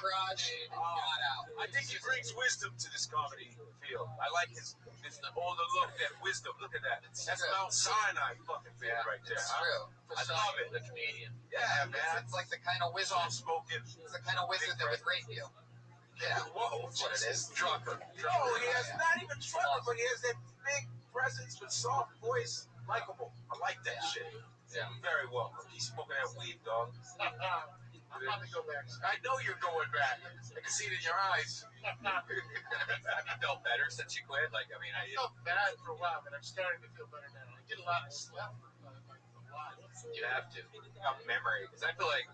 garage, got out. I think he brings wisdom to this comedy field. I like his all the look, that wisdom. Look at that. That's Mount Sinai fucking thing right there. It's true. I love it. The comedian. Yeah, man. It's like the kind of wizard. Soft spoken. It's the kind of wizard that would rape you. Yeah. Whoa, That's what it is. Drunker. Oh, he has not even drunker, but he has that big presence with soft voice. Likable. I like that shit. Yeah. Very welcome. He's smoking that weed, dog. I'm about to go back. I know you're going back. I can see it in your eyes. Have you felt better since you quit? Like, I mean, I felt bad for a while, but I'm starting to feel better now. I did a lot of slept for a lot. You have to. Memory, because I feel like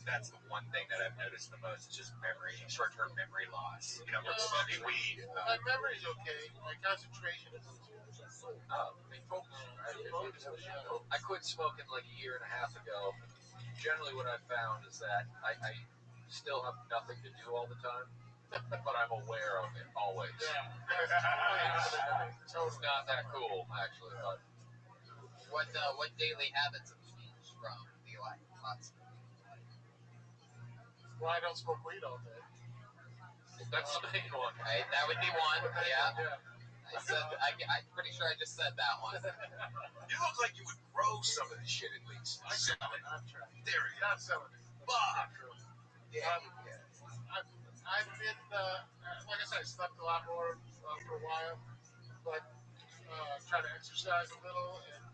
that's the one thing that I've noticed the most is just memory, short-term memory loss. You know, from smoking weed. My memory's okay. My concentration is I quit smoking like a year and a half ago. Generally, what I've found is that I still have nothing to do all the time, but I'm aware of it always. Yeah. It's not that cool, actually. But What daily habits have changed from the last? Well, I don't smoke weed all day. that's the main one. Right, that would be one. Yeah. I'm pretty sure I just said that one. You look like you would grow some of this shit at least. I'm trying. There it is. Not selling it. Fuck. Yeah. I've been, like I said, I slept a lot more for a while, but trying to exercise a little, and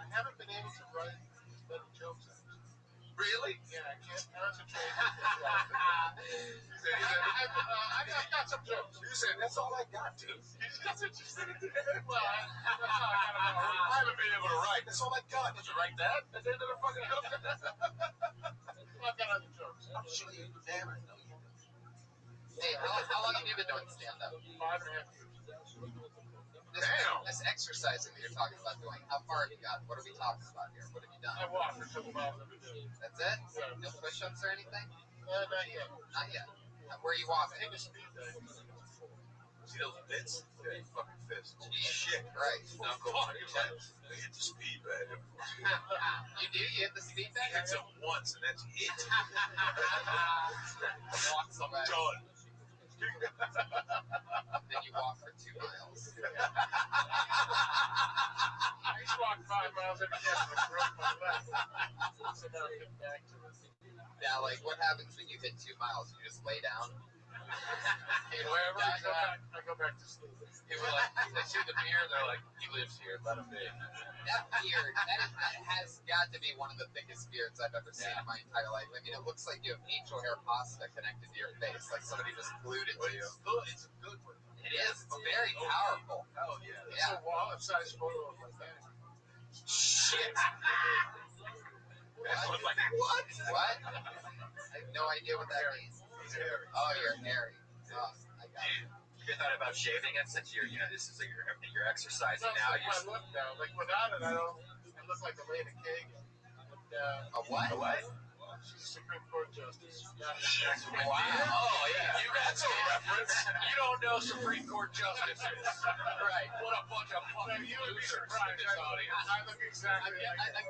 I haven't been able to write as many jokes out. Really? Yeah, I can't concentrate. I've got some jokes. You said that's all I got, dude. That's what you said. Well, that's all I got about it. I haven't been able to write. That's all I got. Did you write that at the end of the fucking joke? I've got other jokes. I'm sure you damn it. Hey, how long have you been doing stand-up? 5.5 years. This exercising that you're talking about doing, how far have you got? What are we talking about here? What have you done? I walk for a couple miles every day. That's it? Yeah. No push-ups or anything? Not yet. Not yet. Where are you walking? I think it's speed bag. See those bits? Yeah, you fucking fist. Shit. Right. Fuck, they hit the speed bag. You do? You hit the speed bag? He hits it once and that's it. Walk somewhere. Done. Then you walk for 2 miles. I used to walk 5 miles every day. I broke my leg. So now I'm getting back to it. Now, like, what happens when you hit 2 miles? You just lay down? Wherever I go back to sleep. people like, they see the beard, they're like, he lives here, let him be. That beard, that has got to be one of the thickest beards I've ever seen in my entire life. I mean, it looks like you have angel hair pasta connected to your face, like somebody just glued it to you. It's a good one. It is. It's very powerful. Hell yeah. It's a wallet-sized photo of my back. Shit. That's what, like, what? What? I have no idea what that means. Oh, you're hairy. Oh, I got it. You thought about shaving it since you're, this is you're exercising That's now. like my look now. Like without it, I look like Elena Kagan. And, A what? A what? she's a Supreme Court justice. Wow. Oh, yeah. That's a reference. You don't know Supreme Court justices. Right. What a bunch of fucking You would be losers in surprised. this audience. I look exactly like I'm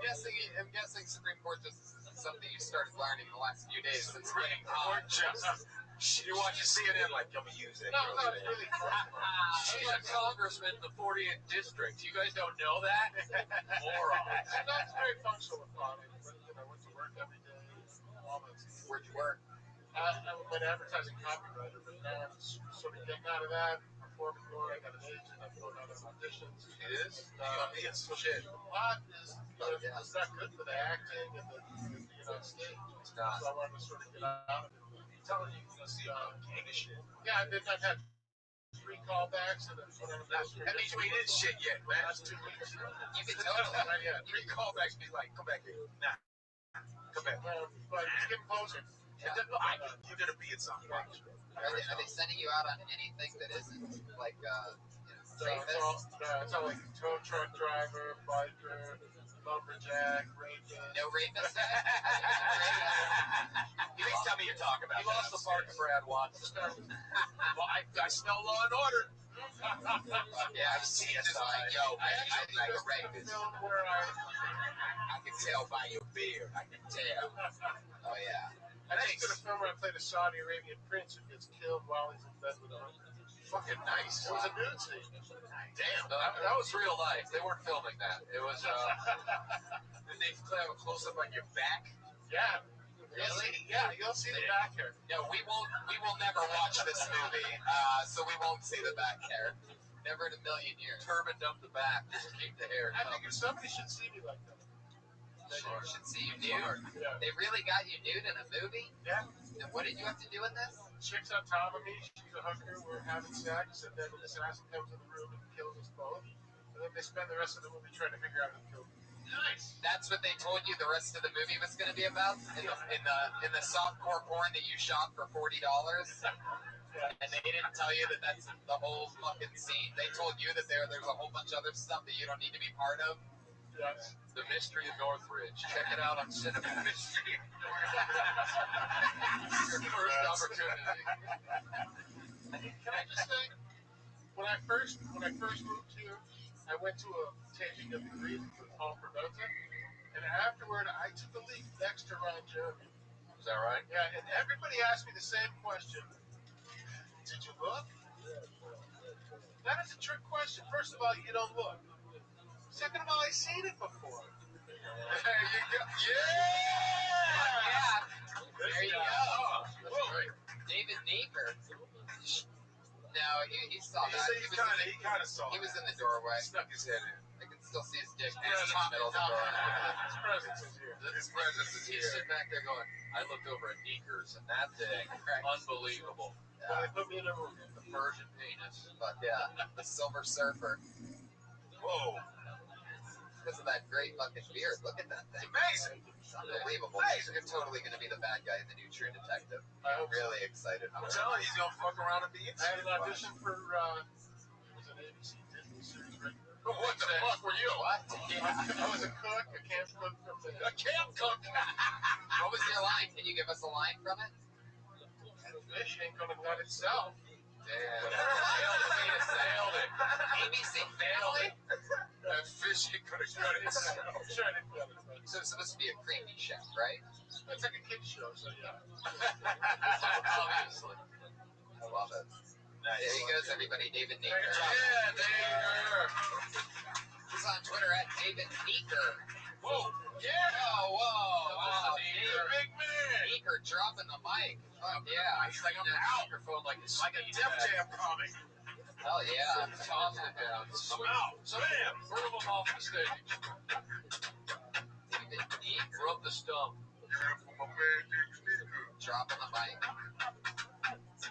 guessing Supreme Court justice is something you started learning in the last few days since getting Court justice. You watch CNN like, I'm going to use that. No, it's really fun. She's a congressman in the 40th district. You guys don't know that? Morons. I'm not very functional with thought. I went to work every day. All that stuff. Where'd you work? I've been advertising copywriter, but now I'm sort of getting out of that. I'm performing more. I got an agent. I'm going out on auditions. It is? It's shit. A lot is it's not good for the acting and the stage. It's not. So I wanted to sort of get out of it. I'm telling you, you're going to see a gang of shit. Yeah, I've had 3 callbacks and then whatever. That means we didn't shit yet, man. Last 2 weeks. You can totally. Not yet. 3 callbacks be like, come back here. Nah. Come back. But it's getting closer. Yeah. You're going to be at something. Are they sending you out on anything that isn't like rapist? It's all like tow truck driver, biker, lumberjack, rapist. No rapist? Please tell me you're talking about. He lost the parking Brad Watson. Well, I smell Law and Order. Yeah, I've seen this. Like, yo, I like a rapist. Where I can tell by your beard. I can tell. Oh yeah. I just did a film where I played a Saudi Arabian prince who gets killed while he's in bed with a hooker. Fucking nice. It was a nude scene. Damn. No, that was real life. They weren't filming that. It was, Did they have a close up on your back? Yeah. Really? You'll see the back hair. No, we will never watch this movie, so we won't see the back hair. Never in a million years. turbaned up the back just to keep the hair I covered. figured somebody should see me like that. Sure. Should see you nude. Yeah. They really got you nude in a movie? Yeah. And what did you have to do in this? Chick's on top of me. She's a hooker. We're having sex, and then an assassin comes in the room and kills us both. And then they spend the rest of the movie trying to figure out who killed me. Nice. That's what they told you the rest of the movie was going to be about in the softcore porn that you shot for $40. And they didn't tell you that that's the whole fucking scene. They told you that there's a whole bunch of other stuff that you don't need to be part of. Yes. The Mystery of Northridge. Check it out on Cinema Mystery. Your first opportunity. Can I just say, when I first moved here, I went to a taping of The Grief with Paul Perdoza, and afterward I took a leak next to Ron Jeremy. Is that right? Yeah, and everybody asked me the same question. Did you look? That is a trick question. First of all, you don't look. Second of all, I've seen it before. There you go. Yeah. There you go. That's great. David Niebuhr. No, he saw that. He kind of saw He was that. in the doorway. Snuck his head in. I can still see his dick in Yeah, the middle of the door. His presence is here. His presence is He's here. sitting back there going, I looked over at Neekers, and that thing, unbelievable. Well, they put me in a room. The Persian penis. But yeah, the Silver Surfer. Whoa. Because of that great fucking beard. Look at that thing. Amazing. It's unbelievable. Amazing. You're totally going to be the bad guy in the new True Detective. I I'm hope so. really excited. I'm telling you, he's going to fuck around and be I had an audition for, was it ABC Disney series regular? What the fuck were you? What? I was a cook, a camp cook from the... A camp cook. What was your line? Can you give us a line from it? Fish ain't gonna nut itself. Damn. Nailed it. ABC Family? That fish ain't going to cut itself. I'm sure I didn't get it, but So it's supposed to be a creepy chef, right? it's like a kid's show, so yeah. Obviously. I love it. Nice. There he goes, everybody. David Niebuhr. Yeah, there. He's on Twitter at David Niebuhr. Whoa. Yeah. Oh, whoa. Wow. He's a big man. Niebuhr dropping the mic. Fuck yeah. He's like on the microphone like a Like a Def Jam comic. Hell yeah. Tossing it down. I'm out. Bam. Throw him off the stage. David Niebuhr Rub the stump. dropping the mic.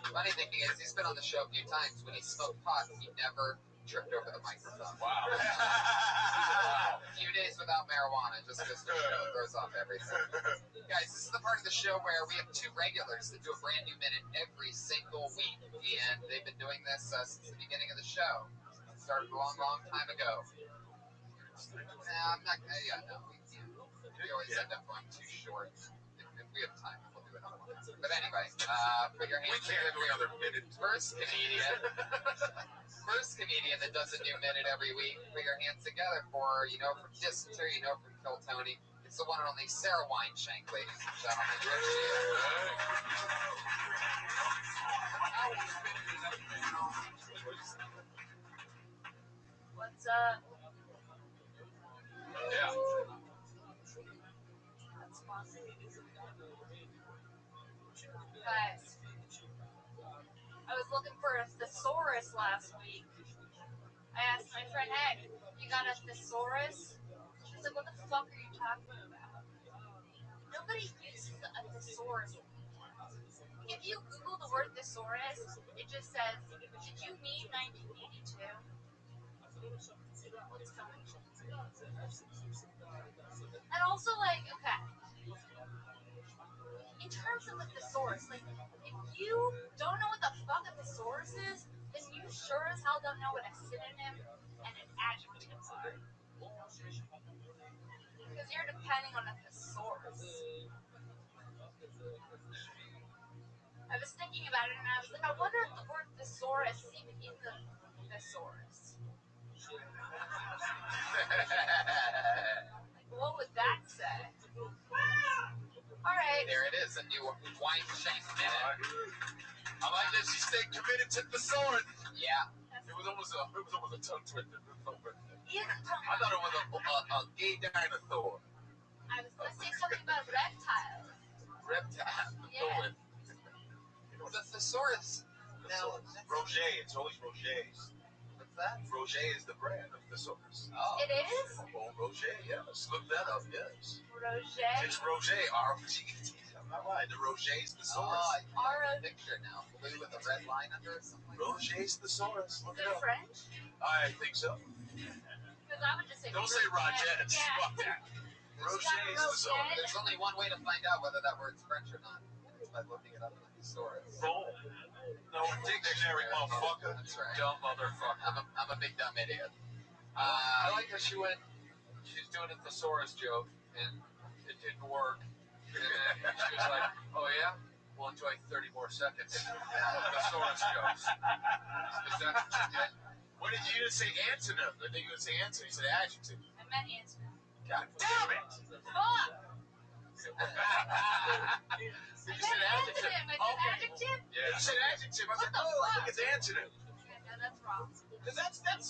Funny thing is, he's been on the show a few times. When he smoked pot, he never tripped over the microphone. Wow. A few days without marijuana just because the show throws off everything. Guys, this is the part of the show where we have two regulars that do a brand new minute every single week. And they've been doing this since the beginning of the show. It started a long, long time ago. I'm not gonna, no. We always end up going too short. If we have time, we'll do another one. But anyway, put your We hands can't do another minute. First comedian that does a new minute every week. Put your hands together for, from Dysentery, from Kill Tony. It's the one and only Sarah Wineshank, ladies and gentlemen. Here she is. What's up? Yeah. That's fun. Guys, I was looking for a thesaurus last week. I asked my friend, hey, you got a thesaurus? She's like, what the fuck are you talking about? Nobody uses a thesaurus. If you Google the word thesaurus, it just says, did you mean 1982? What's coming? And also, okay, in terms of the thesaurus, if you don't know what the fuck a thesaurus is, then you sure as hell don't know what a synonym and an adjective are. Because you're depending on a thesaurus. I was thinking about it and I was like, I wonder if the word thesaurus is even in the thesaurus. What would that say? All right. There it is, a new wine shank minute. I like that she stayed committed to the sword. Yeah. It was almost a tongue twister. Yeah. I thought it was a gay dinosaur. I was gonna say something about reptiles. Reptile. Yeah. The thesaurus. Now, Roger. It's always Roger's. what's that? Roger is the brand of thesaurus. Oh. It is? Oh, Roger, yes. Look that up, yes. Roger. It's Roger, R-O-G-E-T. I'm not lying. The Roger's thesaurus. I R-O- picture now. Blue with a red line under it, something like that. Roger's thesaurus. Look Is it it up. French? I think so. Because I would just say Don't say Rogette's. Yeah. Fuck that. Roger's Roget. thesaurus. There's only one way to find out whether that word's French or not. It's by looking it up in the thesaurus. Boom. No dictionary, motherfucker. That's right. Dumb motherfucker. I'm a big dumb idiot. I like that she's doing a thesaurus joke, and it didn't work. And then she was like, oh yeah? We'll enjoy 30 more seconds of thesaurus jokes. Is that what you did? What did you say? Antonym. I think you would say antonym. You said adjective. I meant answer. God damn it! Fuck! You said adjective. I said adjective? Yeah, you said adjective. I said, What the oh, I fuck? think it's antonym. Yeah, no, that's wrong. Because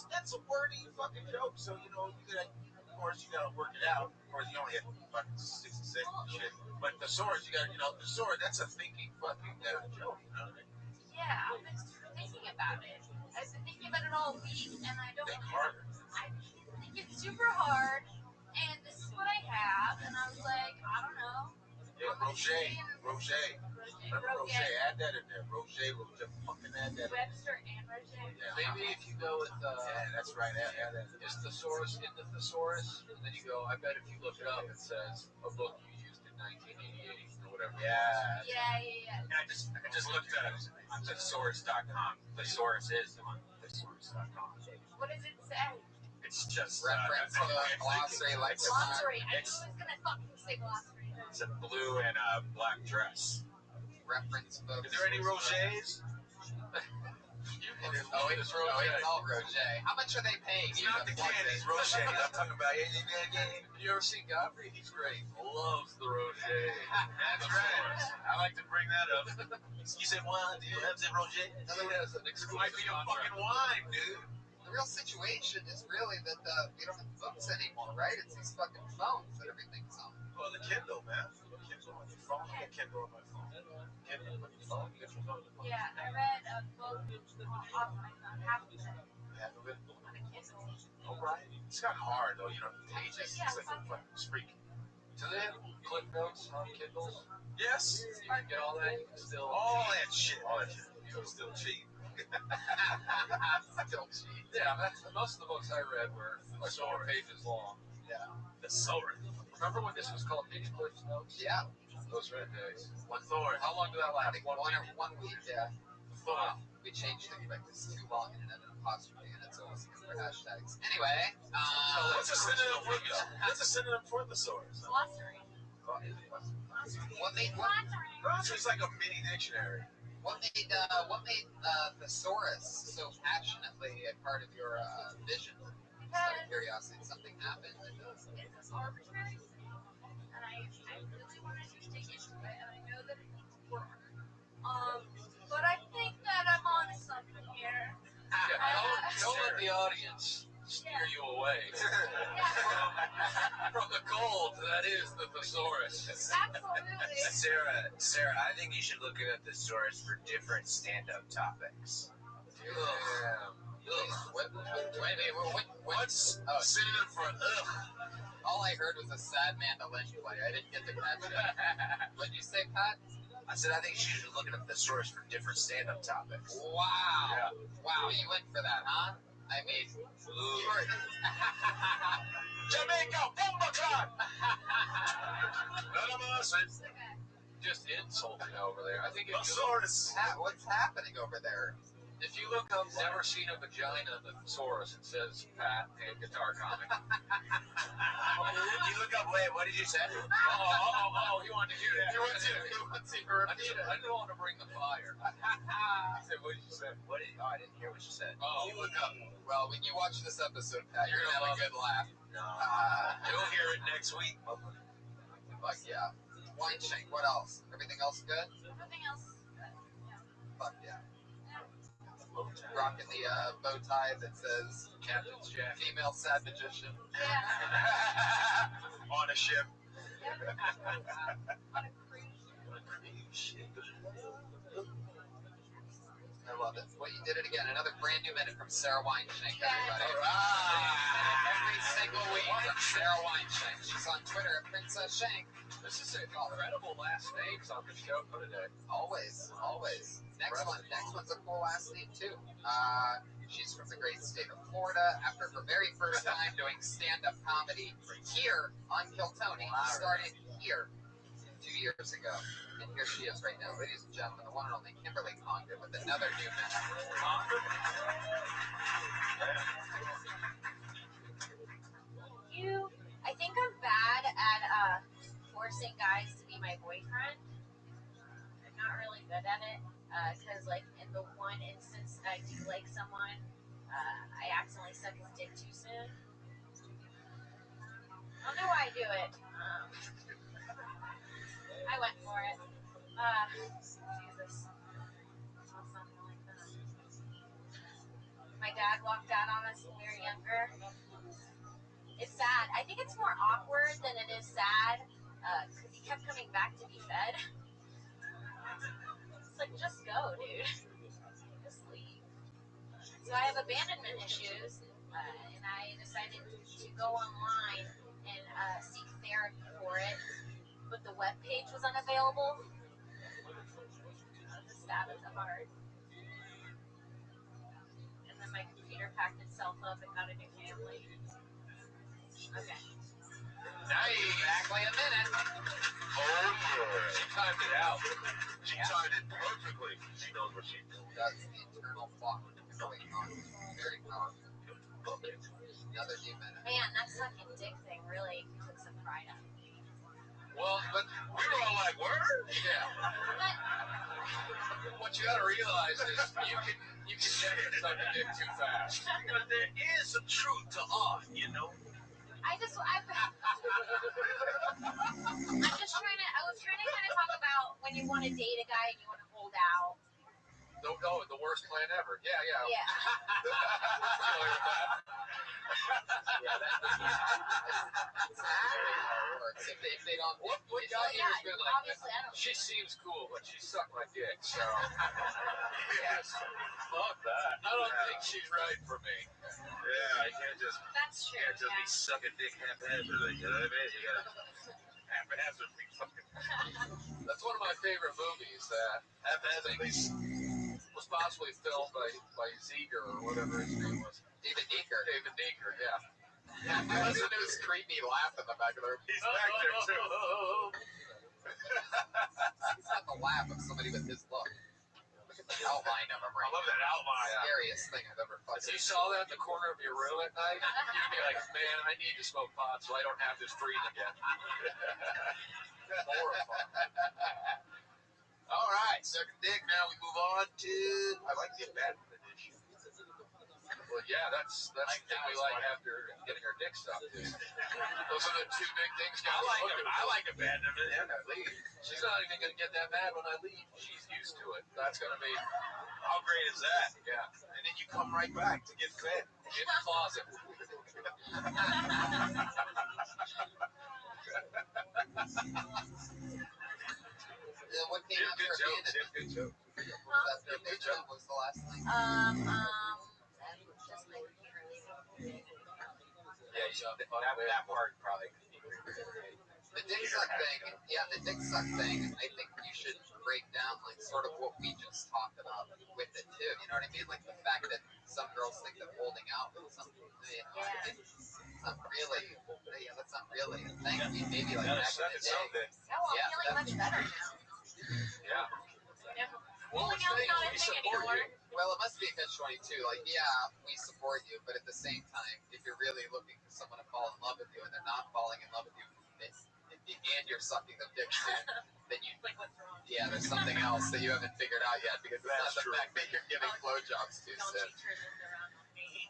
that's a wordy fucking joke. So, you know, you gotta, of course, you gotta work it out. Of course, you only have fucking 66 and shit. But the sword, you gotta, you know, the sword, that's a thinking fucking joke. You know what I mean? Yeah, I've been thinking about it. I've been thinking about it all week, and I don't. Think harder. I think it's super hard, and this is what I have, and I was like, I don't know. Yeah, Roger. Remember Roger? Add that in there. Roger, fucking add that in there. Webster and Roger. Yeah. Maybe if you go with Yeah, that's right. Add that in there. is thesaurus in the thesaurus, and then you go, I bet if you look it up, it says a book you used in 1988 or whatever. Yeah. Yeah. And I just looked at thesaurus.com. Thesaurus is on thesaurus.com. What does it say? It's just Reference to the glossary lexicon. Glossary. I knew it was gonna fucking say glossary. It's a blue and a black dress. Reference book. Is there any Rogers? It's all Roger. How much are they paying It's you? not the to plug kid, it's this? Roger. I'm talking about it. You ever seen Godfrey? He's great. Loves the Roger. That's right. I like to bring that up. You said wine? Do you have the Roger? He has an It exclusive might be a fucking wine, dude. The real situation is really that we don't have books anymore, right? It's these fucking phones that everything's on. Well, the Kindle, man. Kindle on your phone. I got Kindle on my phone. Kindle on your phone. Get your phone. Yeah, I read a book off my phone, half of it, Half of it. on a Kindle. All right. It's kind of hard, though. You know, the pages. Yeah, It's like a fucking freak. Do they have clip notes on Kindles? Yes. You can get all that. You can still. All that shit. All that shit. You're still cheap. Still cheap. Yeah, most of the books I read were like 4 pages long. Yeah. The sword. Remember when this was called Mini Clips Notes? Yeah. Those were the days. One sword. How long did that I last? think one week, yeah. Wow. We changed it like this too long and an apostrophe in it, so it was for hashtags. Anyway, What's a synonym for the? What's a synonym for the sword? Glossary. what made It's like a mini dictionary. what made thesaurus so passionately a part of your vision? Just out of curiosity, something happened. It's arbitrary, and I really wanted to dig into it, and I know that it needs work. But I think that I'm on something here. Yeah, don't let the audience steer you away from the gold that is the thesaurus. Absolutely. Sarah, I think you should look at the thesaurus for different stand-up topics. What's Synonym for ugh? all I heard was a sad mandolin play. I didn't get the catch it. What'd you say, Pat? I said I think you should look at the thesaurus for different stand-up topics. Wow. Yeah. Wow, you went for that, huh? I mean, you were... Jamaica, Bumbaclan! None of us. Just insulting over there. I think if you, Thesaurus. What's happening over there? if you look up Never Seen a Vagina in the Thesaurus, it says Pat and Guitar Comic. You look up, wait, what did you say? Oh, you wanted to hear that. You want to hear I didn't want to bring the fire. He said, what did you say? I didn't hear what you said. Oh, You look up. Well, when you watch this episode, Pat, you're gonna have a good laugh. No. You'll hear it next week. Like, yeah. Wine shank. What else? Everything else good? Everything else. Fuck yeah. Rocking the bow tie that says Captain's Jack. female sad magician. Yeah. On a ship. On a cruise ship. I love it. Well, you did it again. Another brand new minute from Sarah Wineshank, everybody. All right. Every single week from Sarah Wineshank. She's on Twitter at Princess Shank. This is incredible last names on the show today. Always, always. Next one's a cool last name too. She's from the great state of Florida. After her very first time doing stand-up comedy here on Kill Tony, she started here 2 years ago. And here she is right now. Ladies and gentlemen, the one and only Kimberly Condon with another new minute. I think I'm bad at forcing guys to be my boyfriend. I'm not really good at it. Because, like, in the one instance I do like someone, I accidentally suck his dick too soon. I don't know why I do it. I went for it. Jesus. Something like that. My dad walked out on us when we were younger. It's sad. I think it's more awkward than it is sad because he kept coming back to be fed. It's like, just go, dude. Just leave. So I have abandonment issues, and I decided to go online and seek therapy for it, but the webpage was unavailable. The stab at the heart. And then my computer packed itself up and got a new family. Okay. Nice. Exactly a minute. Oh, yeah. She timed it out. She timed it perfectly. She knows what she's doing. That's the internal clock. Very powerful. Another new minute. Man, that sucking dick thing really took some pride out of me. Well, but We were all like, word? yeah. What you gotta realize is you can never suck a dick too fast. Because there is some truth to art, you know? I'm just trying to, I was trying to kind of talk about when you want to date a guy and you want to hold out. The worst plan ever. Yeah. Yeah. Familiar with that. That's how it works. If they don't, What if guy they- here has been like, Obviously, I don't. she seems cool, but she sucked my dick, so. Yes. Fuck that. I don't think she's right for me. Yeah, I can't just That's true. be Yeah. sucking dick haphazardly, you know what I mean? You gotta haphazardly fucking That's one of my favorite movies that haphazardly. was possibly filmed by Ziegler or whatever his name was. David Deeker. David Deeker, yeah. Listen to his creepy laugh in the back of the room. He's back there too. He's got the laugh of somebody with his look. Look at the outline of him I right love that outline. now. Scariest thing I've ever If fucking you saw that in the corner of your room at night, you'd be like, man, I need to smoke pot so I don't have this dream again. Horrifying. All right, second dick. Now we move on to. I like the abandonment issue. Well, yeah, that's the thing we like after getting our dick sucked. Those are the two big things guys are looking for. I like abandonment and I leave. She's not even going to get that mad when I leave. She's used to it. That's going to be, How great is that? yeah, And then you come right back to get fed. in the closet. What came after Good joke. abandonment? Good joke. What was after abandonment? What was the last thing? Just my computer leaving. Yeah, That part probably. The dick suck thing, yeah, the dick suck thing, I think you should break down, like, sort of what we just talked about with it, too. You know what I mean? Like, the fact that some girls think that holding out with some, you know, it's not really, yeah, that's not really a thing. I mean, maybe, like, back in the day. Yeah, well, I'm feeling much better now. Yeah. Well, Holding out's not a thing anymore. Well, it must be a catch-22. Like, yeah, we support you, but at the same time, if you're really looking for someone to fall in love with you and they're not falling in love with you, and you're sucking their dick soon, then you, Like, what's wrong? yeah, there's something else that you haven't figured out yet because it's not That's the true. fact that you're giving blowjobs too Don't soon. you turn this around on me.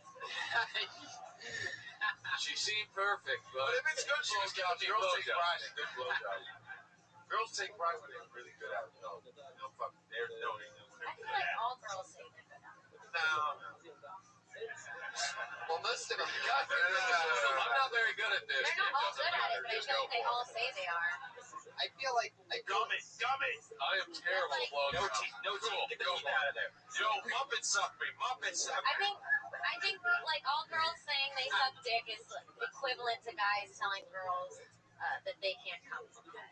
She seemed perfect, but But if it's good, she was giving me Girls Rosie take Friday. Good blowjob. Girls take pride when they're really good at it. No, fuck, they know when I they're feel good like at all girls say they're good at it. it. No. Well, most of them. I'm not very good at this. They're not all good at it, but I Just feel go like they for all it. say they are. I feel like Gummy. I am terrible at No blowjobs. teeth, get the teeth out of there. Yo, Muppet suck me. I think like all girls saying they suck dick is equivalent to guys telling girls that they can't come from head.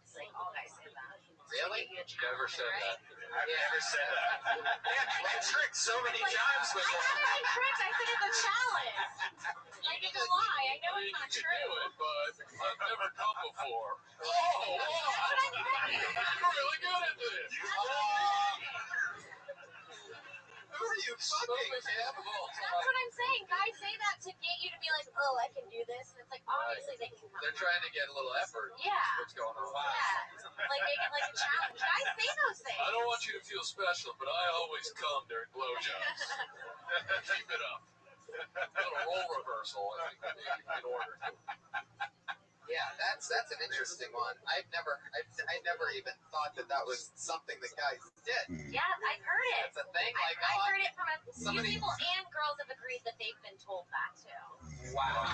It's like all guys say that. Really? Never said right? that. I've never said that. Man, you get tricked so many times with I that. haven't been tricked. I said it's a challenge. Like it's a lie. I know it's You not can true. do it, but I've never come before. Oh, That's what I'm saying. you're really good at this. who are you fucking? That's what I'm saying. Guys say that to get you to be like, oh, I can do this. And it's like, obviously they can come. They're trying to get a little effort. Yeah. What's going on? Yeah. Like make it like a challenge. Guys say those things. I don't want you to feel special, but I always come during blowjobs. Keep it up. A little role reversal, I think, in order. Yeah, that's an interesting one. I never even thought that was something that guys did. Yeah, I've heard it. That's a thing. Like, I've heard it from a few somebody- people, and girls have agreed that they've been told that too. Wow.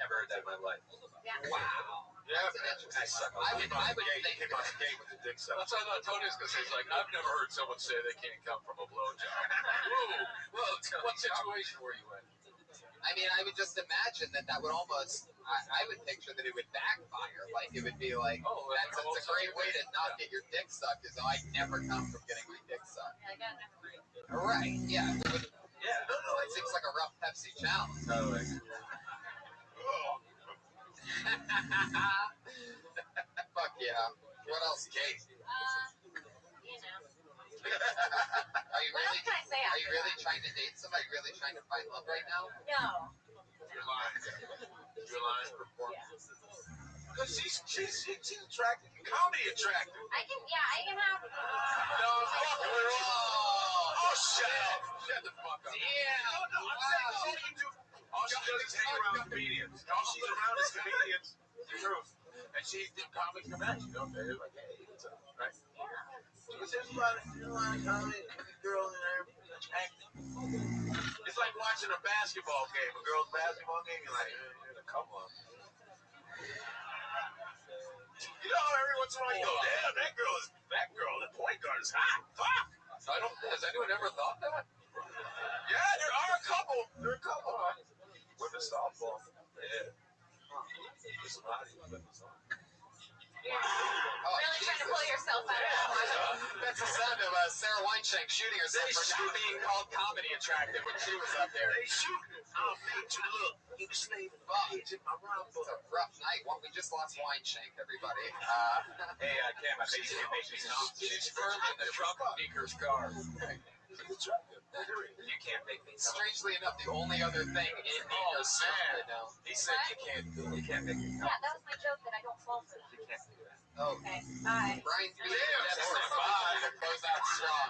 Never heard that in my life. Yeah. Wow. Yeah, That's an man. interesting suck. one. I would think. Came out the gate with the dick suck. That's what I thought Tony was going to say. He's like, I've never heard someone say they can't come from a blowjob. Ooh, well, what situation were you in? I mean, I would just imagine that would almost. I would picture that it would backfire. Like it would be like, that's a great way to not get your dick sucked. Is I never come from getting my dick sucked. Yeah, I got never mind. Right? Yeah. Yeah. No. It seems like a rough Pepsi challenge. Totally. Fuck yeah. What else, Kate? You know. Are you What else really? can I say Are after you really that? trying to date somebody? Really trying to find love right now? No. You're lying. You're lying. Yeah. Because she's attractive. Comedy attractive. I can have. No, shut up. Shut the fuck up. Yeah. No, I'm saying all you do. All she does is hang around comedians. All she's around is comedians. The truth. And she's in comic convention. They're like, hey, what's up? Right? Yeah. There's a lot of comedy girls in there. It's like watching a basketball game, a girls' basketball game. You're like, come on. You know, every once in a while you go, damn, that girl, the point guard is hot. Fuck. Has anyone ever thought that? Yeah, there are a couple. Women's softball. Yeah. There's some hotties in women's softball. Really trying to pull yourself out of that one. That's the sound of Sarah Weinshank shooting herself for not being called comedy attractive when she was up there. They shoot. I'll make you look. You can slave page in my rhyme book. It's a rough night. Well, we just lost Weinshank, everybody. Hey, Cam, I think you can make me stop. She's firmly in the trunk of Beaker's car. You can't make me stop. Strangely enough, the only other thing in Nico's man. now. He said you can't make me Yeah, that was my joke that I don't fall for that. You can't do that. Oh, Okay, bye. Brian's being Damn, bye. to close out strong.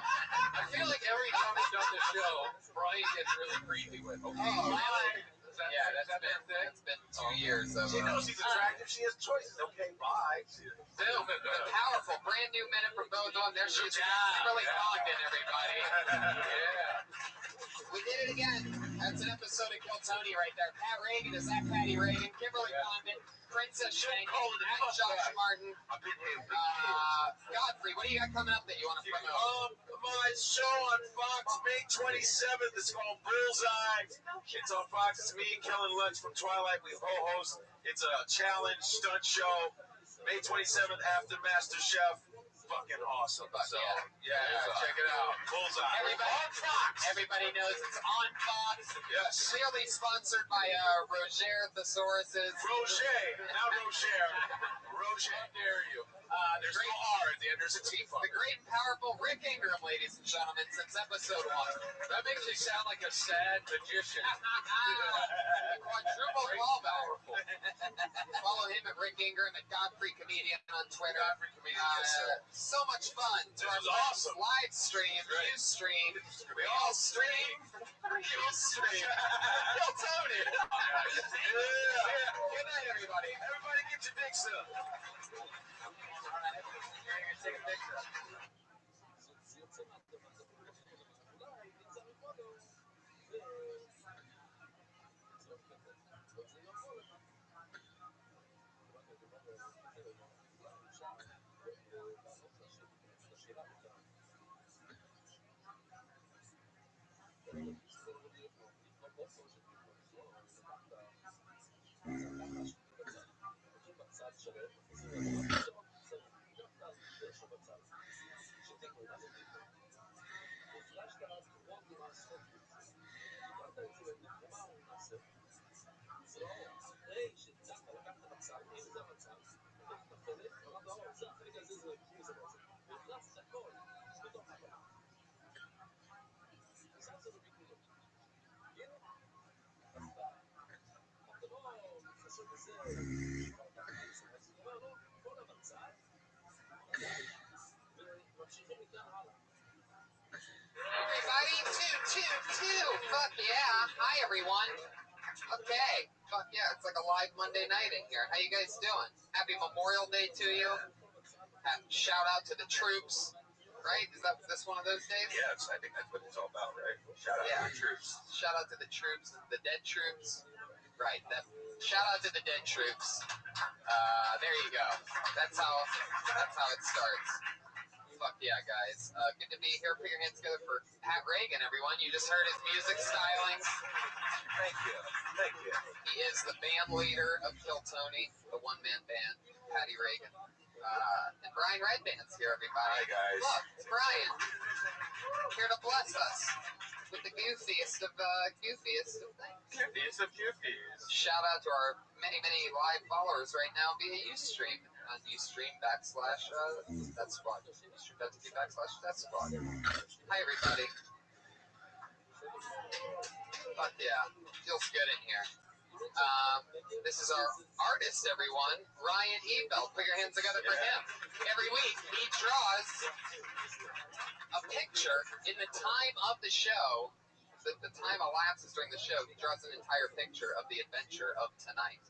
I feel like every time we've done this show, Brian gets really creepy with. Okay, Oh, bye. Yeah, that's been 2 years of. She knows he's attractive. She has choices. Okay, bye. Boom, the powerful brand new minute from both of them. There she is, Kimberly Condon, everybody. Yeah. We did it again. That's an episode of Kill Tony right there. Pat Reagan, is that Patty Reagan? Kimberly Condon, Princess Shank, and Josh Martin. I've been here. Godfrey, what do you got coming up that you want to promote? My show on Fox, May 27th. It's called Bullseye. It's on Fox. It's me and Kellen Lutz from Twilight. We co-host. It's a challenge stunt show. May 27th after Master Chef. Fucking awesome. So, yeah, check it out. Bullseye. Everybody knows it's on Fox. Yes. Clearly sponsored by Roger Thesauruses. Rocher. Now Rocher. How dare you? There's no R at the end. There's a T. The great and powerful Rick Ingram, ladies and gentlemen, since episode 1. That makes me sound like a sad magician. Quadruple callback. Follow him at Rick Ingram at Godfrey Comedian on Twitter. Godfrey Comedian, yes, sir. So much fun. This was awesome. Live stream, Right. you stream, we all stream. You stream. Yo, Tony. Good night, everybody. Everybody get your dicks up. Take a picture. Everybody, two. Fuck yeah. Hi, everyone. Okay. Fuck yeah. It's like a live Monday night in here. How you guys doing? Happy Memorial Day to you. Shout out to the troops. Right? Is this one of those days? Yes, I think that's what it's all about, right? Shout out to the troops. Shout out to the troops, the dead troops. Right. Shout out to the dead troops. There you go. That's how it starts. Fuck yeah, guys. Good to be here. Put your hands together for Pat Reagan, everyone. You just heard his music stylings. Thank you. He is the band leader of Kill Tony, the one-man band, Patty Reagan. And Brian Redband's here, everybody. Hi, guys. Look, it's Brian. Here to bless us with the goofiest of things. Goofies of goofies. Shout out to our many live followers right now via Ustream. On Ustream / Death Squad. Ustream.tv / Death Squad. Hi, everybody. Fuck yeah. Feels good in here. This is our artist, everyone, Ryan Ebelt. Put your hands together for him. Every week, he draws a picture in the time of the show. The time elapses during the show. He draws an entire picture of the adventure of tonight.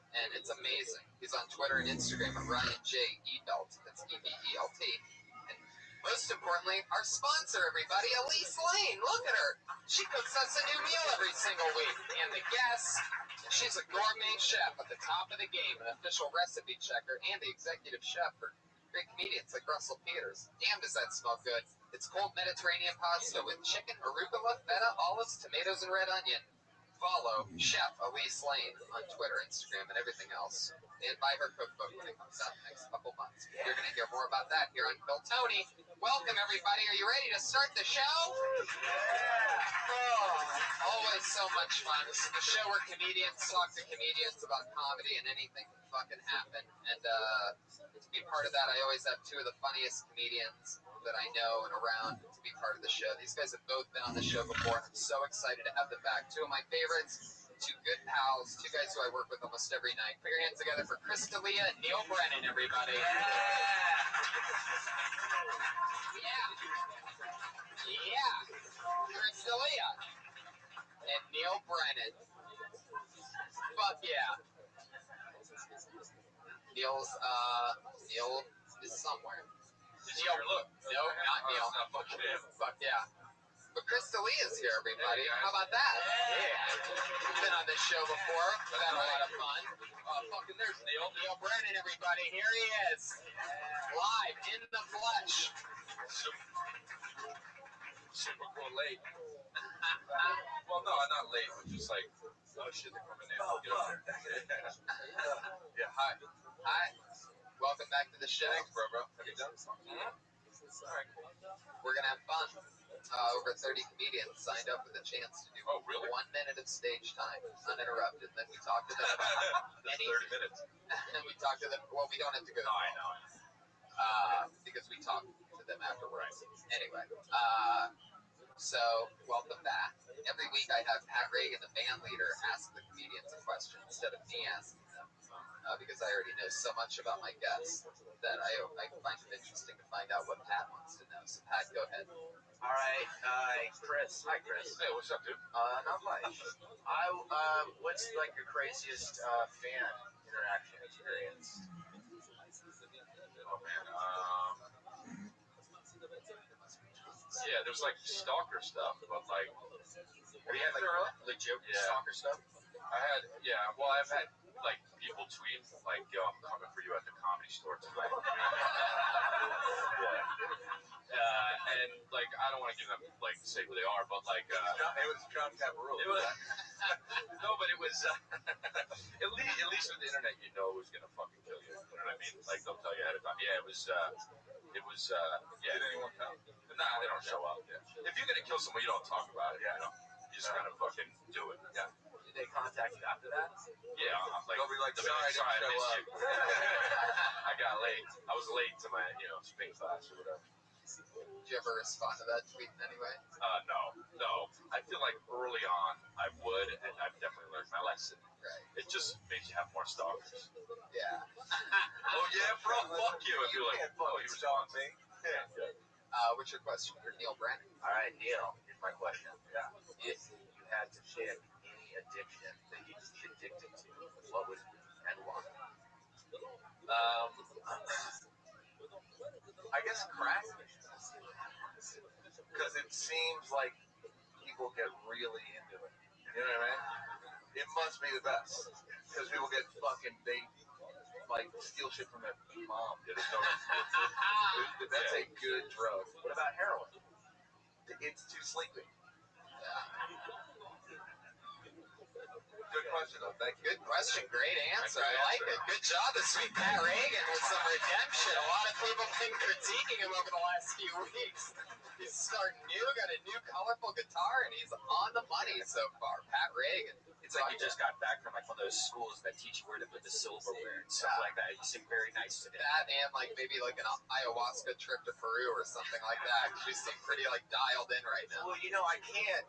And it's amazing. He's on Twitter and Instagram at Ryan J. Ebelt. That's Ebelt. And most importantly, our sponsor, everybody, Elise Lane. Look at her. She cooks us a new meal every single week. And the guests, she's a gourmet chef at the top of the game, an official recipe checker, and the executive chef for great comedians like Russell Peters. Damn, does that smell good. It's cold Mediterranean pasta with chicken, arugula, feta, olives, tomatoes, and red onion. Follow Chef Elise Lane on Twitter, Instagram, and everything else. And buy her cookbook when it comes out in the next couple months. You're going to hear more about that here on Kill Tony. Welcome, everybody. Are you ready to start the show? Oh, always so much fun. This is the show where comedians talk to comedians about comedy and anything can fucking happen. And to be part of that, I always have two of the funniest comedians that I know and around to be part of the show. These guys have both been on the show before, and I'm so excited to have them back. Two of my favorites, two good pals, two guys who I work with almost every night. Put your hands together for Chris D'Elia and Neil Brennan, everybody. Yeah. Chris D'Elia and Neil Brennan. Fuck yeah. Neil is somewhere. Neil, look. No, not Neil. Fuck yeah. But Chris D'Elia's here, everybody. How about that? Yeah. Been on this show before. We've had a lot of fun. Fucking there's Neil. Neil Brennan, everybody. Here he is. Live in the flesh. Super cool late. Well, no, not late, but just like, oh shit, they're coming in. Get up there. Yeah, hi. Hi. Welcome back to the show. Thanks, bro. Have you done something? All right, cool. We're going to have fun. Over 30 comedians signed up with a chance to do 1 minute of stage time, uninterrupted. Then we talk to them about 30 minutes. And we talk to them. Well, we don't have to go. No, I know. because we talked to them afterwards. Anyway, so welcome back. Every week I have Pat Reagan, the band leader, ask the comedians a question instead of me asking them, because I already know so much about my guests that I find it interesting to find out what Pat wants to know. So Pat, go ahead. All right, Chris. Hi, Chris. Hey, what's up, dude? Not much. What's like your craziest fan interaction experience? Oh man. Yeah, there's like stalker stuff, but like We had like legit stalker stuff. Well, I've had like people tweet like, "Yo, I'm coming for you at the Comedy Store tonight." And like, I don't want to give them like say who they are, but like, it was John Caparulo. it was no, but it was at least with the internet, you know who's gonna fucking kill you. You know what I mean? Like they'll tell you ahead of time. Yeah, it was. Did anyone come? Nah, they don't show up. Yeah. If you're gonna kill someone, you don't talk about it. Yeah. You know, you just kind of fucking do it. Yeah. Did they contact you after that? Yeah, I'm like, They'll be like, sorry, sorry, I didn't show up. I got late. I was late to my, spin class or whatever. Did you ever respond to that tweet in any way? No. I feel like early on I would, and I've definitely learned my lesson. Right. It just makes you have more stalkers. Yeah. Oh yeah, bro, fuck you. And You you're like, can't fucking you stalk me. What's your question for Neil Brennan? All right, Neil. Here's my question. Yeah. If you had to pick any addiction that you could be addicted to, what would it be and why? I guess crack. Because it seems like people get really into it. You know what I mean? It must be the best. Because people get they steal shit from their mom. That's a good drug. What about heroin? It's too sleepy. Good question, though. Thank you. Good question. Great answer. I like it. Good job this week, Pat Reagan, with some redemption. A lot of people have been critiquing him over the last few weeks. He's starting new, got a new colorful guitar, and he's on the money so far. Pat Reagan. It's like you just got back from like one of those schools that teach you where to put the silverware and stuff like that. You seem very nice today. That and maybe an ayahuasca trip to Peru or something like that. You seem pretty dialed in right now. Well, I can't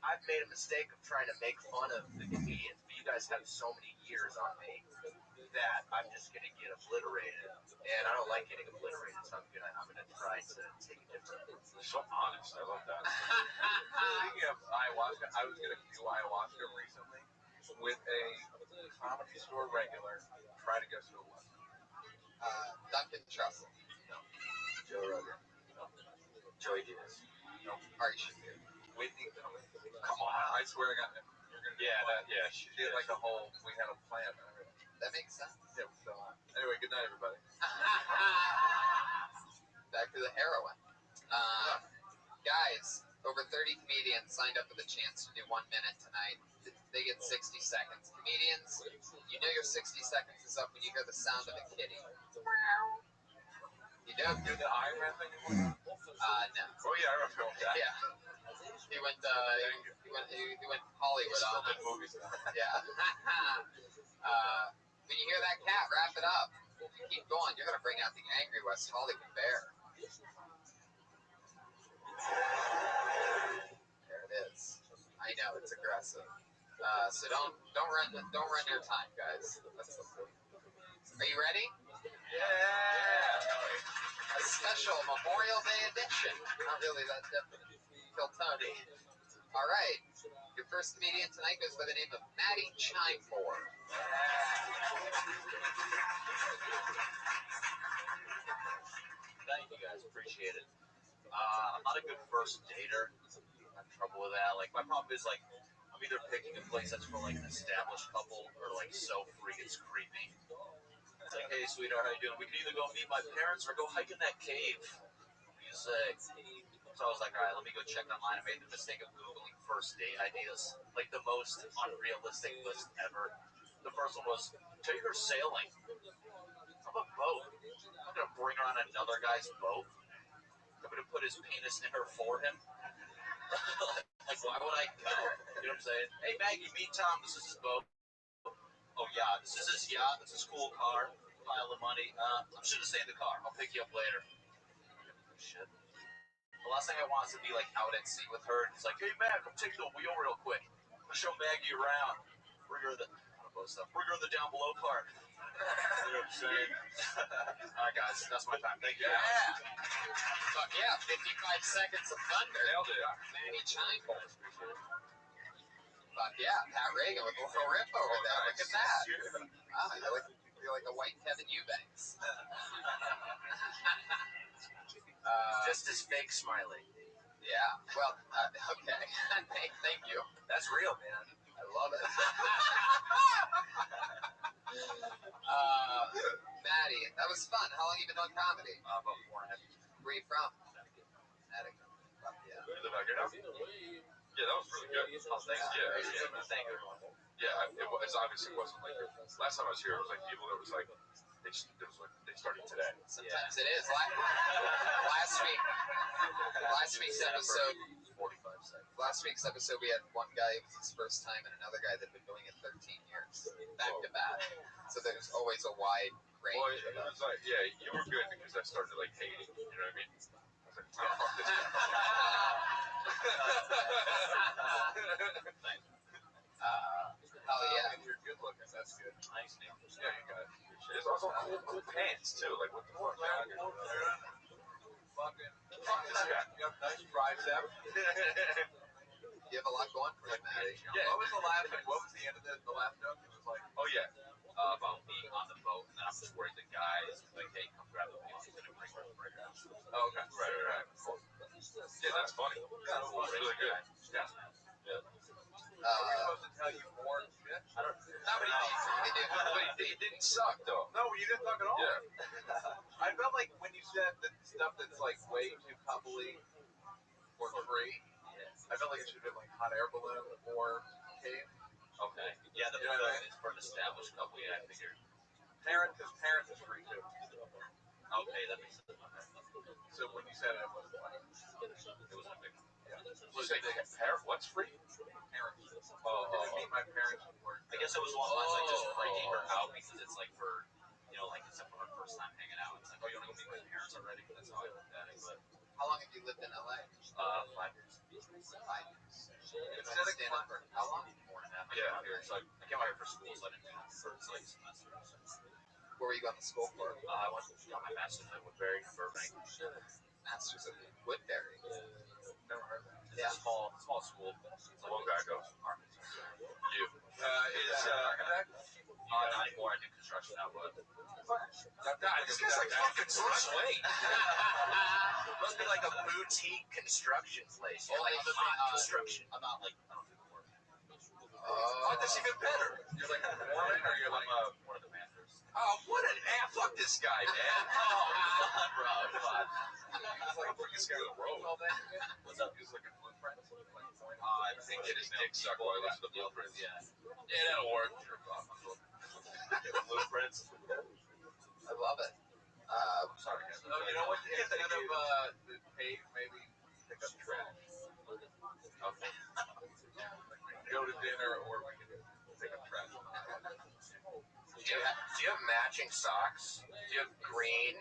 I've made a mistake of trying to make fun of the comedians, but you guys have so many years on me that I'm just gonna get obliterated, and I don't like getting obliterated, so I'm gonna try to take a different. So honest, I love that. Speaking of ayahuasca, I was going to do ayahuasca recently with a Comedy Store regular. Try to guess who it was. Duncan Trussell. No. Joe Rogan. No. Joey Diaz. No. Artie Shapier. Whitney Cummings. Come on. I swear to God. You're gonna She did like a whole, we had a plan and everything. That makes sense. Yeah, we fell on. Anyway, good night, everybody. Back to the heroin. Guys, over 30 comedians signed up for the chance to do 1 minute tonight. They get 60 seconds. Comedians, you know your 60 seconds is up when you hear the sound of a kitty. You know? Do the Iron Man thing anymore? No. Oh yeah, I remember that. Yeah. He went Hollywood on Good movies. Yeah. When you hear that cat, wrap it up. If you keep going, you're going to bring out the angry West Hollywood bear. There it is. I know it's aggressive. So don't run your time, guys. That's the point. Are you ready? Yeah. A special Memorial Day edition. Not really that different. Kill Tony. All right. Your first comedian tonight goes by the name of Maddie Chimemore. Thank you guys, appreciate it. I'm not a good first dater. I have trouble with that. My problem is I'm either picking a place that's for an established couple or so free it's creepy. It's like, hey sweetheart, how you doing? We can either go meet my parents or go hike in that cave. What do you say? So I was like, all right, let me go check online. I made the mistake of Googling first date ideas, the most unrealistic list ever. The first one was, take her sailing. How about boat? I'm not going to bring her on another guy's boat. I'm going to put his penis in her for him. Why would I go? You know what I'm saying? Hey, Maggie, meet Tom. This is his boat. Oh, yeah, this is his yacht. This is his cool car. pile of money. I'm just gonna stay in the car. I'll pick you up later. Shit. The last thing I want is to be like out at sea with her. And he's like, hey man, come take the wheel real quick. I'm gonna show Maggie around. Bring her in the down below part. You know what I'm saying? All right, guys, that's my time. Thank you. Yeah. Fuck yeah, 55 seconds of thunder. Nailed it. Manny Chimble. Fuck yeah, Pat Reagan with a little rip over there. Look at that. Wow, you're like a white Kevin Eubanks. Just as fake smiling. Yeah, well, okay. Thank you. That's real, man. I love it. Maddie, that was fun. How long have you been doing comedy? About 4.5 years. Where are you from? Connecticut. Fuck yeah. You live out here now? Yeah, that was really good. Oh, thanks. Yeah. Thank you. Yeah, it was obviously wasn't like last time I was here. It was like people that was like they started today. Sometimes it is. Last week's episode. 45 seconds. Last week's episode, we had one guy, it was his first time, and another guy that had been doing it 13 years, back to back. So there's always a wide range. Well, it was like, yeah, you were good because I started like hating. You know what I mean? I was like, oh, fuck this guy. Oh yeah. You're good looking. That's good. Thanks, Neil. Yeah, you got it. There's also cool pants too. Like what the fuck? Fucking This guy. you have nice tricep. You have a lot going for you, Maddie. Yeah. What was the last? What was the end of the last joke? It was like, Oh yeah. About me on the boat, and then I'm just worried the guys like, hey, come grab the wheel. He's gonna bring her over right now. Oh, okay. Right. Cool. Yeah, that's funny. yeah, It was really good. Yeah. are we supposed to tell you more shit? I don't. But it didn't suck though. No, you didn't talk at all. Yeah. I felt like when you said the stuff that's like way too coupley or free, I felt like it should have been like hot air balloon or cave. Okay. Yeah, the You know what I mean? is for an established couple. Yeah, I figured. Parent, because parents is free too. Okay, that makes sense. Okay. So when you said it was like, It wasn't a big. You say compare what's free? parents. Didn't meet my parents were. I guess it was along the lines like just freaking her out because it's like for, like except for her first time hanging out. It's like, oh, you want to go meet my parents already? That's how I looked at it. But How long have you lived in LA? 5 years. 5 years. Instead of For how long? 4.5. Yeah. So I came out here for school, so I didn't do it for like semester. Where were you going to school for? I got my master's at Woodbury, Burbank. Masters of Woodbury. never heard that. It's a small school. It's like One guy goes. You. Not anymore. I do construction now, but God, this guy's like fucking Bruce Wayne. must be like a boutique construction place. Only Like the- hot construction. I'm not Like I don't do the work. Oh, that's even better. You're like a foreman or you're like One of the managers. oh, what an ass. Fuck this guy, man. Oh, come on, bro. Come on. He's like, bring this guy to the road. What's up? He's looking blueprint. I They get his dick sucked while he listens to the blueprints. Yeah. Yeah, that'll work. Blueprints. I love it. Sorry, guys. No, you know what? Instead of the pave, maybe pick up trash. Okay. Go to dinner, or we can pick up trash. Do you have matching socks? Do you have green?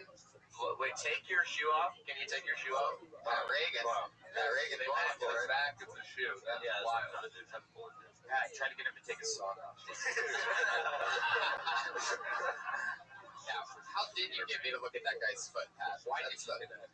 Wait, take your shoe off. Can you take your shoe off? Pat Reagan. Wow. Pat Reagan. They going match for the it. back of the shoe. That's Yeah, that's wild. what I'm trying to do. Yeah, I tried to get him to take his sock off. Yeah. How did you get me to look at that guy's foot, Pat? Why did you do that?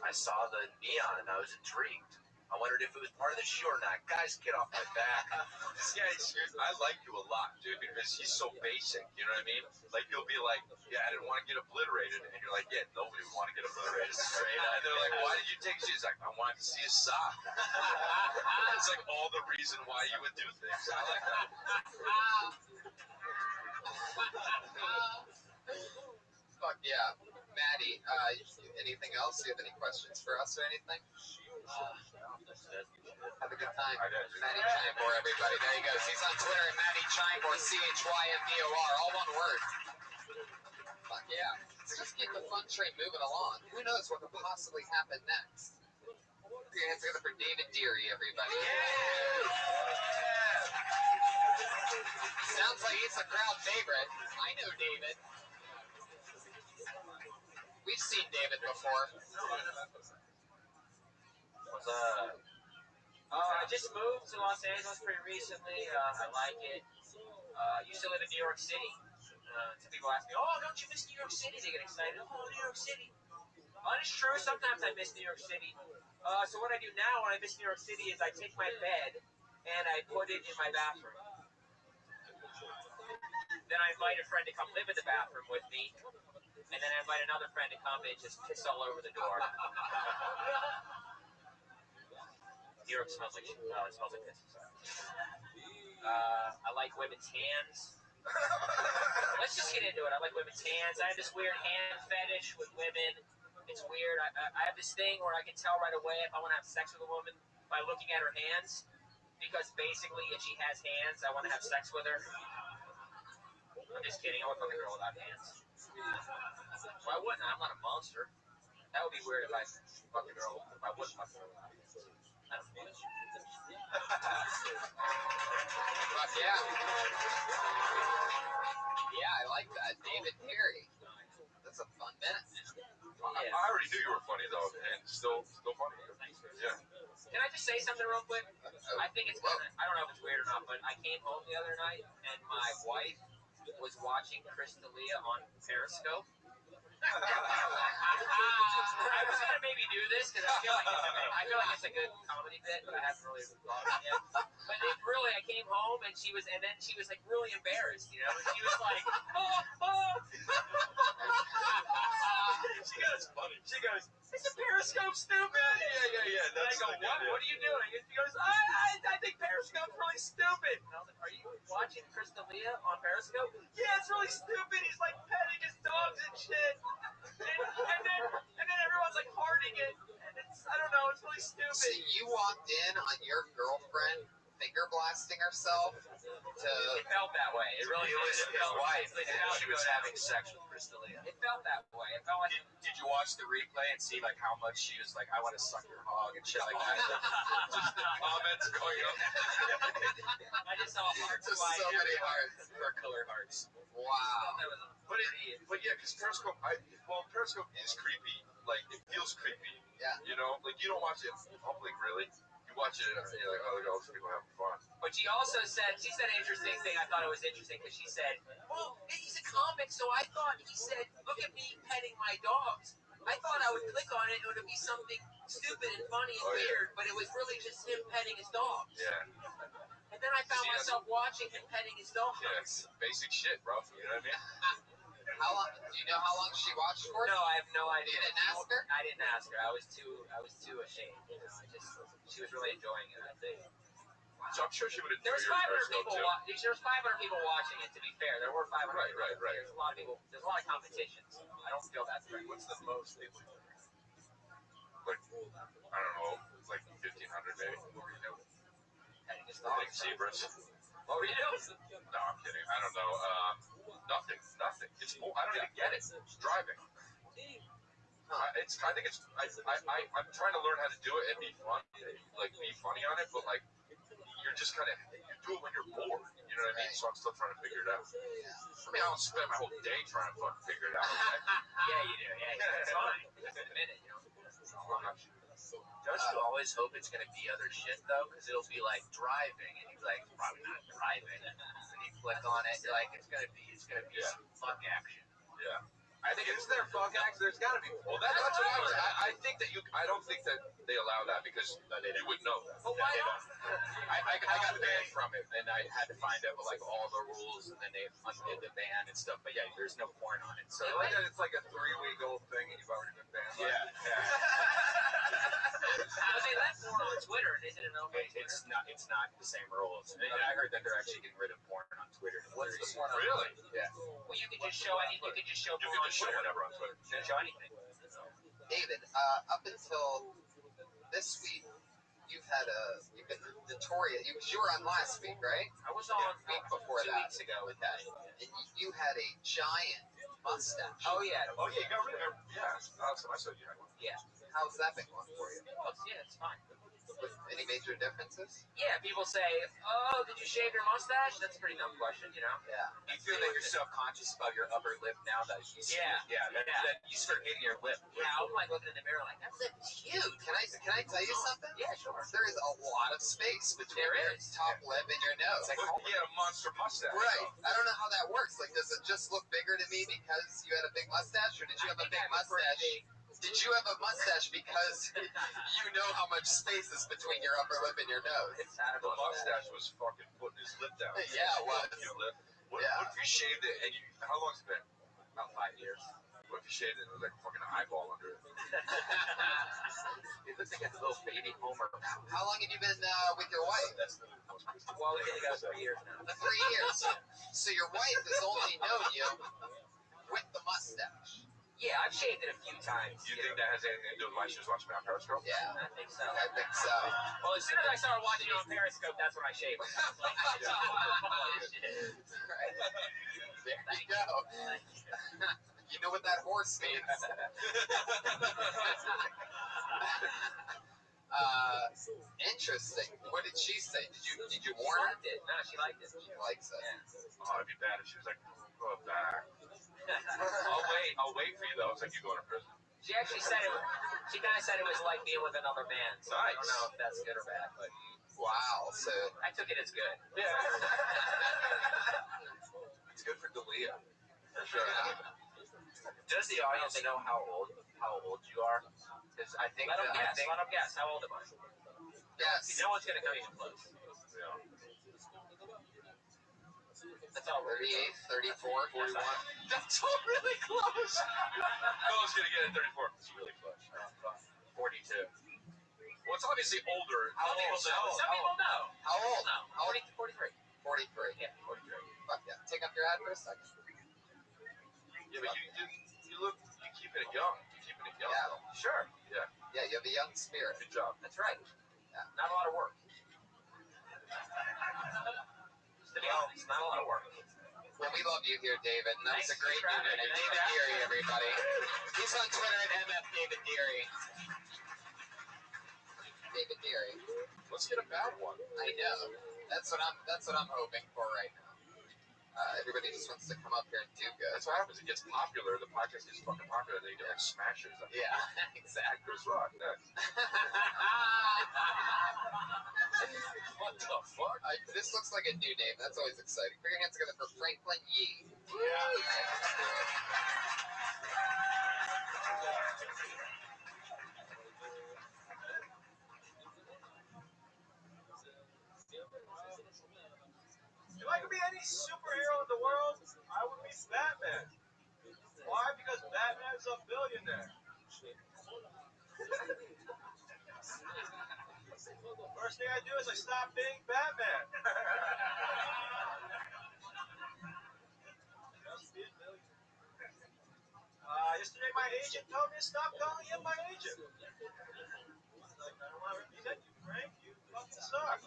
I saw the neon and I was intrigued. I wondered if it was part of the shoe or not. Guys, get off my back. This guy's, I like you a lot, dude, because he's so basic. You know what I mean? Like, you'll be like, yeah, I didn't want to get obliterated. And you're like, yeah, nobody would want to get obliterated. Straight up. And they're like, why did you take shoes? He's like, I wanted to see his sock. It's like all the reason why you would do things. I like that. Fuck yeah. Maddie, anything else? Do you have any questions for us or anything? Have a good time. Maddie Chimor, everybody. There he goes. He's on Twitter at Maddie Chimor, CHYMBOR, all one word. Fuck yeah. Let's just keep the fun train moving along. Who knows what could possibly happen next? Put your hands together for David Deary, everybody. Yeah! Sounds like he's a crowd favorite. I know David. We've seen David before. I just moved to Los Angeles pretty recently. I like it. Used to live in New York City. Some people ask me, "Oh, don't you miss New York City?" They get excited. "Oh, New York City." It's true. Sometimes I miss New York City. So what I do now when I miss New York City is I take my bed and I put it in my bathroom. Then I invite a friend to come live in the bathroom with me, and then I invite another friend to come and just piss all over the door. New York smells like shit. It smells like piss. I like women's hands. Let's just get into it. I like women's hands. I have this weird hand fetish with women. It's weird. I have this thing where I can tell right away if I want to have sex with a woman by looking at her hands. Because basically, if she has hands, I want to have sex with her. I'm just kidding. I would fuck a girl without hands. Why wouldn't I? I'm not a monster. That would be weird if I fucked a girl. If I wouldn't fuck a girl without hands. I don't know. Fuck yeah. Yeah, I like that. David Perry. That's a fun minute. I already knew you were funny though, and still funny. Yeah. Can I just say something real quick? I think it's I don't know if it's weird or not, but I came home the other night and my wife was watching Chris D'Elia on Periscope. I was gonna maybe do this because I feel like it's a good comedy bit, but I haven't really thought of it yet. But I came home and she was like really embarrassed, you know. And she was like, She goes, "Is the Periscope stupid?" Yeah. And I go, "What are you doing?" And she goes, I think Periscope's really stupid. And I was like, "Are you watching Chris D'Elia on Periscope?" "Yeah, it's really stupid. He's like petting his dogs and shit." And then everyone's like hearting it. And I don't know, it's really stupid. So you walked in on your girlfriend finger blasting herself to... It felt that way. It really was his wife. She was having sex with Chris D'Elia. It felt that way. It felt like... Did you watch the replay and see like how much she was like, "I want to suck your hog" and shit like that? Just the comments going up. I just saw hearts Just flying so many everywhere. hearts. For color hearts. Wow. That was But yeah, because Periscope, Periscope is creepy. Like, it feels creepy. Yeah. You know, like you don't watch it in public, really. You watch it and you're like, "Oh, look at all these people having fun." But she said an interesting thing. I thought it was interesting because she said, "Well, he's a comic, so I thought," he said, "look at me petting my dogs. I thought I would click on it and it would be something stupid and funny and weird, but it was really just him petting his dogs." Yeah. And then I found myself watching him petting his dogs. Yeah, it's basic shit, bro. You know what I mean? How long? Do you know how long she watched for? No, I have no idea. You didn't ask her? I didn't ask her. I was too ashamed. You know, she was really enjoying it, I think. So I'm sure she would have. There was 500 people. There was 500 people watching it. To be fair, there were 500. Right. There's a lot of people. There's a lot of competitions. I don't feel that threat. What's the most people? Like, I don't know, like 1,500 maybe. What were you doing? Petting his Petting dogs. zebras. What were you doing? No, I'm kidding. I don't know. Nothing. It's more. I don't even get it. It's driving. I think it's. I'm trying to learn how to do it and be fun, like be funny on it, but like you're just kind of you do it when you're bored. You know what I mean? So I'm still trying to figure it out. I mean, I don't spend my whole day trying to fucking figure it out. Okay? Yeah, you do. Yeah, it's fine. Just a minute, you know. Don't you always hope it's gonna be other shit though? Because it'll be like driving, and you're like, probably not driving. And you click on it, you're like, it's gonna be some fuck action. Yeah. I think it's their fuck act. There's got to be. Well, that's what I think that you. I don't think that they allow that because you would know that. But why not? I got banned from it, and I had to find out like all the rules, and then they undid the ban and stuff. But yeah, there's no porn on it. So It's like a 3-week-old thing, and you've already been banned. yeah. But they let porn on Twitter, and isn't it okay? It's not the same rules. And I heard that they're actually getting rid of porn on Twitter. What's the porn on Really? Yeah. Well, you can just show porn You can on just show Twitter. whatever on Twitter. You can show anything. David, up until this week, you've been notorious. You were on last week, right? I was on The week before 2 that. weeks ago with Okay. And you had a giant mustache. Oh yeah. Oh yeah, you got rid of it. Yeah, awesome. I saw you had one. Yeah. How's that been going for you? Well, it's fine. With any major differences? Yeah, people say, "Oh, did you shave your mustache?" That's a pretty dumb question, you know. Yeah. Do you feel that you're self-conscious about your upper lip now that you that you start hitting your lip? Yeah, I'm like looking in the mirror like, that lip is huge. Can I tell you something? Yeah, sure. There is a lot of space between There your is. top lip and your nose. It's like, you had a monster mustache. Right. I don't know how that works. Like, does it just look bigger to me because you had a big mustache, or did you have a big mustache? Did you have a mustache because you know how much space is between your upper lip and your nose? The mustache was fucking putting his lip down. Yeah, it was. Your lip. What Yeah. if you shaved it and how long's it been? About 5 years. What if you shaved it and it was like a fucking eyeball under it? It looks like a little baby Homer. How long have you been with your wife? Well, we've been together 3 years now. 3 years. So your wife has only known you with the mustache. Yeah, I've shaved it a few times. Do you think that has anything to do with why she was watching me on Periscope? Yeah, I think so. I think so. Well, as soon as I started watching you on Periscope, that's when I shaved. Right. There you go. You know what that horse means. Interesting. What did she say? Did you warn her? She liked it. No, she liked it. She likes it. Yeah. Oh, it'd be bad if she was like, go back. I'll wait for you though. It's like you going to prison. She actually said it. She kind of said it was like being with another man. So I don't Nice. know if that's good or bad, but Wow. So I took it as good. Yeah. It's good for Dalia. For sure. Does the audience know how old you are? Because I think Let them that, guess. Let them guess. How old am I? yes. No one's gonna come even close. Yeah. That's all. 38, 34, 41. That's all really close. No one's gonna get it 34. It's really close. 42. Well, it's obviously older. Some people know. Some people know. How old? No. How old? 43. 43. Yeah, 43. Fuck yeah. Take off your hat for a second. Yeah, but you keeping it young. You're keeping it young. Yeah. Sure. Yeah, you have a young spirit. Good job. That's right. Yeah. Not a lot of work. Just to be honest, not a lot of work. Well, we love you here, David, and that was a Thanks great for having unit. me. David Deary, everybody. He's on Twitter at MFDavid Deary. David Deary. Let's get a bad one. I know. That's what I'm hoping for right now. Everybody just wants to come up here and do good. That's what happens. It gets popular. The podcast gets fucking popular. They get like smashers. Yeah, exactly. Chris Rock next. What the fuck? This looks like a new name. That's always exciting. Put your hands together for Franklin Yee. If I could be any superhero in the world, I would be Batman. Why? Because Batman's a billionaire. First thing I do is I stop being Batman. Just be a billionaire. Yesterday my agent told me to stop calling him my agent. I was like, I don't want to represent you, Frank. You fucking suck.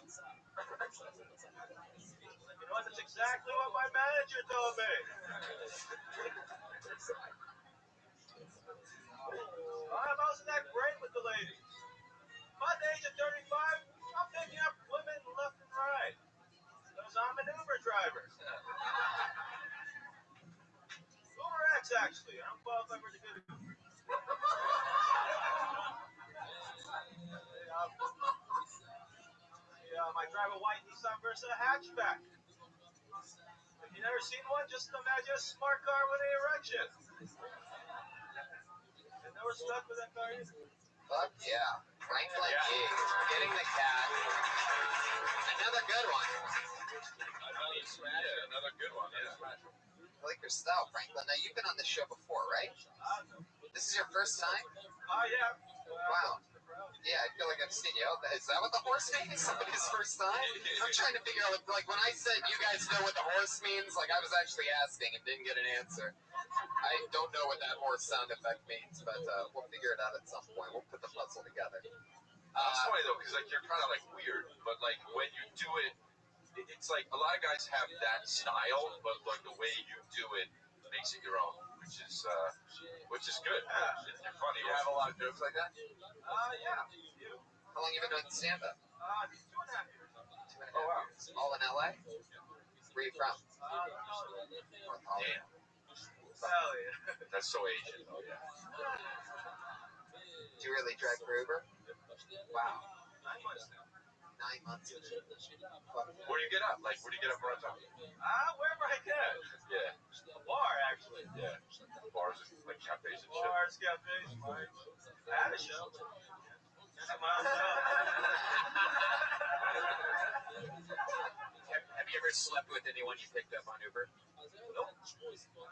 You know, that's exactly what my manager told me. I wasn't that great with the ladies. By the age of 35, I'm picking up women left and right. Because I'm an Uber driver. Uber X, actually. I'm qualified for the good Uber. I drive a white Nissan Versa hatchback. If you've never seen one, just imagine a smart car with an erection. And never stuck with that car either. Fuck yeah. Franklin Yee. Getting the cat. Another good one. Yeah, another good one. Yeah. I like your style, Franklin. Now, you've been on this show before, right? This is your first time? Yeah. Wow. Yeah, I feel like I've seen you. Is that what the horse means? Somebody's first time? I'm trying to figure out, like, when I said you guys know what the horse means, like, I was actually asking and didn't get an answer. I don't know what that horse sound effect means, but we'll figure it out at some point. We'll put the puzzle together. That's funny, though, because, like, you're kind of, like, weird, but, like, when you do it, it's like a lot of guys have that style, but, like, the way you do it makes it your own. which is good. You're funny. You have a lot of jokes like that? Yeah. You. How long you been doing stand-up? 2.5 years. 2.5 years. All in LA? Where you from? North Hollywood. Hell yeah. That's so Asian. Oh yeah. Do you really drive for Uber? Wow. 9 months now. 9 months. Where do you get up? Like, where do you get up around town? Wherever I can. Yeah. A bar, actually. Yeah. Bars and like cafes and shit. Bars, cafes, bars. I had a show. That's my own show. Have you ever slept with anyone you picked up on Uber? Nope.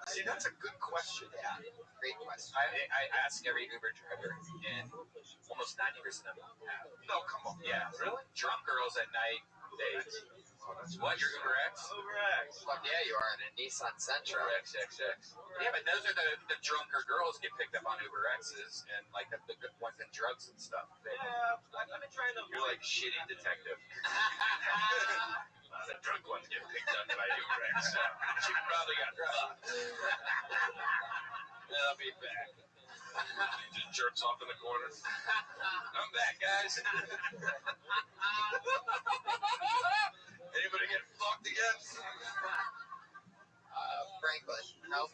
See, that's a good question. Yeah. Great question. I ask every Uber driver, and almost 90% of them have. No, come on. Yeah, really? Drunk girls at night, dates. What, your Uber X? Uber X. Fuck yeah, you are in a Nissan Sentra. Uber XXX. Yeah, but those are the drunker girls get picked up on Uber X's, and like the good ones in drugs and stuff. Yeah, I've been trying to. You're like shitty detective. The drunk ones get picked up by Uber X. She probably got drugged. I'll be back. Just jerks off in the corner. I'm back, guys. Anybody get fucked again? Franklin, how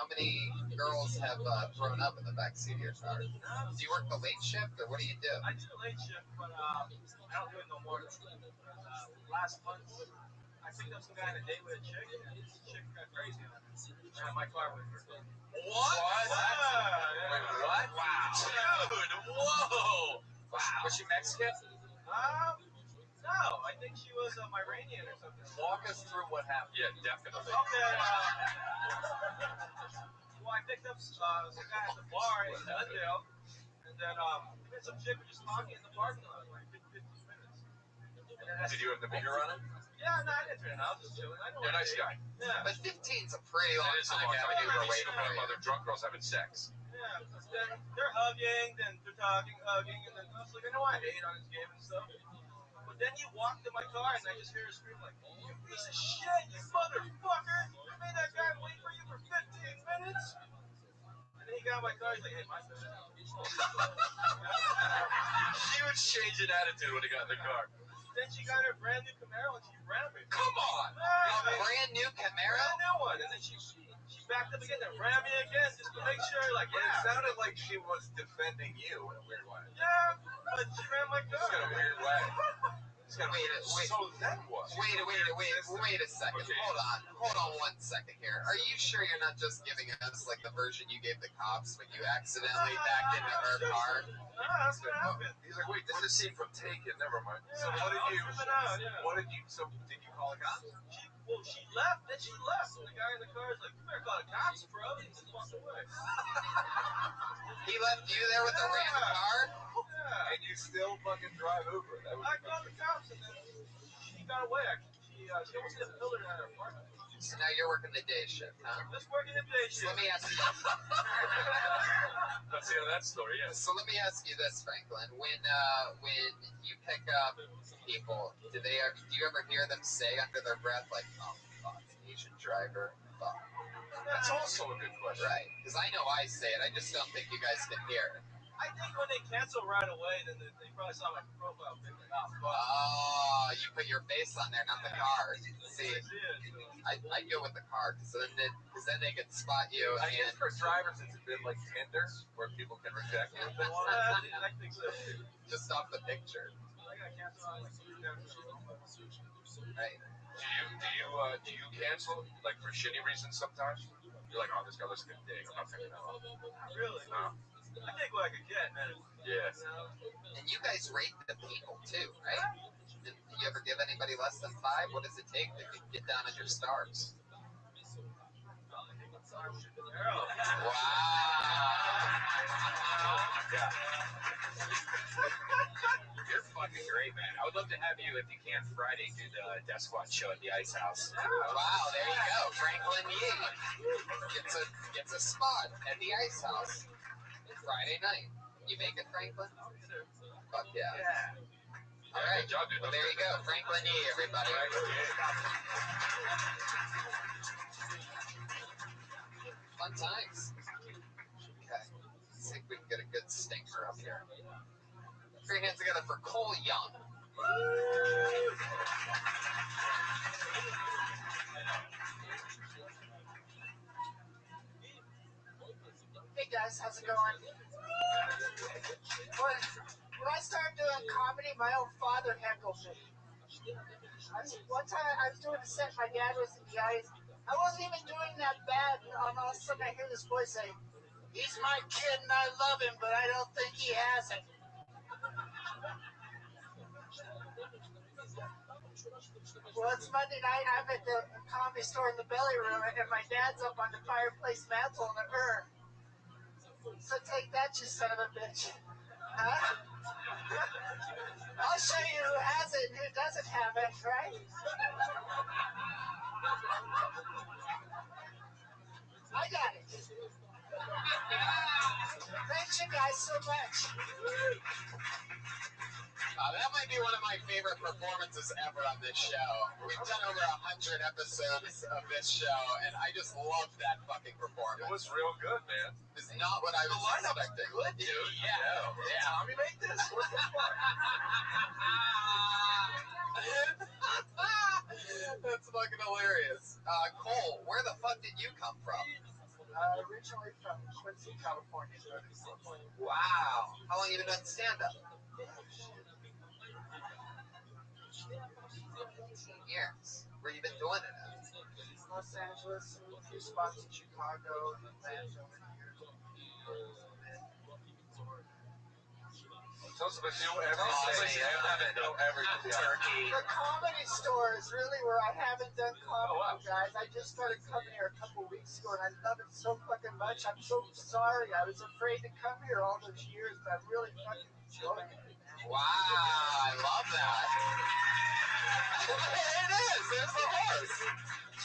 many girls have thrown up in the backseat of your car? Do you work the late shift, or what do you do? I do the late shift, but I don't do it no more. Last month, I picked up some guy on a date with a chick, and this chick got crazy on me. And my car with her. What? Yeah. Wait, what? Wow. Dude, whoa. Wow. Was she Mexican? No, I think she was Iranian or something. Walk us through what happened. Yeah, definitely. Okay. Well, I picked up some guy at the bar in Glendale, and then me and some chick were just talking in the parking lot for like 15 minutes. Did you have the meter on it? Yeah, no, I didn't turn it. I was just chilling. I know You're a nice guy. Yeah. But 15's a pretty long That is a time long to have time. an Uber You wait should for have you. other drunk girls having sex. Yeah, then they're hugging, then they're talking, hugging, and then I was like, I know I hate on his game and stuff. But then he walked to my car, and I just hear her scream like, "You piece of shit, you motherfucker! You made that guy wait for you for 15 minutes!" And then he got in my car, he's like, "Hey, my bad." Huge change in attitude when he got in the car. Then she got her brand new Camaro, and she rammed me. Come on! Yeah, Brand new Camaro? brand new one. And then she backed up again and rammed me again just to make sure, like, But it yeah. sounded like she was defending you in a weird way. Yeah, but she rammed my car. It's got a weird way. Wait. So then what? Wait a second. Okay. Hold on 1 second here. Are you sure you're not just giving us like the version you gave the cops when you accidentally backed into her car? That's what happened. He's like, wait, this is scene from Taken. Never mind. So what did you? Yeah. Did you call a cop? She left, then she left. And the guy in the car is like, "You better call the cops, bro." And he just walked away. He left you there with the rammed car? Yeah. And you still fucking drive Uber? That would I called the cops, and then she got away. Actually, she almost hit a pillar in her apartment. So now you're working the day shift, huh? Just working the day So shift. let me ask you That's the end of that story, yes. So let me ask you this, Franklin. When you pick up people, do you ever hear them say under their breath like, "Oh fuck, Asian driver, fuck"? That's also a good question. Right? Because I know I say it. I just don't think you guys can hear it. I think when they cancel right away, then they probably saw my profile picture. Oh, you put your face on there, not the car. See, Yeah, I go with the car because then they can spot you I guess and for drivers it's a bit like Tinder, where people can reject you. I think so. just off the picture. I got canceled on like 3 times. Right? Do you cancel like for shitty reasons sometimes? You're like, oh, this guy looks good dick. I'm not picking that up. Not really. No. I take what I could get, man. Yeah. You know? And you guys rate the people too, right? Did you ever give anybody less than 5? What does it take to get down on your stars? Wow. Yeah. You're fucking great, man. I would love to have you, if you can, Friday, do the Death Squad show at the Ice House. Wow, there you go. Franklin Yee gets a spot at the Ice House Friday night. You make it, Franklin? Fuck yeah. All right. Good job, dude. Well, there you go. Franklin Yee, everybody. Fun times. Okay. Let's see if we can get a good stinker up here. Put your hands together for Cole Young. Hey guys, how's it going? When I started doing comedy, my own father heckled me. One time I was doing a set, my dad was in the audience. I wasn't even doing that bad, and all of a sudden I hear this voice say, "He's my kid and I love him, but I don't think he has it." Well, it's Monday night. I'm at the comedy store in the belly room, and my dad's up on the fireplace mantle in an urn. So take that, you son of a bitch. Huh? I'll show you who has it and who doesn't have it, right? I got it. Thank you guys so much. That might be one of my favorite performances ever on this show. We've done over 100 episodes of this show, and I just love that fucking performance. It was real good, man. It's not what I was expecting. Good, dude. Yeah. Did Tommy make this? What the fuck? That's fucking hilarious. Cole, where the fuck did you come from? Originally from Quincy, California. Wow. How long have you been doing stand-up? 18 years. Where you been doing it at? Los Angeles, a few spots in Chicago, and Atlanta over the years. Tell us about everything. Turkey. The comedy store is really where I haven't done comedy, guys. I just started coming here a couple weeks ago, and I love it so fucking much. I'm so sorry. I was afraid to come here all those years, but I'm really fucking enjoying it. Wow, I love that. It is. There's the horse.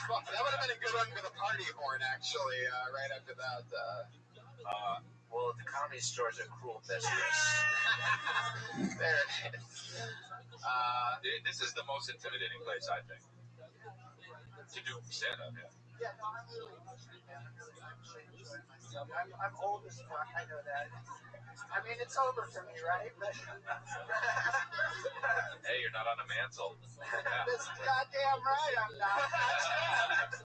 Fuck, that would have been a good one for the party horn, actually, right after that. Well, the comedy store is a cruel mistress. There it is. This is the most intimidating place, I think, to do stand-up. Yeah, no, I'm really enjoying myself. I'm old as fuck, I know that. I mean, it's over for me, right? But Hey, you're not on the mantle. That's goddamn right I'm not.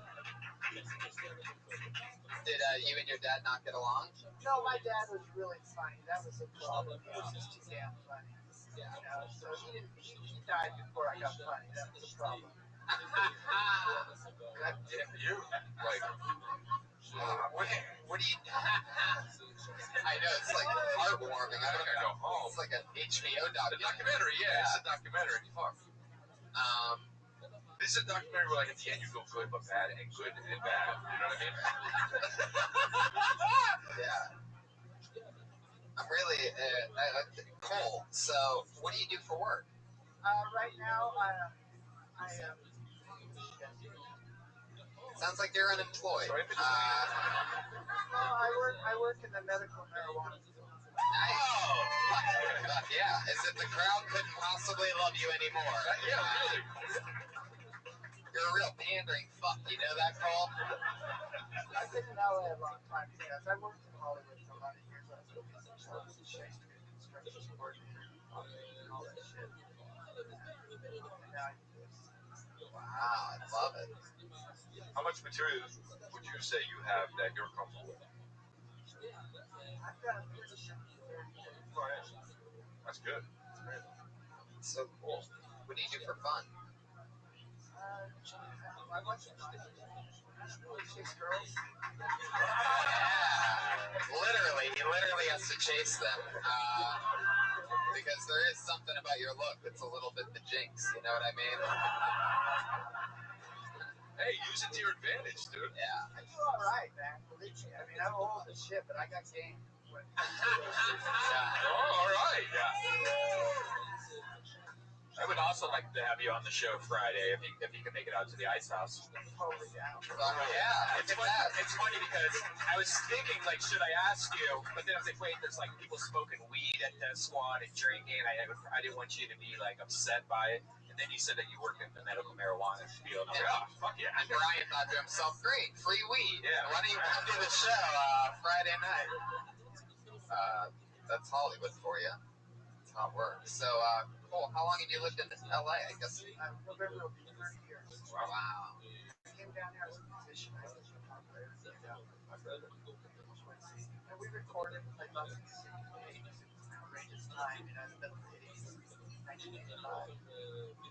Did you and your dad not get along? No, my dad was really funny. That was the problem. He was just too damn funny. You know, so he died before I got funny. That was the problem. God damn you. Like, what do you... I know, it's like heartwarming. I don't know. Go home. It's like an HBO The documentary. documentary, yeah, it's a documentary. Fuck. This is a documentary where, like, at the end you feel good but bad and good and bad. You know what I mean? Yeah. I'm really... Cole, so what do you do for work? Right now, Sounds like you're unemployed. no, I work in the medical marijuana field. Nice. Oh, yeah, as if the crowd couldn't possibly love you anymore. Yeah, really. You're a real pandering fuck, you know that, Cole? I've been in LA a long time, yes. I worked in Hollywood for a lot of years. I was looking at shows and Shakespeare, construction coordinator, and all that shit. And now I do this. Wow, I love it. How much material would you say you have that you're comfortable with? I've got a pretty That's good. So cool. What do you do for fun? I watch chase girls. Yeah, literally, he literally has to chase them. Because there is something about your look that's a little bit the jinx, you know what I mean? Hey, use it to your advantage, dude. Yeah. I do all right, man. Believe me. I mean, I'm old as shit, but I got game. Oh, all right. I would also like to have you on the show Friday if you can make it out to the Ice House. Totally down. Yeah, It's funny because I was thinking, like, should I ask you? But then I was like, wait, there's like people smoking weed at Death Squad and drinking. I didn't want you to be like upset by it. And then you said that you work in the medical marijuana field. Yeah, fuck yeah. And Brian thought to himself, great, free weed. Yeah. Why don't you come to the show Friday night? That's Hollywood for you. That's how it works. So, Cole, how long have you lived in LA? I guess. November will be 30 years. Wow. I came down here as a musician. I was a guitar player. And we recorded like lots of music in the 80s. It was an outrageous time, you know, in the middle of the 80s, 1985.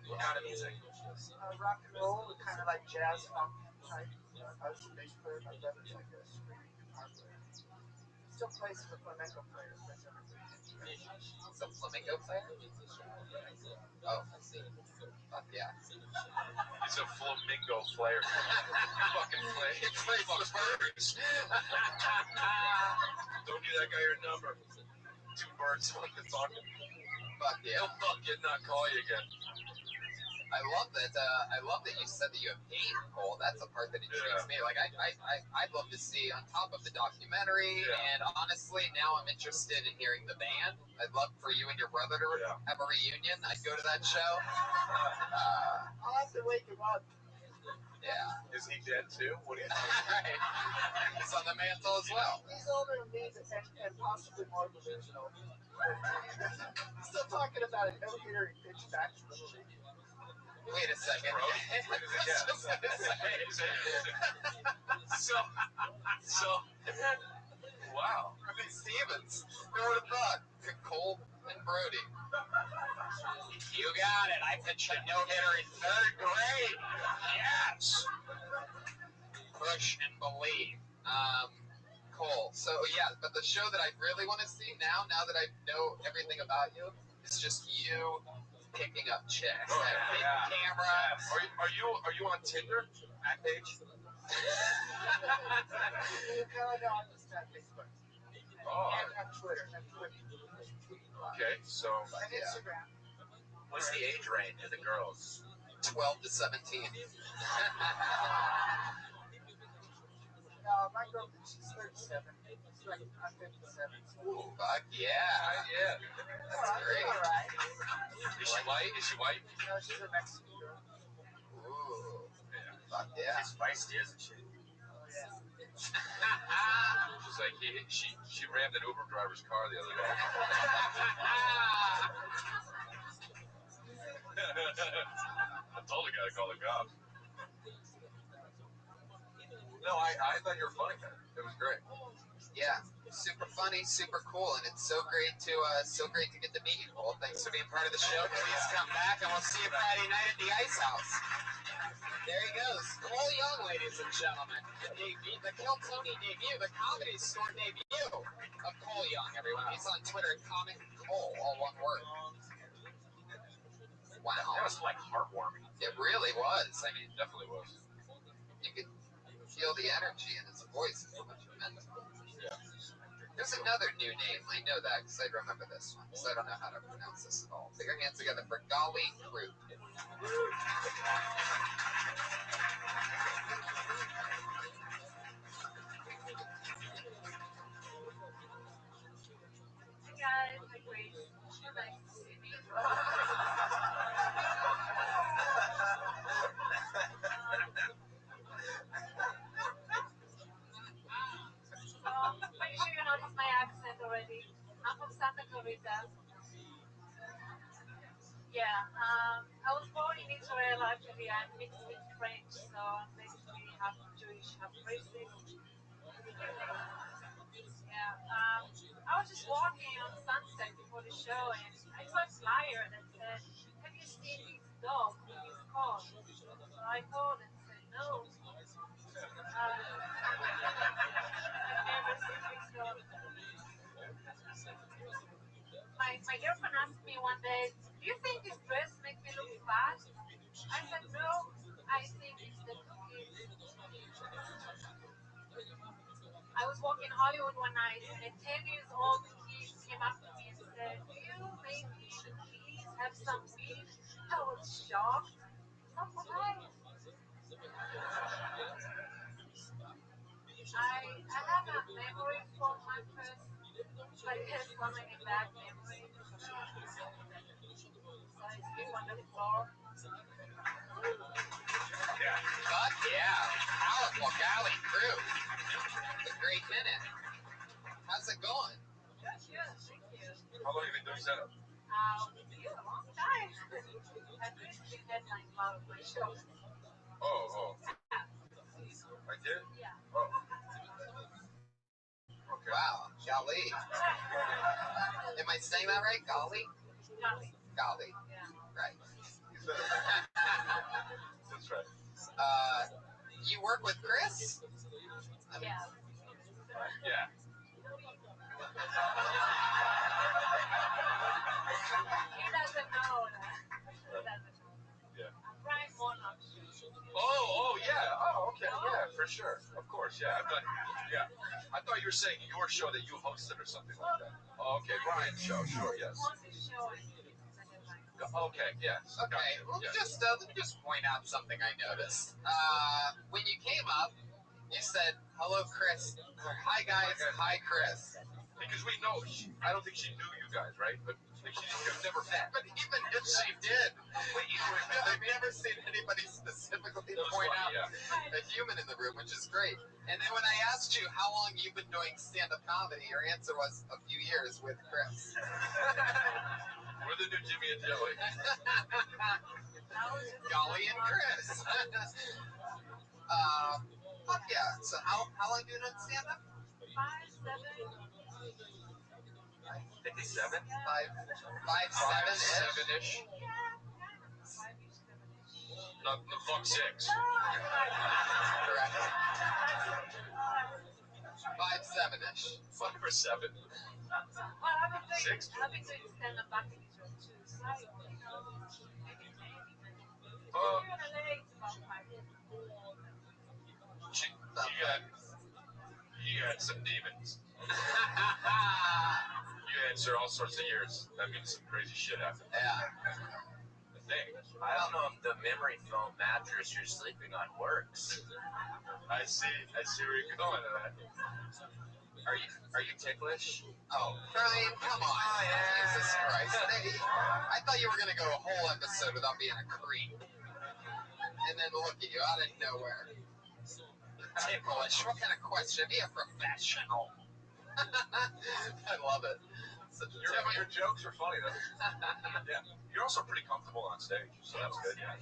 What kind of music? Rock and roll, kind of like jazz funk type. I was a bass player. My brother's like a screaming guitar player. Still plays for flamenco players. Some flamenco player? Oh, I see. Fuck yeah. He's a flamingo player. Fucking play. He plays the birds. Don't give that guy your number. 2 birds on the talking. Fuck yeah. He'll fucking not call you again. I love that. I love that you said that you have game, Cole. That's the part that intrigues me. Like, I'd love to see on top of the documentary. Yeah. And honestly, now I'm interested in hearing the band. I'd love for you and your brother to have a reunion. I'd go to that show. I'll have to wake him up. Yeah. Is he dead too? What do you think? Right. He's on the mantle as well. He's older than me and possibly more delusional. Still talking about an no-hitter he pitched back to Little League. Wait a second. So, wow. Brody Stevens. Who would have thought? Cole and Brody. You got it. I pitched a no-hitter in 3rd grade. Yes. Push and believe. Cole. So, yeah, but the show that I really want to see now that I know everything about you, is just you picking up chicks. Big camera. Are you on Tinder? Back page? No, I'm just on Facebook. Oh. And on Twitter. Okay, so. And Instagram. What's the age range of the girls? 12 to 17. No, my girl, she's 37. I'm 57. Ooh, fuck yeah. Yeah. That's great. All right. Is she white? No, she's a Mexican girl. Ooh. Fuck yeah. She's feisty, isn't she? Oh, yeah. She's like, she rammed an Uber driver's car the other day. I told the guy to call the cops. No, I thought you were funny, man. It was great. Yeah, super funny, super cool, and it's so great to get to meet you, Cole. Thanks for being part of the show. Please come back, and we'll see you Friday night at the Ice House. There he goes, Cole Young, ladies and gentlemen. The Kill Tony debut, the Comedy Store debut of Cole Young. Everyone, he's on Twitter at Comic Cole, all one word. Wow, That was like heartwarming. it really was. I mean, It definitely was. you could feel the energy in his voice and how much it meant to him. Yeah. There's another new name. I know that because I remember this one. So I don't know how to pronounce this at all. Put your hands together for Golly Group. Guys, hi Grace. So nice to see me. Pretty sure you noticed my accent already. I'm from Santa Clarita. Yeah, I was born in Israel actually. I'm mixed with French, so I'm basically half Jewish, half racist. Yeah, I was just walking on Sunset before the show and I saw a flyer that said, have you seen this dog with this call? So I called and said, no. I've never seen this dog. My girlfriend asked me one day, do you think this dress makes me look fat? I said, no, I think it's the cookies. I was walking Hollywood one night and a 10-year-old kid came up to me and said, do you maybe please have some beef? I was shocked. So polite. I have a memory from my first, I guess, one like a bad memory. So I sleep on the floor. Yeah, powerful golly crew. A great minute. How's it going? Good, thank you. How long have you been doing stand-up? With you, a long time. I've been the headline of my show. Oh. I did? Yeah. Oh. Okay. Wow, golly. Am I saying that right? Golly? Golly. Yeah. Right. That's right. You work with Chris? Yeah. Yeah. He doesn't know that. Yeah. I'm Brian Monarch. Oh, yeah. Oh, okay. Yeah, for sure. Of course, yeah. Yeah. I thought you were saying your show that you hosted or something like that. Oh, okay. Brian's show, sure, yes. Okay, yes. Okay, let me just point out something I noticed. When you came up, you said, hello, Chris. Or, hi, guys. Hi, Chris. Because we know, I don't think she knew you guys, right? But you've never met. But even if she did, I've never seen anybody specifically point out a human in the room, which is great. And then when I asked you how long you've been doing stand-up comedy, your answer was a few years with Chris. We're the new Jimmy and Joey. Golly and Chris. Fuck yeah. So how long have you done stand-up? 57? 5'7"-ish. Not the fuck 6. Correct. 5'7"-ish. 5 or 7. I've 6. been doing stand-up back in Israel too. So You had some demons. You answer all sorts of years. That means some crazy shit happened. Yeah. I think. I don't know if the memory foam mattress you're sleeping on works. I see where you're going with that. Are you ticklish? Oh, Brian, come on. Jesus Christ. I thought you were going to go a whole episode without being a creep. And then look at you out of nowhere. Ticklish. What kind of question? Be a professional. I love it. Your jokes are funny, though. Yeah. You're also pretty comfortable on stage, so that's good, yeah.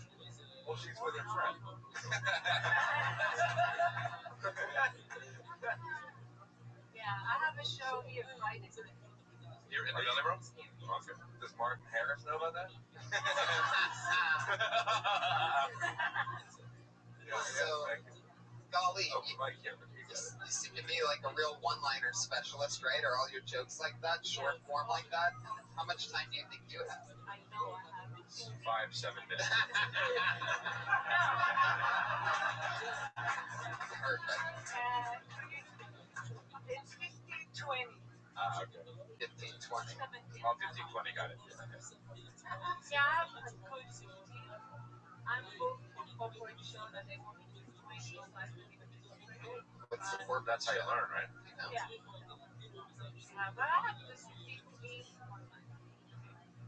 Well, she's with her friend. yeah, I have a show here Friday. You're in the belly room? Okay. Does Martin Harris know about that? So, golly, Oh, you Mike, yeah. seem to be like a real one-liner specialist, right? Are all your jokes like that, short form like that? How much time do you think you have? I know I have. 5-7 minutes. Perfect. It's 15-20. Okay. 15-20. 15-20, got it. Yeah, I have a good 15. I'm booked for corporate show that they want me to do 20, so I can even do 20. With support, That's how you learn, right? You know? Yeah. But I have this 15.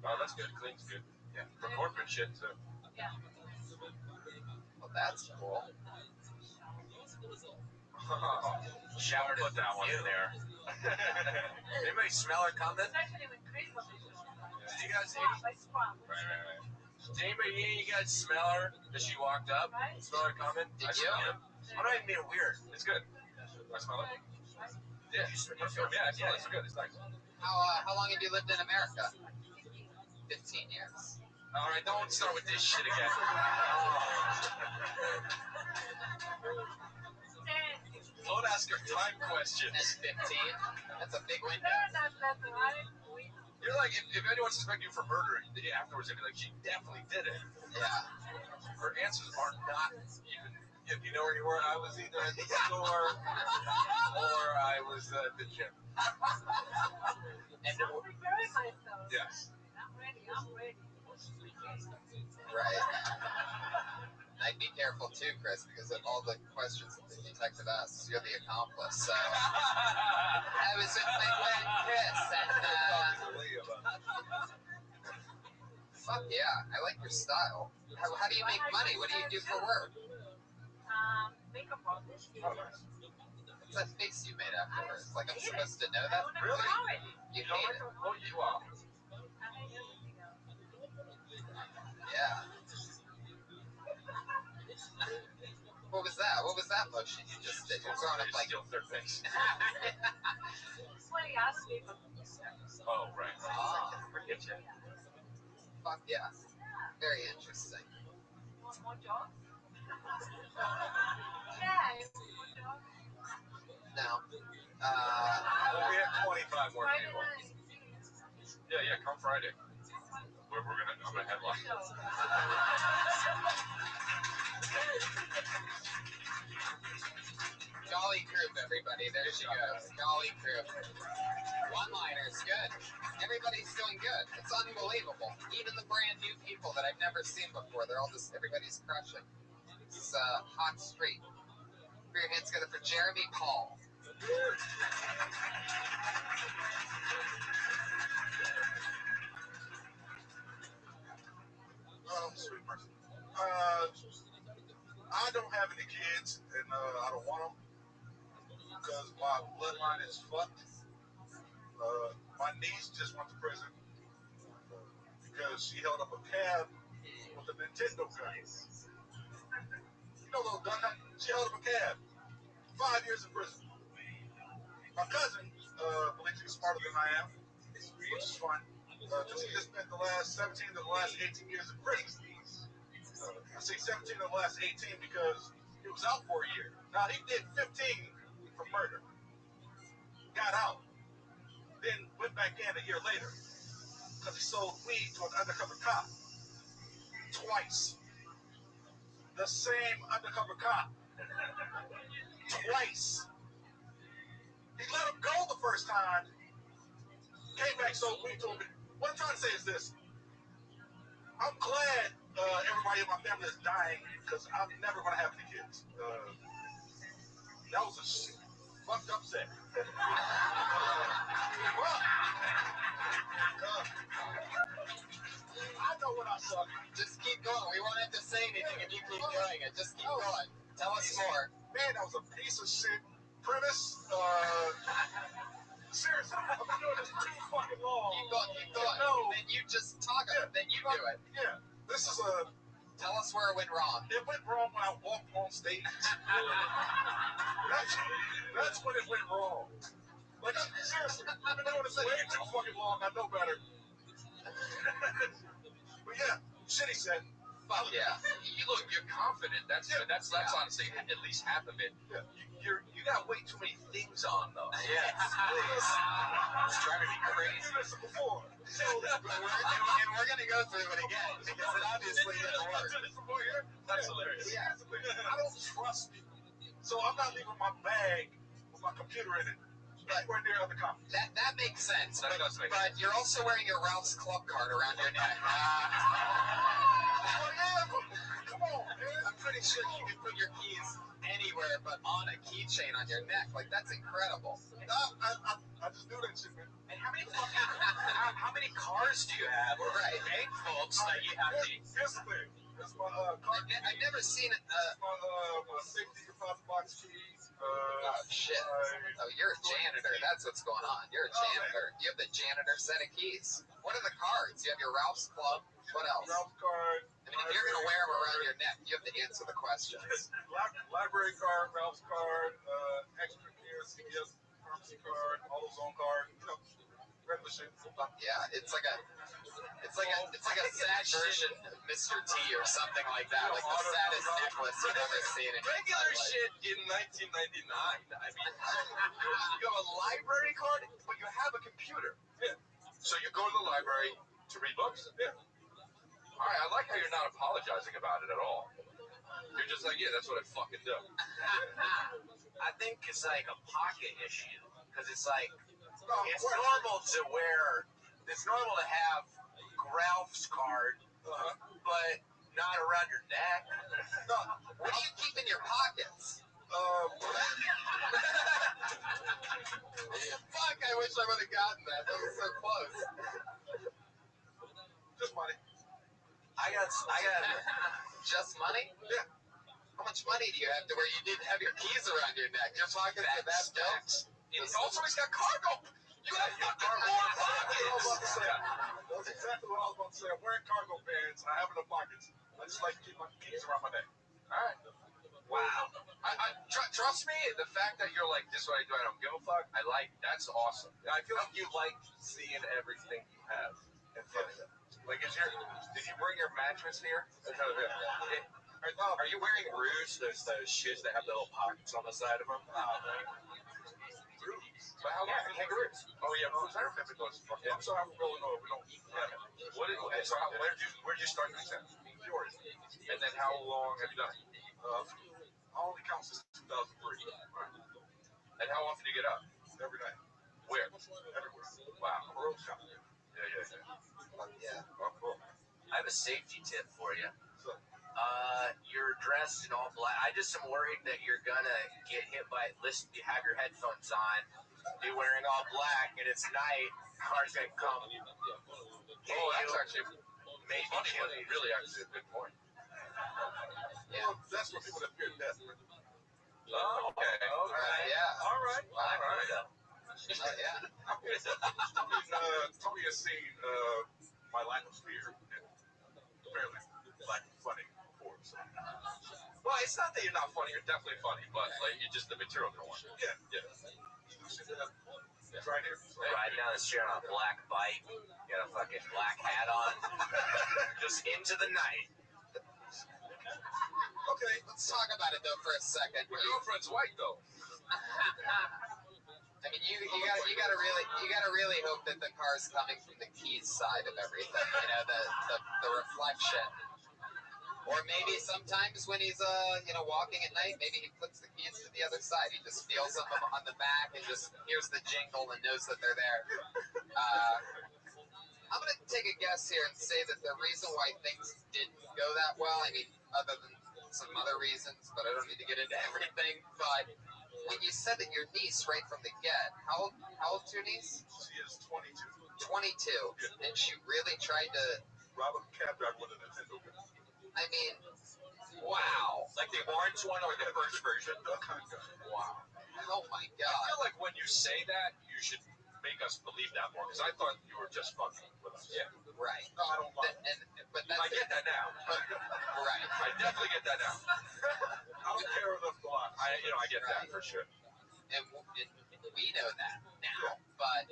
Oh, that's good. Clean's good. Yeah. For corporate shit, too. Yeah. Well, that's cool. Shower Put that one in there. Anybody smell her coming? Especially with Chris on the show. Did you guys Squat. Right. Did anybody, you guys smell her as she walked up? Right? Smell her coming? Did I you? smell it. I'm not even being weird. It's good. I smell it. Yeah, perfume. Yeah, it's good. It's nice. How long have you lived in America? 15 years. All right, don't start with this shit again. Don't ask her time questions. And 15. That's a big window. You're like, if anyone suspects you for murder, afterwards they'd be like, she definitely did it. Yeah. Her answers are not even. If you know where you were, I was either at the store or I was at the gym. And preparing myself. Yes. I'm ready. right. I'd be careful too, Chris, because of all the questions that the detective asks, you're the accomplice. So I was with my friend Chris, and fuck yeah, I like your style. How do you make money? What do you do for work? makeup artist. Oh, nice. What's that face you made afterwards? Like I'm supposed to know that? Really? You hate it? Oh, you are. Yeah. What was that? What was that motion you just did? You're throwing up like... Still third base. Somebody asked me for Oh, right. Oh, Forget you. fuck yeah. Very interesting. want more jobs? Yeah, you want more jobs? No. We have 25 more Friday people. night. Yeah, come Friday. I'm gonna headline. Golly Croup, everybody. There she goes. Golly Croup. One-liners, good. Everybody's doing good. It's unbelievable. Even the brand new people that I've never seen before, they're all just, everybody's crushing. It's a hot streak. Put your hands together for Jeremy Paul. Oh, sweet person. I don't have any kids, and I don't want them because my bloodline is fucked. My niece just went to prison because she held up a cab with a Nintendo gun. You know, little gun. She held up a cab. 5 years in prison. My cousin believes he's smarter than I am, which is fun. Because he just spent the last 17 of the last 18 years in prison. I say 17 of the last 18 because he was out for a year. Now, he did 15 for murder. Got out. Then went back in a year later because he sold weed to an undercover cop. Twice. The same undercover cop. Twice. He let him go the first time. Came back, sold weed to him. What I'm trying to say is this. I'm glad everybody in my family is dying because I'm never going to have any kids. That was a fucked up set. Well, I know what I suck. Just keep going. We won't have to say anything if you keep doing it. Just keep going. Tell us more. Man, that was a piece of shit premise. Seriously, I've been doing this too fucking long. Keep going, keep going. No. Then you just talk about it. Then you do it. Yeah, this is a... Tell us where it went wrong. It went wrong when I walked on stage. That's when it went wrong. Like, seriously, I've been doing this way too fucking long. I know better. But yeah, shitty set. Fuck yeah. You're confident. That's honestly at least half of it. Yeah. You got way too many things on though. Yes, please. It's driving me crazy. I've done this before. So, And we're going to go through it again because it obviously didn't work. That's hilarious. yeah, I don't trust people. So I'm not leaving my bag with my computer in it anywhere near other copies. That makes sense. That does make But you're also wearing your Ralph's Club card around your neck. Come on, man. I'm pretty sure you can put your keys anywhere but on a keychain on your neck. Like, that's incredible. I just do that shit, man. And how many cars do you have? Or Right. bank vaults that you have to... Here's the thing. That's my car. I've never seen it. My safety deposit box keys. Oh, shit. Oh, you're a janitor. That's what's going on. You're a janitor. You have the janitor set of keys. What are the cards? You have your Ralph's Club. What else? Ralph's card. I mean, if you're going to wear them around your neck, you have to answer the questions. Library card, Ralph's card, extra care, CVS pharmacy card, all those on card. You know, regular shit. Yeah, it's like a sad version of Mr. T or something like that. Like the saddest necklace you've ever seen. Regular shit in 1999. I mean, you have a library card, but you have a computer. Yeah. So you go to the library to read books? Yeah. All right, I like how you're not apologizing about it at all. You're just like, yeah, that's what I fucking do. I think it's like a pocket issue. Because it's like, it's normal to wear, it's normal to have Ralph's card, but not around your neck. No, what do you keep in your pockets? Fuck, I wish I would have gotten that. That was so close. Just money. I got Just money? Yeah. How much much money do you have to where you didn't have your keys around your neck? You're talking to that bill? Also, he's got cargo. You got fucking more pockets. That's exactly what I was about to say. I'm wearing cargo pants. I have it in the pockets. I just like to keep my keys around my neck. All right. Wow. Trust me, the fact that you're like, this is what I do, I don't give a fuck, I like, that's awesome. I feel like you like seeing everything you have in front of you. Like, did you bring your mattress here? Are you wearing Rouge? Those shoes that have the little pockets on the side of them? But how long? Kangaroos. Oh, yeah, I remember those. I'm sorry, I'm from Illinois. We don't eat that. Where'd you start doing that? Peoria. And then how long have you done it? I only count since 2003. And how often do you get up? Every night. Where? Everywhere. Wow. Rothschild. Yeah. Oh, cool. I have a safety tip for you. So, You're dressed in all black. I just am worried that you're gonna get hit by. Listen, you have your headphones on. You're wearing all black, and it's night. Car's gonna come. That's actually Maybe funny, kill but you. really actually a good point. well, that's what people that fear death. Oh, okay. All right. Yeah. All right. Black Widow. Yeah. Tony has seen my lack of fear and apparently lack of funny before. So. Well, it's not that you're not funny. You're definitely funny, but like you just the material don't want. Yeah. Right here. Riding down the street on a black bike. Got a fucking black hat on. Just into the night. Okay, let's talk about it though for a second. Your girlfriend's white though. I mean, you gotta really hope that the car's coming from the keys side of everything. You know, the reflection. Or maybe sometimes when he's walking at night, maybe he puts the keys to the other side. He just feels them on the back and just hears the jingle and knows that they're there. I'm gonna take a guess here and say that the reason why things didn't go that well, I mean, other than some other reasons, but I don't need to get into everything. But when you said that your niece, right from the get, how old's your niece? She is 22. 22, and she really tried to rob a cab driver with a Nintendo gun. I mean, wow. Like the orange one or the first version? Wow. Oh my I God. feel like when you say that, you should make us believe that more, because I thought you were just fucking with us. Yeah. Right. No, I don't lie. But that's I get that now. right. I definitely get that now. I don't care enough to lie. I get that for sure. And we know that now. But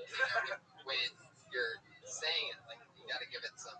when you're saying it, like you got to give it some.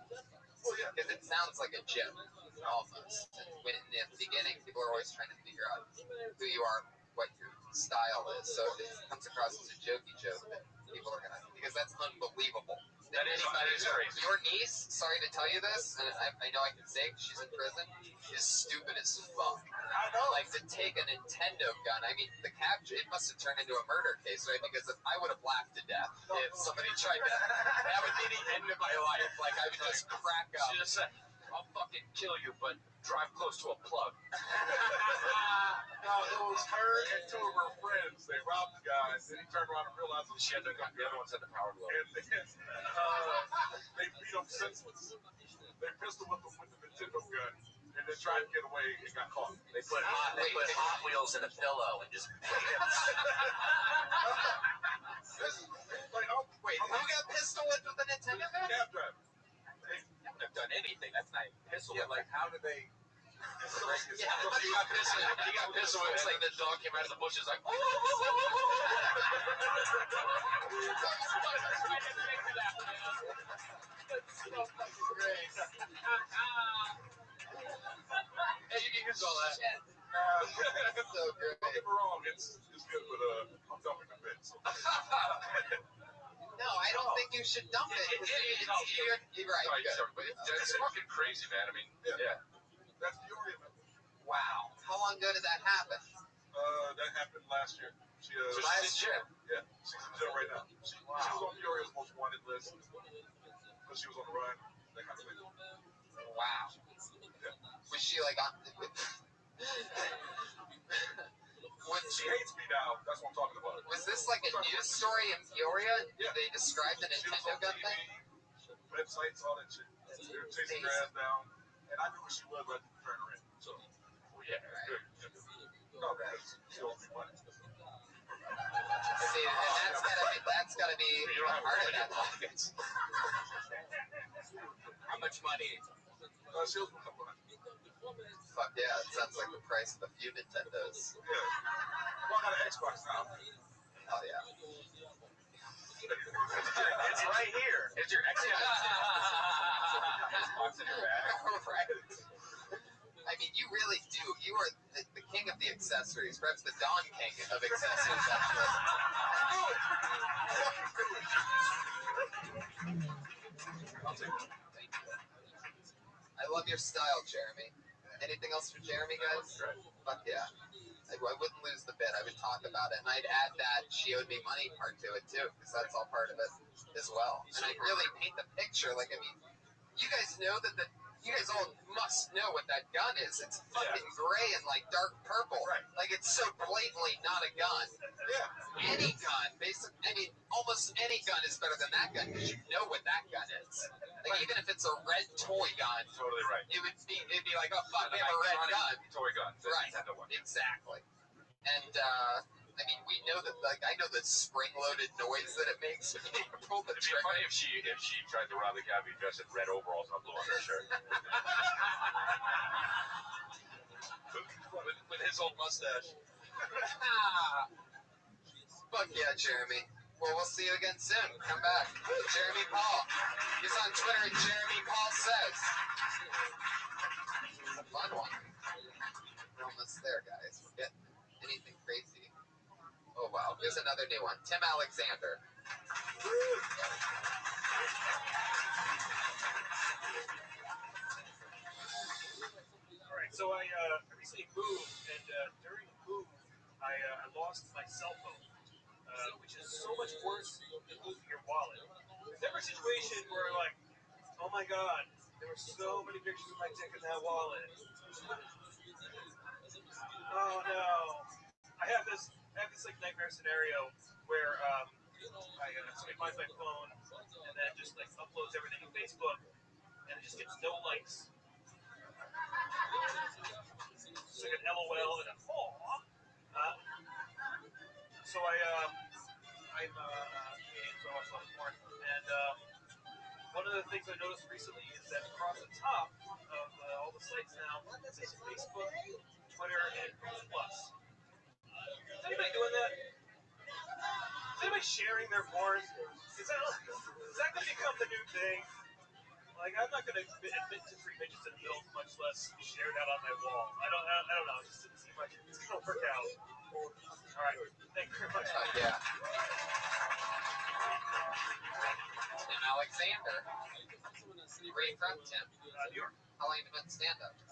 Because it sounds like a joke, almost. And when in the beginning, people are always trying to figure out who you are, what your style is. So if it comes across as a jokey joke, then people are gonna, because that's unbelievable. That is crazy. Your niece, sorry to tell you this, and I know I can say it 'cause she's in prison, is stupid as fuck. I know. Like to take a Nintendo gun. I mean, the capture, it must have turned into a murder case, right? Because I would have laughed to death if somebody tried to. That would be the end of my life. Like I would just crack up. She just said, I'll fucking kill you, but drive close to a plug. No, it was her and two of her friends. They robbed the guy, then he turned around and realized that She had the other ones had the power glove. and then they beat him senseless. They pistol whipped him with the Nintendo gun and then tried to get away and got caught. They put Hot Wheels in a pillow and just beat it. Like, oh, Wait, who got pistol whipped with a Nintendo gun? cab driver. They wouldn't have done anything. That's not even pistol. Yeah, like, how did they? Yeah, He got pissed. It's like the dog came out of the bushes like, hey, you can use all that. So good. Don't get me wrong, it's good, but I'm dumping the bit. So. No, I don't think you should dump it. You're right. Good. It's fucking crazy, man. I mean, yeah. That's Peoria. Wow. How long ago did that happen? That happened last year. She, Last year. Yeah, she's in jail right now. She was on Peoria's most wanted list because she was on the run. That kind of thing. Wow. Was she like on? She hates me now. That's what I'm talking about. Was this like a news story in Peoria? Yeah. They described the She was Nintendo on gun TV, thing? websites, all that shit. They were chasing her ass down, and I knew where she was, but I didn't turn her in. So we Yeah, good. No, guys, still money. See, and that's gotta be You don't have part of money. that pocket. How much money? Still money. Fuck yeah, it sounds like the price of a few Nintendos. Yeah. Well, I got an Xbox now. Oh yeah. It's right here. It's your Xbox. Xbox in your bag. Right. I mean, you really do. You are the king of the accessories, perhaps the Don King of accessories, actually. I'll take it. I love your style, Jeremy. Anything else for Jeremy, guys? Fuck yeah. I wouldn't lose the bit. I would talk about it. And I'd add that she owed me money part to it, too, because that's all part of it as well. And I'd really paint the picture. Like, I mean, you guys know that you guys all must know what that gun is. It's fucking gray and, like, dark purple. Right. Like, it's so blatantly not a gun. Yeah. Any gun, basically, I mean, almost any gun is better than that gun because you know what that gun is. Like, even if it's a red toy gun, Totally right. it'd be like, oh, fuck, they have a red gun. Toy gun. Right. Nintendo one. Exactly. And, I mean, we know that, like, I know the spring-loaded noise that it makes when you pull the It'd be trigger. funny if she tried to rob the cabbie dressed in red overalls and a blue undershirt. with his old mustache. Fuck yeah, Jeremy. Well, we'll see you again soon. Come back. Jeremy Paul. He's on Twitter at Jeremy Paul Says. It's a fun one. We're almost there, guys. We're getting anything crazy. Oh, wow. Here's another new one. Tim Alexander. All right, so I recently moved, and during the move, I lost my cell phone, which is so much worse than losing your wallet. There's never a situation where, like, oh my god, there were so many pictures of my dick in that wallet. Oh no. I have this like nightmare scenario where somebody finds my phone and then just like uploads everything to Facebook and it just gets no likes. It's like an LOL and a so I'm Canadian, so I watch a lot of porn, and one of the things I noticed recently is that across the top of all the sites now is Facebook, Twitter, and Google Plus. Is anybody doing that? Is anybody sharing their porn? Is that going to become the new thing? Like, I'm not going to admit to 3 midgets and milk, much less share that on my wall. I don't know. It just didn't seem like it's going to work out. All right. Thank you very much. Yeah. Tim Alexander. Where are you from, Tim? New York. How long have you been stand-up? 3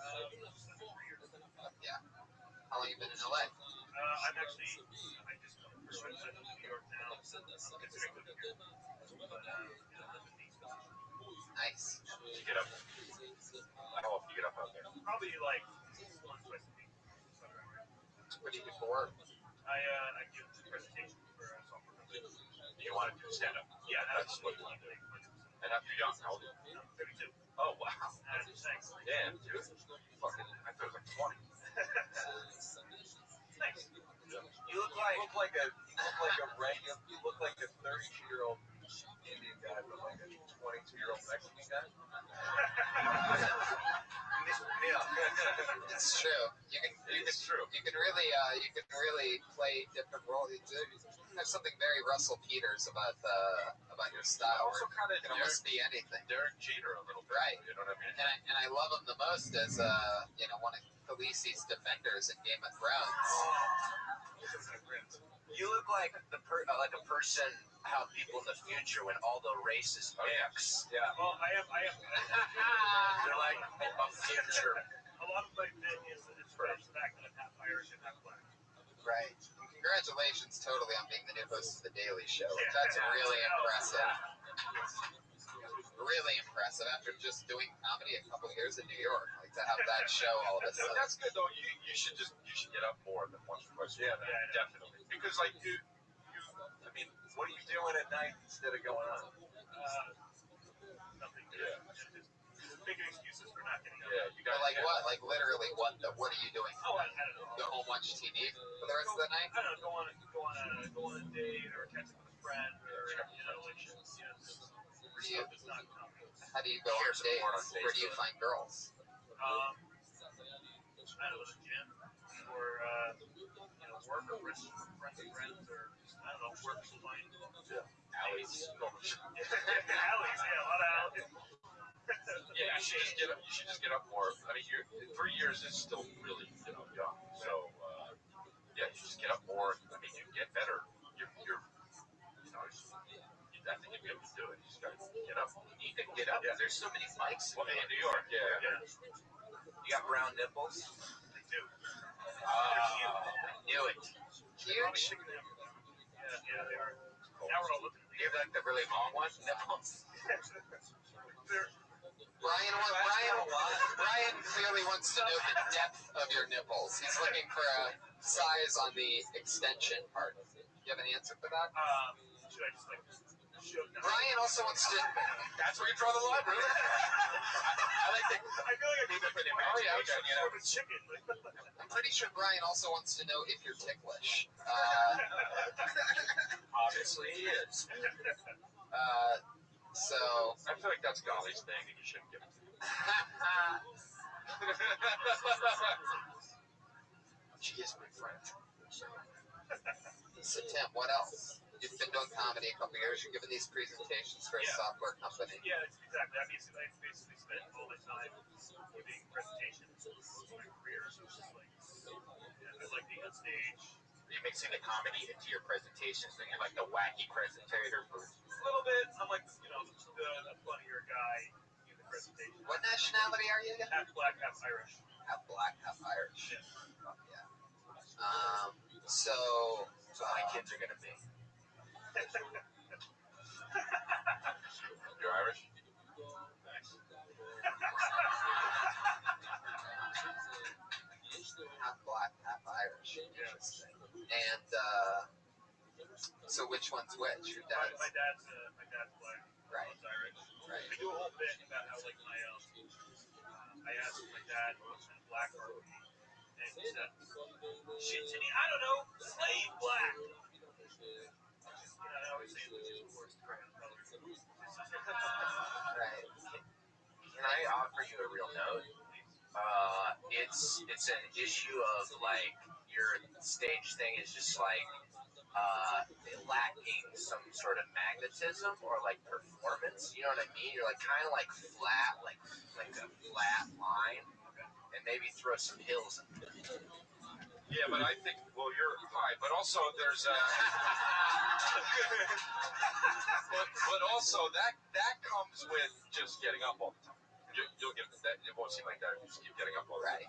years. Yeah. How long have you been in LA? I just went to New York now. I'm considering living here. But, Nice. Did you get up? How often do you get up out there? probably like once, twice a week. What do you do for work? I give presentations for a software company. You want to do stand-up? Yeah, That's what you want to do. And after you're done, how old are you? I'm 32. Oh, wow. Thanks. Damn, dude. Fucking, I thought it was like 20. Thanks. You look like a regular. You look like a 32-year-old Indian guy, but like a 22-year-old Mexican guy. It's true. You can really play different roles. There's something very Russell Peters about your style. Also kind of It can almost be anything. Derek Jeter a little bit. Right. You know what I mean? And I love him the most as one of Khaleesi's defenders in Game of Thrones. You look like like a person, how people in the future when all the races mix. Yeah. Well, I am. They're like a future. A lot of my bit is the fact that I'm half Irish and half black. Right. Congratulations totally on being the new host of The Daily Show. That's really impressive. Really impressive after just doing comedy a couple of years in New York. Like to have that show all of a sudden. That's good though. You should get up more than once or twice. Yeah, definitely. Because like I mean, What are you doing at night instead of going on? Nothing. Just making excuses for not getting up. yeah, you got But like what? Like literally what? What are you doing? Oh, watch TV for the rest of the night? I don't know, go on a date or catch up with a friend or like stuff that's not comedy. How do you go on dates? Where do you find girls? I don't know, the gym or work or friends of friends or just I don't know, where people find Alleys. alleys, a lot of alleys. Yeah, you should just get up more. I mean, 3 years is still really young. So yeah, you just get up more. I mean, you get better. I think you'll be able to do it. You just gotta get up. You can get up. Yeah. There's so many bikes. Well, in New York, yeah. You got brown nipples. They do. I knew it. Huge. Yeah, they are. Now we're all looking at You have like the really long one nipples. Brian clearly wants to know the depth of your nipples. He's looking for a size on the extension part. Do you have an answer for that? Should I just show them? Brian also wants to. That's where you draw the line, really. I feel like I need it for the imagination. Okay, Of a chicken. I'm pretty sure Brian also wants to know if you're ticklish. Obviously he is. So I feel like that's Golly's thing, and you shouldn't give it to him. she is my friend. So Tim, what else? You've been doing comedy a couple years. You're giving these presentations for a software company. Yeah, exactly. I basically spent all my time giving presentations most of my career. So it's just like, I like being on stage. Are you mixing the comedy into your presentations? So you're like the wacky presentator for... A little bit. I'm like, the funnier guy in the presentation. What nationality are you again? Half black, half Irish. Half black, half Irish. Yeah. So my kids are gonna be. You're Irish? Nice. half black, half Irish. Interesting. And so which one's which? Your dad's? My dad's black. Right. Mom's Irish. Right. We do a whole bit about how like I asked my dad what kind of black are we, and he said, "Shit, Timmy, I don't know, slave black." I always say which is the worst kind of color. Right. Can I offer you a real note? It's an issue of like your stage thing is just like lacking some sort of magnetism or like performance. You know what I mean? You're like kind of like flat, like a flat line, and maybe throw some hills in there. Yeah, but I think, well, you're high, but also there's but also that comes with just getting up all the time. You'll get that. It won't seem like that if you just keep getting up all the time.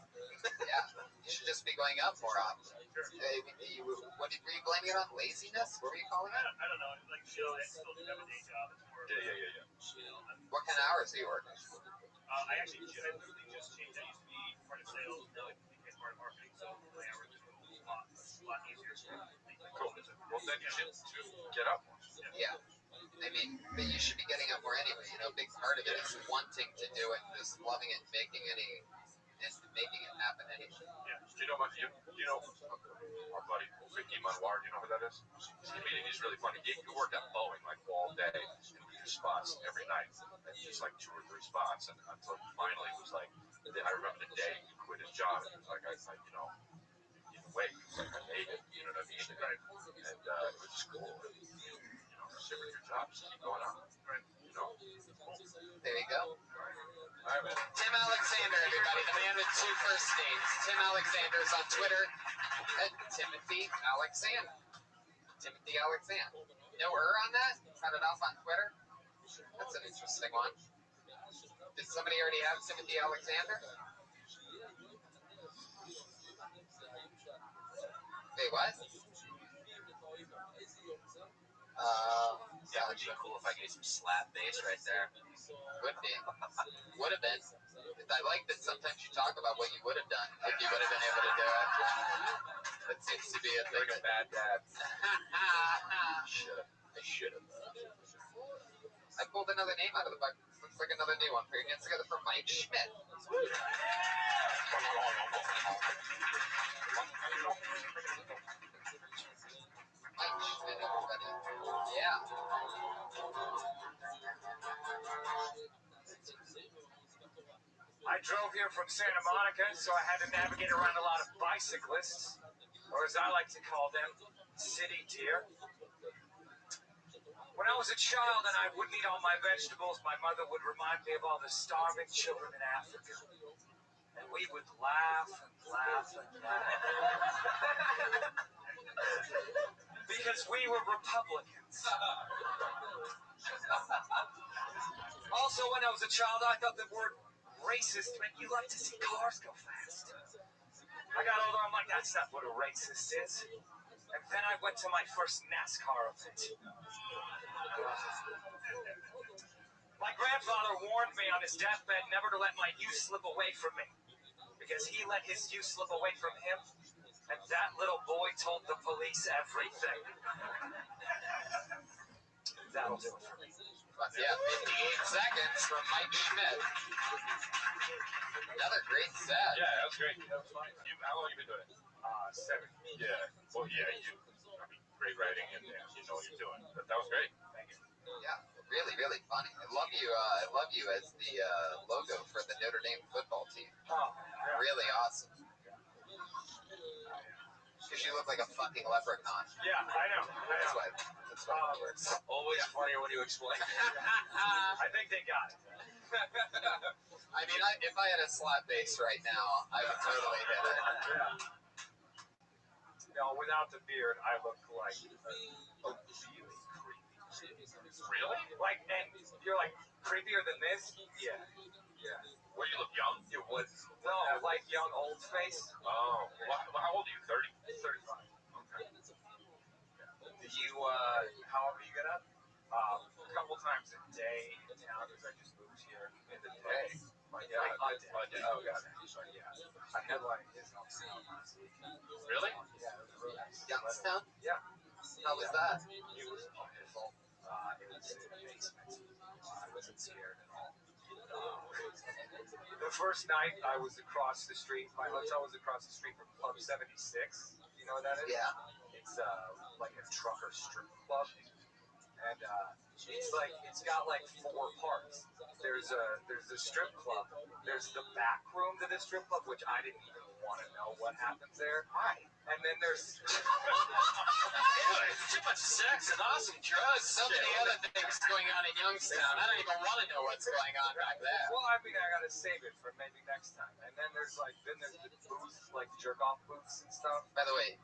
Yeah. You should just be going up more often. Were you blaming it on laziness? What were you calling it? I don't know. Like, I still do have a day job. It's more. Yeah. What kind of hours do you work? I literally just changed. I used to be part of sales, now I became part of marketing, so my hours are a lot easier. Cool. Well, then you should get up more. Yeah. I mean, but you should be getting up more anyway. A big part of it is wanting to do it, just loving it, making it happen anyway. Yeah. You know our buddy Vicky Manoir, you know who that is? He's really funny. He worked at Boeing like all day and would do spots every night, and just like 2 or 3 spots, and until finally it was like, I remember the day he quit his job, and he was like, I wait, I made it, you know what I mean? And it was just cool. Stick with your job, just keep going on. Right? There you go. All right, man. Tim Alexander, everybody, the man with 2 first names. Tim Alexander is on Twitter at Timothy Alexander. Timothy Alexander. No on that? Cut it off on Twitter? That's an interesting one. Did somebody already have Timothy Alexander? Wait, what? That would be cool if I gave some slap bass right there. Would be. Would have been. I like that sometimes you talk about what you would have done if you would have been able to do it. That seems to be a thing. Like a bad dad. I should have. I pulled another name out of the bucket. Looks like another new one. Put your hands together for Mike Schmidt. everybody. Yeah. I drove here from Santa Monica, so I had to navigate around a lot of bicyclists, or as I like to call them, city deer. When I was a child and I wouldn't eat all my vegetables, my mother would remind me of all the starving children in Africa. And we would laugh and laugh and laugh. Because we were Republicans. Also, when I was a child, I thought the word racist meant you like to see cars go fast. I got older, I'm like, that's not what a racist is. And then I went to my first NASCAR event. My grandfather warned me on his deathbed never to let my youth slip away from me. Because he let his youth slip away from him, and that little boy told the police everything. That'll do it for me. Yeah, 58 seconds from Mike Schmidt. Another great set. Yeah, that was great. That was fine. How long have you been doing it? 7. Yeah. Well, yeah, I mean, great writing and you know what you're doing. But that was great. Thank you. Yeah, really, really funny. I love you as the logo for the Notre Dame football team. Oh, yeah. Really awesome. Because you look like a fucking leprechaun. Yeah, I know. That's why it works. Always funnier when you explain. I think they got it. I mean, if I had a slap bass right now, I would totally hit it. Yeah. No, without the beard, I look like really creepy. Really? Like, and you're like, creepier than this? Yeah. Yeah. What, you look young? You would. No, like young old face. Oh. How old are you? 30? 35. Okay. Do you, how often you get up? A couple times a day in town because I just moved here in the day. My Yeah, God. a day. Oh, God. But yeah. I headlined his hometown last week. Really? Yeah, it was really nice. Youngstown? Yeah. How was that? It was beautiful. It was in a basement. I wasn't scared at all. The first night I was across the street. My hotel was across the street from Club 76. You know what that is? Yeah. It's like a trucker strip club, and it's got like 4 parts. There's the strip club. There's the back room to the strip club, which I didn't even want to know what happens there. Why? And then there's Too much sex and awesome drugs. So many other things going on in Youngstown. I don't even want to know what's going on back there. well, I mean, I gotta save it for maybe next time. And then there's the booths, like jerk off booths and stuff. By the way,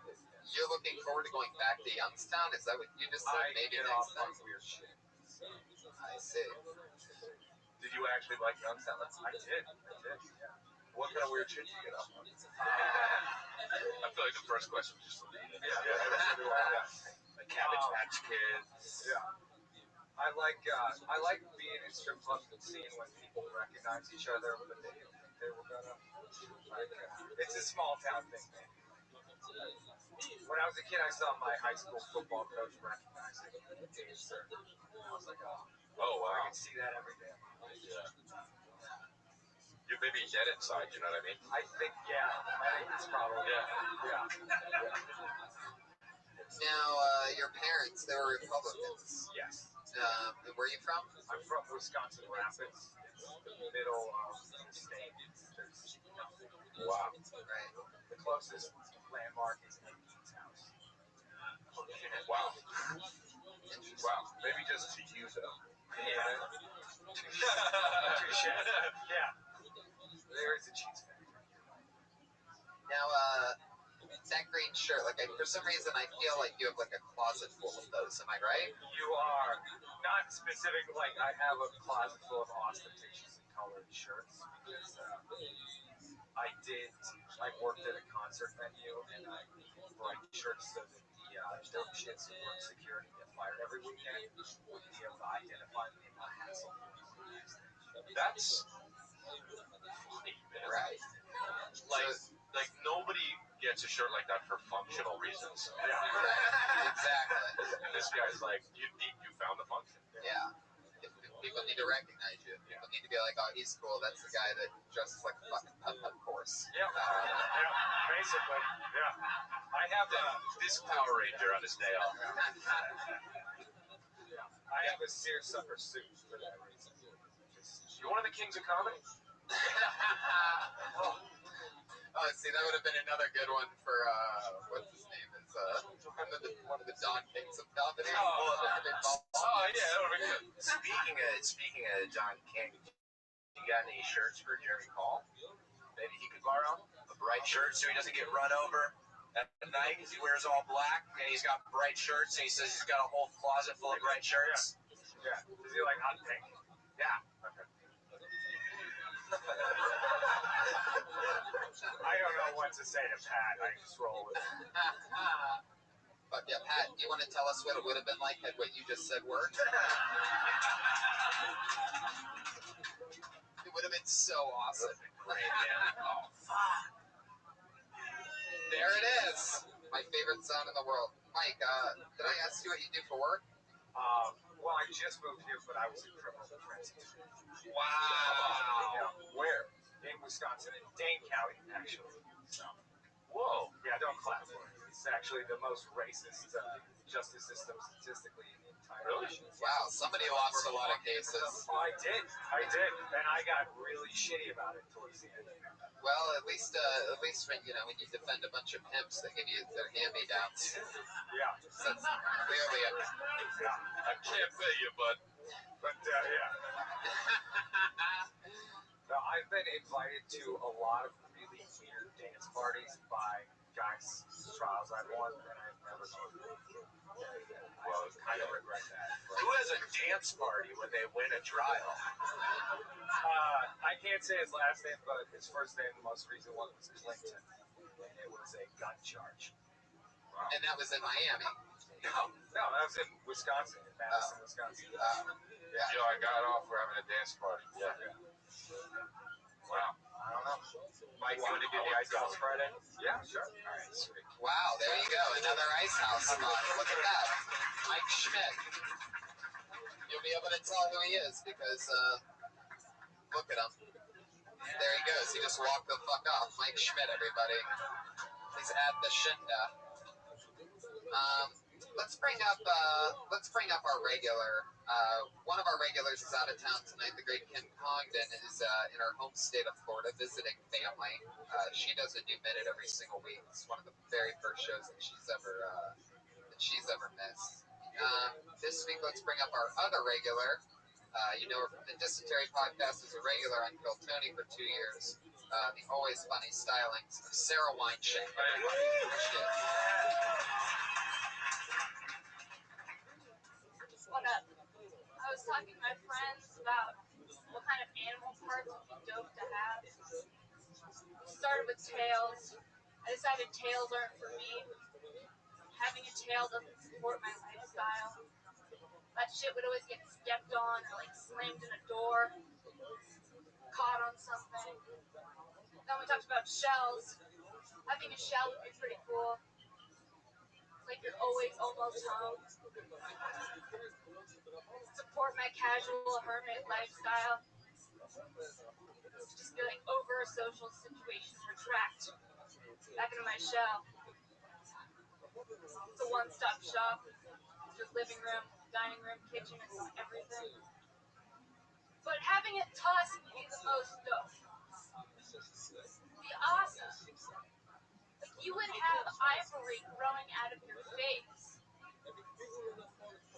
you're looking forward to going back to Youngstown? Is that what you just said? I Maybe get next off time. on weird shit. I see. Did you actually like Youngstown? I did. Yeah. What kind of weird shit did you get off on? I feel like the first question was just Yeah. like Cabbage Patch Kids. Yeah. I like being in strip clubs and seeing when people recognize each other, but they didn't think they were gonna. It's a small town thing, man. When I was a kid, I saw my high school football coach recognizing a dancer. I was like, oh wow, I can see that every day. Yeah. You're maybe dead inside, you know what I mean? I think it's probably yeah. Now, your parents, they were Republicans. Yes. Where are you from? I'm from Wisconsin Rapids. It's the middle of the state. There's nothing. Wow. Right. The closest landmark is Keith's house. Wow. Wow. Maybe just to you, though. Yeah. Touche. Yeah. There is a cheese factory. Now, that green shirt, for some reason, I feel like you have like a closet full of those. Am I right? You are not specific. Like I have a closet full of ostentatious and colored shirts because I worked at a concert venue and I write shirts so that the dope shits who work security get fired every weekend would be able to identify me and not hassle me. That's funny, man. Right. Like nobody gets a shirt like that for functional reasons. Yeah. Right. Exactly. And this guy's like, you found the function. Yeah. People need to recognize you. People need to be like, oh, he's cool. That's the guy that dresses like a fucking pep course. Yeah, basically. Yeah. I have This Power Ranger on his day off. I have a seersucker suit for that reason. You're one of the kings of comedy? Oh, see, that would have been another good one for what's his name? Is one of the Don Kings of comedy. Yeah, that would have been good. Speaking of John King, you got any shirts for Jeremy Paul? Maybe he could borrow a bright shirt so he doesn't get run over at night. He wears all black and he's got bright shirts. And he says he's got a whole closet full of bright shirts. Yeah. Does he like hot pink? Yeah. Okay. I don't know what to say to Pat. I just roll with it. But yeah, Pat, do you want to tell us what it would have been like had what you just said worked? It would have been so awesome. Great, man. Oh, fuck. There it is. My favorite sound in the world. Mike, did I ask you what you do for work? Well, I just moved here, but I was in criminal defense. Wow. Yeah. Where? In Wisconsin, in Dane County, actually. So. Whoa. Yeah, don't clap for it. It's actually the most racist justice system statistically in the entire nation. Wow, somebody lost a lot of cases. Oh, I did. And I got really shitty about it towards the end. Well, at least when when you defend a bunch of pimps, they give you their hand-me-downs. Yeah. So that's clearly a... I can't pay you, but yeah. No, I've been invited to a lot of really weird dance parties by guys' trials I've won, and I've never gone. Well, I kind of regret that. Who has a dance party when they win a trial? I can't say his last name, but his first name, the most recent one, was Clinton, and it was a gun charge. Wow. And that was in Miami? No, that was in Wisconsin, in Madison, Wisconsin. yeah. Yo, I got off for having a dance party. Yeah. Wow. I don't know. Mike, you want to do the Ice House Friday? Yeah, sure. All right, sweet. Wow, there you go. Another Ice House spot. Look at that. Mike Schmidt. You'll be able to tell who he is because, look at him. There he goes. He just walked the fuck off. Mike Schmidt, everybody. He's at the Shinda. Let's bring up our regular. One of our regulars is out of town tonight. The great Kim Congdon is in her home state of Florida visiting family. She does a new minute every single week. It's one of the very first shows that she's ever missed. This week, let's bring up our other regular. You know her from the Dysentery podcast as a regular on Kill Tony for 2 years. The always funny stylings of Sarah Weinstein. What up? I was talking to my friends about what kind of animal parts would be dope to have. Started with tails. I decided tails aren't for me. Having a tail doesn't support my lifestyle. That shit would always get stepped on or like slammed in a door, caught on something. Then we talked about shells. Having a shell would be pretty cool. It's like you're always almost home. Support my casual hermit lifestyle. Just feeling over a social situation, retract back into my shell. It's a one-stop shop. Just living room, dining room, kitchen, and everything. But having it tusk would be the most dope. It'd be awesome. Like you would have ivory growing out of your face.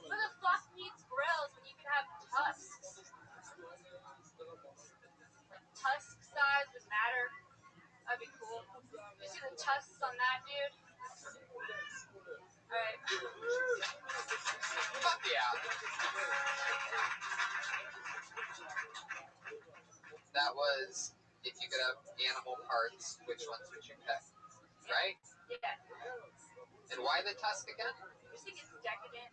Who the fuck needs grills when you can have tusks? Like tusk size would matter. That'd be cool. You see the tusks on that dude? Alright. Fuck yeah. That was, if you could have animal parts, which ones would you pick? Right? Yeah. And why the tusk again? I just think it's decadent.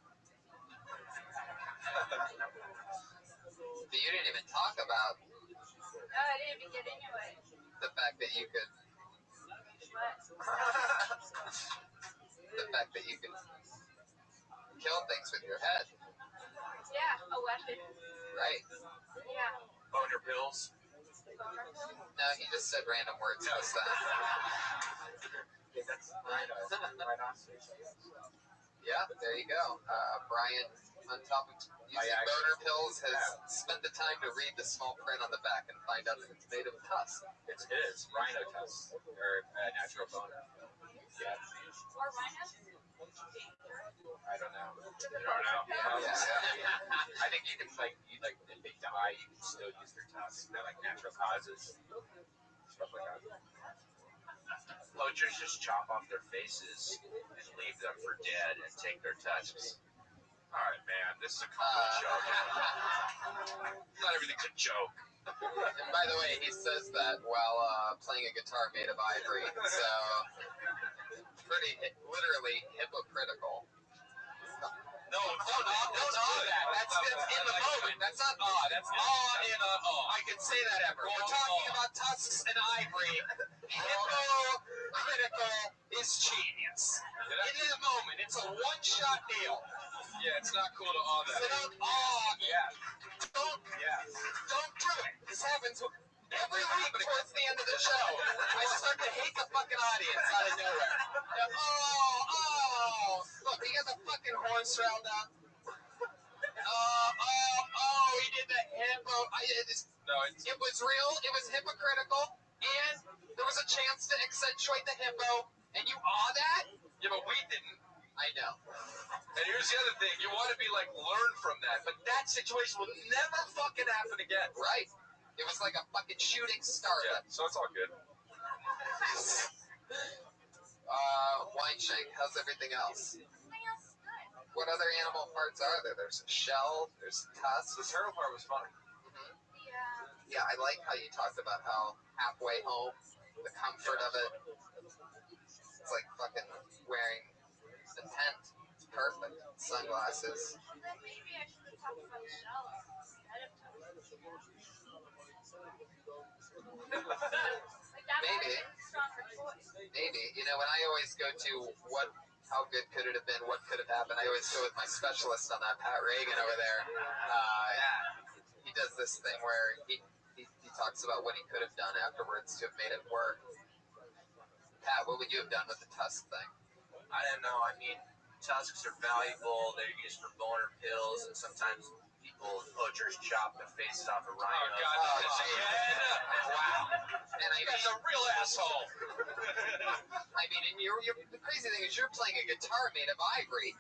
But you didn't even talk about No, I didn't even get into it. the fact that you could What? kill things with your head. Yeah, a weapon. Right. Yeah. Boner pills. Boner pill? No, he just said random words this time. Yeah, that's rhinoceros. Yeah, there you go. Brian, on top of using boner pills, has spent the time to read the small print on the back and find out that it's made of tusk. It is rhino tusk or natural boner. Yeah. Or rhinos? I don't know. Yeah. I think you can if they die, you can still use their tusks. They're like natural causes, stuff like that. Poachers just chop off their faces and leave them for dead and take their tusks. All right, man, this is a complete joke. Not everything's a joke. And by the way, he says that while playing a guitar made of ivory, so pretty literally hypocritical. No, don't awe that. That's in the moment. That's not awe. That's awe in a awe. I can say that ever. We're talking about tusks and ivory. Hypocritical is genius. In that moment, it's a one-shot deal. Yeah, it's not cool to awe that. So don't awe. Yeah. Don't do it. This happens every week towards the end of the show. I start to hate the fucking audience out of nowhere. Look, he got the fucking horse round up. He did the hippo. It was real. It was hypocritical. And there was a chance to accentuate the hippo. And you awe that? Yeah, but we didn't. I know. And here's the other thing. You want to be like, learn from that. But that situation will never fucking happen again. Right. It was like a fucking shooting star. Yeah, so it's all good. Wine shank, how's everything else? Everything else is good. What other animal parts are there? There's a shell, there's tusks. The turtle part was funny. Yeah, I like how you talked about how halfway home, the comfort of it. It's like fucking wearing the tent. It's perfect. Sunglasses. Well, then maybe I should have talked about shells instead of toast. Like that might have been a stronger choice. Maybe. You know, when I always go to how good could it have been, what could have happened, I always go with my specialist on that, Pat Reagan over there. He does this thing where he talks about what he could have done afterwards to have made it work. Pat, what would you have done with the tusk thing? I don't know. I mean, tusks are valuable. They're used for boner pills, and sometimes poachers chop the faces off of rhinos. Oh, God. Wow. And I That's a real asshole. I mean, and the crazy thing is you're playing a guitar made of ivory.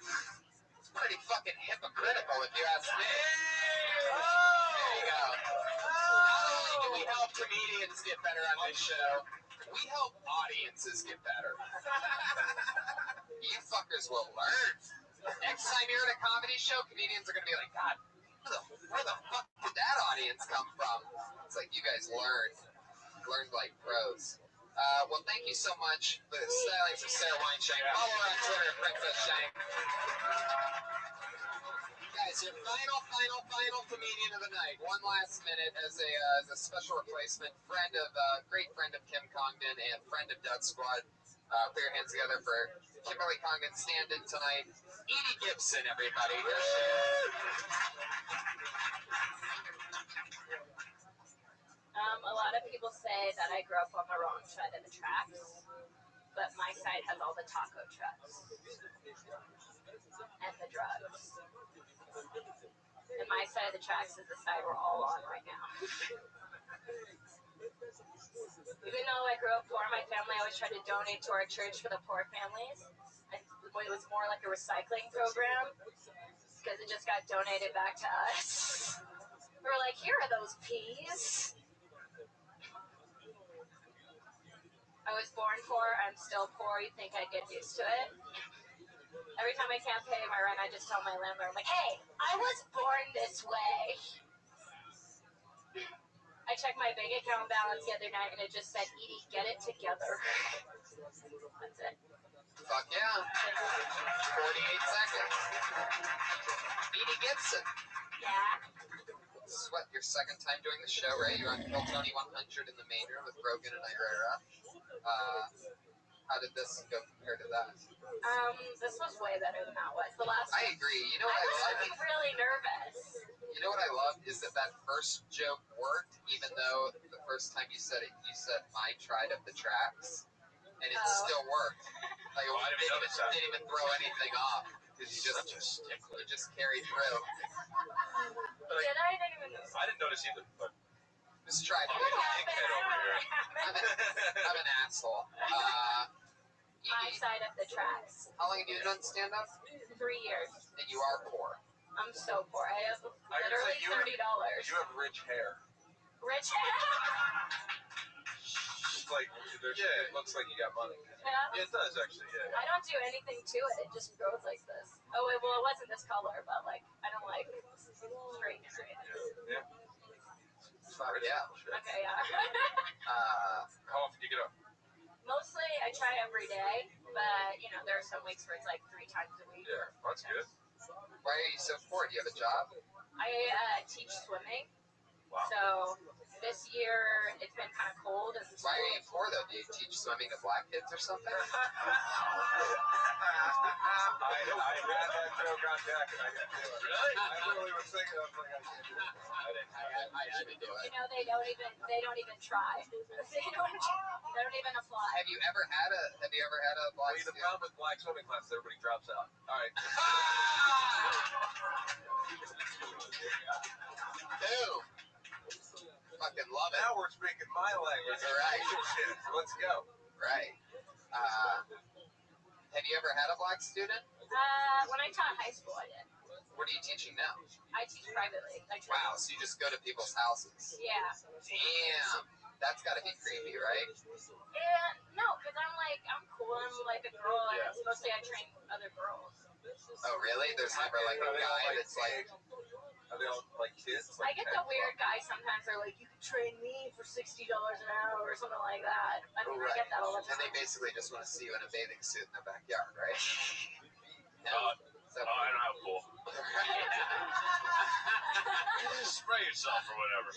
It's pretty fucking hypocritical if you ask me. There you go. Not only do we help comedians get better on this show, we help audiences get better. You fuckers will learn. Next time you're at a comedy show, comedians are going to be like, God, where the fuck did that audience come from? It's like, you guys learned like pros. Well, thank you so much for the styling for Sarah Weinshank. Follow her on Twitter at Breakfast Shank. Guys, your final comedian of the night. One last minute as a special replacement, great friend of Kim Congdon and friend of Doug Squad. Put your hands together for Kimberly Congdon stand-in tonight. Edie Gibson, everybody. Here she is. A lot of people say that I grew up on the wrong side of the tracks, but my side has all the taco trucks and the drugs. And my side of the tracks is the side we're all on right now. Even though I grew up poor, my family always tried to donate to our church for the poor families. And it was more like a recycling program because it just got donated back to us. We were like, here are those peas. I was born poor, I'm still poor, you think I'd get used to it? Every time I can't pay my rent, I just tell my landlord, I'm like, hey, I was born this way. I checked my bank account balance the other night, and it just said, Edie, get it together. That's it. Fuck yeah. 48 seconds. Edie Gibson. Yeah? This is what, your second time doing the show, right? You're on Bill Tony 100 in the main room with Rogan and Irera. How did this go compared to that? This was way better than that was. The last I one. agree. You know I what was I love? like really nervous. You know what I love is that first joke worked, even though the first time you said it, you said my tried up the tracks, and it still worked. Like didn't even throw anything off because you just carried through. Did I? I didn't notice either, but just try to. I'm an asshole. My side of the tracks. How long have you done stand-up? 3 years. And you are poor. I'm so poor. I have literally $30. You have rich hair. Rich hair? Just like, it looks like you got money. Yeah? It does, actually, yeah. I don't do anything to it. It just grows like this. Oh, well, it wasn't this color, but, like, I don't, like, straighten it or anything. Yeah. Yeah. Okay, yeah. how often do you get up? Mostly, I try every day, but, you know, there are some weeks where it's, like, 3 times a week. Yeah, that's good. Why are you so poor? Do you have a job? I teach swimming. Wow. So this year it's been kind of cold. And why are you poor though? Do you teach swimming to black kids or something? I had that joke on deck and I didn't do it. Really? I literally was thinking, I was like, I can't do it. I had to do it. You know, they don't even try. They don't even apply. Have you ever had a black The problem with black swimming classes, everybody drops out. All right. Boom. Fucking love it. Now we're speaking my language. Right. Let's go. Right. Have you ever had a black student? When I taught high school, I did. What are you teaching now? I teach privately. Wow, so you just go to people's houses? Yeah. Damn. That's got to be creepy, right? No, because I'm cool. I'm like a girl, and it's mostly I train other girls. Oh, really? There's never like a guy that's like... Are they all like kids? I get the weird guys sometimes. They're like, you can train me for $60 an hour or something like that. I mean, I get that all the time. And they basically just want to see you in a bathing suit in their backyard, right? I don't have a pool. Spray yourself or whatever.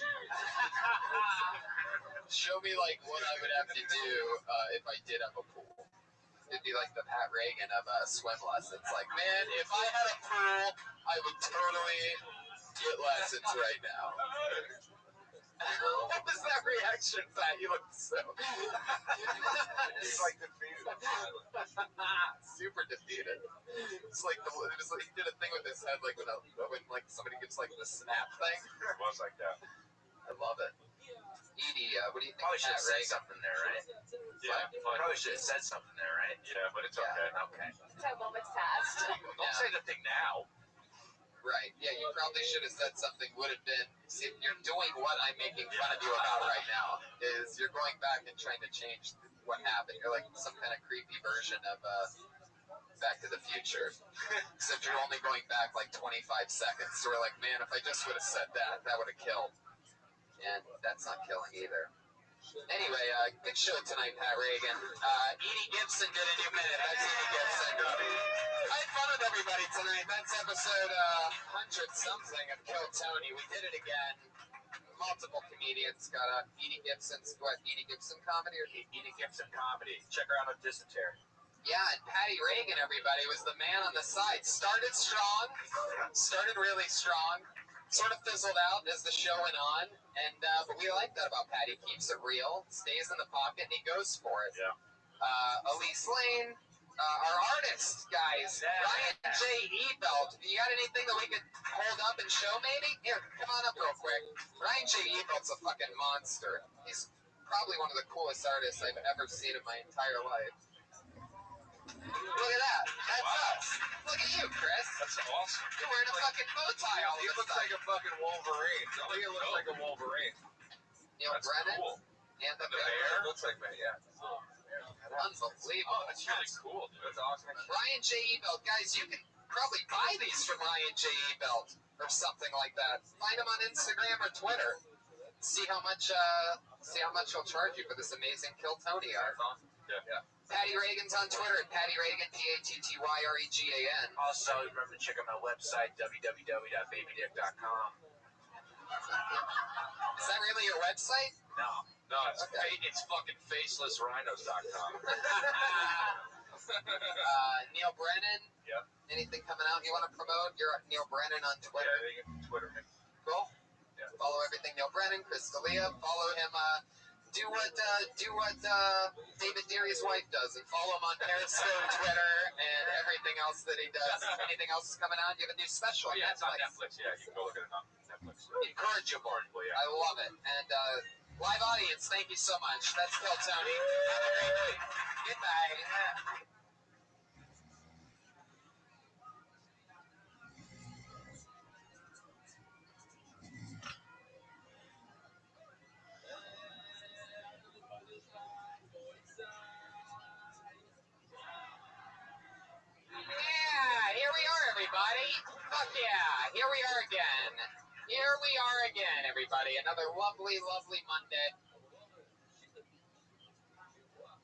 Show me like what I would have to do if I did have a pool. It'd be like the Pat Reagan of swim lessons. Like, man, if I had a pool, I would totally get lessons right now. What was that reaction, Pat? You look so... He's like defeated. Super defeated. It's like he did a thing with his head, like when like somebody gives like the snap thing. It was like that. I love it. Edie, what do you think? Probably should have said Reagan? something there, right? Yeah. Probably should have said something there, right? Yeah, but it's okay. Okay. That moment's passed. Don't say the thing now. Right. Yeah, you probably should have said something. Would have been. See, you're doing what I'm making fun of you about right now. Is you're going back and trying to change what happened. You're like some kind of creepy version of Back to the Future, except you're only going back like 25 seconds. So we're like, man, if I just would have said that, that would have killed. And that's not killing either. Anyway, good show tonight, Pat Reagan. Edie Gibson did a new minute. That's Edie Gibson. I had fun with everybody tonight. That's episode 100-something of Kill Tony. We did it again. Multiple comedians got on. Edie Gibson's, Edie Gibson comedy? Or Edie Gibson comedy. Check her out on Dysentery. Yeah, and Patty Reagan, everybody, was the man on the side. Started strong. Started really strong. Sort of fizzled out as the show went on. And but we like that about Patty. Keeps it real, stays in the pocket, and he goes for it. Yeah. Elise Lane, our artist, guys. Ryan J. Ebelt. You got anything that we could hold up and show, maybe? Here, come on up real quick. Ryan J. Ebelt's a fucking monster. He's probably one of the coolest artists I've ever seen in my entire life. Look at that. That's us. Look at you, Chris. That's awesome. You're wearing a fucking bow tie all of He a looks sudden. like a fucking Wolverine. I think it looks like a Wolverine. Neil That's Brennan cool. and the The bear. bear? It looks like me, yeah. Unbelievable. Oh, that's really cool, dude. That's awesome. Ryan J. Ebelt. Guys, you can probably buy these from Ryan J. Ebelt or something like that. Find him on Instagram or Twitter. See how much he'll charge you for this amazing Kill Tony art. Yeah. Patty Reagan's on Twitter at Patty Reagan, PATTYREGAN. Also, remember to check out my website, www.babydick.com. Is that really your website? No. No, it's fucking facelessrhinos.com. Neil Brennan. Yep. Anything coming out you want to promote? You're Neil Brennan on Twitter. Yeah, they can Twitter me. Cool. Yeah. Follow everything Neil Brennan, Chris D'Elia. Follow him. Do what David Deary's wife does, and follow him on Periscope, Twitter, and everything else that he does. Anything else is coming out? You have a new special. Yeah, it's on Netflix. Yeah, you can go look at it on Netflix. Incorrigible. Yeah. I love it. And live audience, thank you so much. That's Kill Tony. Have a great night. Goodbye. Yeah, here we are, everybody. Fuck yeah, here we are again. Here we are again, everybody. Another lovely, lovely Monday.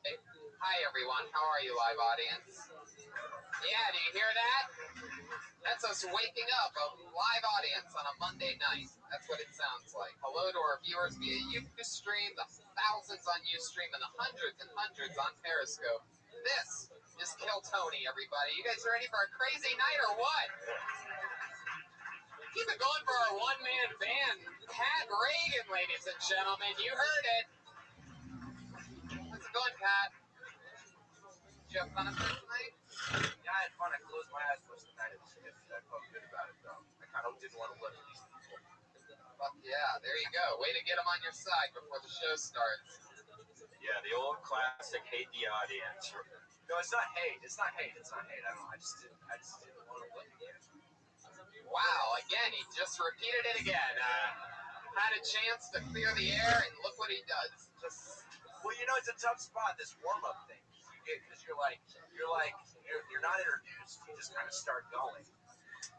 Hey, hi, everyone. How are you, live audience? Yeah, do you hear that? That's us waking up, a live audience on a Monday night. That's what it sounds like. Hello to our viewers via Ustream, the thousands on Ustream, and the hundreds and hundreds on Periscope. This is Kill Tony, everybody. You guys ready for a crazy night or what? Keep it going for our one-man band, Pat Reagan, ladies and gentlemen. You heard it. How's it going, Pat? Did you have fun tonight? Yeah, I had fun. I closed my eyes most of the night. It was good. I felt good about it, though. I kind of didn't want to look at these people. Fuck yeah, there you go. Way to get them on your side before the show starts. Yeah, the old classic hate the audience. No, it's not hate. It's not hate. It's not hate. I don't know. I just didn't want to look again. Wow, again, he just repeated it again. Had a chance to clear the air, and look what he does. Well, you know, it's a tough spot, this warm-up thing. Because you're not introduced. You just kind of start going.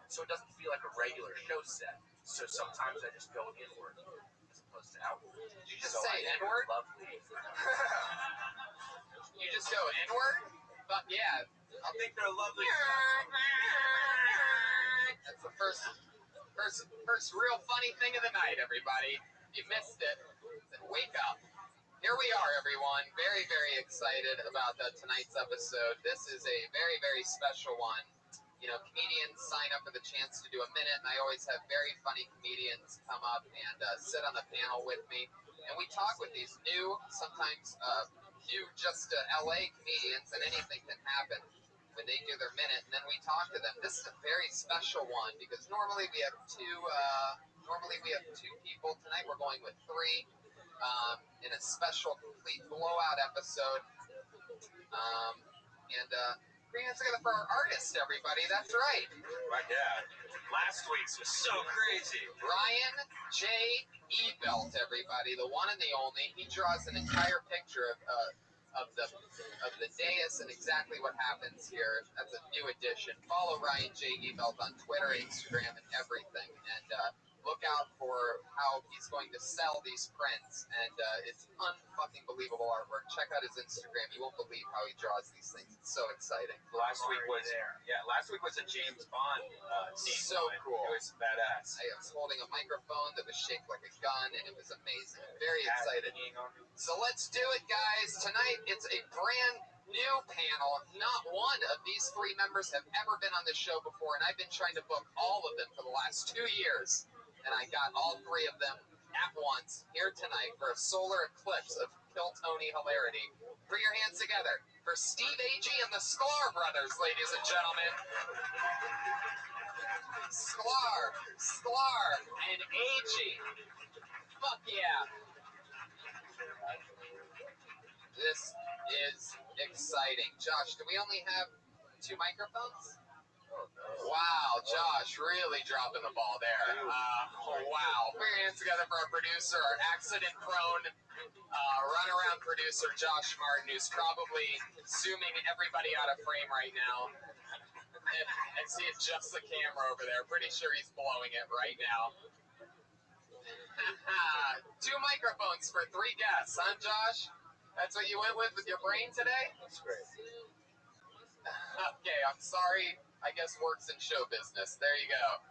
So it doesn't feel like a regular show set. So sometimes I just go inward as opposed to outward. Did you just say inward? Lovely. You just go inward? But yeah. I think they're lovely. That's the first real funny thing of the night, everybody. If you missed it, then wake up. Here we are, everyone. Very, very excited about tonight's episode. This is a very, very special one. You know, comedians sign up for the chance to do a minute, and I always have very funny comedians come up and sit on the panel with me. And we talk with these new, sometimes new just LA comedians, and anything can happen when they do their minute, and then we talk to them. This is a very special one because normally we have two people. Tonight we're going with three in a special complete blowout episode. Bring it together for our artist, everybody. That's right. Right, yeah. Last week's was so crazy. Ryan J. Ebelt, everybody, the one and the only. He draws an entire picture of the dais and exactly what happens here. That's a new addition. Follow Ryan J. Ebelt on Twitter, Instagram, and everything. And look out for how he's going to sell these prints. And it's unfucking believable artwork. Check out his Instagram. You won't believe how he draws these things. It's so exciting. Last week was a James Bond scene. So cool. It was badass. I was holding a microphone that was shaped like a gun, and it was amazing. Very excited. So let's do it, guys. Tonight, it's a brand new panel. Not one of these three members have ever been on this show before, and I've been trying to book all of them for the last 2 years. And I got all three of them at once here tonight for a solar eclipse of Kill Tony hilarity. Put your hands together for Steve Agee and the Sklar brothers, ladies and gentlemen. Sklar, and Agee. Fuck yeah. This is exciting. Josh, do we only have 2 microphones? Wow, Josh really dropping the ball there. Wow. Put your hands together for our producer, our accident-prone runaround producer, Josh Martin, who's probably zooming everybody out of frame right now. And see, adjust the camera over there. Pretty sure he's blowing it right now. 2 microphones for 3 guests, huh, Josh? That's what you went with your brain today? That's great. Okay, I'm sorry. I guess works in show business. There you go.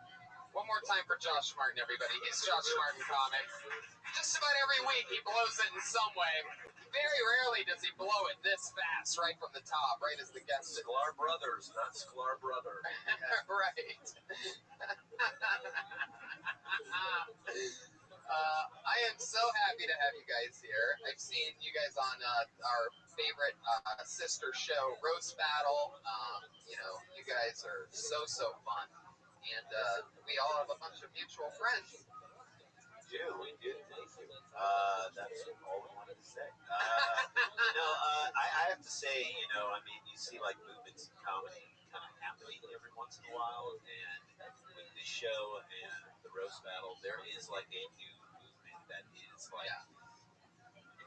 One more time for Josh Martin, everybody. He's Josh Martin Comic. Just about every week he blows it in some way. Very rarely does he blow it this fast, right from the top, right as the guest. Sklar Brothers, not Sklar Brother. Right. I am so happy to have you guys here. I've seen you guys on our favorite sister show, Roast Battle. You guys are so fun. And we all have a bunch of mutual friends. We do. Thank you. That's all we wanted to say. I have to say, you see like movements in comedy kind of happening every once in a while, and with this show and the roast battle, there is like a new movement that is like. Yeah.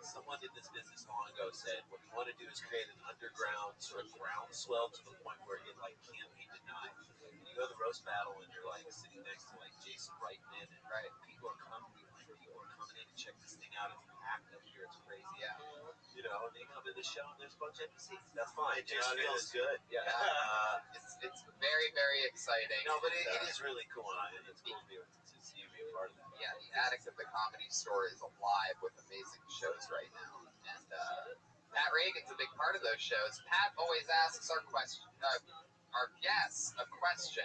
Someone in this business long ago said, what you want to do is create an underground sort of groundswell to the point where it like can't be denied. When you go to the roast battle and you're like sitting next to like Jason Reitman and people are coming in to check this thing out. It's packed up here. It's crazy. Yeah. And they come to the show and there's a bunch of empty seats. That's fine. It just feels good. Yeah. It's very, very exciting. No, but it is really cool. And it's cool to see you be a part of that. Yeah, the attic of the Comedy Store is alive with amazing shows right now. And Pat Reagan's a big part of those shows. Pat always asks our guests a question.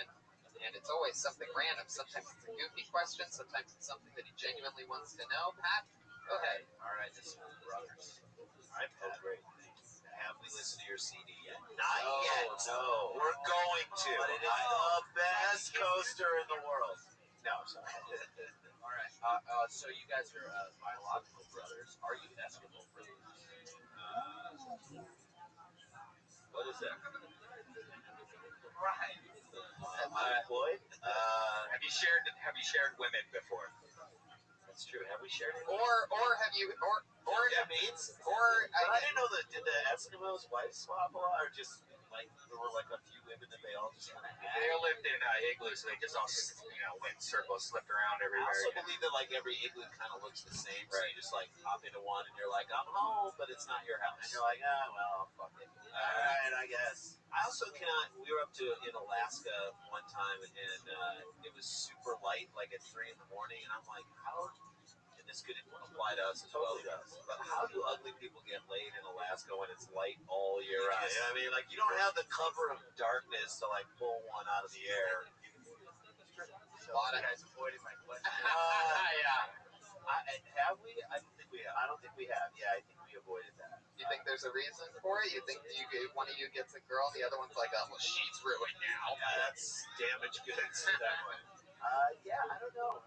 And it's always something random. Sometimes it's a goofy question. Sometimes it's something that he genuinely wants to know. Pat, go ahead. All right, this is Brothers. I'm Pat. Oh, great. Have we listened to your CD yet? Not yet. No. We're going to. But it is the best coaster in the world. No, I'm sorry. All right. So you guys are biological brothers. Are you Eskimo brothers? What is that? Right. Employed? Have you shared women before? That's true. Have we shared it? Or have you that means? I didn't know that. Did the Eskimos wife swap a lot, or just like there were like a few women that they all just kind of had? They all lived in igloos, so they just all went in circles, slipped around everywhere. I also believe that like every igloo kind of looks the same, so you just like hop into one and you're like, I'm home, but it's not your house, and you're like, well, fuck it. All right, I guess. I also cannot. We were up in Alaska one time, and it was super light, like at 3 a.m, and I'm like, how? And this could apply to us as well. But how do ugly people get laid in Alaska when it's light all year round? I mean, like you don't have the cover of darkness to like pull one out of the air. A lot of guys avoided my question. Yeah. Have we? I don't think we have. Yeah, I think we avoided that. You think there's a reason for it? You think one of you gets a girl, the other one's like, well, she's ruined now. Yeah, that's damaged goods. That way. Yeah, I don't know.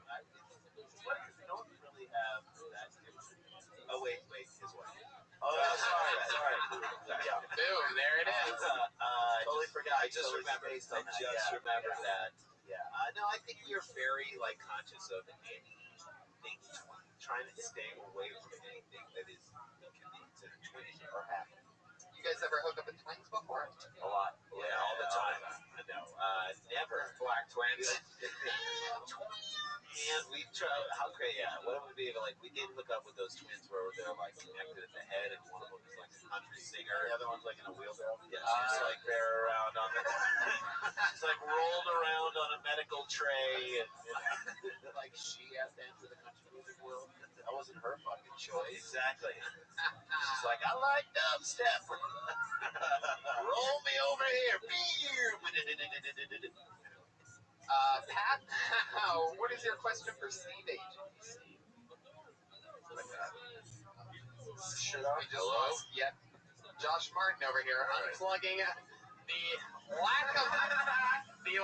It's funny because we don't really have that different. Oh, wait, his wife. Oh, sorry. Yeah. Boom, there it is. Totally forgot. I just remembered that. Yeah. No, I think we are very conscious of anything, trying to stay away from anything that can be considered twinning or happening. You guys ever hook up with twins before? A lot. Yeah, all the time. No, never. Black twins. And we try. How great? Yeah. What it would be like? We did hook up with those twins where they're like connected at the head, and one of them is like a country singer, and the other one's like in a wheelbarrow. Yeah, she's like there around on the. She's like rolled around on a medical tray, and like she has to enter the country music world. That wasn't her fucking choice. Exactly. She's like, I like dubstep. Roll me over here. Pat, what is your question for Steve Agency? Hello? Yep. Josh Martin over here unplugging the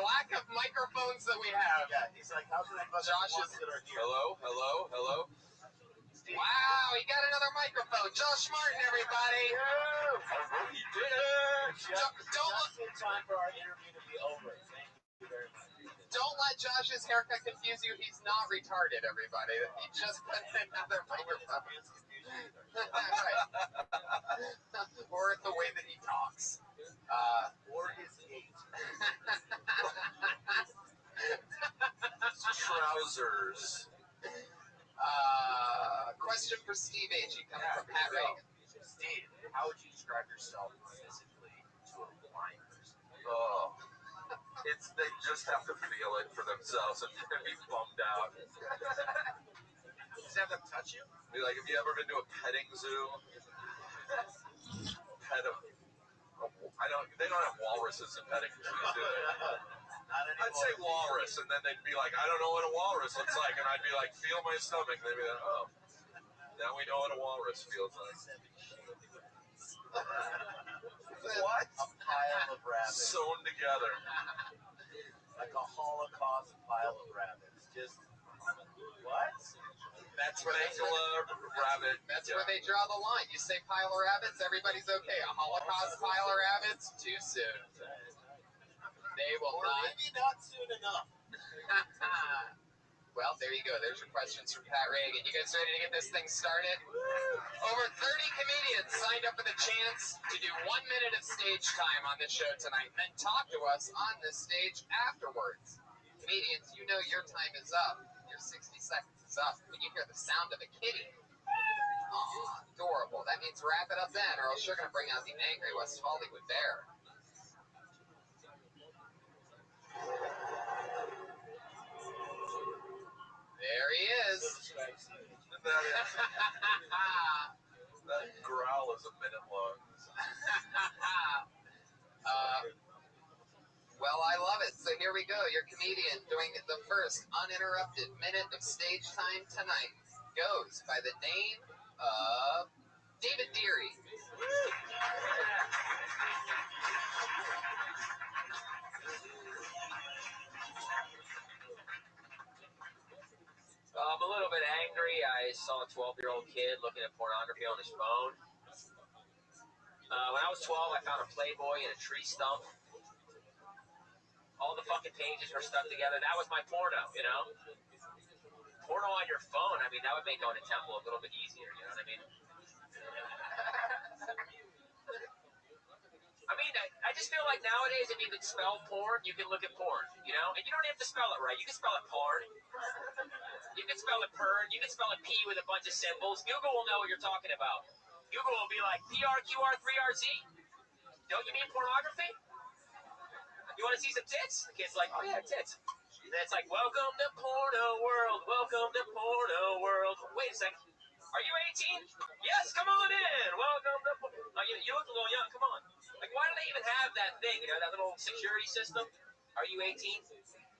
lack of microphones that we have. Yeah, he's like, how can I fuck Josh is that are here? Hello? Wow, he got another microphone. Josh Martin, everybody. He did it! Just in time for our interview to be over. Thank you very much. Don't let Josh's haircut confuse you. He's not retarded, everybody. He just put another microphone. Right. Or the way that he talks. Or his gait. Trousers. Question for Steve Agee coming from Pat Reagan. Steve, how would you describe yourself physically to a blind person? Oh, They just have to feel it for themselves and be bummed out. Just have them touch you? Be like, have you ever been to a petting zoo? Pet them. They don't have walruses in petting zoos, do they? I'd say walrus, and then they'd be like, I don't know what a walrus looks like, and I'd be like, feel my stomach, and they'd be like, oh, now we know what a walrus feels like. What? A pile of rabbits. Sewn together. Like a Holocaust pile of rabbits. Just, what? That's rabbit. That's where they draw the line. You say pile of rabbits, everybody's okay. A Holocaust pile of rabbits, too soon. They will or not. Maybe not soon enough. Well, there you go. There's your questions from Pat Reagan. You guys ready to get this thing started? Over 30 comedians signed up for the chance to do 1 minute of stage time on this show tonight, and then talk to us on this stage afterwards. Comedians, you know your time is up. Your 60 seconds is up when you hear the sound of a kitty. Aw, adorable. That means wrap it up then, or else you're going to bring out the angry West Hollywood bear. There he is. That growl is a minute long. Well, I love it. So here we go. Your comedian doing the first uninterrupted minute of stage time tonight goes by the name of David Deary. I'm a little bit angry. I saw a 12-year-old kid looking at pornography on his phone. When I was 12, I found a Playboy in a tree stump. All the fucking pages were stuck together. That was my porno, you know? Porno on your phone, I mean, that would make going to temple a little bit easier, you know what I mean? I just feel like nowadays, if you can spell porn, you can look at porn, you know? And you don't have to spell it right. You can spell it porn. You can spell it pern. You can spell it P with a bunch of symbols. Google will know what you're talking about. Google will be like, PRQR3RZ? Don't you mean pornography? You want to see some tits? The kid's like, oh yeah, tits. And then it's like, welcome to porno world. Welcome to porno world. Wait a second. Are you 18? Yes, come on in. Welcome to porno. You look a little young. Come on. Like, why do they even have that thing? You know, that little security system? Are you 18?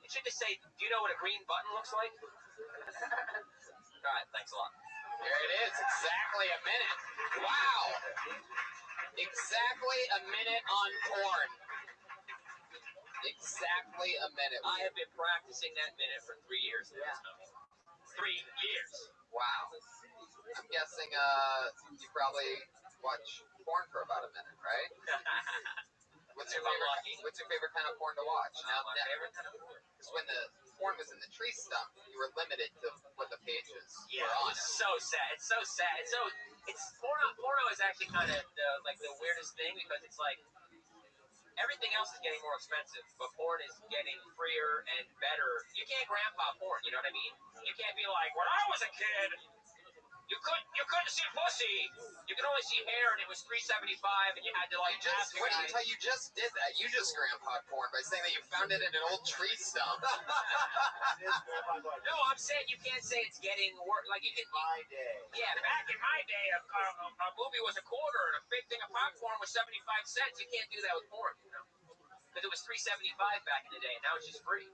It should just say, do you know what a green button looks like? All right, thanks a lot. There it is. Exactly a minute. Wow. Exactly a minute on porn. Exactly a minute. I have been practicing that minute for 3 years now. Yeah. 3 years. Wow. I'm guessing you probably watch porn for about a minute, right? What's your favorite kind of porn to watch? My favorite kind of porn? Because when the porn was in the tree stump, you were limited to what the pages were on. It's so sad. It's so sad. It's porno is actually kind of the weirdest thing because it's like everything else is getting more expensive, but porn is getting freer and better. You can't grandpa porn, you know what I mean? You can't be like, when I was a kid, you couldn't see pussy. You could only see hair, and it was $3.75, and you had to like. You just did that. You just grandpa porn by saying that you found it in an old tree stump. No, I'm saying you can't say it's getting worse. Like you can. My day. Yeah, back in my day, a movie was $0.25, and a big thing of popcorn was 75 cents. You can't do that with porn, you know, because it was $3.75 back in the day, and now it's just free.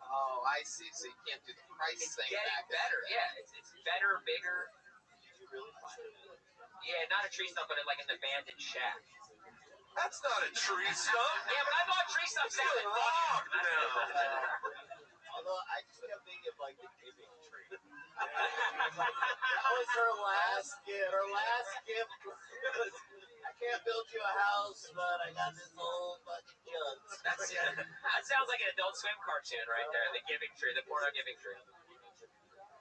Oh, I see. So you can't do the price thing. It's getting better. Yeah, it's better, bigger. Did you really find it? Yeah, not a tree stump, but like an abandoned shack. That's not a tree stump. Yeah, but I thought tree stumps sounded wrong. Although I just kept thinking of like the giving tree. That was her last gift. Her last gift was, I can't build you a house, but I got this whole fucking junk. That sounds like an Adult Swim cartoon right there. The giving tree, the porno giving tree.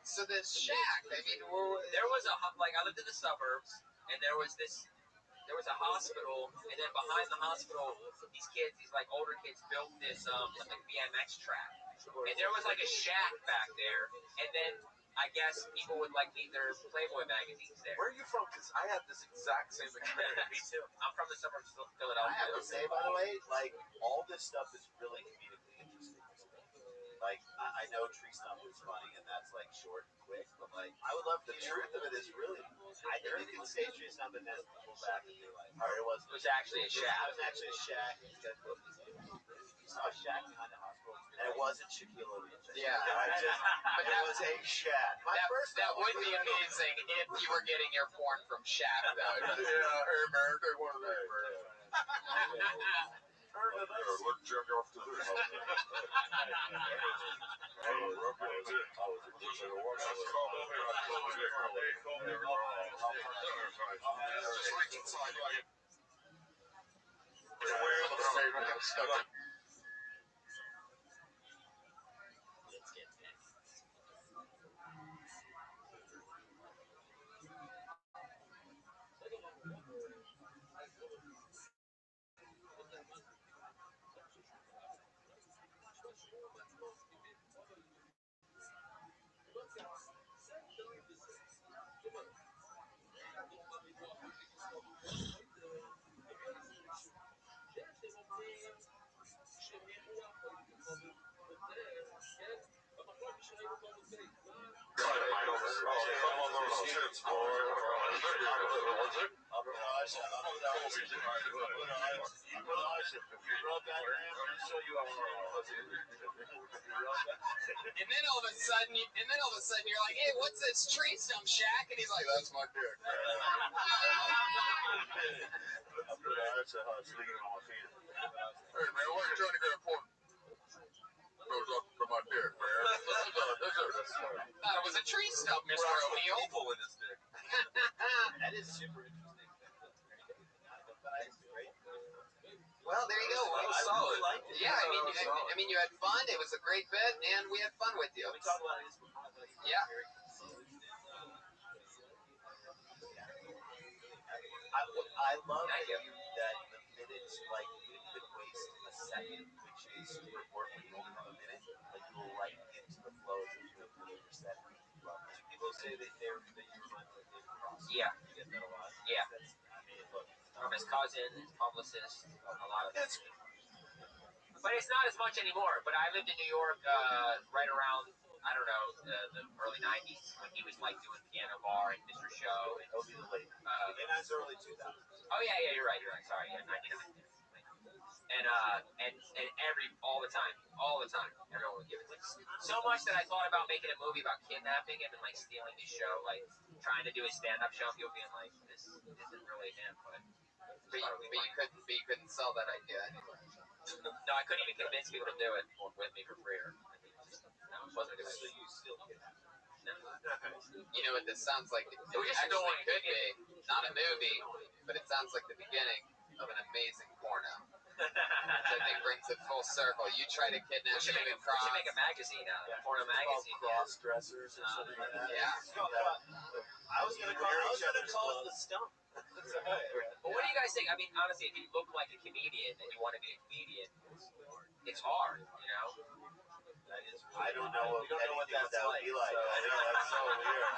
So this shack, I mean, there was I lived in the suburbs, and there was a hospital, and then behind the hospital, these like older kids built this like BMX track, and there was like a shack back there, and then I guess people would like leave their Playboy magazines there. Where are you from? Because I had this exact same experience. Me too. I'm from the suburbs of I Philadelphia. have to say, by the way, like, all this stuff is really comedically interesting. Like, I know Tree Stump is funny, and that's, like, short and quick, but, like, I would love the truth of it is really, I think you can say Tree Stump and then pull back and be like, all right, it was actually a shack. It was actually a shack. He's got cookies. You saw a shack behind the hospital, and it wasn't Shaquille O'Neal. Yeah. But that was a shack. That would be amazing if you were getting your porn from Shaq, though. Yeah, hey man, take one of these, man. Look, jerk off to this. And then all of a sudden, you're like, "Hey, what's this Tree Stump Shack?" And he's like, "That's my dick." Hey man, why are you trying to get a porn? Goes up to my dick, man. Thought it was a tree stump, Mr. O'Neal. People in his dick. That is super interesting. Well, there you go. That was solid. Yeah, I mean, you had fun. It was a great bit, and we had fun with you. We talked about this before. Yeah. I love that the minutes, like, you didn't even waste a second, which is super important when you only have a minute. Like, you were right into the flow of your set. People say that you remind them of David Cross. Yeah. You get that a lot. Yeah. I mean, look. From his cousin, his publicist, a lot of it. But it's not as much anymore. But I lived in New York right around, I don't know, the early 90s when he was like doing Piano Bar and Mr. Show. And, It'll be the late. And that's early 2000s. Oh, yeah, you're right. Sorry, yeah, 99. And all the time, everyone would give it to me. So much that I thought about making a movie about kidnapping him and like stealing his show, like trying to do a stand-up show. People being like, "This isn't really him," but you couldn't sell that idea anyway. No, I couldn't even convince people to do it with me for free. It wasn't a good idea. You still kidnap. No. You know what this sounds like? It just actually could be not a movie, but it sounds like the beginning of an amazing porno. Which I think brings it full circle. You try to kidnap David Cross. We should make a magazine out of it, a porno magazine. Cross dressers or something like that. Yeah. I was gonna call it the Stump. But what do you guys think? I mean, honestly, if you look like a comedian and you want to be a comedian, it's hard, you know? That is. I don't know what that's like. So, I know that's so weird.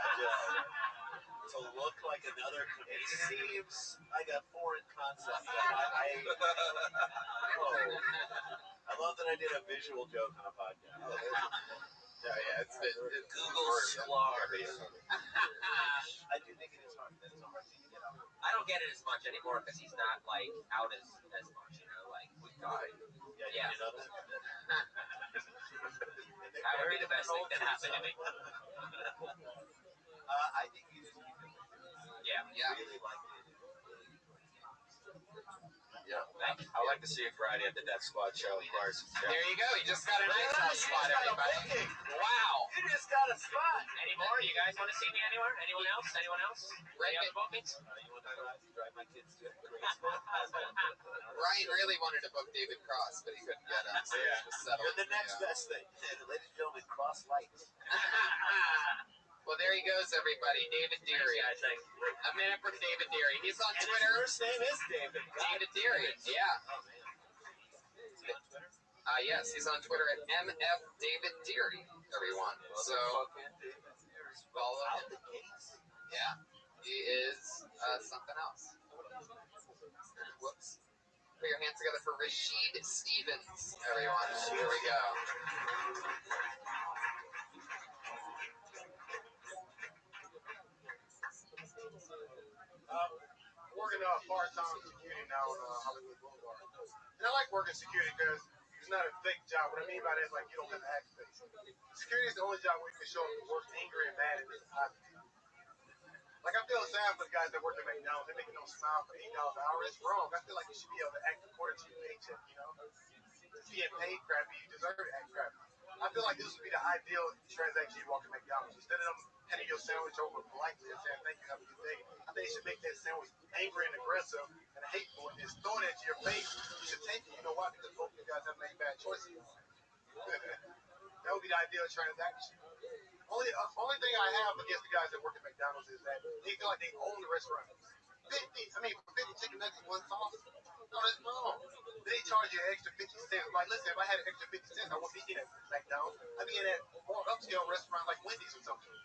To look like another comedian. It seems like a foreign concept. I love that I did a visual joke on a podcast. Yeah, it's Google Sklar. I do think it is hard. That is a hard thing to get out. I don't get it as much anymore because he's not like out as much, you know, like with God. Yeah. You know that? That would be the best thing that happened to me. I think you just keep it. Yeah. I really like it. Yeah. I would like to see you Friday at the Death Squad show, of course. There you go. You just got a nice spot, everybody. Wow. You just got a spot. Any more? You guys want to see me anywhere? Anyone else? Any other bookings? You want to drive my kids to it? Ryan really wanted to book David Cross, but he couldn't get him, so he just settled. You're the next best thing. Ladies and gentlemen, Cross lights. Well, there he goes, everybody. David Deary. A minute from David Deary. He's on Twitter. His first name is David. David Deary. Yeah. Oh, man. Is he on Twitter? Yes, he's on Twitter at MF David Deary, everyone. So Follow Out him. the gates. Yeah, he is something else. Whoops. Put your hands together for Rashid Stevens, everyone. Here we go. Working part-time security now on Hollywood Boulevard. And I like working security because it's not a fake job. What I mean by that is like you don't have to act fake. Security is the only job where you can show up to work angry and mad at other people. Like I feel sad for the guys that work at McDonald's. They're making them smile for $8 an hour. It's wrong. I feel like you should be able to act according to your paycheck, you know? Being paid crappy, you deserve to act crappy. I feel like this would be the ideal transaction you walk to McDonald's. Instead of them handing your sandwich over politely and saying, thank you, have a good day, I think they should make that sandwich angry and aggressive and hateful and just throw it at your face. You should take it. You know why? Because both of you guys have made bad choices. That would be the ideal transaction. Only thing I have against the guys that work at McDonald's is that they feel like they own the restaurant. 50 chicken nuggets, one sauce. No, that's wrong. They charge you an extra 50 cents. Like, listen, if I had an extra 50 cents, I wouldn't be eating at McDonald's. I'd be in a more upscale restaurant like Wendy's or something.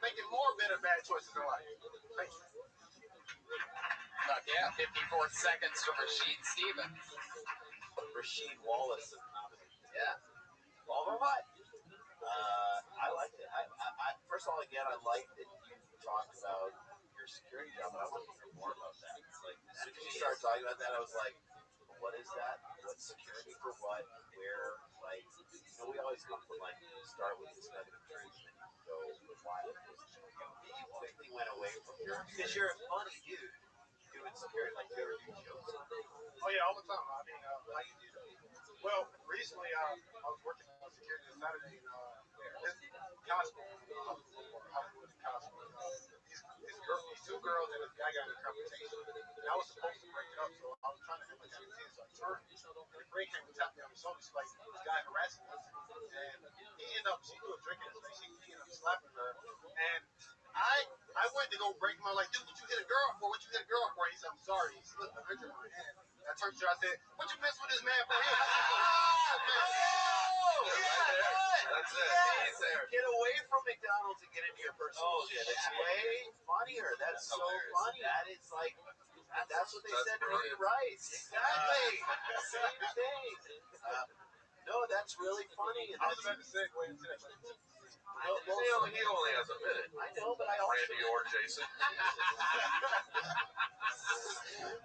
Making more better bad choices in life. Thank you. Yeah, 54 seconds from Rashid Stevens. Rasheed Wallace of comedy. Yeah. All right. I liked it. First of all, again, I liked that you talked about your security job, but I want to hear more about that. Like, as soon as you started talking about that, I was like, what is that? What's security for what? Where? Like, we always come from, like, start with this nugget of truth and then you go wild. You quickly went away from because you're a funny dude doing security. Like, you ever do jokes on it? Oh, yeah, all the time. I mean, well, recently I was working on security on Saturday in Costco, Hollywood and Costco. These two girls and this guy got in a confrontation. And I was supposed to break it up, so I was trying to have my guy in, so I turned. And the break came and tapped me on the shoulder. She's like, this guy harassing us. And she threw a drink in his face. He ended up slapping her. And I went to go break him. I was like, dude, what you hit a girl for? What you hit a girl for? He said, I'm sorry. He slipped a hundred in my hand. I turned to her, I said, what you mess with this man for? That's it. He's there. Get away from McDonald's and get into your personal shit. It's way funnier. That's so funny. That is like, that's what they said to Ray Rice. Exactly. Same thing. No, that's really funny. I was about to segue into that. He only has a minute. I know, but I also... Randy or Jason.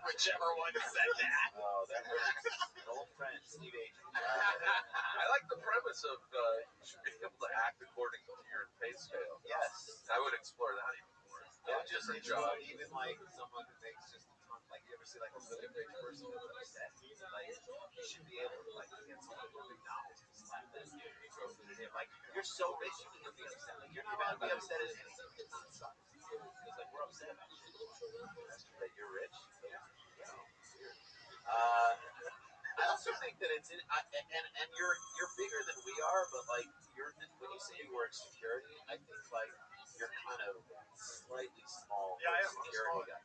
Whichever one said that. Oh, that hurts. An old friend, Steve Agent. I like the premise of you should be able to act according to your pay scale. Yes. I would explore that even more. Yeah, just even like someone who makes just a ton. Like, you ever see like a really rich person who's upset? Like, you should be able to like get someone from McDonald's to slap that dude and throw food at him. Like, you're so rich, you can't be upset. Like, you're not allowed to be upset at anything. It's not stuff. It's like, we're upset about shit. That you're rich. Yeah. I also think that it's and you're bigger than we are, but like when you say you work security, I think like you're kind of slightly small. Yeah, I am. Security guy.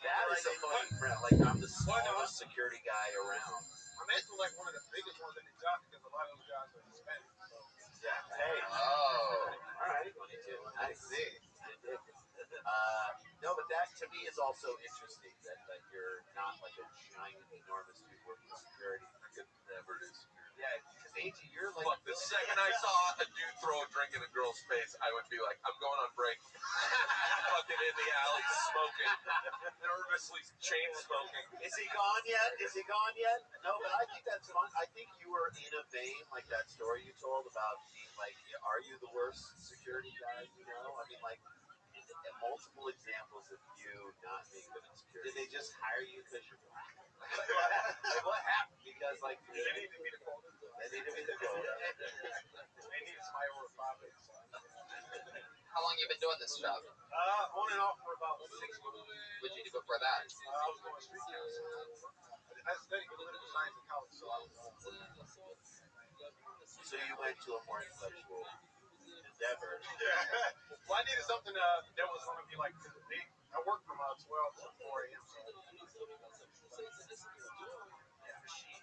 That is a funny friend. Like, I'm the smallest security guy around. I'm actually like one of the biggest ones in the job because a lot of those guys are Hispanic. So. Yeah. Hey. Oh. All right. 22. I see. No, but that to me is also interesting that you're not like a giant, enormous dude working security. I could never do security. Yeah, because AG, you're like. Look, the second I saw a dude throw a drink in a girl's face, I would be like, I'm going on break. Fucking in the alley smoking, nervously chain smoking. Is he gone yet? No, but I think that's fun. I think you were in a vein like that story you told about being like, are you the worst security guy? You know, I mean, like. Multiple examples of you not being good at security. Did they just hire you because you're black? What happened? Because like they need to be the quota. They need some Iowa profits. How long you been doing this job? On and off for about 6 months. What did you do before that? I was doing street counsel. I studied political science in college, so I was. So you went to a more intellectual endeavor. Yeah. Well, I needed something that was going to be like, I worked from 12 to 4 a.m. So. Rashid.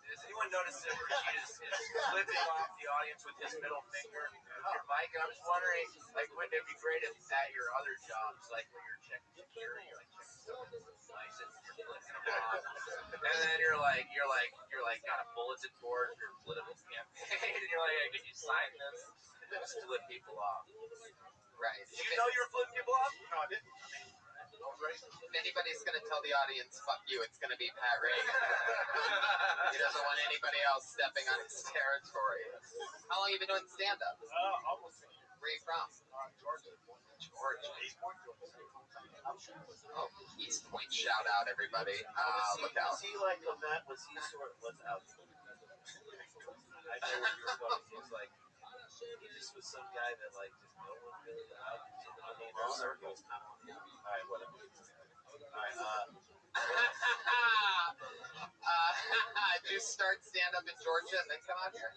Does anyone notice that Rashid is flipping off the audience with his middle finger with your mic? And I was wondering, like, wouldn't it be great if at your other jobs, like when you're checking security, you're like checking someone's license, you're flipping them off, and then you're like got a bulletin board for your political campaign, and you're like, hey, can you sign this? Just flip people off. Right. Did you know you were flipping people off? No, I didn't. I mean, I was raised. If anybody's going to tell the audience, fuck you, it's going to be Pat Reagan. He doesn't want anybody else stepping on his territory. How long have you been doing stand-up? Almost 10 years. Where are you from? Georgia. Georgia. East Point, Georgia. Oh, East Point, shout out, everybody. Look out. Was he like a vet? Was he sort of, what's out? I know where you were going. He was like, he just was some guy that like just no one really out in the inner circles. All right, whatever. All right, Did you start stand-up in Georgia and then come out here?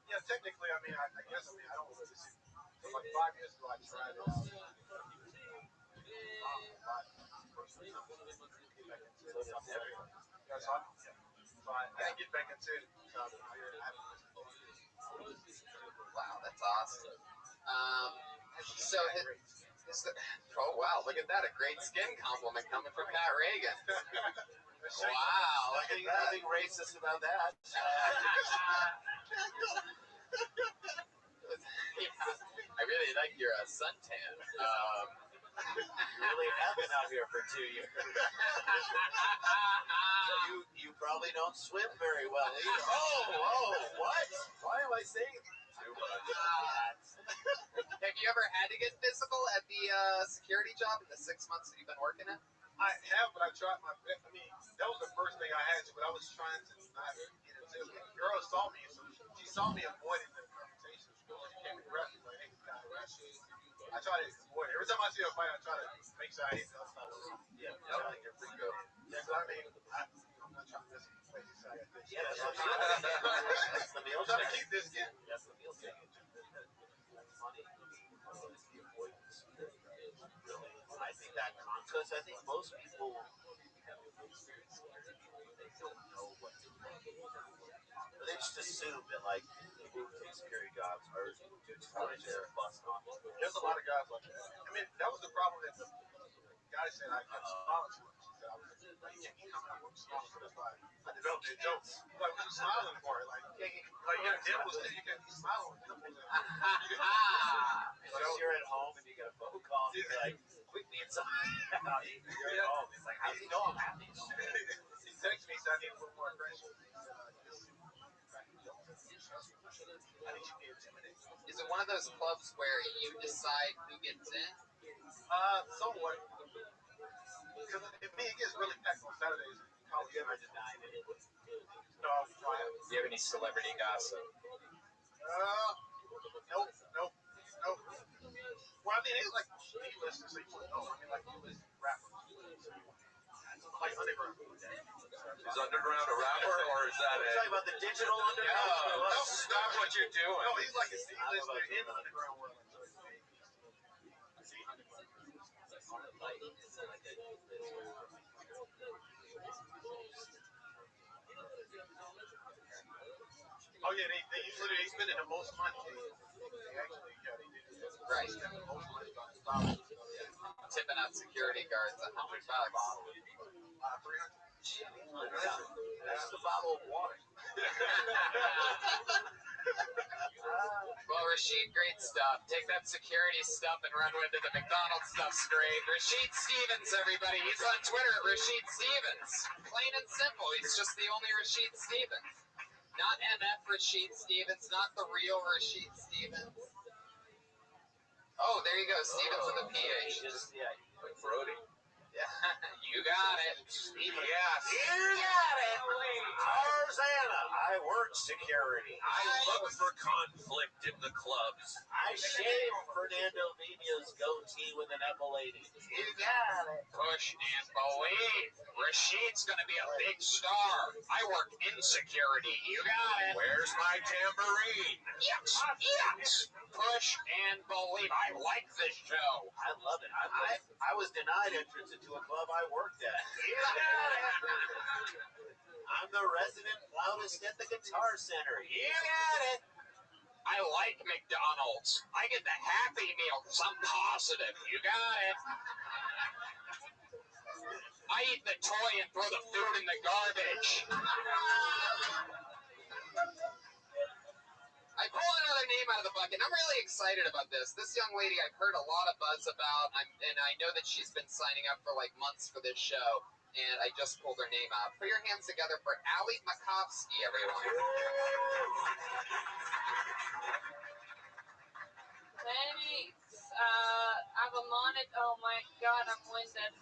Yeah, technically, I mean, I guess, I don't really see. So like 5 years ago, I tried it out. I didn't get back into it. Wow, that's awesome. Oh wow, look at that, a great skin compliment coming from Pat Reagan. Wow, look at that. Nothing racist about that. Yeah, I really like your suntan. You really have been out here for 2 years. You probably don't swim very well either. Oh, what? Why am I saying too much? Have you ever had to get physical at the security job in the 6 months that you've been working it? I have, but I tried my best. I mean, that was the first thing I had to, but I was trying to not get into it. The girl saw me, so she saw me avoiding the confrontation. She came and grabbed me, like, hey, you got arrested. I try to avoid it. Every time I see a fight, I try to make sure I hit the outside of it. Yeah, like your bingo. Yeah, so I mean, I'm not trying to mess with the place inside. Yeah, that's the meal. I'm trying to keep this in. That's the meal thing. That's funny. The avoidance. Really, I think that because I think most people they don't know what to do. They just assume that like people who take security jobs are just bust on. There's a lot of guys like that. I mean, that was the problem that the guy said I kept smiling too much. He said I was like, you can't come out and smile. So that's why I developed that joke. Like, what you smiling for? Like you got dimples there, you can't be smiling with dimples there. Unless you're at home and you get a phone call and you're like, quick me inside. You're at home. He's like, how do you know I'm happy? He texted me, said I need a little more aggression. I think you get intimidated. Is it one of those clubs where you decide who gets in? Somewhat. Because it gets really packed on Saturdays in college. Have you ever denied it? No, I haven't. Do you have any celebrity gossip? Nope. Well, I mean, it's like D-listers, so you wouldn't know. I mean, like D-list rappers. Like underground. Is underground a rapper or is that Are you talking about the digital underground? No, stop what you're doing. No, he's like a D-lister in the underground world. Oh yeah, they usually spend the most money. They actually, they do. Right. Spend the most money. Tipping out security guards $100. 300. That's the bottle of water. Well, Rashid, great stuff. Take that security stuff and run with it. The McDonald's stuff's great. Rashid Stevens, everybody. He's on Twitter at Rashid Stevens. Plain and simple. He's just the only Rashid Stevens. Not MF Rashid Stevens, not the real Rashid Stevens. Oh, there you go. Stevens with a PH. Like Brody. Yeah, you got it. Yes. You got it. Tarzana. I work security. I look for conflict in the clubs. I shave Fernando Vina's goatee with an epaulating. You got it. Push and believe. Rashid's going to be a big star. I work in security. You got it. Where's my tambourine? Yes. Push and believe. I like this show. I love it. I was denied entrance into a club I worked at. You got the resident loudest at the Guitar Center. You got it. I like McDonald's. I get the Happy Meal because I'm positive. You got it. I eat the toy and throw the food in the garbage. I pull another name out of the bucket. I'm really excited about this. This young lady I've heard a lot of buzz about, and I know that she's been signing up for like months for this show, and I just pulled her name out. Put your hands together for Ali Makovsky, everyone. Thanks. I have a oh my god, I'm winded.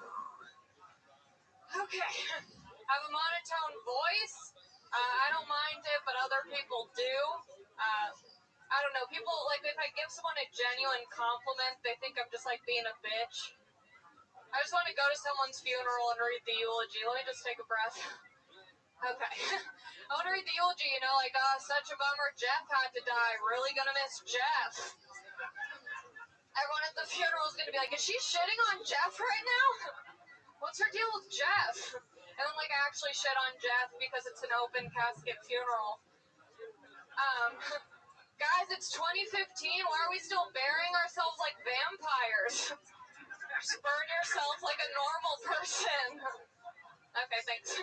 Okay. I have a monotone voice. I don't mind it, but other people do. I don't know. People, like, if I give someone a genuine compliment, they think I'm just, like, being a bitch. I just want to go to someone's funeral and read the eulogy. Let me just take a breath. Okay. I want to read the eulogy, you know, like, such a bummer Jeff had to die. Really gonna miss Jeff. Everyone at the funeral is gonna be like, is she shitting on Jeff right now? What's her deal with Jeff? And then, like, I actually shit on Jeff because it's an open casket funeral. Guys, it's 2015. Why are we still burying ourselves like vampires? Just burn yourself like a normal person. Okay, thanks.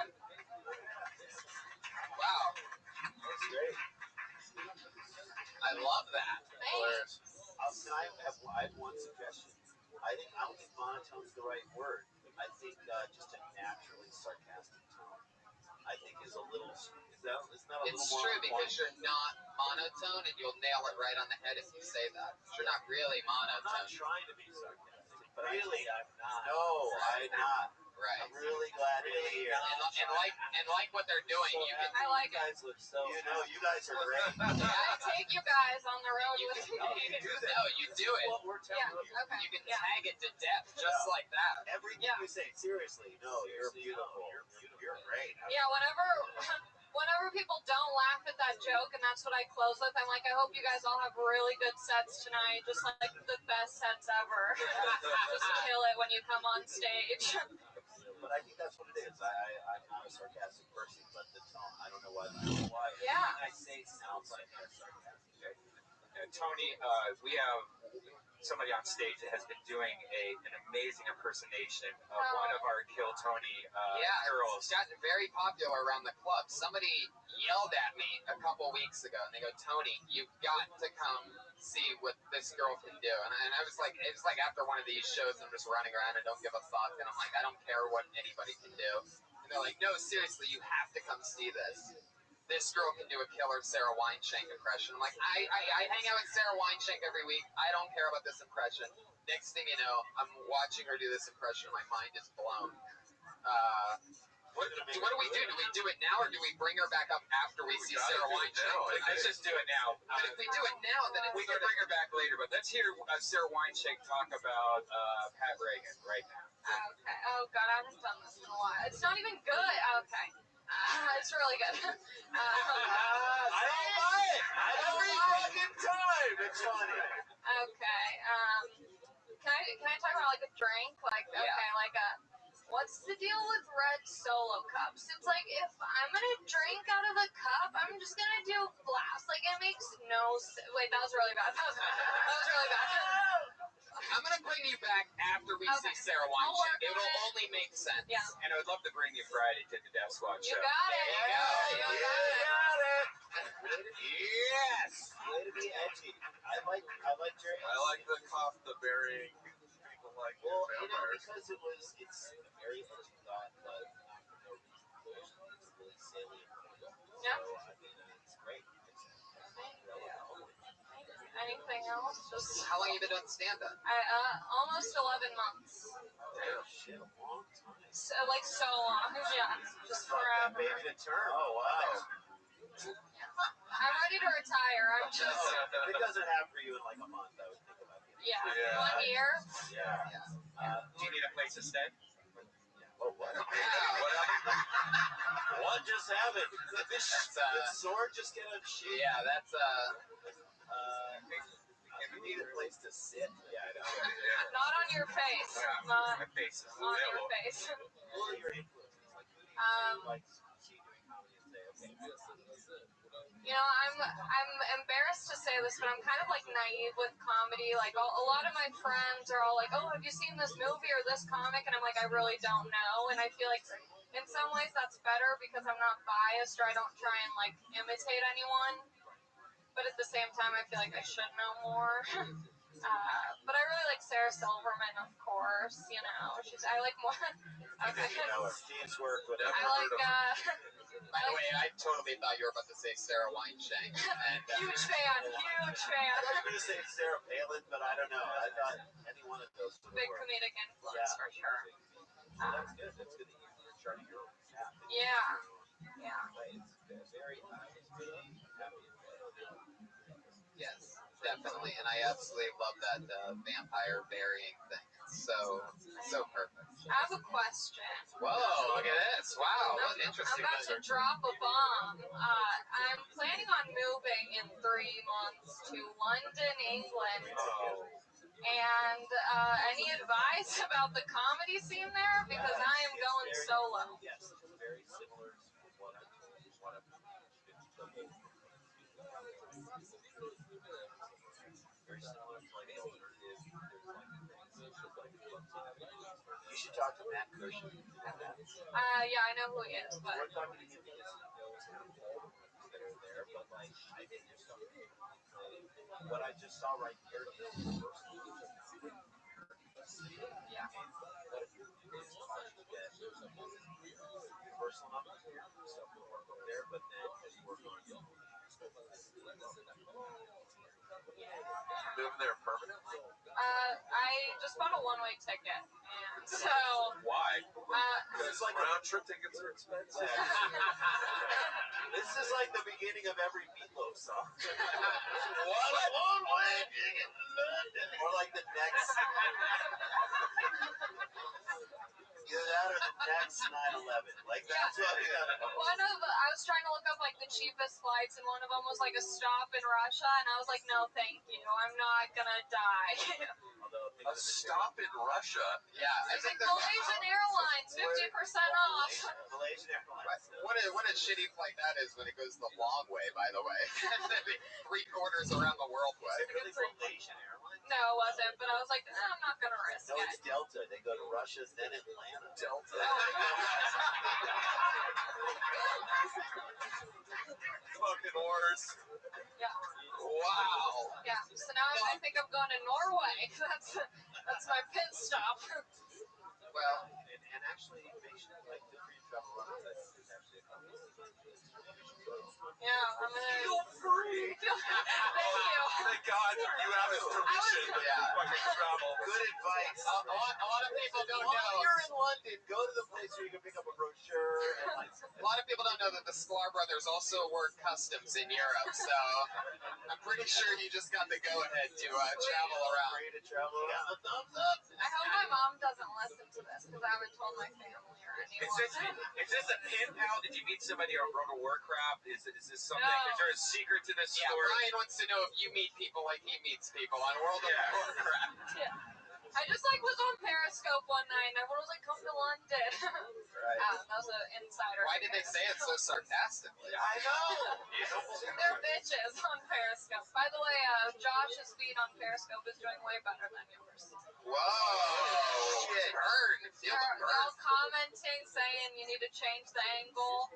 Wow. That's great. I love that. Thanks. I have one suggestion. I don't think monotone's the right word. I think just a naturally sarcastic tone, I think is a little. Isn't that a It's little more true because important? you're not monotone, and you'll nail it right on the head if you say that. You're not really I'm monotone. not trying to be sarcastic, but Really, I'm not. No, I'm not. Right. I'm really glad to hear. And like what they're doing, So you can. I like you it. guys look so. You guys are great. I take you guys on the road You with can me. do that. No, you do it. What we're telling Yeah, you. okay. You can Yeah. tag it to death just like that. Everything you say, seriously. No, you're beautiful. You're great. Yeah, whenever people don't laugh at that joke, and that's what I close with, I'm like, I hope you guys all have really good sets tonight, just like the best sets ever. Just kill it when you come on stage. But I think that's what it is. I'm not a sarcastic person, but the tone, I don't know why. Yeah. I say sounds like a sarcastic. Tony, we have somebody on stage that has been doing an amazing impersonation of one of our Kill Tony girls. It's gotten very popular around the club. Somebody yelled at me a couple weeks ago, and they go, Tony, you've got to come see what this girl can do. And I was like, it was like after one of these shows, I'm just running around and don't give a fuck. And I'm like, I don't care what anybody can do. And they're like, no, seriously, you have to come see this. This girl can do a killer Sarah Weinshank impression. I'm like, I hang out with Sarah Weinshank every week. I don't care about this impression. Next thing you know, I'm watching her do this impression. My mind is blown. What do we do? Do we do it now, or do we bring her back up after we see Sarah Weinshank? Let's just do it now. But if we do it now, then we can bring her back later. But let's hear Sarah Weinshank talk about Pat Reagan right now. Okay. Oh, God, I haven't done this in a while. It's not even good. Okay. It's really good. I don't buy it. Every fucking time. It's funny. Okay. Can I talk about like a drink? Like, okay, like what's the deal with red Solo cups? It's like, if I'm gonna drink out of a cup, I'm just gonna do glass. Like, it makes no sense. Wait, that was really bad. That was really bad. I'm gonna bring you back after we see Sarah Weinshank. It will only make sense. Yeah. And I would love to bring you Friday to the Death Squad show. You got it. You got it. Yes. Way to be edgy. I like Jerry. I like the burying people like vampires. Because it's a very edgy thought, but not for no reason. It's a really salient point. Yeah. So, I mean, it's great. Anything else? Just How long have you been doing stand-up? almost 11 months. Damn, shit, a long time. So long. Yeah. Just forever. Baby to term. Oh, wow. I'm ready to retire. I'm just. If it doesn't happen for you in like a month, I would think about it. Yeah. Yeah. 1 year. Yeah. Do you need a place to stay? Oh, what? Wow. What just happened? Did this sword just get a shit? Yeah, that's If you need a place to sit, yeah, I know. Not on your face. Not My face is on your face. Who are your influences? Like, who do you like see doing comedy? You know, I'm embarrassed to say this, but I'm kind of like naive with comedy. Like a lot of my friends are all like, "Oh, have you seen this movie or this comic?" And I'm like, I really don't know. And I feel like in some ways that's better because I'm not biased or I don't try and like imitate anyone. But at the same time, I feel like I should know more. But I really like Sarah Silverman, of course. You know, I like more. Okay. Steve's work, whatever. I like. By the way, I totally thought you were about to say Sarah Weinshank. And, huge fan. I was going to say Sarah Palin, but I don't know. I thought any one of those would Big work. comedic influence for sure. That's good. That's good that you're charting your own path. Yeah. It's very happy. yes, definitely. And I absolutely love that vampire burying thing. It's so perfect. I have a question. Whoa, look at this. Wow, that's interesting. I'm about to drop a bomb. I'm planning on moving in 3 months to London, England. And any advice about the comedy scene there? Because I am going solo. Yes, it's very similar to what I've very similar to like the alternative. There's like you should talk to Matt Cushing. Yeah, I know who he is, but we're talking to him because he knows kind of all the movies that are there. But like, I think there's something. What I just saw right here is Universal. yeah. What if you do is watch you get Universal numbers here, stuff will work over there, but then you work on your own. Moving there permanently? I just bought a one-way ticket, and so Why? It's like round trip tickets are expensive. This is like the beginning of every Meatloaf song. What a one-way ticket to London. Or like the next. Either that or the next 9/11. Like that's what we got. I was trying to look up like the cheapest flights, and one of them was like a stop in Russia, and I was like, no, thank you, I'm not gonna die. A stop in Russia? Yeah, I think that Malaysian Airlines, 50% off. Malaysian Airlines. What a shitty flight that is when it goes the long way, by the way. 3/4 around the world way. Is it really Malaysian Airlines? No, it wasn't, but I was like, I'm not gonna risk No, it. it's Delta. They go to Russia, then Atlanta. Delta. Fucking worse. Yeah. Wow. Yeah. So now I think I'm going to Norway. That's my pit stop. Well, and actually, make sure like feel free to travel around. There's actually a couple of Yeah, I'm gonna feel free. Thank you. Thank God you have his permission to fucking travel. Good advice. A lot of people don't While know. you're in London, go to the place where you can pick up a brochure. And like, A lot of people don't know that the Sklar brothers also work customs in Europe, so I'm pretty sure you just got the go-ahead to travel around. free to travel around. The thumbs up. I hope my mom doesn't listen to this because I haven't told my family or anyone. Is this a pen pal? Did you meet somebody on World of Warcraft? Is this something? No. Is there a secret to this Yeah, story? Brian wants to know if you meet people like he meets people on World of Warcraft. Yeah. I just like was on Periscope one night and everyone was like, come to London. That was an insider. Why did they say it so sarcastically? I know. They're bitches on Periscope. By the way, Josh's feed on Periscope is doing way better than yours. Whoa! Shit. Burn. Feel the They're burn. all commenting saying you need to change the angle.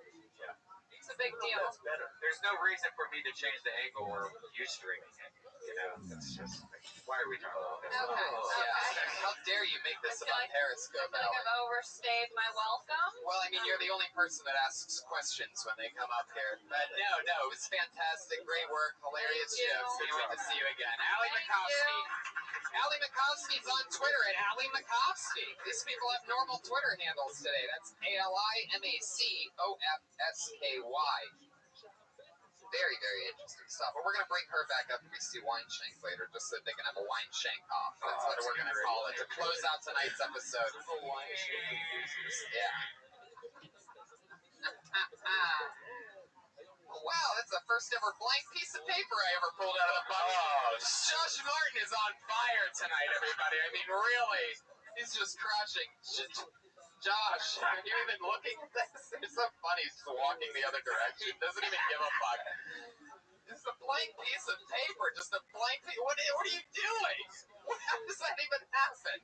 It's a big deal. That's better. There's no reason for me to change the angle or you streaming it. You know, it's just why are we talking about this? Okay. Yeah. How dare you make this about Periscope, I feel like Allie? I've overstayed my welcome. Well, I mean, you're the only person that asks questions when they come up here. But no, it was fantastic. Great work. Hilarious Thank you. jokes. Can't wait to see you again. Allie Thank Makovsky. you. Allie Makovsky's on Twitter at Allie Makovsky. These people have normal Twitter handles today. That's ALIMACOFSKY. Very, very interesting stuff. But we're going to bring her back up when we see Weinshank later, just so they can have a Weinshank off. That's what we're going to call it to close out tonight's episode. Yeah. Wow, that's the first ever blank piece of paper I ever pulled out of the bucket. Oh, Josh Martin is on fire tonight, everybody. I mean, really, he's just crushing. Josh, are you even looking at this? It's so funny. He's just walking the other direction. Doesn't even give a fuck. It's a blank piece of paper. Just a blank piece. What are you doing? How does that even happen?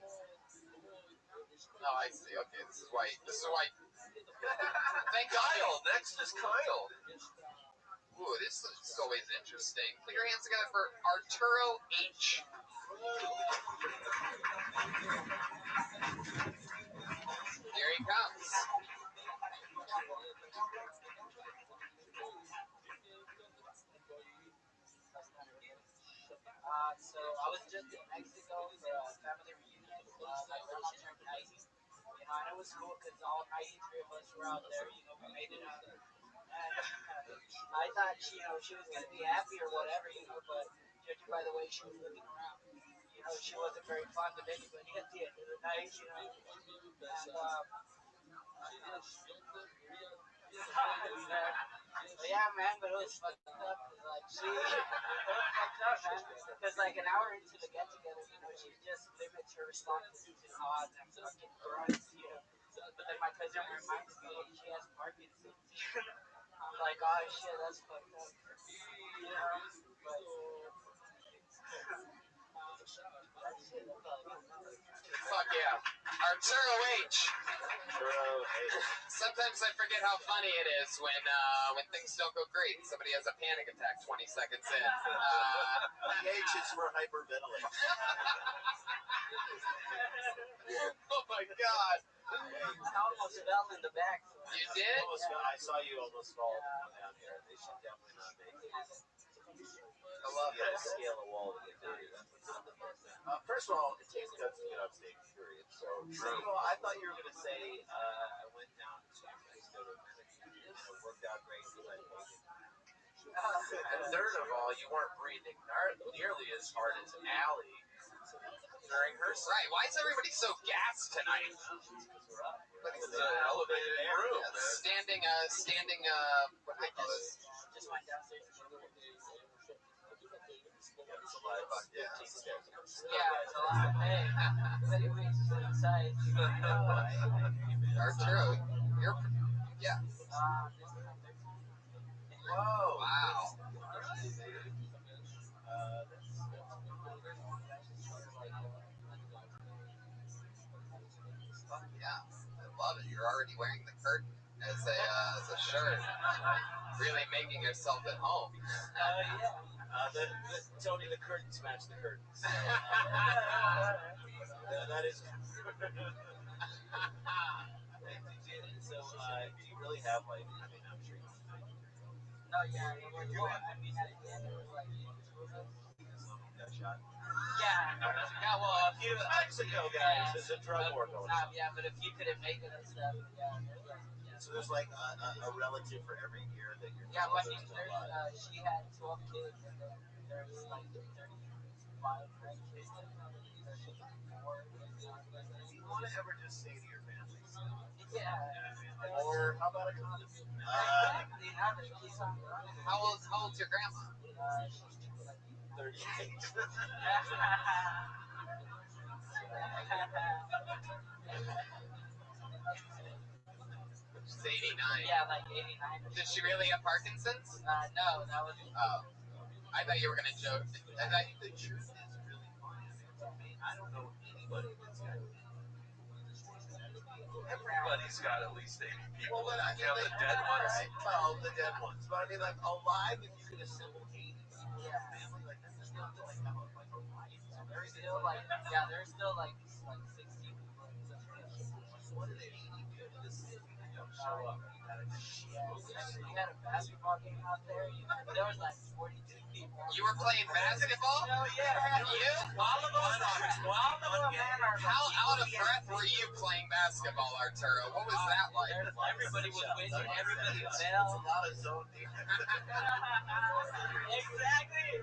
Oh, I see. Okay, this is why. Thank Kyle. Next is Kyle. Ooh, this is always interesting. Put your hands together for Arturo H. Here he comes. So I was just in Mexico for a family reunion. My grandma turned 90. And it was cool because all 93 of us were out there. We made it out. And I thought, she was going to be happy or whatever, but judging by the way she was looking around, she wasn't very fond of anybody at the end of the night, And, yeah, man, but it was fucked up. It was fucked up, man. Because an hour into the get together, she just limits her responses to odds and fucking grunts, But then my cousin reminds me she has Parkinson's. I'm like, oh shit, that's fucked up. But Fuck yeah. Arturo H. Sometimes I forget how funny it is when things don't go great. Somebody has a panic attack 20 seconds in. The H is for hyperventilate. Oh my god. I almost fell in the back. You did? I saw you almost fall down here. They should definitely not make it. I love You gotta it. scale a wall to get down here. First of all, it takes guts to get off stage, period. So, second of all, I thought you were going to say, I went down to Mexico to worked out great because I made it. And third of all, you weren't breathing nearly as hard as Allie during her set. Right, why is everybody so gassed tonight? It's an elevated room. Standing, what do they call this? Just went downstairs. Yeah. Yeah, it's a lot. Hey, anyways, inside. Arturo, you're, yeah. Whoa. Wow. Yeah, I love it. You're already wearing the curtain as a shirt. Really making yourself at home. Yeah. Tony, the curtains match the curtains. That is. So, do you really have I'm sure you. No, yeah, we're doing. I mean, at the end, it was Got shot. Yeah, well, if you Mexico guys, there's a drug war going on. Yeah, but if you couldn't make it and stuff, So there's a relative for every year that you're. Yeah, but she had 12 kids, and then there's 35 grandkids. Do you want to ever just say to your family? Yeah. Or how about a condom? How old's your grandma? 38. She's 89. Yeah, 89. Did she really have Parkinson's? No, that was. Oh. I thought you were going to joke. I think the truth is really funny. I don't know anybody that's got it. Everybody's got at least 80 people. Well, but I mean, the dead ones. Right? Well, the dead ones. But I mean, alive, if you could assemble 80 people in a family, that's enough to have a life. So there's still there's still 16 people. So what did 80 do to the city? Show up. We had a basketball game out there. There was 42 people. You were playing basketball? Oh, yeah. You? All of us are. How out of breath were you playing basketball, Arturo? What was that like? Everybody was winning. Everybody fell. A lot of zone defense. Exactly.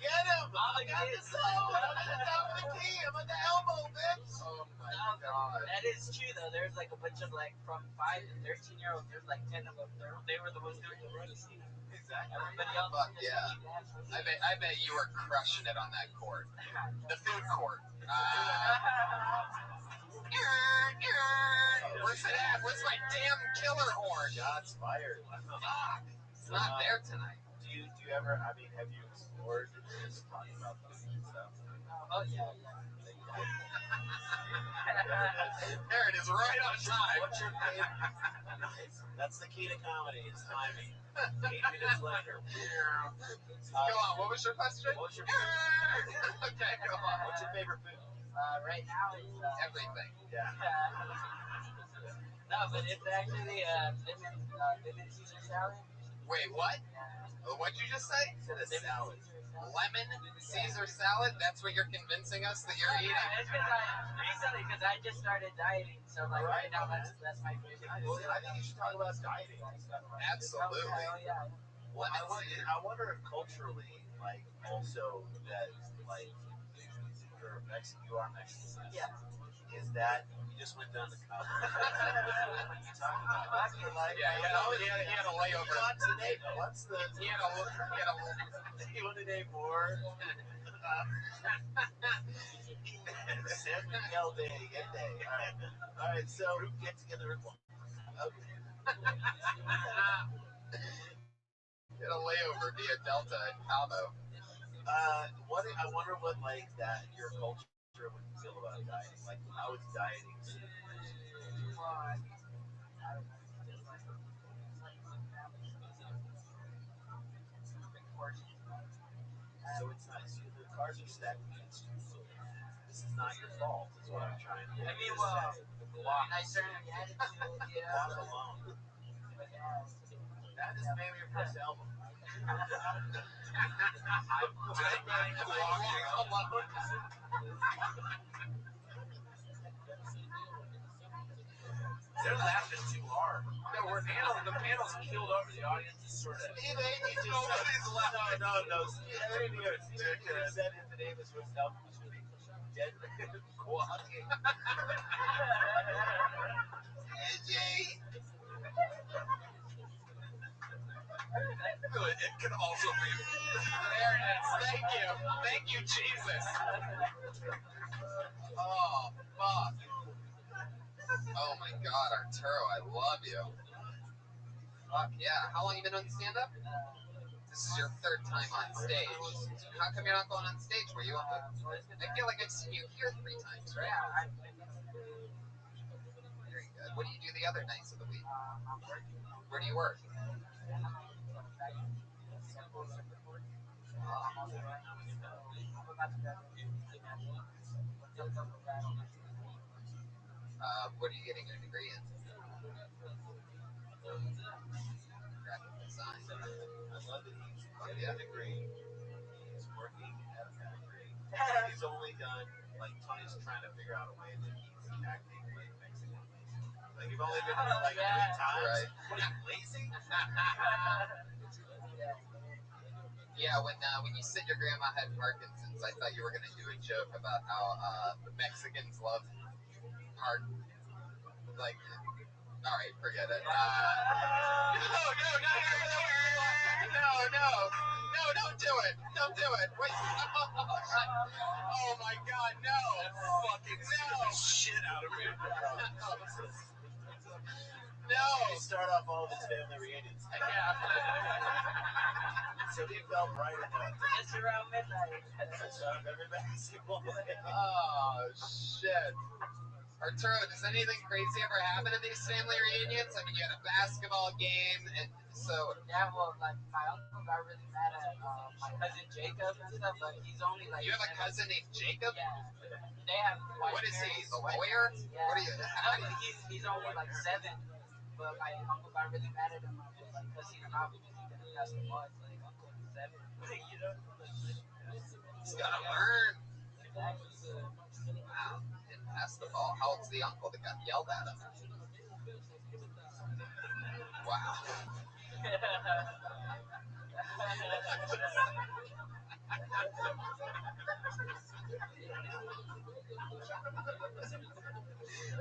Get him! I got the zone! I'm at the top of the key! I'm at the elbow, bitch! Oh my god. That is true, though. There's a bunch of from 5 to 13-year-olds. There's 10 of them. They were the ones doing the running. Exactly. Everybody else. Fuck yeah. I bet you were crushing it on that court. The food court. Where's my damn killer horn? Shots fired. Fuck. It's not there tonight. Do you ever? I mean, have you explored just talking about food and stuff? Oh yeah. There it is, right on time. What's your favorite? Nice. That's the key to comedy. It's timing. 8 minutes later. Go on. What was your question? What's your Okay, go on. What's your favorite food? Right now it's Everything. Yeah. No, but it's actually lemon Caesar salad. Wait, what? What'd you just say? It's a salad. Lemon Caesar salad? That's what you're convincing us that you're eating? Yeah, it's because I just started dieting, so like right now that's my favorite. Well, I think you should talk about dieting and stuff. Right? Absolutely. Oh yeah. Well, I wonder if culturally, like, also that, like, you are Mexican. Yeah. Is that you just went down the cup? What are you talking about? Yeah, he had a layover. What's the? He You want to name more? San Miguel Day, get day. All right. So get together and walk. Okay. He had a layover via Delta in Cabo. I wonder what like that your culture would feel about dieting. Like how is dieting? So it's nice. The cars are stacked against you. So this is not your fault. Is what I'm trying to. I mean, well, I certainly had to, Walk alone. That is maybe your first album. Walking alone. They're laughing too hard. No, the panel's keeled over. The audience is sort of. Nobody's laughing. No. Steve said if the name is first album, it should be Dead Man Walking. It can also be. There it is. Thank you, Jesus. Oh, fuck. Oh my God, Arturo, I love you. Fuck yeah. How long you been on stand-up? This is your third time on stage. How come you're not going on stage? Were you on the... I feel like I've seen you here 3 times, right? Very good. What do you do the other nights of the week? Where do you work? What are you getting your degree in? Graphic design. I love that he's getting a degree. He's working at a factory. He's only done, like, Tony's trying to figure out a way that he's acting like Mexican. Like, you've only been there like 3 times. Right. What are you, lazy? Yeah, when you said your grandma had Parkinson's, I thought you were going to do a joke about how Mexicans love hard, like, all right, forget it. No, don't do it. Don't do it. Wait. Oh my God, no. Fucking shit out of me. No. We start off all of his family reunions. Yeah. So he felt right in that. Just around midnight. Every basketball day. Oh, shit. Arturo, does anything crazy ever happen at these family reunions? I mean, you had a basketball game, and so... Yeah, well, like, my uncle got really mad at my cousin Jacob and stuff, but he's only, like... You have a cousin named Jacob? Yeah. They have white What is he, parents, the lawyer? Yeah. What are you... He's only, like, 7, but my uncle got really mad at him. I was, like, cussing him out because he didn't pass the ball. It's like, uncle, he's 7. You know? He's gotta learn. Exactly. Wow. Pass the ball. How old's the uncle that got yelled at him? Wow.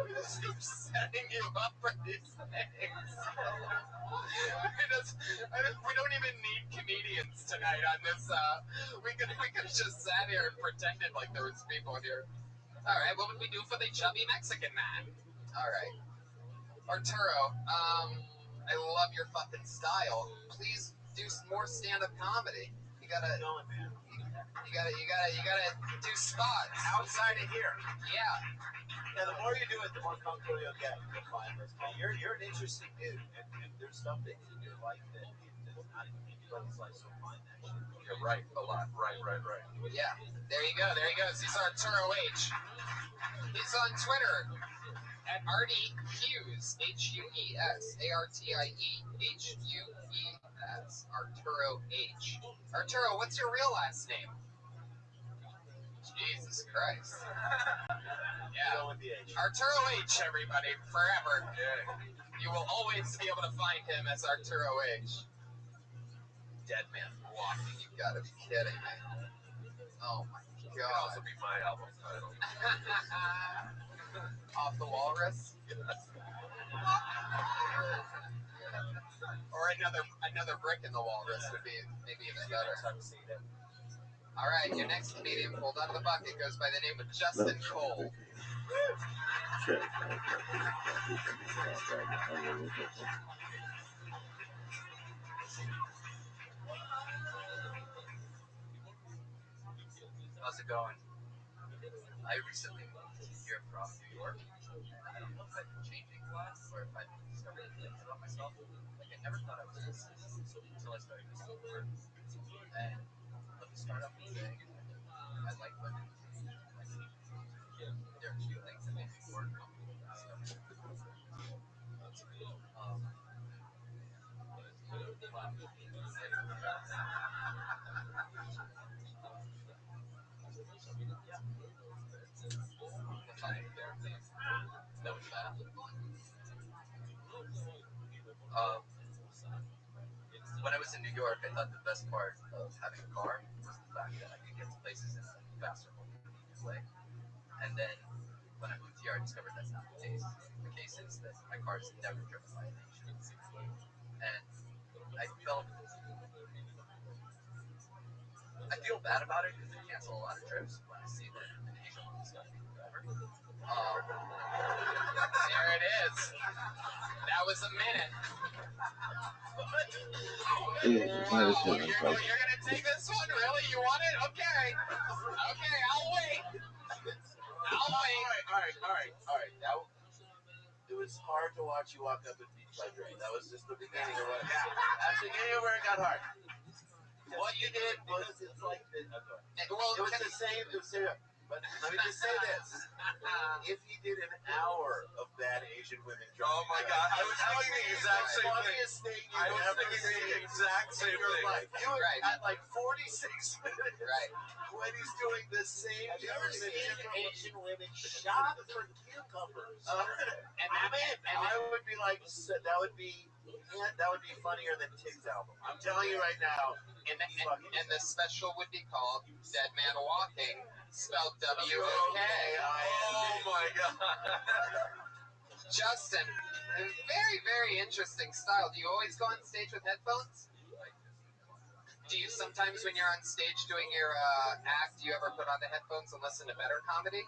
We just keep setting you up for these things. We don't even need comedians tonight on this. We could have just sat here and pretended like there was people here. All right, what would we do for the chubby Mexican man? All right. Arturo, I love your fucking style. Please do some more stand-up comedy. You gotta do spots outside of here. Yeah. Yeah, the more you do it, the more comfortable you'll get. You'll find this. You're an interesting dude, and there's some things in your life that not in anybody's life, so find that shit. You're right, a lot. Right. Yeah. There you go. There he goes. He's Arturo H. He's on Twitter at Artie Hughes, Hues, ArtieHues, Arturo H. Arturo, what's your real last name? Jesus Christ. Yeah. Arturo H, everybody, forever. You will always be able to find him as Arturo H. Dead Man Walking. You gotta be kidding me. Oh my God. It could also be my album title. Off the Walrus? Or another brick in the walrus would be maybe even better. All right, your next comedian pulled out of the bucket goes by the name of Justin Cole. How's it going? I recently moved here from New York, and I don't know if I've been changing a lot or if I've discovered things about myself. Like, I never thought I was this until I started this work. And let me start off with saying I like women. There are two things that make me more comfortable with stuff. That was that. When I was in New York, I thought the best part of having a car was the fact that I could get to places in a faster, more convenient way. And then when I moved here, I discovered that's not the case. The case is that my car is never driven by an Asian. And I feel bad about it because I cancel a lot of trips when I see that an Asian woman's got to be the driver. There it is. That was a minute. Wow, you're gonna take this one? Really? You want it? Okay. Okay, I'll wait. I'll wait. All right. It was hard to watch you walk up and beat my drink. That was just the beginning of what. Yeah, that's the beginning of where it got hard. What you did was it's like the. Well, it was the same. But let me just say this: if he did an hour of bad Asian women drunk, oh my God, I was thinking the exact same thing. I was thinking the exact same thing. You were at like 46 minutes, right? When he's doing the same. Have you ever seen Asian women shop for cucumbers? I would be like, that would be funnier than Tig's album. I'm telling you right now. And the special would be called Dead Man Walking, spelled W-O-K. Oh my God. Justin, very, very interesting style. Do you always go on stage with headphones? Do you sometimes when you're on stage doing your act, do you ever put on the headphones and listen to better comedy?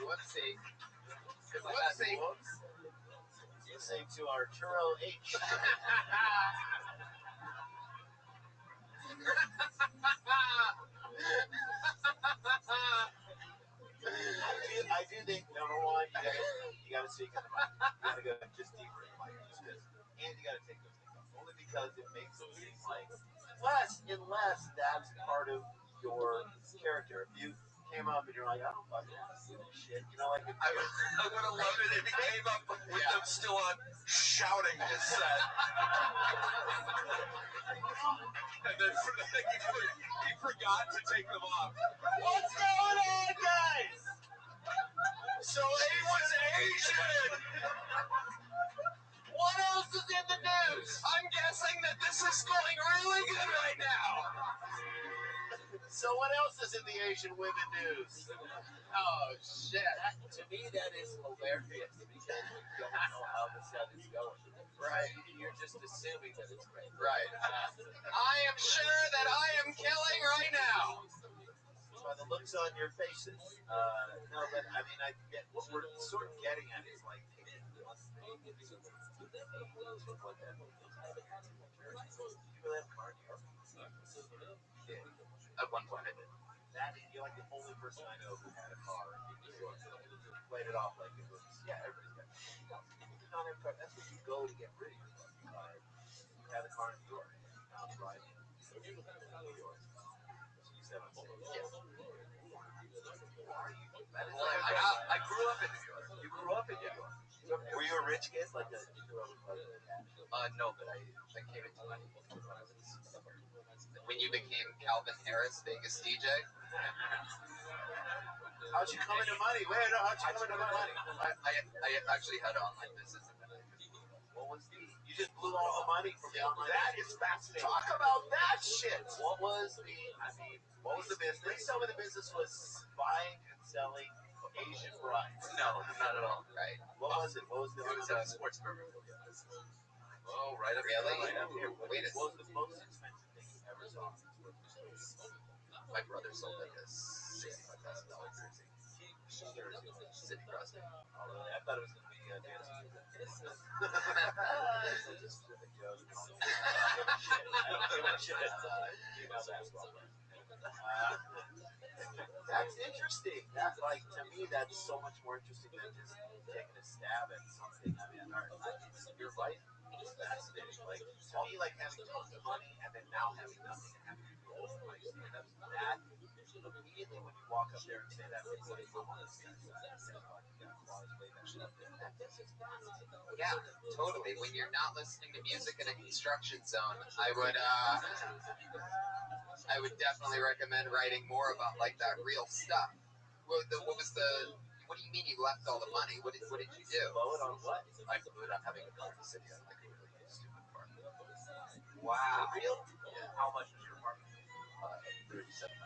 Whoopsie. Whoopsie. Listening to Arturo H. I do think, number one, you gotta speak in the mic. You gotta go just deeper in the mic. And you gotta take those things off. Only because it makes it seem like, unless that's part of your character. If you came up and you're like, I don't fucking want to do this shit. You know, like I would have loved it if he came up with them still on shouting his set. And then he forgot to take them off. What's going on, guys? So he was Asian! What else is in the news? I'm guessing that this is going really good right now. So what else is in the Asian women news? Oh, shit. To me, that is hilarious because you don't know how the set is going. Right. You're just assuming that it's great. Right. I am sure that I am killing right now. By the looks on your faces. No, but I mean, I get what we're sort of getting at is like taking one thing and sort of what that means. You really have a car in New York? Yeah. At one point I did. That you're like the only person I know who had a car in New York. Played it off like it was. Yeah, everybody's got. People do not have a car. That's where you go to get rid of your fucking car. You had a car in New York. Now I'm driving in New York. So you said I'm saying. Yes. Who are you? Well, I grew up in New York. You grew up in New York. Were you a rich kid? Like a, you grew up with cash? No, but I came into money when I was when you became Calvin Harris, Vegas DJ. How'd you come into money? Wait, no, how'd you come into money? I actually had an online business and then I just blew it up. What was the? You just blew all the money from the online. That is fascinating. Talk about that shit. What was the? I mean, what was the business? Please tell me the business was buying and selling Asian brides. No, not at all. Right. What was it? What was the? It was a sports memorabilia business. Oh, right up here. really? Right up here. What was the most expensive thing you ever saw? My brother sold like a $65,000 jersey. Sidney Crosby. Oh, really? I thought it was going to be Dancing with the Stars. Just a joke. That's interesting. That, like, to me, that's so much more interesting than just taking a stab at something. I mean, your life is fascinating. Like, to me, like having tons of money and then now having nothing and having to do all of my stand-ups, that immediately when you walk up there and say that, it's like, I'm on this guy's side. Yeah, totally. When you're not listening to music in a construction zone, I would definitely recommend writing more about like that real stuff. What do you mean you left all the money? What did you do? Blow it on what? I blew it on having a car in the city on like a really stupid farm. Wow. Real? Yeah. How much was your apartment? $3,700.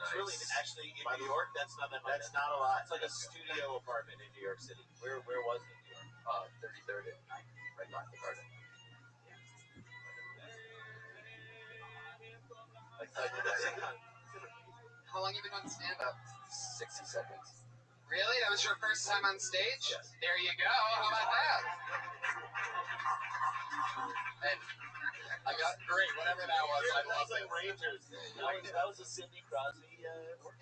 It's really actually in New York. That's not that much. That's not a lot. It's like a studio apartment in New York City. Where was it in New York? 33rd and 9th, right behind the garden. How long have you been on stand-up? 60 seconds. Really? That was your first time on stage? Yes. There you go. How about that? And I got great, whatever that was. That was like Rangers. That was a Sidney Crosby. Yeah,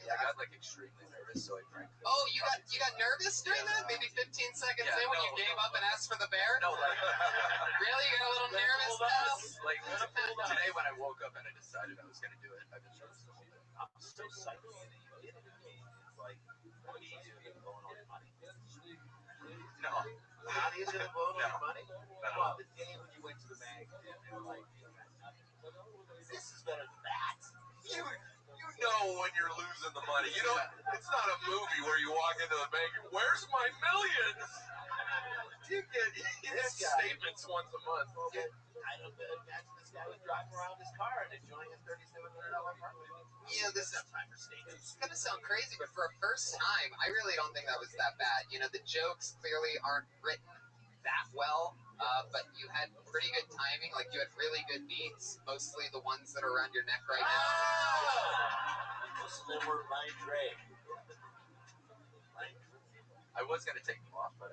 I got like extremely nervous, so I drank. Oh, you got nervous during that? Maybe 15 seconds in when you gave up and asked for the bear? No, like really? You got a little nervous now? Like today when I woke up and I decided I was going to do it, I've been nervous the whole day. I'm so psyched that you did it. I mean, it's like what easier than blowing all your money? No. Not easier than blowing all your money? No. Well, the day when you went to the bank and they were like, this is better than that. You know when you're losing the money. You know, it's not a movie where you walk into the bank and, where's my millions? You get statements once a month. I don't imagine this guy was driving around his car and enjoying his $3,700 apartment. Yeah, this is time for statements. It's gonna sound crazy, but for a first time, I really don't think that was that bad. You know, the jokes clearly aren't written that well, but you had pretty good timing. Like, you had really good beats, mostly the ones that are around your neck right now. Most of them were Ryan Dre. I was gonna take them off, but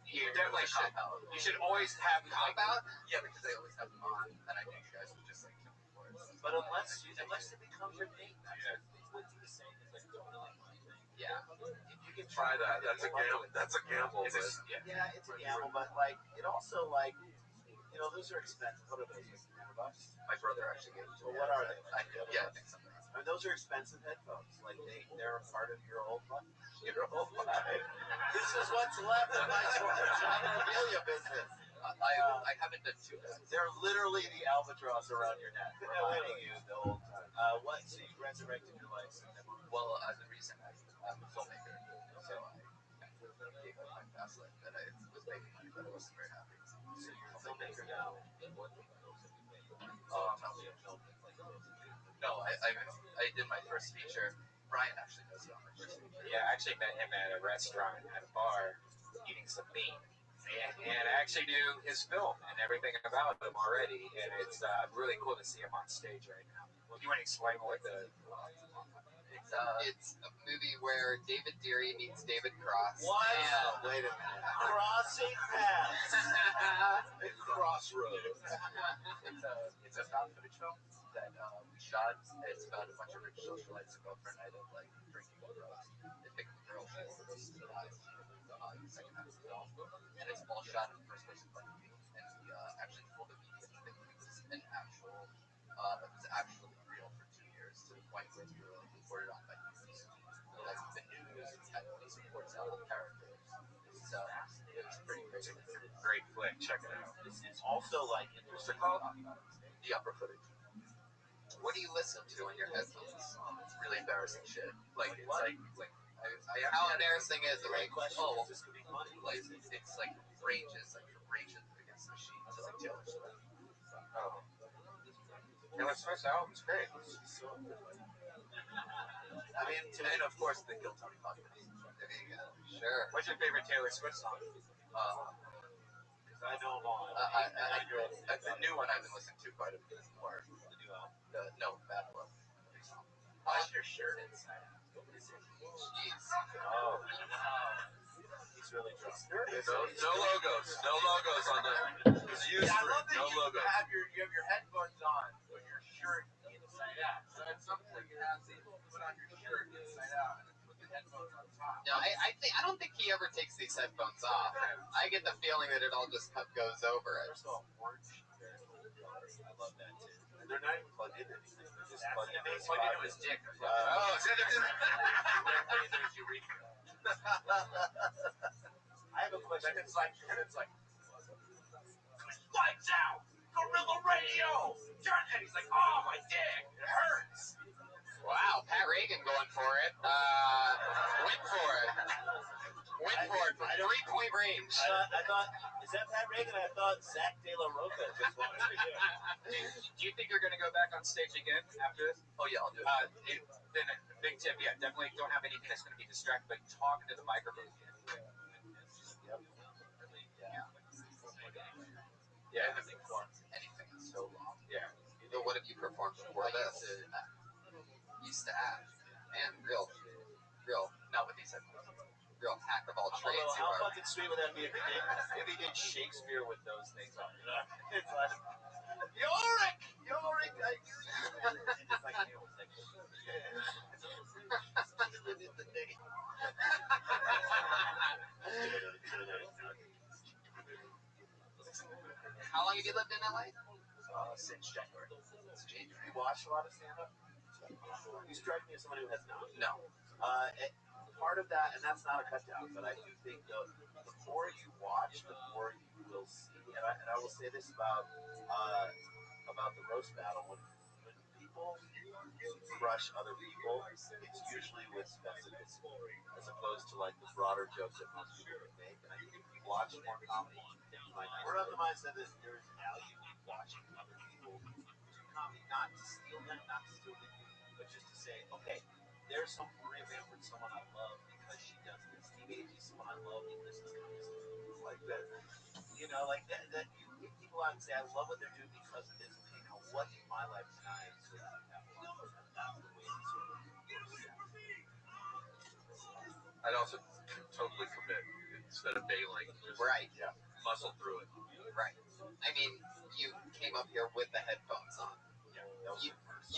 You definitely should. You should always have cop out. Yeah, because they always have them on, and I knew you guys would just like kill me for it. But unless it becomes your thing, what's the same as like going on? Yeah. If you can Try that. That's a gamble. That's a gamble. Yeah, it's a gamble, but like it also like those are expensive. What are those? Like $100? My brother actually gave it to me. Well, what are they? I think something. I mean, those are expensive headphones. Like they're a part of your whole life. This is what's left of my memorabilia business. I haven't done too bad. They're literally the albatross around your neck, reminding you the whole time. So you resurrected your life? Well, the reason I'm a filmmaker, so I gave up my past life that I was making money, but I wasn't very happy. So you're a filmmaker now. What films have you made? No, I did my first feature. Brian actually knows about my first feature. Yeah, I actually met him at a restaurant, at a bar, eating some meat. And I actually knew his film and everything about him already, and it's really cool to see him on stage right now. Well, you want to explain what the... It's a movie where David Deary meets David Cross. What? And wait a minute. Crossing paths. Crossroads. It's a found footage film that we shot. It's about a bunch of rich socialites who go for a night of like drinking and drugs. They pick up a girl, she overdoses and dies. The second half of the film, and it's all shot in first person point of view. And we actually told the media to think it was an actual, it was actually real for 2 years, to the point where we were like reported on by news, like the news had police reports out of characters. So it was pretty crazy. Great flick. Check it out. It's also like interesting. The upper footage. What do you listen to in your headphones? It's really embarrassing shit. Like it's like I How embarrassing is it? Great question. Oh, This could be funny. like it's like ranges, like from Rage Against the Machine to like Taylor Swift. Oh. Taylor Swift's album's great. I mean, and of course the Kill Tony podcast. There you go. Sure. What's your favorite Taylor Swift song? Because I know them all. The new one I've been listening to quite a bit more. The new album. No, Bad Blood. Why's your shirt inside out? Jeez. Oh. He's really drunk. No logos. No logos on the. It's used I for love that no you logos. have your headphones on, but your shirt inside out. So at some point you have to put on your shirt inside out and put the headphones on top. No, I don't think he ever takes these headphones off. I get the feeling that it all just goes over it. First of all, orange. I love that too. And they're not even plugged into anything. They're just plugged into his Plug into his dick. Oh, I have a question. It's like Lights out! Gorilla Radio! And he's like, oh, my dick! It hurts! Wow, Pat Reagan going for it. Went for it. Went for it from 3-point range. I thought, is that Pat Reagan? I thought Zach De La Roca just wanted to do it. Do you think you're going to go back on stage again after this? Oh yeah, I'll do it. Then a big tip, yeah, definitely don't have anything that's going to be distracting, but talk into the microphone. Yep. Yeah, I haven't performed anything in so long. Yeah. But what have you performed before this? Used to act. Man, real, Not with these headphones. real hack of all trades. Although, how fucking sweet would that be if he did Shakespeare with those things on? It's like, Yorick! I hear you! It's like, it was like, How long have you lived in LA? Since January. You watch a lot of stand-up? You strike me as someone who has not. No. Part of that, and that's not a cut-down, but I do think the more you watch, the more you will see. And I will say this about the roast battle: when people crush other people, it's usually with specificity, as opposed to like the broader jokes that most people would make. And I think if you watch more comedy, you might. We're of the mindset that there is value in watching other people do comedy, not to steal them, not to steal them, but just to say, okay, there's some Maria Bamford, someone I love because she does this. Steve Agee, someone I love because he's kind of like that. You know, like that you get people out and say, I love what they're doing because of this. Okay, now what in my life tonight so that I have fun? And that's the way to sort of I'd also totally commit instead of bailing. Just Right. Yeah. Muscle through it. Right. I mean, you came up here with the headphones on. Yeah. You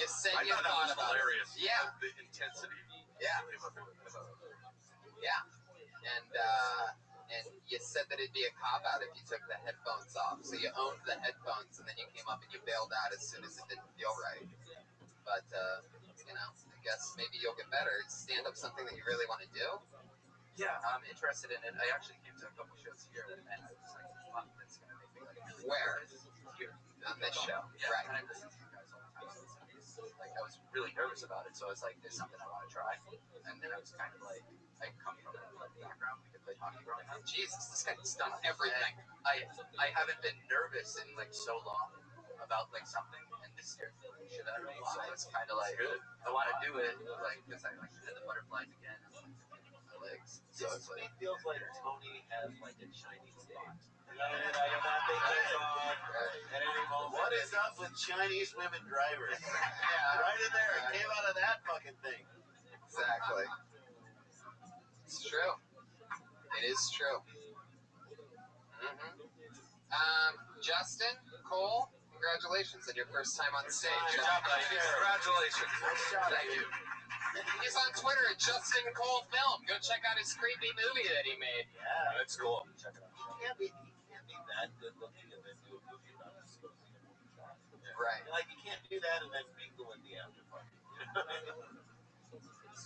said I you thought that thought was about hilarious. it. Yeah. The intensity. Yeah. Came up with it. Yeah. And you said that it'd be a cop-out if you took the headphones off. So you owned the headphones, and then you came up and you bailed out as soon as it didn't feel right. But, I guess maybe you'll get better. Is stand-up something that you really want to do? Yeah, I'm interested in it. I actually came to a couple shows here, and I was like, wow, that's going to make me like really Where? Here. On this show. Yeah, Right. and I listen to you guys all the time. So it's like I was really nervous about it, so I was like, there's something I want to try. And then I was kind of like, I come from a background. We could play hockey growing up. Jesus, this guy's done everything. I haven't been nervous in like so long about like something, and this scared the shit out of me. So it's kind of like, I want to do it, like because I like had the butterflies again, and my legs. me feels like Tony has like a Chinese spot. You're not thinking on at any moment. What is up with Chinese women drivers? Yeah, right in there. It came out of that fucking thing. Exactly. It's true. It is true. Justin Cole, congratulations on your first time on stage. Good job, buddy. Congratulations. Nice job. Thank you. He's on Twitter at Justin Cole Film. Go check out his creepy movie that he made. Yeah, That's cool. Check it out. He can't be that good looking and then do a movie about disposing of movie shots. Right. Like you can't do that and then mingle in the after party.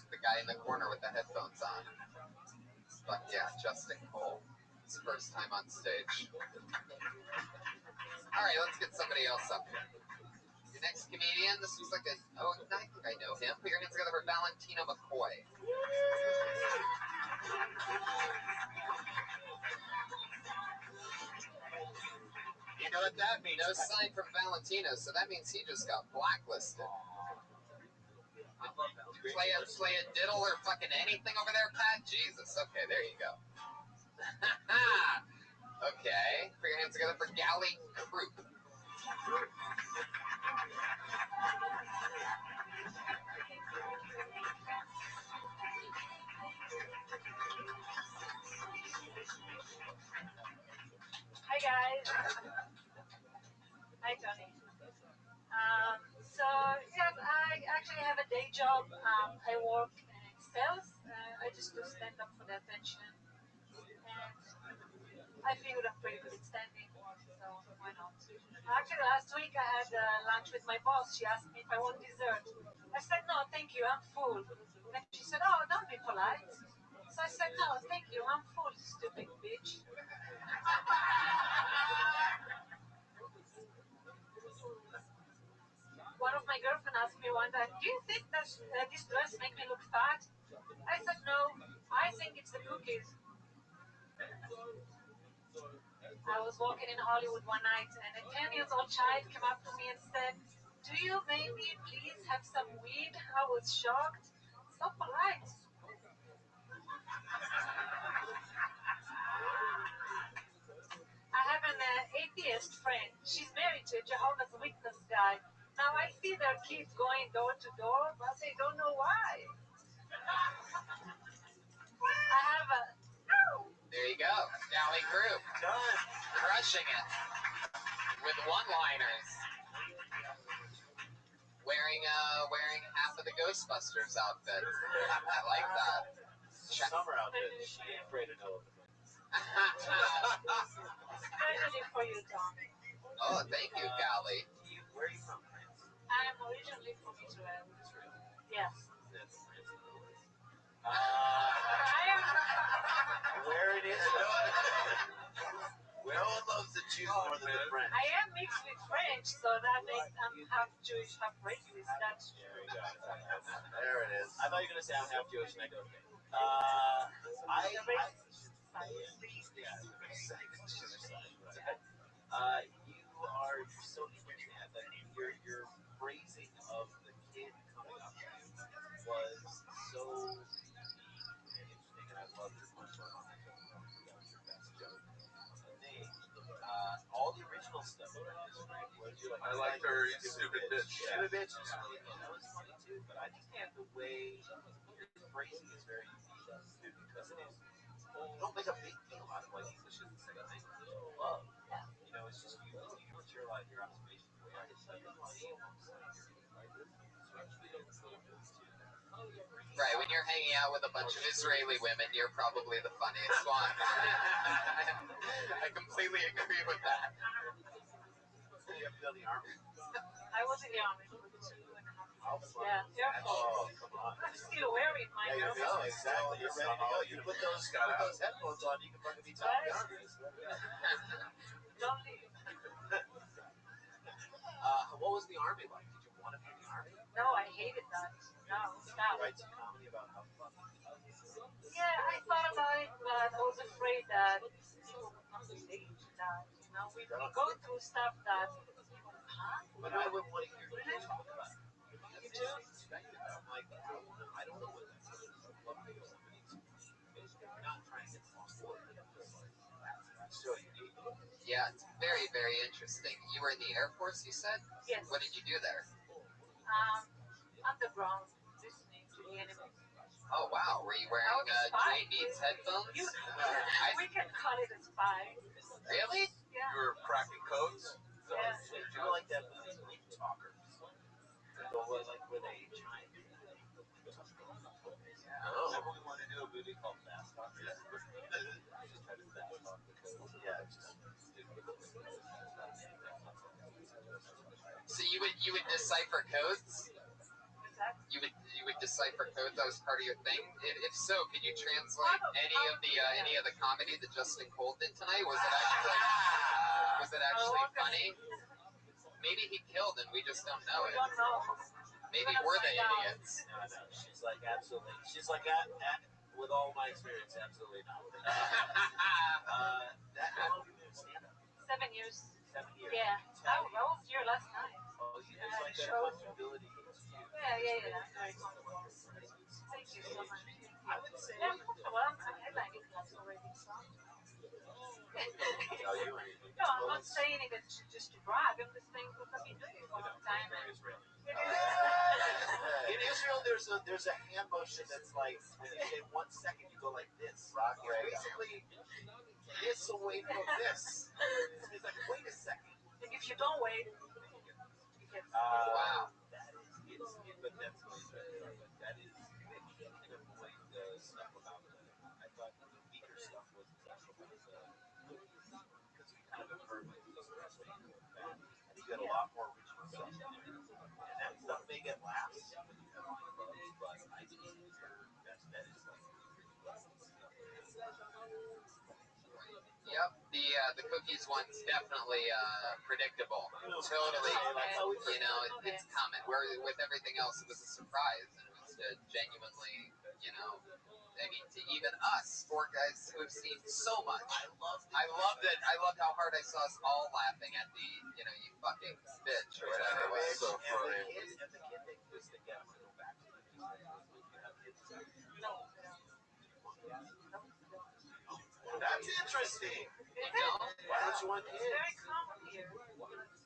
The guy in the corner with the headphones on. But yeah, Justin Cole. His first time on stage. Alright, let's get somebody else up here. Your next comedian, this looks like I think I know him. Put your hands together for Valentino McCoy. You know what that means? No sign from Valentino, so that means he just got blacklisted. Play a diddle or fucking anything over there, Pat? Jesus. Okay, there you go. Okay. Put your hands together for Gally Croup. Hi guys. Hi Tony. So yes, I actually have a day job. I work in sales. I just do stand up for the attention, and I figured I'm pretty good at standing, so why not? Actually, last week I had lunch with my boss. She asked me if I want dessert. I said no, thank you, I'm full. And she said, oh, don't be polite. So I said no, thank you, I'm full, stupid bitch. One of my girlfriends asked me one time, do you think that this dress make me look fat? I said no, I think it's the cookies. I was walking in Hollywood one night and a 10-year-old child came up to me and said, do you maybe please have some weed? I was shocked. So polite. I have an atheist friend. She's married to a Jehovah's Witness guy. Now I see their kids going door to door, but they don't know why. I have a... There you go. Gally Croup. Done. Crushing it. With one-liners. Wearing half of the Ghostbusters outfit. I like that. Summer outfit. She ain't afraid of no. Especially for you, Tom. Oh, thank you, Gally. Where are you from? I am originally from Israel. Yes. That's I am... Where it is? No one loves the Jews more than the French. I am mixed with French, so that makes I'm half Jewish, half racist. That's true. There it is. I thought you were going to say I'm half Jewish, and I go, okay. You are so interesting. Your phrasing of the kid coming up to you was so unique and interesting, and I love your punchline on that joke. That was your best joke of the thing. All the original stuff is great. I liked her stupid bitch. Stupid bitch. That was funny too. But I just think the way your phrasing is very unique because it is. You don't make a big deal out of like English is the second language that you love. You know, it's just you materialize your observations the way I did. Right, when you're hanging out with a bunch of Israeli women, you're probably the funniest one. I completely agree with that. Did you have to go to the army? I was in the army for 2.5 years. Yeah, careful. Oh, come on. I'm still wearing my Yeah, exactly. You're ready to go. You put those headphones on, you can fucking be top of the army. Don't leave. What was the army like? Did you want to be in the army? No, I hated that. No, stop. Write some comedy about how fun. Yeah, I thought about it, but I was afraid that people would not relate to that. You know, we go through stuff that people, But I would want to hear you talk about it. You do? I'm like, I don't know what that is. I'd love to hear somebody explain. Not so unique. Yeah, it's very, very interesting. You were in the Air Force, you said? Yes. What did you do there? Underground, listening to the enemy. Oh, wow. Were you wearing JB's headphones? We can call it a spy. Really? Yeah. You were cracking codes? Yeah. You were like that movie Leap Talkers. Like where they chime in. Remember we wanted to do a movie called Fast Talk? Just try to fast talk the codes. Yeah, So you would decipher codes? You would decipher codes. That was part of your thing. If so, could you translate any of the comedy that Justin Cole did tonight? Was it actually funny? Maybe he killed and we just don't know it. Maybe we're the idiots. No. She's like absolutely. She's like with all my experience, absolutely not. How long have you been in stand-up? 7 years. 7 years. Yeah. I was here last night. Oh, it's like that comfortability. Yeah. Thank you so much. I would say. Yeah, I'm comfortable. I'm headlining class already. So. No, I'm not saying it just to brag. I'm just saying because I've been doing it for a long time. In Israel, there's a hand motion that's like when you say 1 second, you go like this. Basically, this away from this. It's like wait a second. And if you don't wait, you get. Wow. But that's that is and avoid the stuff about I thought the weaker stuff was the stuff about because we kind of have heard like this wrestling that I think you got a lot more original stuff in there, and that stuff may get laughs when you have clubs, but I think your best bet is like Yep, the cookies one's definitely predictable. Totally, it's coming. Where with everything else, it was a surprise, and it was genuinely, I mean, to even us, 4 guys who have seen so much. I loved it. I loved how hard I saw us all laughing at the, you fucking bitch or whatever it was. So funny. And the kid they just again, I'm gonna go back to it. You have kids. That's interesting. Why don't you want kids? It's very common here.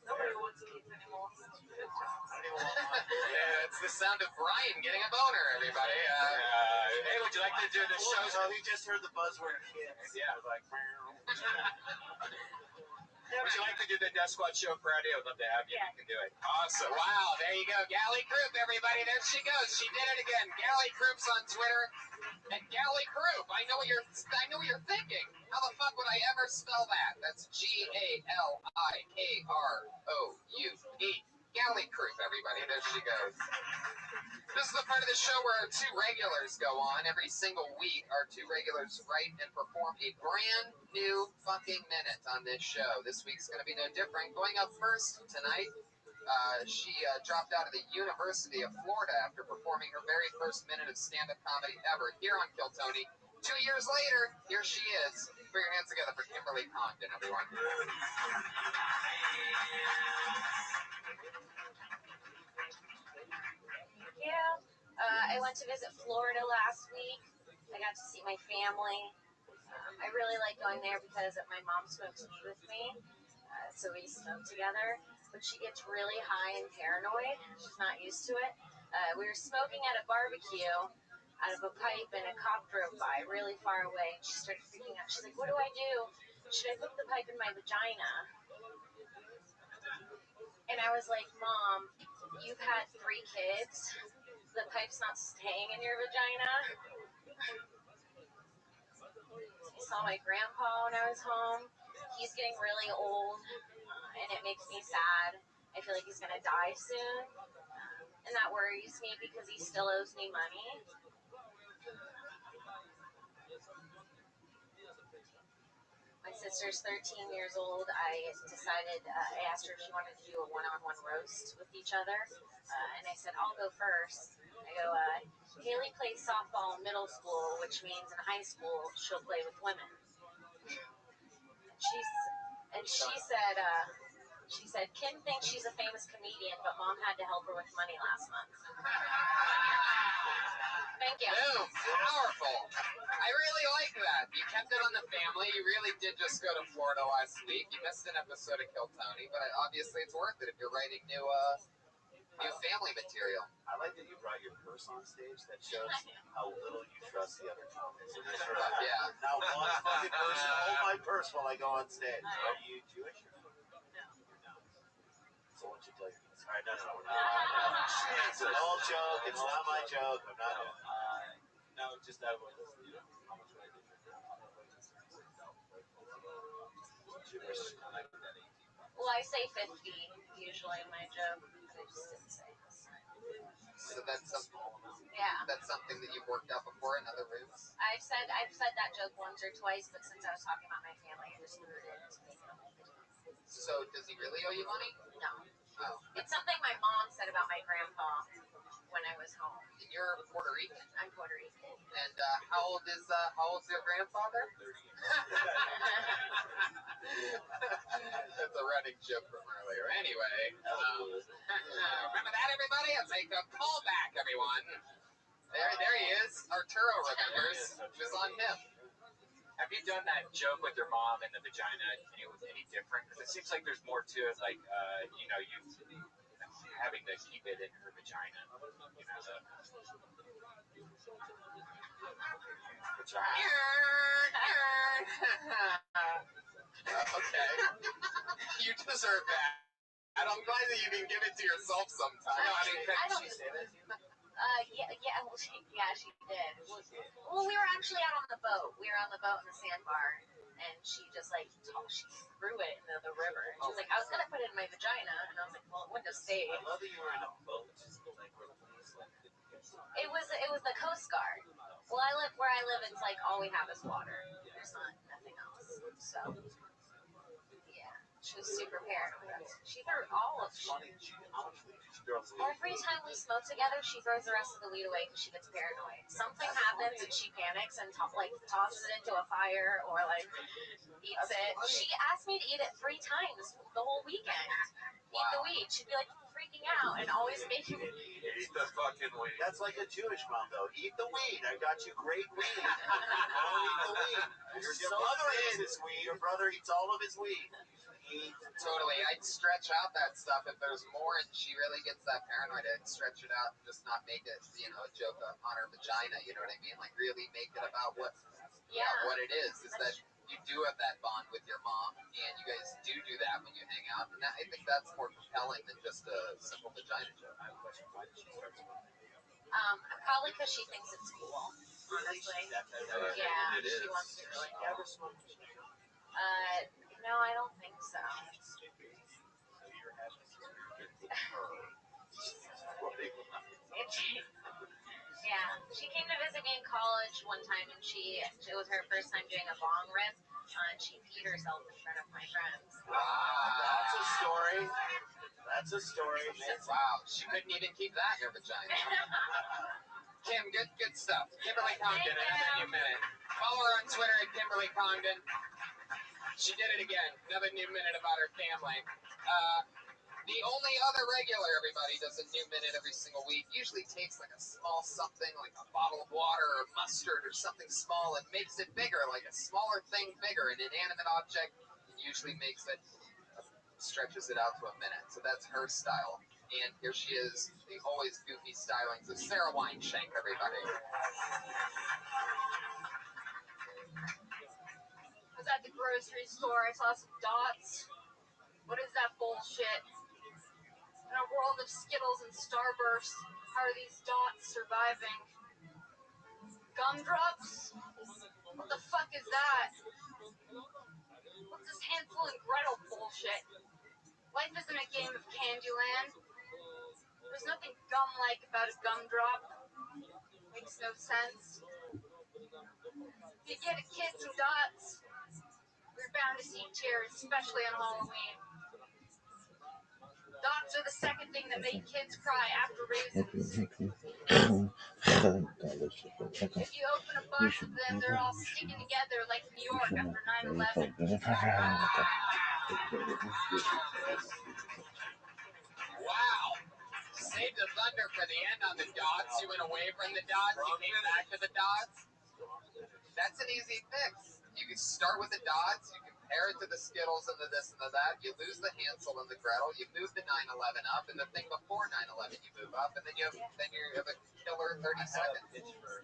Nobody wants kids anymore. Yeah, it's the sound of Brian getting a boner, everybody. Hey, would you like to do the show? So he just heard the buzzword kids. Yeah, I was like, would you like to do the Death Squad show Friday? I would love to have you. Yeah. You can do it. Awesome. Wow, there you go. Galley Croup, everybody. There she goes. She did it again. Galley Croup's on Twitter. And Galley Croup, I know what you're thinking. How the fuck would I ever spell that? That's GALIKROUP. Galley Croup, everybody. There she goes. This is the part of the show where our 2 regulars go on. Every single week, our 2 regulars write and perform a brand new fucking minute on this show. This week's going to be no different. Going up first tonight, she dropped out of the University of Florida after performing her very first minute of stand-up comedy ever here on Kill Tony. 2 years later, here she is. Put your hands together for Kimberly Condon, everyone. Yeah, I went to visit Florida last week. I got to see my family. I really like going there because my mom smokes weed with me, so we smoke together. But she gets really high and paranoid. She's not used to it. We were smoking at a barbecue out of a pipe, and a cop drove by really far away, and she started freaking out. She's like, "What do I do? Should I put the pipe in my vagina?" And I was like, "Mom, you've had 3 kids. The pipe's not staying in your vagina." I saw my grandpa when I was home. He's getting really old, and it makes me sad. I feel like he's going to die soon, and that worries me because he still owes me money. My sister's 13 years old. I asked her if she wanted to do a one-on-one roast with each other, and I said, "I'll go first." I go, "Haley plays softball in middle school, which means in high school she'll play with women." She said, "Kim thinks she's a famous comedian, but Mom had to help her with money last month." Thank you. Boom. Powerful. I I really like that. You kept it on the family. You really did just go to Florida last week. You missed an episode of Kill Tony, but obviously it's worth it if you're writing new family material. I like that you brought your purse on stage. That shows how little you trust the other comics. Yeah. Now one fucking person hold my purse while I go on stage. Are you Jewish? No. You're not. So what you tell your kids? All right, no. It's an old joke. It's not my joke. I'm not. No, just that was. How much would I do? Jewish. I like that 18. Well, I say 50 usually in my joke. I just didn't say this time. So that's something. Yeah. That's something that you've worked out before in other rooms. I've said that joke once or twice, but since I was talking about my family, I just threw it in to make it a whole thing. So does he really owe you money? No. Oh. It's something my mom said about my grandpa when I was home. And you're Puerto Rican? I'm Puerto Rican. And how old's your grandfather? 30 years. That's a running joke from earlier. Anyway, remember that, everybody? It's like a callback, everyone. There he is. Arturo remembers. It was on him. Have you done that joke with your mom and the vagina any different? Because it seems like there's more to it, like, you having to keep it in her vagina. Okay. You deserve that. I'm glad that you can give it to yourself sometimes. I don't say that. Yeah, she did. Well, we were actually out on the boat. We were on the boat in the sandbar, and she just she threw it into the river. And she was like, I was gonna put it in my vagina, and I was like, well, it wouldn't have stayed. I love that you were in a boat. It was the Coast Guard. Well, where I live. It's like all we have is water. There's nothing else. So yeah, she was super paranoid. She threw all of shit. Every time we smoke together, she throws the rest of the weed away because she gets paranoid. Something happens and she panics and tosses it into a fire or eats it. She asked me to eat it 3 times the whole weekend. Eat the weed. She'd be freaking out and always making me eat the fucking weed. That's like a Jewish mom, though. Eat the weed. I got you great weed. Eat the weed. Your brother eats his weed. Your brother eats all of his weed. Totally. I'd stretch out that stuff if there's more and she really gets that paranoid. I'd stretch it out and just not make it, a joke on her vagina. You know what I mean? Really make it about what it is that you do have that bond with your mom, and you guys do that when you hang out. And I think that's more compelling than just a simple vagina joke. Probably because she thinks it's cool. Honestly. Yeah. It is. She wants to really go. No, I don't think so. Yeah, she came to visit me in college one time, and it was her first time doing a bong rip, and she peed herself in front of my friends. Wow, that's a story. That's a story. Wow, she couldn't even keep that in her vagina. Kim, good stuff. Kimberly Congdon, another new minute. Follow her on Twitter at Kimberly Congdon. She did it again. Another new minute about her family. The only other regular, everybody, does a new minute every single week. Usually takes a small something, like a bottle of water or mustard or something small, and makes it bigger, like a smaller thing bigger, an inanimate object, and usually stretches it out to a minute. So that's her style. And here she is, the always goofy stylings of Sarah Weinshank, everybody. I was at the grocery store. I saw some dots. What is that bullshit? In a world of Skittles and Starbursts, how are these dots surviving? Gumdrops? What the fuck is that? What's this Hansel and Gretel bullshit? Life isn't a game of Candyland. There's nothing gum-like about a gumdrop. Makes no sense. You get a kid some dots, we're bound to see tears, especially on Halloween. Dots are the second thing that make kids cry after raisins. If you open a bunch of them, they're all sticking together like New York after 9/11. Wow. Saved the thunder for the end on the dots. You went away from the dots. You came back to the dots. That's an easy fix. You can start with the dots, you compare it to the Skittles and the this and the that, you lose the Hansel and the Gretel, you move the 9/11 up, and the thing before 9/11 you move up, and then you have a killer 30 seconds. Pitch for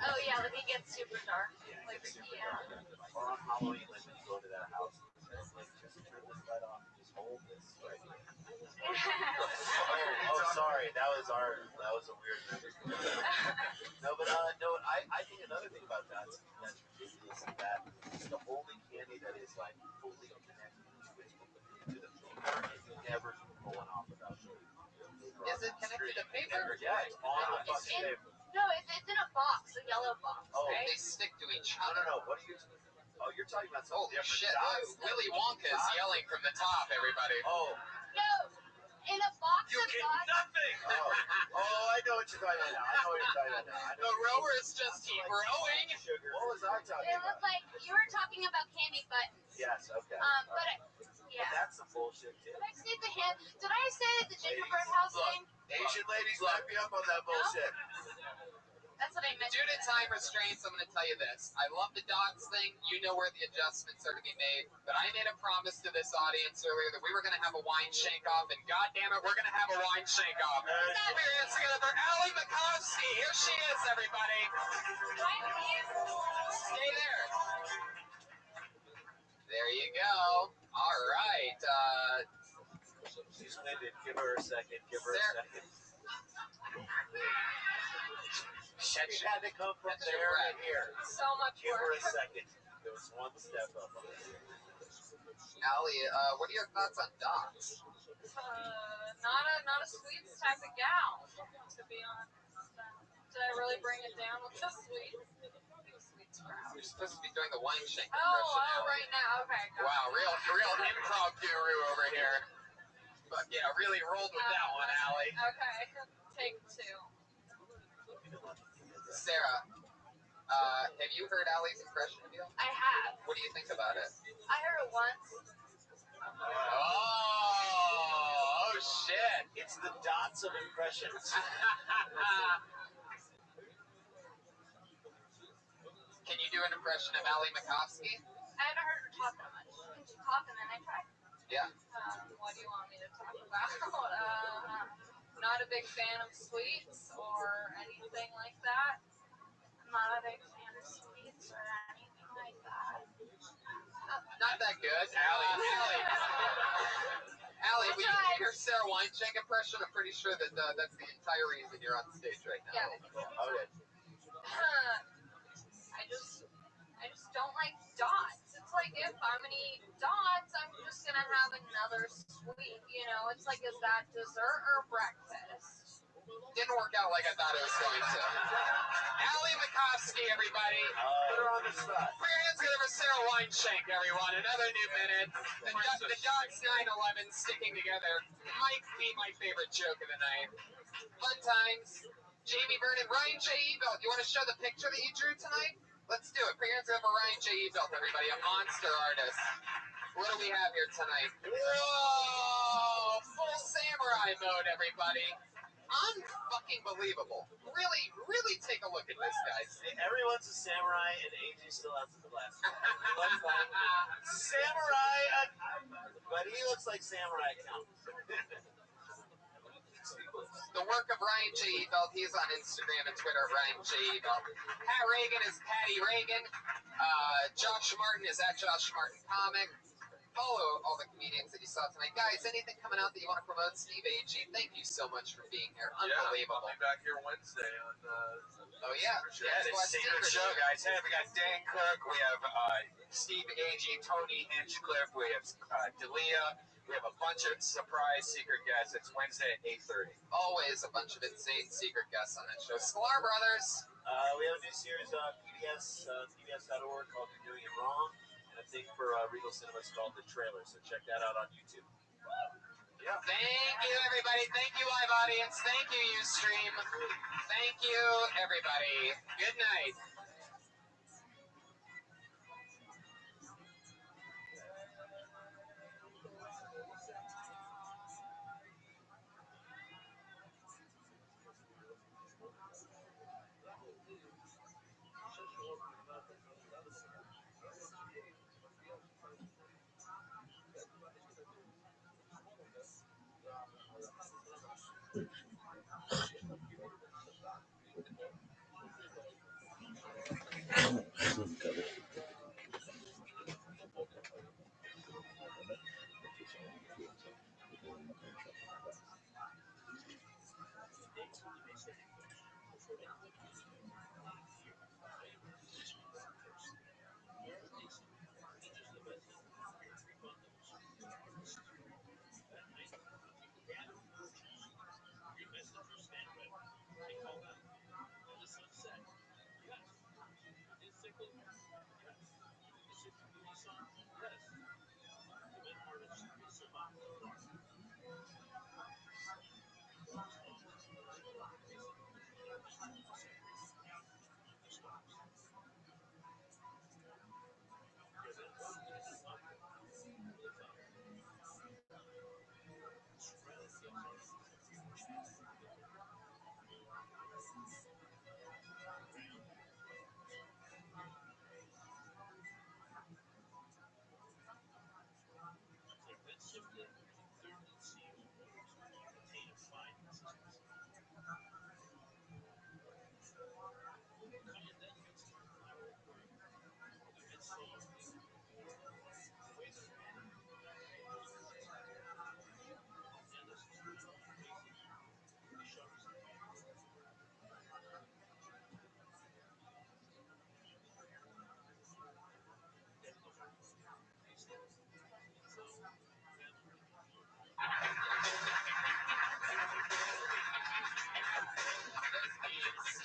Oh yeah, like it gets super dark. Like Or on Halloween, like when you go to that house, like just turn this light off and just hold this right here. Sorry, that was a weird memory. No, but I think another thing about that's ridiculous is that it's the only candy that is like fully connected to the paper and never going off without you. Is it connected to paper? Yeah, it's on the fucking paper. No, it's in a box, a yellow box, right? They stick to each other. No. What are you? Oh, you're talking about something different. Shit! Willy Wonka's yelling from the top, everybody. Oh. No, in a box you of get dots. Nothing. I know what you're talking about now. The rowers just keep rowing. What was I talking It about? looked like you were talking about candy buttons. Yes. Okay. But But that's some bullshit too. Did I say the hand? Did I say the gingerbread house thing? Asian ladies back me up on that bullshit. That's what I meant. Due to time restraints, I'm going to tell you this. I love the dots thing. You know where the adjustments are to be made. But I made a promise to this audience earlier that we were going to have a wine shake-off, and goddammit, we're going to have a wine shake-off. Experience together for Allie Makovsky. Here she is, everybody. Stay there. There you go. All right. She's winded. Give her a second. Give her a second. She had to come from there and here. So much Give her work. a second. There was one step up on it. Allie, what are your thoughts on dots? Not a sweets type of gal, to be honest. Did I really bring it down with the sweets? You're supposed to be doing the wine shake Oh, impression, right now. Okay. Wow, real improv guru over here. But yeah, really rolled with that one, Allie. Okay, take two. Sarah, have you heard Allie's impression of you? I have. What do you think about it? I heard it once. Oh shit! It's the dots of impressions. Can you do an impression of Allie Makovsky? I haven't heard her talk that much. Can she talk and then I try? Yeah. What do you want me to talk about? Not a big fan of sweets or anything like that. I'm not a big fan of sweets or anything like that. Not that good. Allie, will you do your Sarah Weinschenk impression? I'm pretty sure that that's the entire reason you're on stage right now. Yeah. Okay. I just don't like dots. It's like if I'm gonna eat dots, I'm just gonna have another sweet. You know, it's like, is that dessert or breakfast? Didn't work out like I thought it was going to. Allie Makovsky, everybody. Put her on the spot. Put your hands together for Sarah Weinschenk, everyone. Another new minute. The dots 9/11 sticking together might be my favorite joke of the night. Fun times. Jamie Vernon, Ryan J. Ebelt. You want to show the picture that you drew tonight? Let's do it. Put your hands together for Ryan J. Ebelt, everybody. A monster artist. What do we have here tonight? Whoa! Full samurai mode, everybody. Unfucking believable. Really, really take a look at this, guys. Everyone's a samurai, and AJ still has the glasses. Samurai, but he looks like Samurai Count. The work of Ryan J. Ebelt. He's on Instagram and Twitter, Ryan J. Ebelt. Pat Reagan is Patty Reagan. Josh Martin is at Josh Martin Comic. Follow all the comedians that you saw tonight. Guys, anything coming out that you want to promote? Steve Agee, thank you so much for being here. Unbelievable. I'll be back here Wednesday on oh, yeah. Yeah, this secret show, guys. Hey, we got Dan Cook, we have Steve Agee, Tony Hinchcliffe, we have Dalia. We have a bunch of surprise secret guests. It's Wednesday at 8:30. Always a bunch of insane secret guests on that show. Sklar Brothers. We have a new series on PBS.org called You're Doing It Wrong. And a thing for Regal Cinemas called The Trailer. So check that out on YouTube. Yeah. Thank you, everybody. Thank you, live audience. Thank you, Ustream. Thank you, everybody. Good night.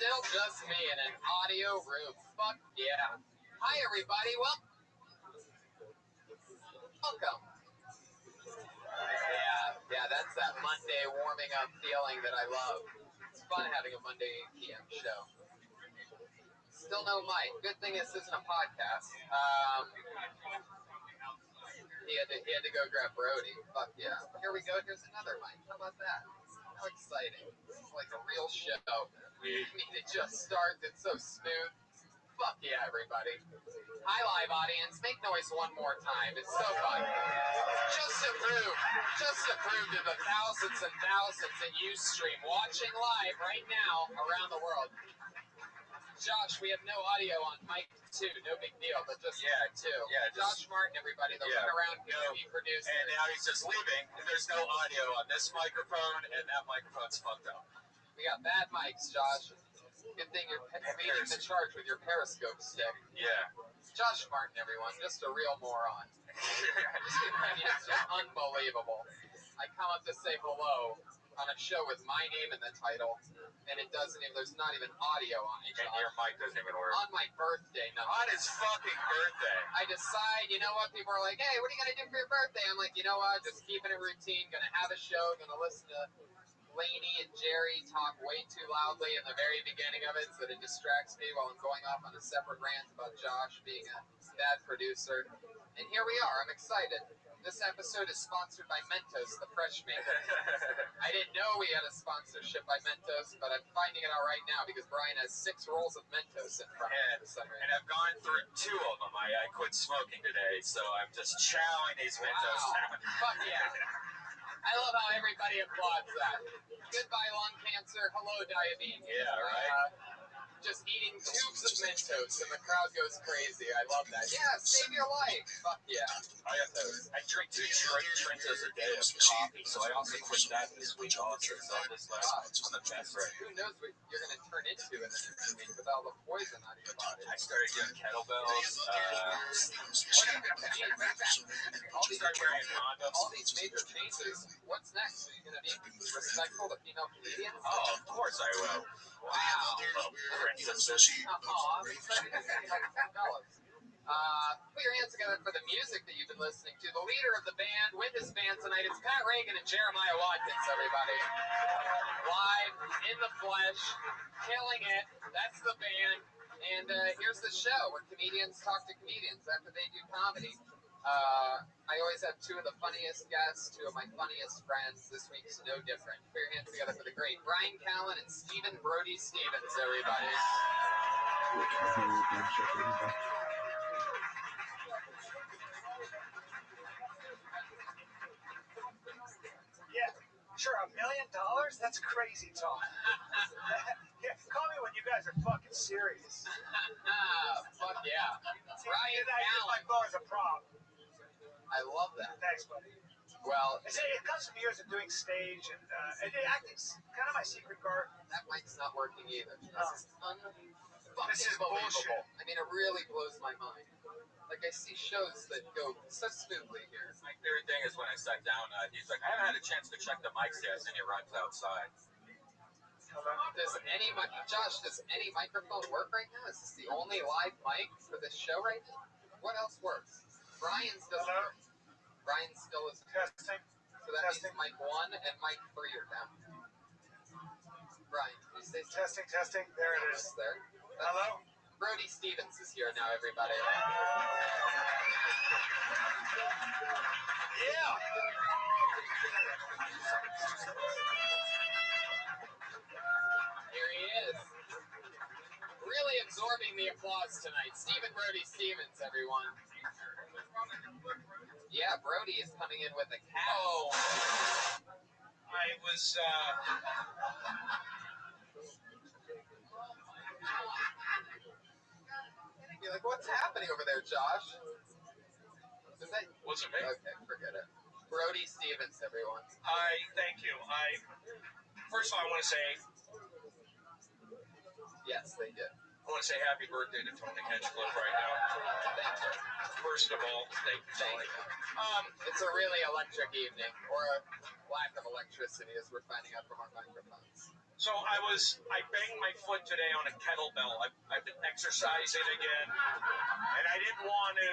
Still just me in an audio room. Fuck yeah. Hi, everybody. Welcome. Yeah, that's that Monday warming up feeling that I love. It's fun having a Monday PM show. Still no mic. Good thing this isn't a podcast. He had to go grab Brody. Fuck yeah. Here we go. Here's another mic. How about that? How exciting. This is like a real show. I mean, it just starts. It's so smooth. Fuck yeah, everybody. Hi, live audience. Make noise one more time. It's so fun. Just to prove to the thousands and thousands in Ustream watching live right now around the world. Josh, we have no audio on mic 2. No big deal, but just two. Yeah, Josh Martin, everybody, the runaround community producer. And now he's just leaving. There's no audio on this microphone, and that microphone's fucked up. We got bad mics, Josh. Good thing you're leading the charge with your Periscope stick. Yeah. Josh Martin, everyone, just a real moron. I mean, it's just unbelievable. I come up to say hello on a show with my name in the title, and it doesn't even, there's not even audio on it. And your mic doesn't even work. On my birthday, On his fucking birthday. I decide, you know what, people are like, hey, what are you going to do for your birthday? I'm like, you know what, just keeping it routine, going to have a show, going to listen to Lainey and Jerry talk way too loudly in the very beginning of it so that it distracts me while I'm going off on a separate rant about Josh being a bad producer. And here we are. I'm excited. This episode is sponsored by Mentos, the fresh maker. I didn't know we had a sponsorship by Mentos, but I'm finding it out right now because Brian has 6 rolls of Mentos in front of me. And I've gone through 2 of them. I quit smoking today, so I'm just chowing these Mentos down. Fuck yeah. I love how everybody applauds that. Goodbye, lung cancer. Hello, diabetes. Yeah, right? Just eating tubes of Mentos, and the crowd goes crazy. I love that. Yeah, save your life. Fuck yeah. I drink 2 Trentos a day of coffee, so I also quit that this week also. So I'm just like, I'm the best right. Who knows what you're going to turn into in the next week with all the poison out of your body. I started doing kettlebells. All these major changes. What's next? Are you going to be respectful to female comedians? Oh, of course I will. Wow. Princesses. I'm excited to see how you develops. Put your hands together for the music that you've been listening to. The leader of the band with his band tonight, it's Pat Reagan and Jeremiah Watkins, everybody. Live, in the flesh, killing it. That's the band. And here's the show where comedians talk to comedians after they do comedy. I always have 2 of the funniest guests, 2 of my funniest friends. This week's no different. Put your hands together for the great Brian Callen and Stephen Brody Stevens, everybody. Yeah. Sure, $1 million? That's crazy talk. Yeah, call me when you guys are fucking serious. Fuck yeah. Ryan I use my phone as a prop. I love that. Thanks, buddy. Well, it comes from years of doing stage and acting's kind of my secret card. That mic's not working either. This is bullshit. I mean, it really blows my mind. Like, I see shows that go so smoothly here. My favorite thing is when I sat down, he's like, I haven't had a chance to check the mics yet, and then he runs outside. Josh, does any microphone work right now? Is this the only live mic for this show right now? What else works? Brian's doesn't work. Brian still is testing. So that means mic 1 and mic 3 are down. Brian, can you say testing? There it is. There. Hello? Brody Stevens is here now, everybody. Yeah. Here he is. Really absorbing the applause tonight. Stephen Brody Stevens, everyone. Yeah, Brody is coming in with a cat. Oh. I was, You're like, what's happening over there, Josh? Wasn't me. Okay, forget it. Brody Stevens, everyone. Thank you. First of all, I want to say. Yes, they did. I want to say happy birthday to Tony Hinchcliffe right now. Thank you. First of all, thank you. It's a really electric evening, or a lack of electricity, as we're finding out from our microphones. So I banged my foot today on a kettlebell. I've been exercising again, and I didn't want to,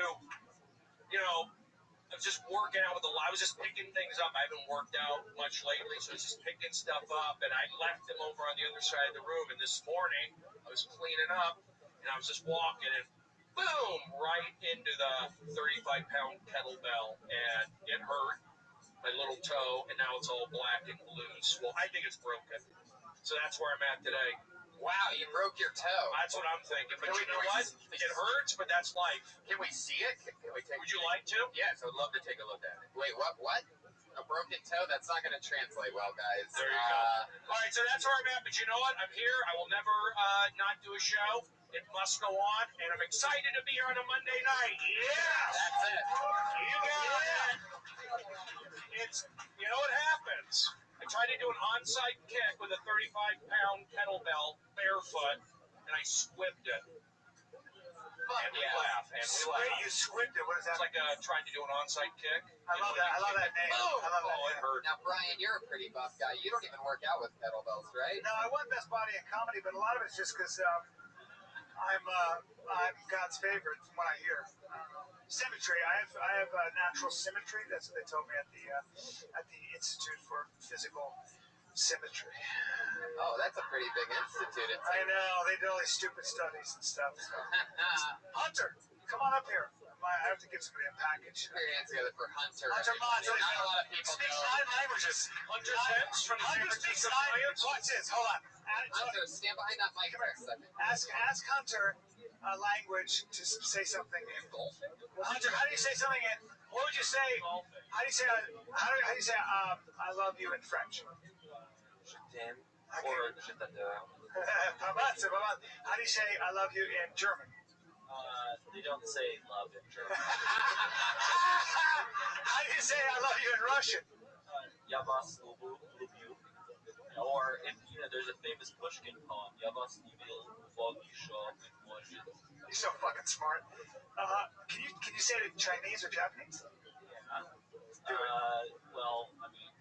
I was just working out I was just picking things up. I haven't worked out much lately, so I was just picking stuff up, and I left them over on the other side of the room. And this morning, I was cleaning up, and I was just walking, and boom, right into the 35-pound kettlebell, and it hurt my little toe, and now it's all black and loose. Well, I think it's broken. So that's where I'm at today. Wow, you broke your toe. That's what I'm thinking. But you know what? It hurts, but that's life. Can we see it? Would you like to? Yes, I would love to take a look at it. Wait, what? A broken toe? That's not going to translate well, guys. There you go. All right, so that's where I'm at. But you know what? I'm here. I will never not do a show. It must go on, and I'm excited to be here on a Monday night. Yeah! That's it. You got it. It's, what happens? I tried to do an onside kick with a 35-pound kettlebell barefoot, and I squibbed it. And we laugh. You squibbed it? What is that? It's like trying to do an onside kick. I love that name. Oh, I love that name. It hurt. Now, Brian, you're a pretty buff guy. You don't even work out with kettlebells, right? No, I won Best Body in Comedy, but a lot of it's just because I'm God's favorite from what I hear. Symmetry. I have natural symmetry. That's what they told me at the Institute for Physical Symmetry. Oh, that's a pretty big institute. I know. They did all these stupid studies and stuff. So. Hunter, come on up here. I have to give somebody a package. Put your hands together for Hunter. Hunter Mons. Not a lot of people speaks know. 9 languages. Hunter Sims from the San Francisco Giants. Watch this. Hold on. Hunter, stand behind that mic for a second. Ask Hunter a language to say something in golfing. Hunter, how do you say something in? What would you say? How do you say? I love you in French. Je t'aime or je t'adore. How do you say I love you in German? They don't say love in German. How do you say I love you in Russian? Я вас люблю. Or there's a famous Pushkin poem. Я вас любил, Бог еще может. You're so fucking smart. Can you say it in Chinese or Japanese? Yeah. Well, I mean,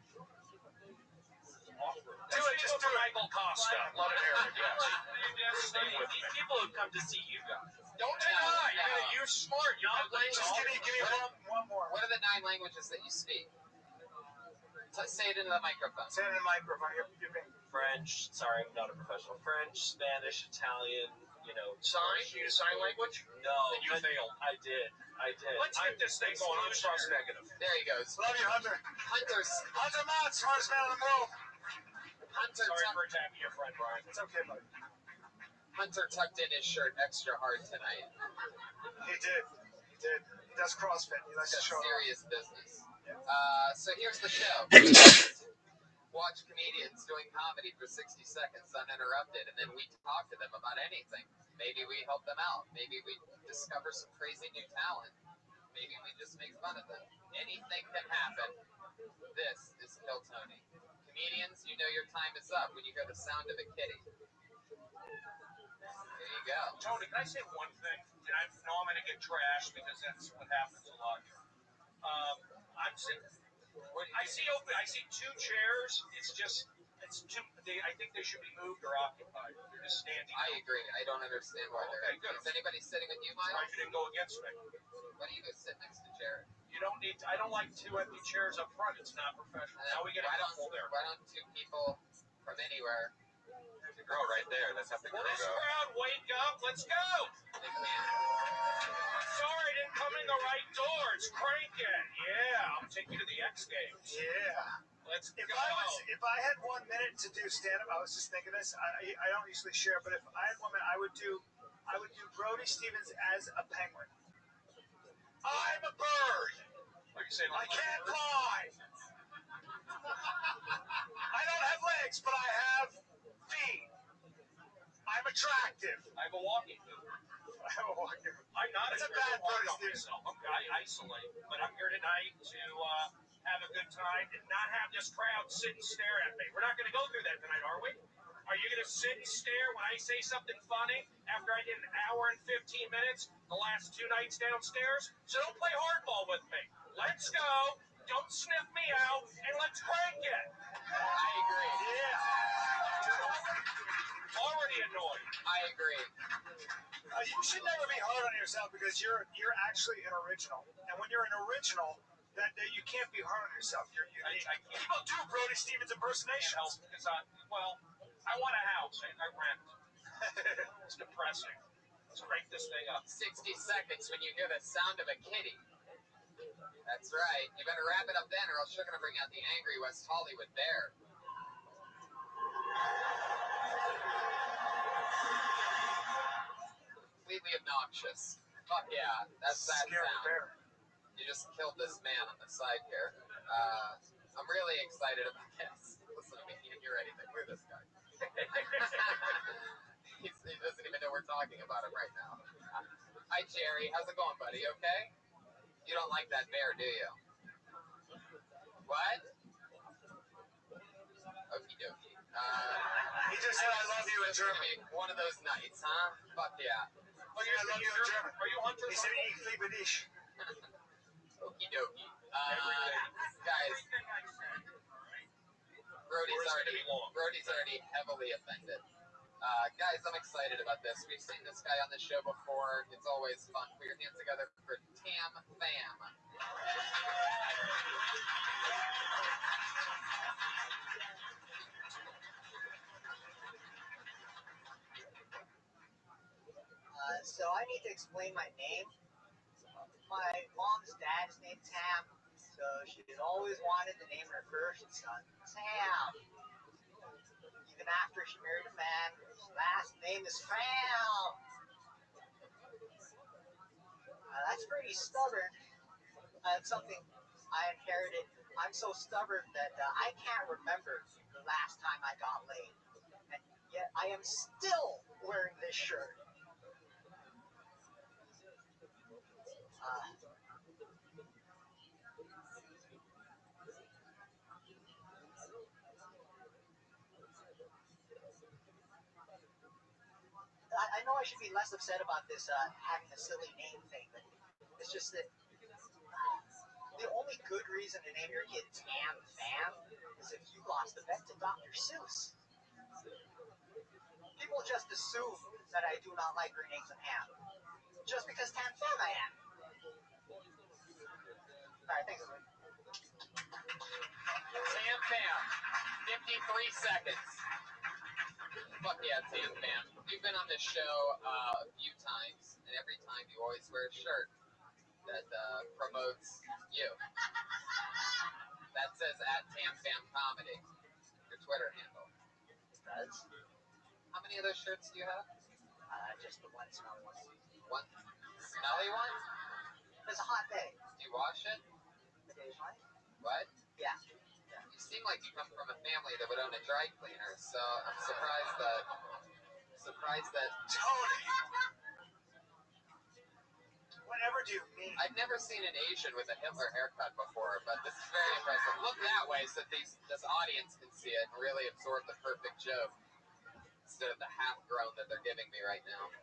Do it just for Michael Costa. Love it, Eric. Yes. Stay with me. People have come to see you guys. Don't deny. You're smart. You have Just give me one more. What are the 9 languages that you speak? Say it into the microphone. Say it in the microphone. You're being French. Sorry, I'm not a professional. French, Spanish, Italian. Sign? You use sign language? No. Then you failed. I did. Let's get this thing going. I'm trust negative. There he goes. Love you, Hunter. Hunter Mott, smartest man in the world. Sorry for attacking your friend, Brian. It's okay, buddy. Hunter tucked in his shirt extra hard tonight. He did. He does CrossFit. He likes to show serious business. Yeah. So here's the show. watch comedians doing comedy for 60 seconds uninterrupted, and then we talk to them about anything. Maybe we help them out. Maybe we discover some crazy new talent. Maybe we just make fun of them. Anything can happen. This is Kill Tony. Comedians, you know your time is up when you hear the sound of a kitty. There you go. Tony, can I say one thing? And I know I'm going to get trashed because that's what happens a lot here. I'm sitting. I see two chairs. It's too. I think they should be moved or occupied. They're just standing. I agree. I don't understand why they're. Okay, good. Is anybody sitting with you, Miles? Why you didn't go against me? Why don't you go sit next to Jared? You don't need. I don't like two empty chairs up front. It's not professional. Now we get a couple there. Why don't two people from anywhere? The girl right there. That's how the girl This goes. crowd, wake up! Let's go! They can't. Sorry, didn't come in the right door. It's cranking. Yeah, I'll take you to the X Games. Yeah. Let's go. If I had 1 minute to do stand up, I was just thinking this. I don't usually share, but if I had 1 minute, I would do Brody Stevens as a penguin. I'm a bird. What are you saying? I can't fly. I don't have legs, but I have feet. I'm attractive. I have a walking boot. I'm not It's a a bad Brody Brody Stevens. myself. I isolate, but I'm here tonight to have a good time and not have this crowd sit and stare at me. We're not going to go through that tonight, are we? Are you going to sit and stare when I say something funny after I did an hour and 15 minutes the last 2 nights downstairs? So don't play hardball with me. Let's go. Don't sniff me out, and let's crank it. I agree. Yeah. Already annoyed. I agree. You should never be hard on yourself because you're actually an original, and when you're an original, that you can't be hard on yourself. You're unique. People do Brody Stevens impersonations. Because I want a house. I rent. It's depressing. Let's crank this thing up. 60 seconds when you hear the sound of a kitty. That's right. You better wrap it up then, or else you're going to bring out the angry West Hollywood bear. Completely obnoxious. Fuck yeah, that's that Scary sound. bear. You just killed this man on the side here. I'm really excited about this. Listen to me, he didn't hear anything. Look at this guy. He doesn't even know we're talking about him right now. Hi, Jerry. How's it going, buddy? Okay? You don't like that bear, do you? What? Okie dokie. He just said, I love you in German. One of those nights, huh? Fuck yeah. Oh, I love you in German. Are you Hunter? He said, ich liebe dich. Okie dokie. Guys, Brody's already heavily offended. Guys, I'm excited about this. We've seen this guy on the show before. It's always fun. Put your hands together for Tam Fam. So I need to explain my name. My mom's dad's named Tam, so she's always wanted to name her first son Sam. Even after she married a man whose last name is Fam. That's pretty stubborn. That's something I inherited. I'm so stubborn that I can't remember the last time I got laid. And yet I am still wearing this shirt. I know I should be less upset about this having a silly name thing, but it's just that the only good reason to name your kid Tam Fam is if you lost the bet to Dr. Seuss. People just assume that I do not like grenades and ham, just because Tam Fam I am. Alright, thanks. Tam Fam, 53 seconds. Fuck yeah, Tam Fam. You've been on this show a few times, and every time you always wear a shirt that promotes you. That says @TamFam Comedy, your Twitter handle. It does? How many of those shirts do you have? Just the one smelly one. One smelly one? It's a hot day. Do you wash it? Occasionally. What? Yeah. You seem like you come from a family that would own a dry cleaner, so I'm surprised that Tony. Whatever do you mean? I've never seen an Asian with a Hitler haircut before, but this is very impressive. Look that way so that this audience can see it and really absorb the perfect joke instead of the half-grown that they're giving me right now.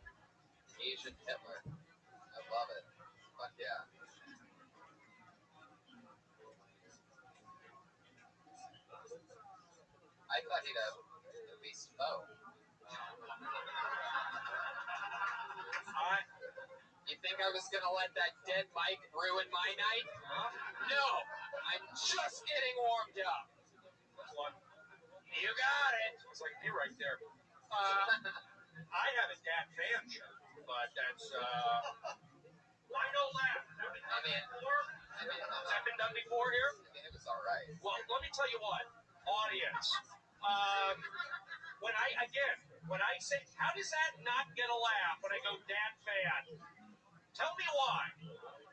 Asian Hitler. I love it. Fuck yeah. I thought he'd have at least bow. You think I was gonna let that dead mic ruin my night? No! I'm just getting warmed up. You got it. It's like me right there. I have a dad fan shirt, but that's why no laugh? Has that been done before here? I mean, it was all right. Well, let me tell you what, audience. When I say, how does that not get a laugh when I go dad fan? Tell me why.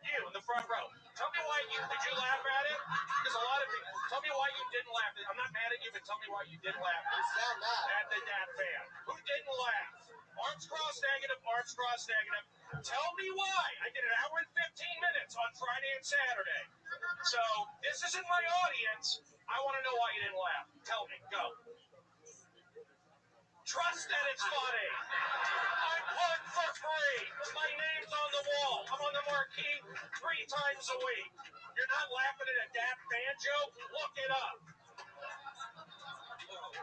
You in the front row. Tell me why did you laugh at it? Because a lot of people. Tell me why you didn't laugh. I'm not mad at you, but tell me why you didn't laugh. You sound mad. At the dad fan. Who didn't laugh? Arms crossed negative, arms crossed negative. Tell me why. I did an hour and 15 minutes on Friday and Saturday. So this isn't my audience. I want to know why you didn't laugh. Tell me. Go. Trust that it's funny. I plug for free. My name's on the wall. I'm on the marquee 3 times a week. You're not laughing at a dad fan joke? Look it up.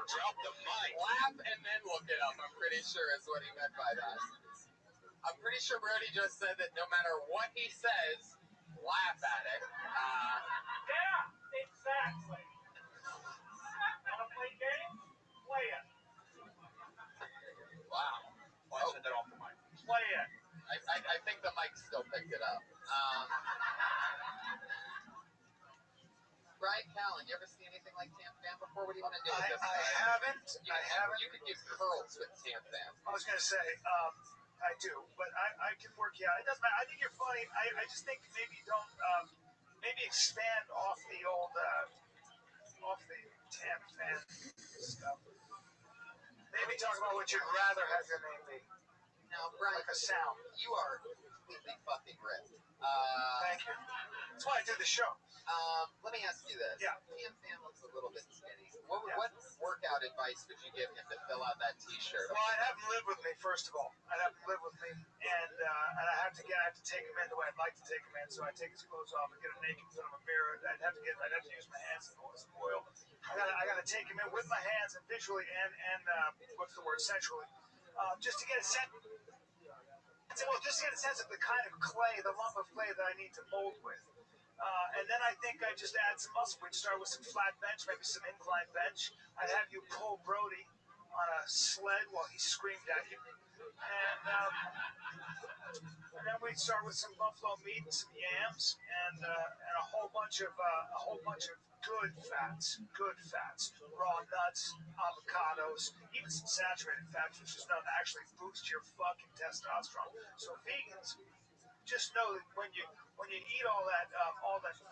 Drop the mic. Laugh and then look it up, I'm pretty sure is what he meant by that. I'm pretty sure Brody just said that no matter what he says, laugh at it. Yeah, exactly. Want to play games? Play it. Wow. I said that off the mic. Play it. I think the mic still picked it up. Brian Callen, you ever see anything like Tam Pham before? What do you want to do with this? I haven't. You could use curls with Tam Pham. I was going to say, I do, but I can work you out. It doesn't matter. I think you're funny. I just think maybe don't, maybe expand off the old, off the Tam Pham stuff. Maybe talk about what you'd rather have your name be. Now, Brian, like a sound. You are completely fucking ripped. Thank you. That's why I do the show. Let me ask you this. Yeah. Tam Pham looks a little bit skinny. What workout advice would you give him to fill out that T-shirt? Well, I'd have him live with me, first of all. I'd have him live with me, and I have to take him in the way I'd like to take him in. So I take his clothes off and get him naked in front of a mirror. I'd have to use my hands and some oil. I gotta take him in with my hands and visually and what's the word, sensually, just to get a sense. Well, just to get a sense of the kind of clay, the lump of clay that I need to mold with. And then I think I just add some muscle. We'd start with some flat bench, maybe some incline bench. I'd have you pull Brody on a sled while he screamed at you. And then we'd start with some buffalo meat and some yams and a whole bunch of good fats, raw nuts, avocados, even some saturated fats, which is known to actually boost your fucking testosterone. So vegans, just know that when you eat all that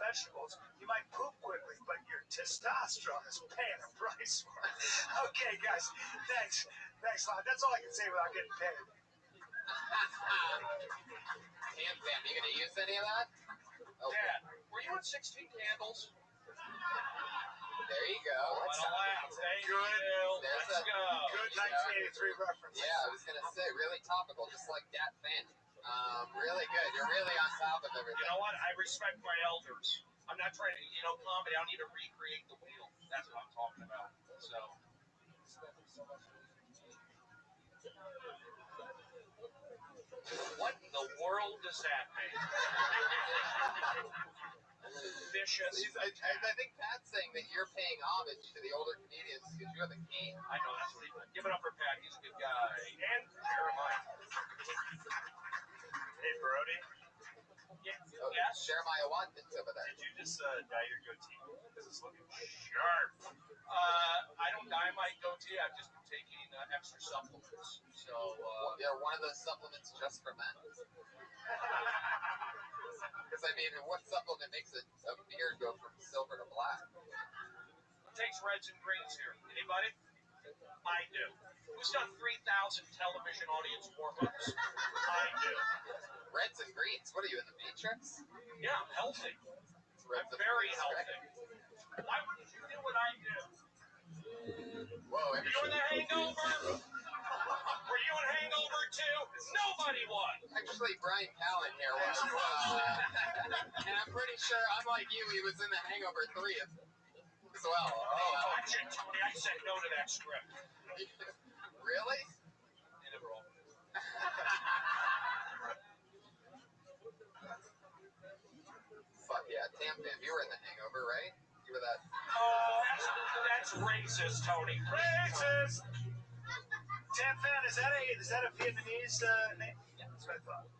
vegetables, you might poop quickly, but your testosterone is paying a price for it. Okay, guys, thanks a lot. That's all I can say without getting paid. Tam Pham, you gonna use any of that? Okay. Dad, were you on 16 Candles? There you go. Let's laugh. Thank you. Let's go. Good 1983 reference. Yeah, I was gonna say, really topical, just like Dat Fan. Really good. You're really on top of everything. You know what? I respect my elders. I'm not trying to, comedy. I don't need to recreate the wheel. That's what I'm talking about. So. What in the world does that mean? Vicious. I think Pat's saying that you're paying homage to the older comedians because you have a key. I know, that's what he meant. Give it up for Pat. He's a good guy. And Jeremiah. Hey, Brody. Yes? Jeremiah Watkins over there. Did you just dye your goatee? Because it's looking sharp. I don't dye my goatee. I've just been taking extra supplements. So, yeah, one of those supplements just for men. Because, I mean, what supplement makes a beard go from silver to black? takes reds and greens here? Anybody? I do. Who's done 3,000 television audience warm-ups? I do. Reds and greens. What are you, in the Matrix? Yeah, I'm healthy. Reds I'm very healthy. Why wouldn't you do what I do? Whoa, Were you in The Hangover? Were you in Hangover too? Nobody was. Actually, Brian Callen here was. And I'm pretty sure, unlike you, he was in The Hangover 3 as well. Oh, shit, Tony, I said no to that script. Really? They never all. Fuck yeah, Tam Tam, you were in The Hangover, right? You were that. Oh, that's racist, Tony. Racist. Tam Phan, is that a Vietnamese name? Yeah, that's what I thought.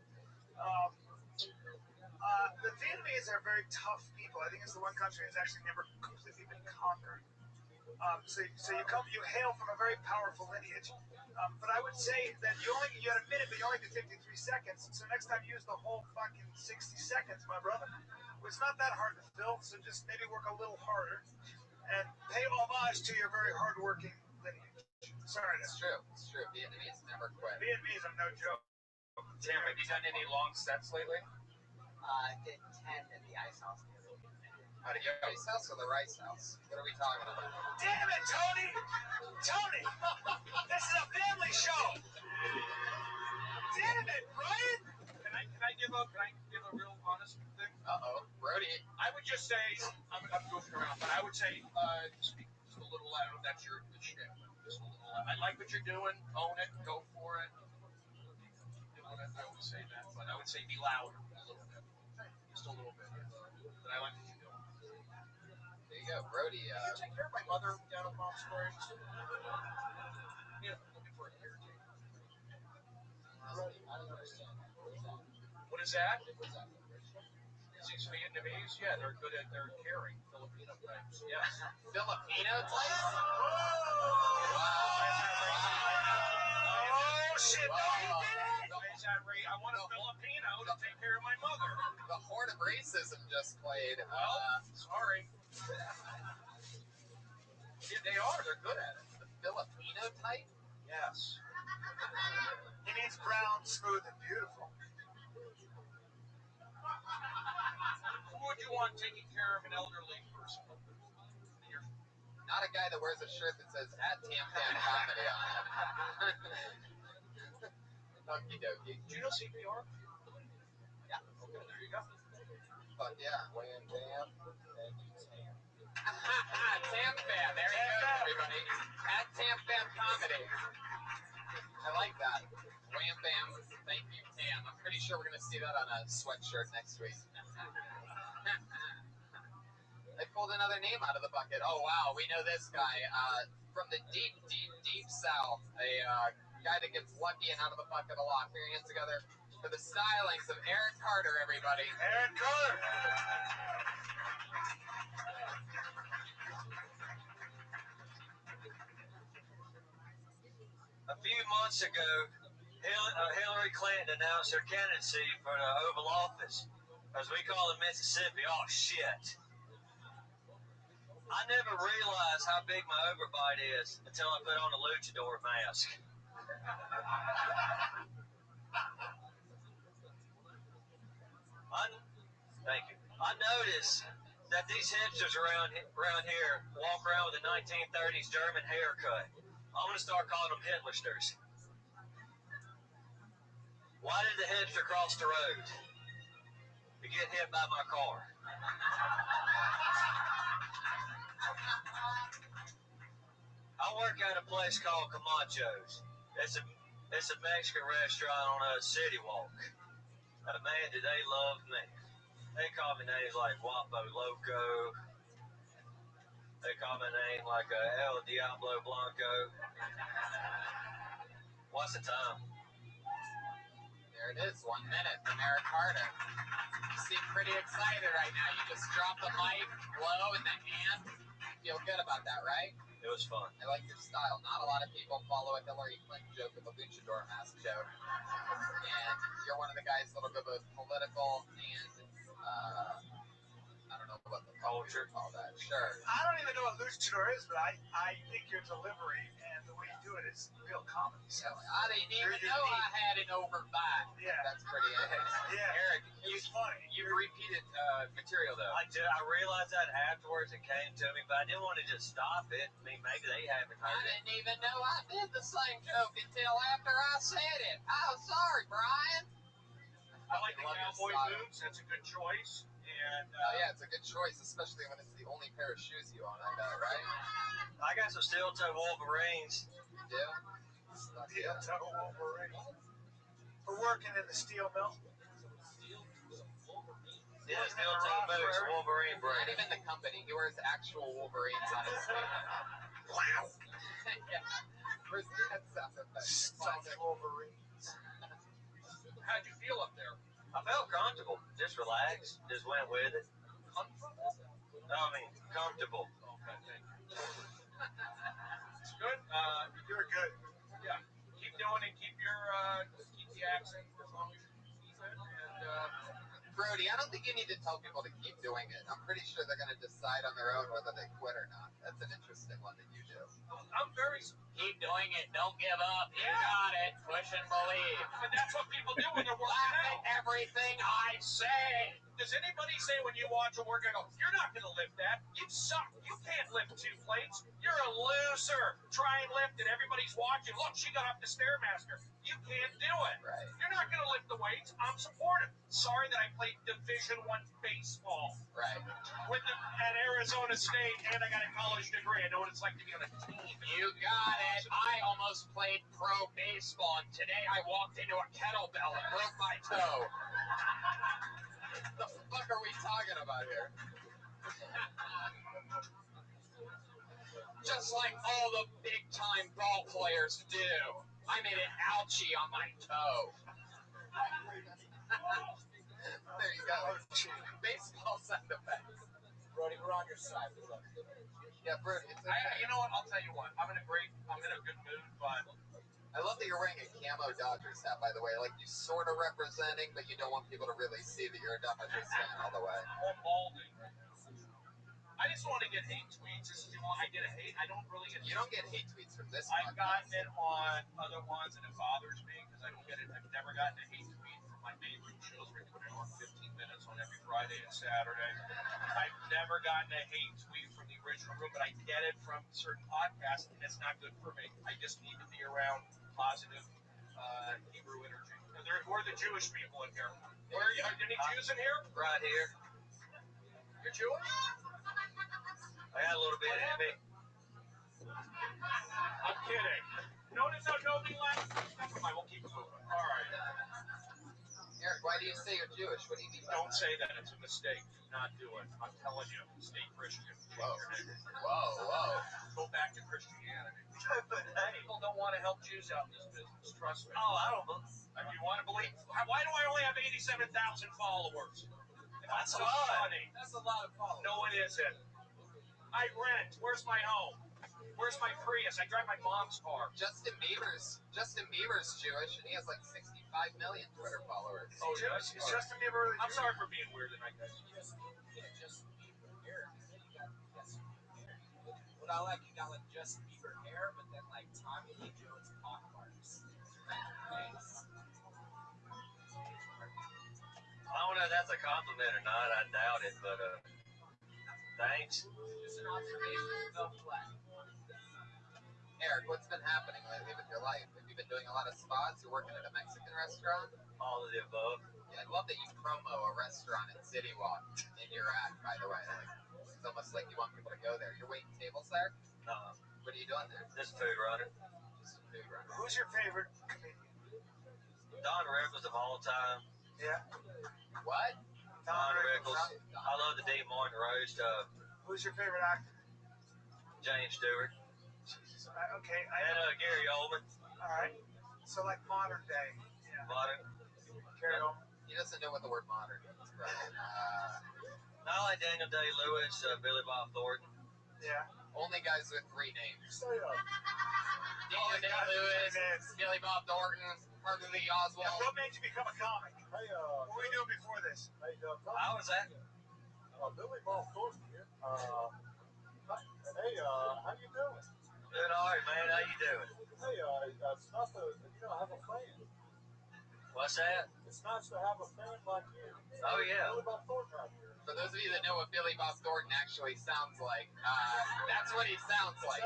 The Vietnamese are very tough people. I think it's the one country that's actually never completely been conquered. So you hail from a very powerful lineage. But I would say that you had a minute, but you only did 53 seconds. So next time use the whole fucking 60 seconds, my brother. It's not that hard to fill, so just maybe work a little harder and pay homage to your very hardworking lineage. Sorry, It's true. Vietnamese never quit. Vietnamese, I'm no joke. Tam, have you done any long sets lately? I did 10 in the Ice House. How did you Ice House or the Rice House? What are we talking about? Damn it, Tony! Tony! This is a family show! Damn it, Brian! Can I give a real honest thing? Brody. I would just say, I'm goofing around, but I would say, speak just a little loud. That's your shit. Just a little loud. I like what you're doing. Own it. Go for it. I always say that, but I would say be louder a little bit. Just a little bit. But I like what you're doing. There you go, Brody. Can you take care of my mother down in Palm Springs? Yeah, looking for a caretaker. Brody, I don't understand that. What is that? Is these Vietnamese? Yeah, they're good at their caring. Filipino types. Yeah. Filipino types? Wow. Oh, shit, no, he did it! I want a Filipino to take care of my mother. The horn of racism just played. Sorry. Yeah, they are. They're good at it. The Filipino type? Yes. He means brown, smooth, and beautiful. Who would you want taking care of an elderly person? Not a guy that wears a shirt that says at Tam Tam Comedy on it. Okie dokie. Do you know CPR? Yeah. Okay, there you go. Fuck yeah. Wham, bam, and you tam. Tam Fam, there you go, everybody. At Tam Fam Comedy. I like that. Wham bam, thank you, Tam. I'm pretty sure we're gonna see that on a sweatshirt next week. They pulled another name out of the bucket. Oh wow, we know this guy from the deep, deep, deep south. A guy that gets lucky and out of the bucket a lot. Put your hands together for the stylings of Eric Carter, everybody. Eric Carter! A few months ago, Hillary Clinton announced her candidacy for the Oval Office, as we call it Mississippi. Oh, shit. I never realized how big my overbite is until I put on a luchador mask. Thank you. I noticed that these hipsters around here walk around with a 1930s German haircut. I'm going to start calling them Hitlersters. Why did the hipster cross the road? To get hit by my car. I work at a place called Camacho's. It's a Mexican restaurant on a city walk. And man, do they love me. They call me names like Guapo Loco. They call me name like El Diablo Blanco. What's the time? There it is, 1 minute from Eric Carter. You seem pretty excited right now. You just dropped the mic, blow in the hand. Feel good about that, right? It was fun. I like your style. Not a lot of people follow a Hillary Clinton joke with a luchador mask joke. And you're one of the guys that'll go both political and, I don't know what the culture call that. Sure. I don't even know what luchador is, but I think your delivery and the way you do it is real comedy. So I didn't even know I had an overbite. Yeah. That's pretty interesting. Yeah. Eric, It's funny. you've repeated material though. I realized that afterwards it came to me, but I didn't want to just stop it. I mean, maybe they haven't I heard it. didn't even know I did the same joke until after I said it. Oh, sorry, Brian. I like the love your cowboy style. boots. That's a good choice. And Yeah, it's a good choice, especially when it's the only pair of shoes you own, I bet, right? I got some steel toe Wolverines. You do? Steel toe Wolverine. We're working in the steel mill. Yeah, steel toe boots, Wolverine Not brand. even the company. He wears actual Wolverines on his feet. Wow. Yeah. Where's that sound effect? Stuffed Wolverines. how'd you feel up there? I felt comfortable. Just relaxed. Just went with it. Comfortable? I mean, comfortable. Okay, thank you. It's good. You're good. Yeah. Keep doing it. Keep the accent as long as you keep it. And Brody, I don't think you need to tell people to keep doing it. I'm pretty sure they're going to decide on their own whether they quit or not. That's an interesting one that you do. I'm very. Keep doing it. Don't give up. You got it. Push and believe. And that's what people do when they're working out. Everything I say. Does anybody say when you watch a workout, you're not going to lift that? You suck. You can't lift 2 plates. You're a loser. Try and lift it. Everybody's watching. Look, she got up the Stairmaster. You can't do it. Right. You're not going to lift the weights. I'm supportive. Sorry that I played Division I baseball. Right. At Arizona State, and I got a college degree. I know what it's like to be on a team. You got it. I almost played pro baseball, and today I walked into a kettlebell and broke my toe. The fuck are we talking about here? Just like all the big-time ball players do. I made an ouchie on my toe. There you go. Baseball sound effects. Brody, we're on your side. Yeah, Brody, it's okay. You know what? I'll tell you what. I'm in a good mood, but I love that you're wearing a camo Dodgers hat, by the way. Like, you sort of representing, but you don't want people to really see that you're a Dodgers fan all the way. I'm balding right now. I just want to get hate tweets. I get a hate. I don't really get. You don't get hate tweets from this. I've gotten it on other ones, and it bothers me because I don't get it. I've never gotten a hate tweet from my neighboring shows where you put it on 15 minutes on every Friday and Saturday. I've never gotten a hate tweet from the original room, but I get it from certain podcasts, and it's not good for me. I just need to be around positive Hebrew energy. Who are the Jewish people in here? Are any Jews in here? Right here. You're Jewish? I got a little bit in me. I'm kidding. Notice how nobody laughs. Never mind, we'll keep it moving. All right. Eric, why do you say you're Jewish? What do you mean by Don't that? say that. It's a mistake. Do not do it. I'm telling you. Stay Christian. Whoa. Go back to Christianity. But hey, People don't want to help Jews out in this business. Trust me. oh, I don't believe. If you want to believe, why do I only have 87,000 followers? That's so a lot. funny. That's a lot of followers. No, it isn't. I rent. Where's my home? Where's my Prius? I drive my mom's car. Justin Bieber's Jewish, and he has like 65 million Twitter followers. Oh, yes. Is Justin Bieber really I'm Jewish? sorry for being weird tonight, guys. Just Bieber hair. Then you got Justin Bieber hair. What I like, you got like Justin Bieber hair, but then like Tommy Lee Jones pock marks. I don't know if that's a compliment or not. I doubt it, but thanks. Just an observation. Felt flat. Eric, what's been happening lately with your life? Have you been doing a lot of spots? You're working at a Mexican restaurant? All of the above. Yeah, I love that you promo a restaurant at City Walk in your act, by the way. Like, it's almost like you want people to go there. You're waiting tables there? What are you doing there? Just food runner. Just a food runner. Who's your favorite comedian? Don Rickles of all time. Yeah. What? Don Rickles. I love the Dean Martin roast. Who's your favorite actor? James Stewart. Jesus. Okay. And Gary Oldman. All right. So like modern day. Yeah. Modern. Gary Oldman. He doesn't know what the word modern means, right? I like Daniel Day-Lewis, Billy Bob Thornton. Yeah. Only guys with 3 names. So, yeah. Daniel Day-Lewis, Billy Bob Thornton, Harvey Lee Oswald. What made you become a comic? What were you doing before this? I was at Billy Bob Thornton here. Hey, how you doing? Doing all right, man. How you doing? Hey, it's nice to, have a fan. What's that? It's nice to have a fan like you. Oh, yeah. Billy Bob Thornton right here. For those of you that know what Billy Bob Thornton actually sounds like, that's what he sounds like.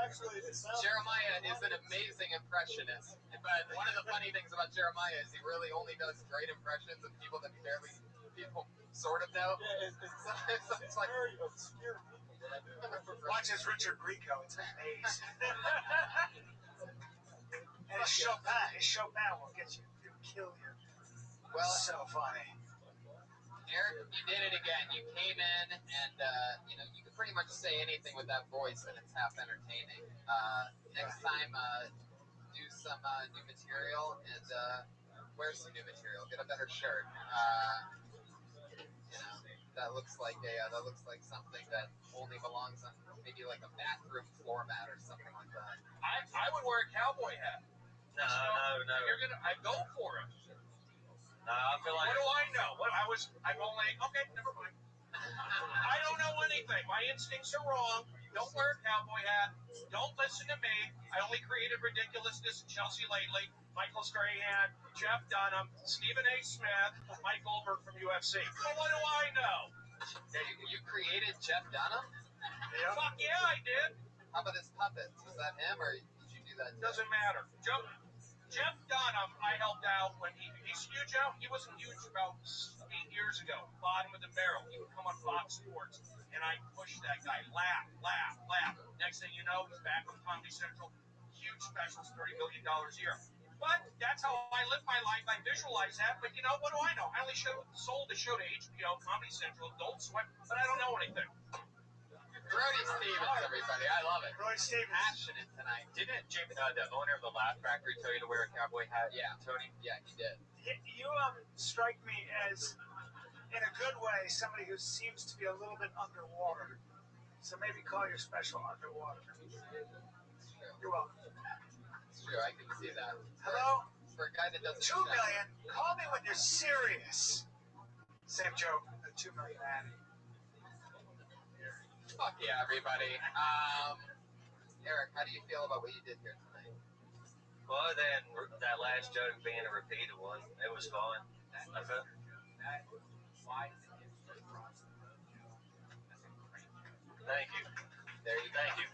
Jeremiah is an amazing impressionist, but one of the funny things about Jeremiah is he really only does great impressions of people that people sort of know. Yeah, it's like very obscure people that I do. Watch his Richard Grieco. It's amazing. And his Chopin will get you. It'll kill you. Well, so funny. Eric, you did it again. You came in and, you can pretty much say anything with that voice and it's half entertaining. Next time, do some new material and wear some new material. Get a better shirt. That looks like something that only belongs on maybe like a bathroom floor mat or something like that. I would wear a cowboy hat. No. I go for it. No, I feel like. What do I know? Okay, never mind. I don't know anything. My instincts are wrong. Don't wear a cowboy hat. Don't listen to me. I only created ridiculousness in Chelsea lately. Michael Strahan, Jeff Dunham, Stephen A. Smith, Mike Goldberg from UFC. But what do I know? You created Jeff Dunham? Yeah. Fuck yeah, I did. How about his puppets? Was that him or did you do that? Doesn't matter. Jeff Dunham, I helped out when he's huge out. He wasn't huge about 8 years ago. Bottom of the barrel. He would come on Fox Sports, and I pushed that guy. Laugh. Next thing you know, he's back on Comedy Central. Huge specials, $30 million a year. But that's how I live my life. I visualize that. But what do I know? I only sold the show to HBO, Comedy Central, Adult Swim, but I don't know anything. Brody Stevens, everybody. I love it. Brody Stevens. Passionate tonight. Didn't Jim, the owner of the Laugh Factory, tell you to wear a cowboy hat? Yeah. Tony? Yeah, he did. You strike me as, in a good way, somebody who seems to be a little bit underwater. So maybe call your special underwater. It's true. You're welcome. It's true. I can see that. Hello? For a guy that doesn't 2 million. Call me when you're serious. Same joke. The 2 million Annie. Fuck yeah, everybody. Eric, how do you feel about what you did here tonight? Well, then that last joke being a repeated one, it was fun. I felt. Thank you. Thank you.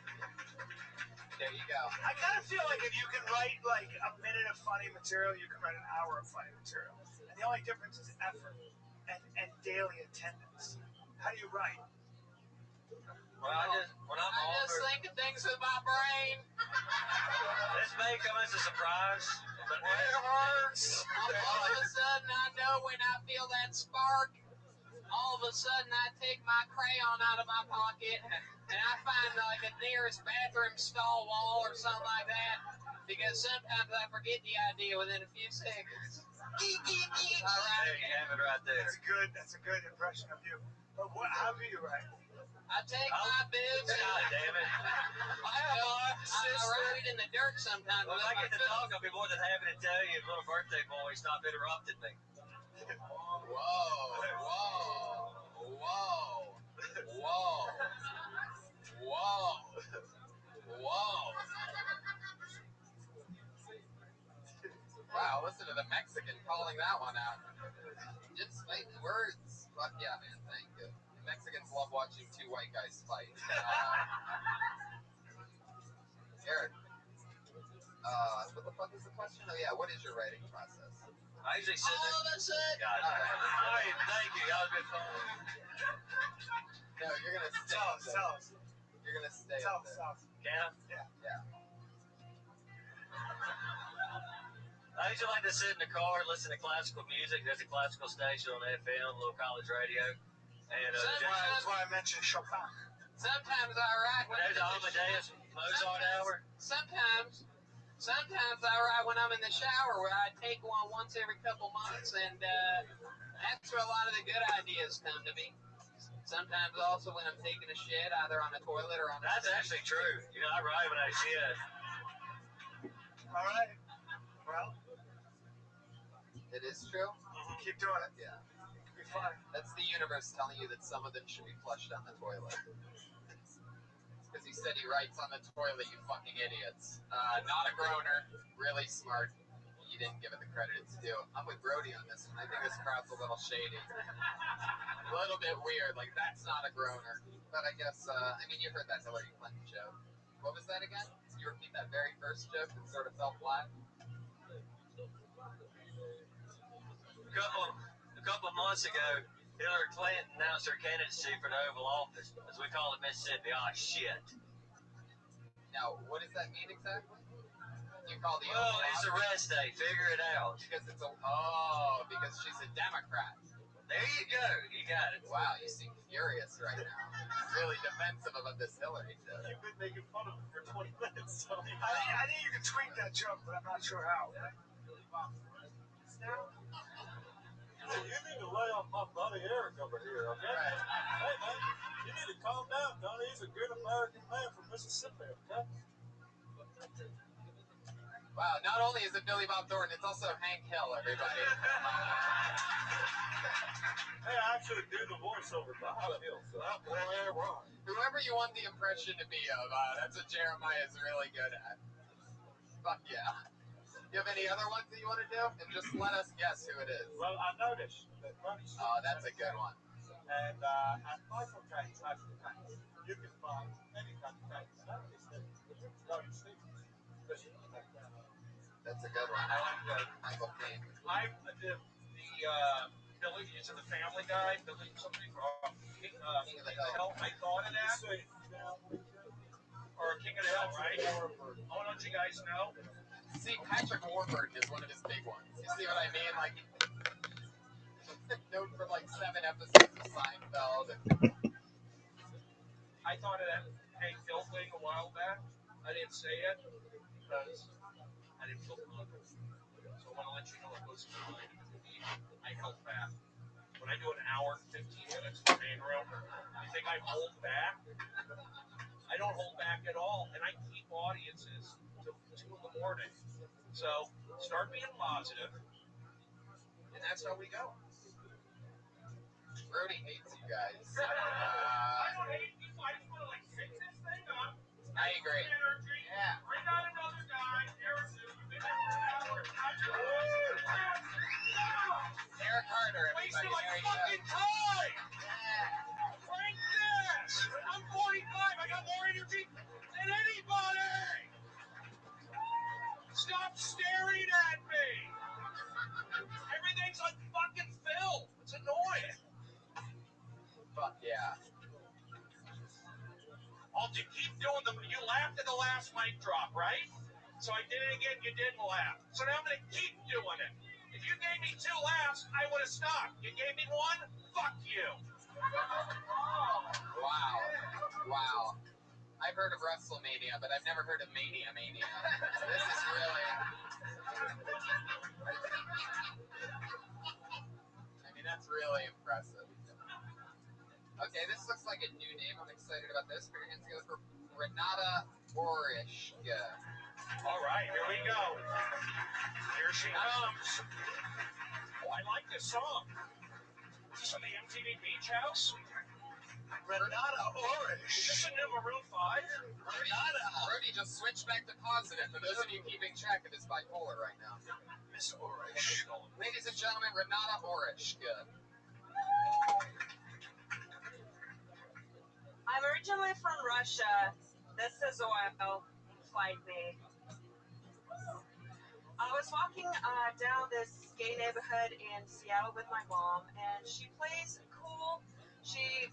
There you go. I kind of feel like if you can write like a minute of funny material, you can write an hour of funny material. And the only difference is effort and daily attendance. How do you write? Well, I'm just thinking things with my brain. This may come as a surprise, but it hurts. All of a sudden, I know when I feel that spark. All of a sudden, I take my crayon out of my pocket and I find like a nearest bathroom stall wall or something like that. Because sometimes I forget the idea within a few seconds. All right. There you have it right there. That's a good impression of you. But how do you write? I take my boobs. God damn it. I write it in the dirt sometimes. Well, if I get to talk, I'll be more than happy to tell you if little birthday boy stopped interrupting me. Whoa. Wow, listen to the Mexican calling that one out. Just fighting words. Fuck yeah, man. Thank you. The Mexicans love watching two white guys fight. Eric, what the fuck is the question? Oh yeah, what is your writing process? I usually sit there. Oh, that's it. God, all right, thank you. That was good fun. No, you're gonna stay. Tell us. You're gonna stay. Tell us. Can I? Yeah. I usually like to sit in the car and listen to classical music. There's a classical station on FM, a little college radio. And that's why I mentioned Chopin. Sometimes I write when there's Amadeus Mozart hour. Sometimes I write when I'm in the shower, where I take one once every couple months, and that's where a lot of the good ideas come to me. Sometimes also when I'm taking a shit, either on a toilet or on a That's actually true. I write when I shit. All right. Well, It is true? Keep doing it. Yeah. Be fine. That's the universe telling you that some of them should be flushed down the toilet. Because he said he writes on the toilet, you fucking idiots. Not a groaner. Really smart. You didn't give it the credit it's due. I'm with Brody on this one. I think this crowd's a little shady. A little bit weird. Like, that's not a groaner. But I guess, I mean, you heard that Hillary Clinton joke. What was that again? Can you repeat that very first joke that sort of fell flat? A couple of months ago, Hillary Clinton announced her candidacy for the Oval Office, as we call it Mississippi. Oh, shit. Now, what does that mean exactly? You call the Well, it's a rest day. Figure it out. Because it's because she's a Democrat. There you go. You got it. Wow, you seem furious right now. Really defensive about this Hillary joke. You've been making fun of him for 20 minutes. So. I think you can tweak that joke, but I'm not sure how. So you need to lay off my buddy Eric over here, okay? Right. Hey, man, you need to calm down, Donnie. He's a good American man from Mississippi, okay? Wow, not only is it Billy Bob Thornton, it's also Hank Hill, everybody. Hey, I actually do the voiceover for Hank Hill, so that's wrong. Whoever you want the impression to be of, that's what Jeremiah is really good at. Fuck yeah. You have any other ones that you want to do? And just let us guess who it is. Well, I noticed that Ronnie Oh, that's a good one. And at Michael Jack's you can find any kind of tank. Ronnie Stevens. That's a good one. I like that. Michael Caine. The Billy, is it the Family Guy? Billy, somebody from King of the Hill. I thought of that. Or King of the Hill, right? Oh, don't you guys know? See, Patrick Warburton is one of his big ones. You see what I mean? Like, known for like 7 episodes of Seinfeld. I thought of that Hank Hill thing a while back. I didn't say it because I didn't feel confident. So I want to let you know what goes in my mind. I held back. When I do an hour and 15 minutes in the main room, you think I hold back? I don't hold back at all, and I keep audiences till 2 in the morning. So start being positive, and that's how we go. Brody hates you guys. I don't hate you. I just want to fix this thing up. I agree. Energy. Yeah. Bring on another guy. Eric, you've been there for an hour. Eric Carter, Wasting everybody. my fucking time. Frank this. I'm 45. I got more energy than anybody. Stop staring at me. Everything's on fucking film. It's annoying. Fuck yeah. I'll keep doing them. You laughed at the last mic drop, right? So I did it again. You didn't laugh. So now I'm going to keep doing it. If you gave me 2 laughs, I would have stopped. You gave me 1? Fuck you. Wow. Wow. I've heard of WrestleMania, but I've never heard of Mania. This is really... I mean, that's really impressive. Okay, this looks like a new name. I'm excited about this. Put your hands together for Renata Orishka. All right, here we go. Here she comes. Oh, I like this song. Is this from the MTV Beach House? Renata Orish. Is this a new Maroon 5? Renata. Brody just switched back to positive. For those of you keeping track of his bipolar right now. Miss Orish. Ladies and gentlemen, Renata Orishka. I'm originally from Russia. This is oil. Fight me. I was walking down this gay neighborhood in Seattle with my mom, and she plays cool. She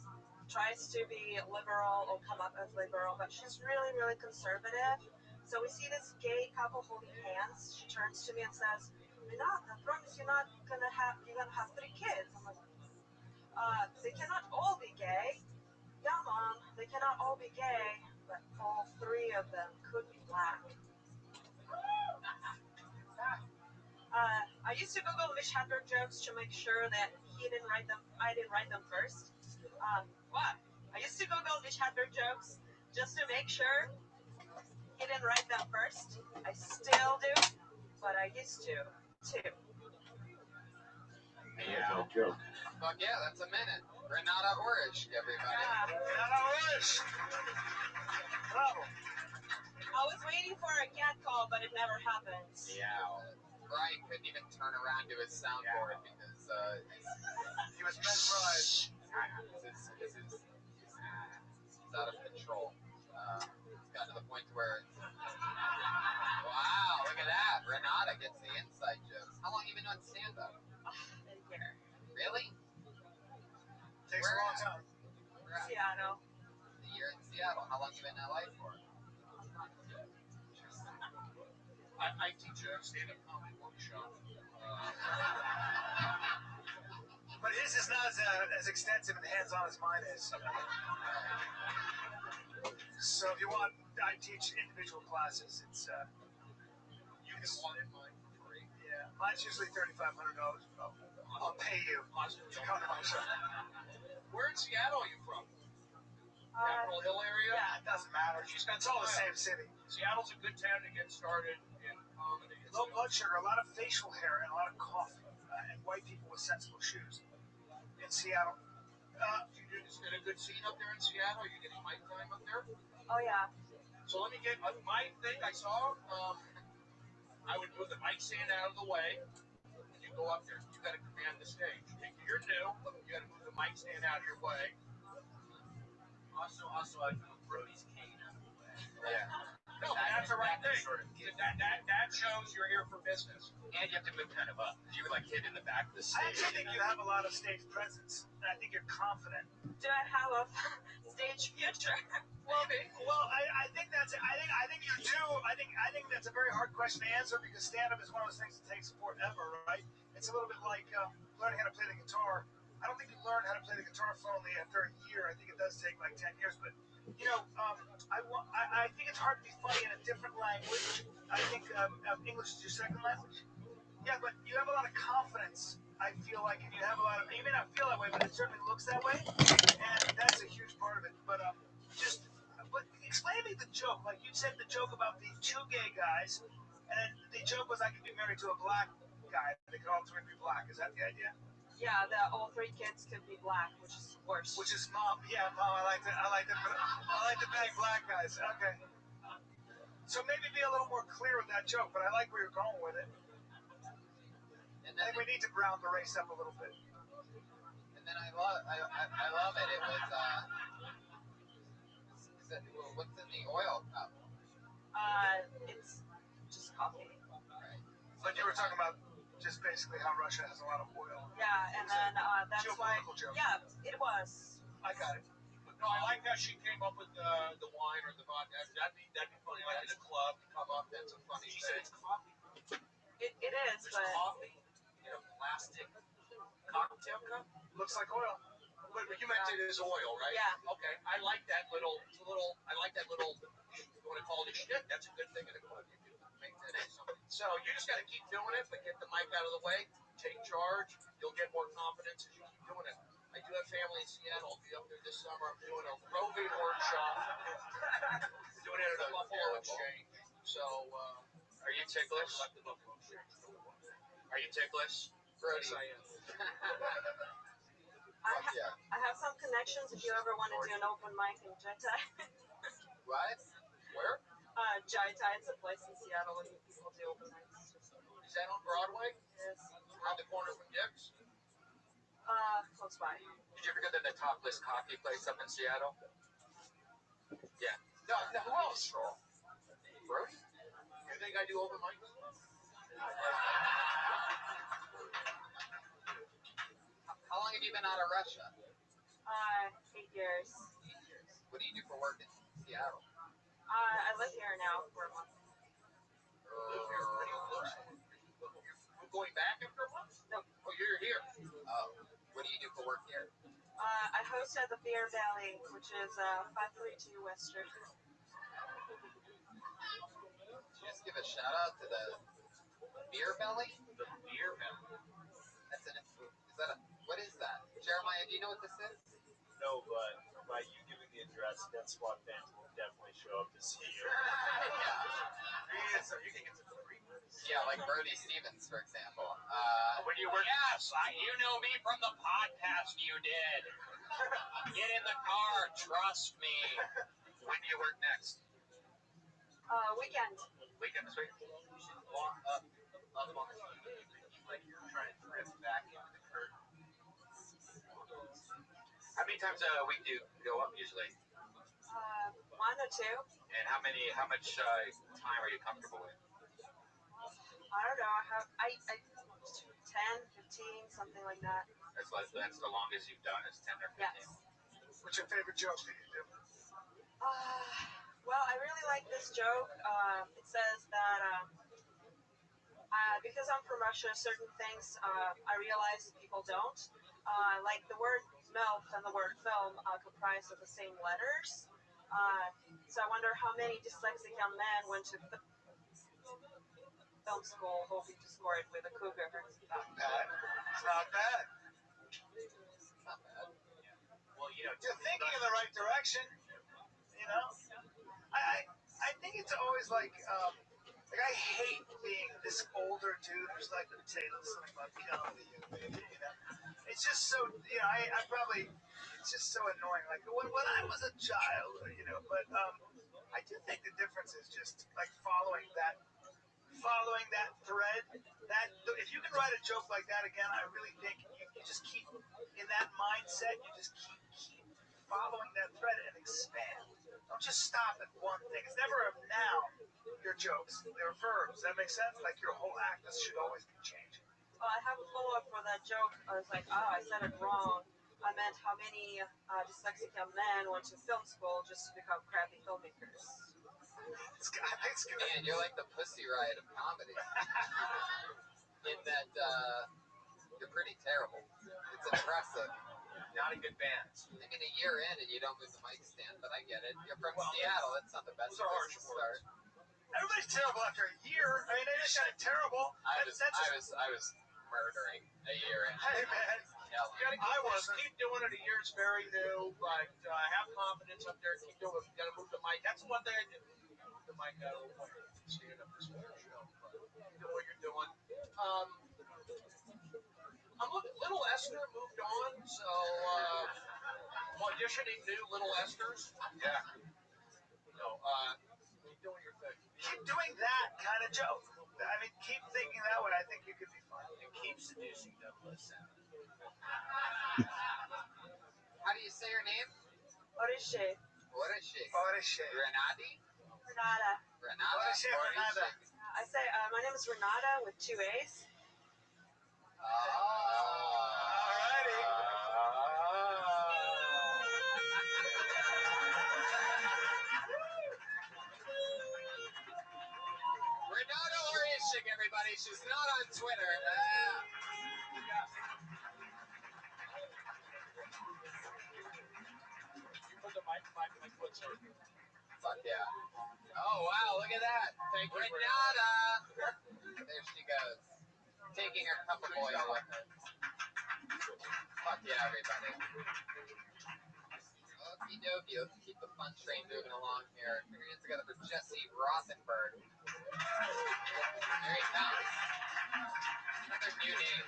tries to be liberal or come up as liberal, but she's really, really conservative. So we see this gay couple holding hands. She turns to me and says, "Renata, I promise you're gonna have 3 kids." I'm like, they cannot all be gay. Yeah, Mom, they cannot all be gay, but all 3 of them could be black. I used to Google Mitch Hedberg jokes to make sure that I didn't write them first. What? I used to Google Mitch Hedberg jokes just to make sure he didn't write them first. I still do, but I used to, too. that joke. Fuck yeah, that's a minute. Renata Orish, everybody. Yeah. Renata Orish. Bravo. I was waiting for a cat call, but it never happened. Brian couldn't even turn around to his soundboard because he was mesmerized. He's out of control. It's gotten to the point where wow, look at that. Renata gets the inside jokes. How long have you been on stand-up? A year. Really? Takes a long time. Seattle. A year in Seattle. How long have you been in LA for? I teach a stand-up comedy workshop. But his is not as extensive and hands-on as mine is. So if you want, I teach individual classes. It's You can want in mine for free. yeah, mine's usually $3,500. I'll pay you to come to my show. Where in Seattle are you from? Capitol Hill area? Yeah, it doesn't matter. It's all the same city. Seattle's a good town to get started in comedy. Low blood sugar, a lot of facial hair, and a lot of coffee, and white people with sensible shoes in Seattle. Is it a good scene up there in Seattle? Are you getting mic time up there? Oh, yeah. So let me get my thing I saw. I would move the mic stand out of the way. When you go up there, you got to command the stage. You're new, but you got to move the mic stand out of your way. Also, I move Brody's cane out of the way. Yeah. No, but that's the right thing. That shows you're here for business. And you have to move kind of up. You would like hit in the back of the stage. I actually think you have a lot of stage presence. I think you're confident. Do I have a stage future? Well, I think that's it. I think you do. I think that's a very hard question to answer because stand-up is one of those things that takes forever, right? It's a little bit like learning how to play the guitar. I don't think you learn how to play the guitar fluently after a year. I think it does take like 10 years. But you know, I think it's hard to be funny in a different language. I think English is your second language. Yeah, but you have a lot of confidence. I feel like, and you have a lot of. You may not feel that way, but it certainly looks that way, and that's a huge part of it. But but explain to me the joke. Like you said, the joke about the two gay guys, and then the joke was I could be married to a black guy. They could all three be black. Is that the idea? Yeah, that all three kids could be black, which is worse. Which is mom. Yeah, mom. I like to bang black guys. Okay. So maybe be a little more clear with that joke, but I like where you're going with it. And I think we need to round the race up a little bit. And then I love it. It was what's in the oil cup? It's just coffee. Right. But you were talking about just basically how Russia has a lot of oil. Yeah, and then that's why. Joke. Yeah, it was. I got it. No, I like how she came up with the wine or the vodka. That'd be funny. Like in a club, come up. That's a funny thing. She said it's coffee. It is, There's but coffee in a plastic cocktail cup. Looks like oil. But you meant it as oil, right? Yeah. Okay. I like that little. I like that little. You want to call it a shit? That's a good thing in a club. You can make that into something. So you just got to keep doing it, but get the mic out of the way. Take charge. You'll get more confidence as you keep doing it. I do have family in Seattle. I'll be up there this summer. I'm doing a roving workshop. Doing it at a Buffalo Exchange. So, Are you ticklish? Are you ticklish? Brody. Yes, I am. I have some connections if you ever want to do an open mic in Jaitai. What? Where? Jaitai, it's a place in Seattle where people do open mics. Is that on Broadway? Yes. Around the corner from Dick's? Close by. Did you ever go to the topless coffee place up in Seattle? Yeah. No, who else? Brody? You think I do open mics? How long have you been out of Russia? 8 years. 8 years. What do you do for work in Seattle? I live here now for a month. You're going back after a month? No. Oh, you're here. Oh. What do you do for work here? I host at the Beer Valley, which is 532 Western. Did you just give a shout out to the Beer Belly? The Beer Belly. What is that? Jeremiah, do you know what this is? No, but by you giving me a get dressed, then SWAT fans will definitely show up to see you. So you can get to the yeah, like Brody Stevens, for example. When you were you know me from the podcast you did. Get in the car, trust me. When do you work next? Weekend. Weekend this week. On the moment you like you're trying to drift back into the curtain. How many times a week do you go up usually? 1 or 2. And how much time are you comfortable with? I don't know. I 10, 15, something like that. That's the longest you've done is 10 or 15. Yes. What's your favorite joke that you do? Well, I really like this joke. It says that because I'm from Russia, certain things I realize people don't. Like the word MILF and the word film are comprised of the same letters. So I wonder how many dyslexic young men went to film school hoping to score it with a cougar. Not bad. It's not bad. It's not bad. Well, you're thinking in the right direction. I think it's always like I hate being this older dude who's like, let me tell you something about comedy. It's just so I probably it's just so annoying. Like when I was a child, but I do think the difference is just like following that thread. That if you can write a joke like that again, I really think you just keep in that mindset. You just keep following that thread and expand. Don't just stop at one thing. It's never a noun. Your jokes, they're verbs. That makes sense. Like your whole act should always be changing. Well, I have a follow-up for that joke. I was like, I said it wrong. I meant how many dyslexic young men went to film school just to become crappy filmmakers. That's good. Man, you're like the Pussy Riot of comedy. In that you're pretty terrible. It's impressive. Not a good band. I mean, a year in and you don't move the mic stand, but I get it. You're from Seattle. It's not the best place to start. Everybody's terrible after a year. I mean, they just got terrible. I was murdering a year in. Hey, man. I wasn't. Keep doing it. A year's very new, but have confidence up there. Keep doing it. You gotta move the mic. That's the one thing I did. Move the mic out of the way. Stand up this whole show. But keep doing what you're doing. I'm looking. Little Esther moved on, so auditioning new Little Esters. Yeah. Keep doing your thing. Keep doing that kind of joke. I mean, keep thinking that way. I think you could be fine. And keep seducing 007. How do you say your name? Orishe. Orishe. Renati? Renata. Renata? I say, my name is Renata with 2 A's. Alrighty. Renata Orishik, everybody. She's not on Twitter. Put the mic foot through. Fuck yeah. Oh, wow, look at that. Thank you, Renata. There she goes. Taking her cup of oil with her. Fuck yeah, everybody. Okie dokie. Let's keep the fun train moving along here. Put your hands together for Jesse Rothenberg. There he comes. Another new name.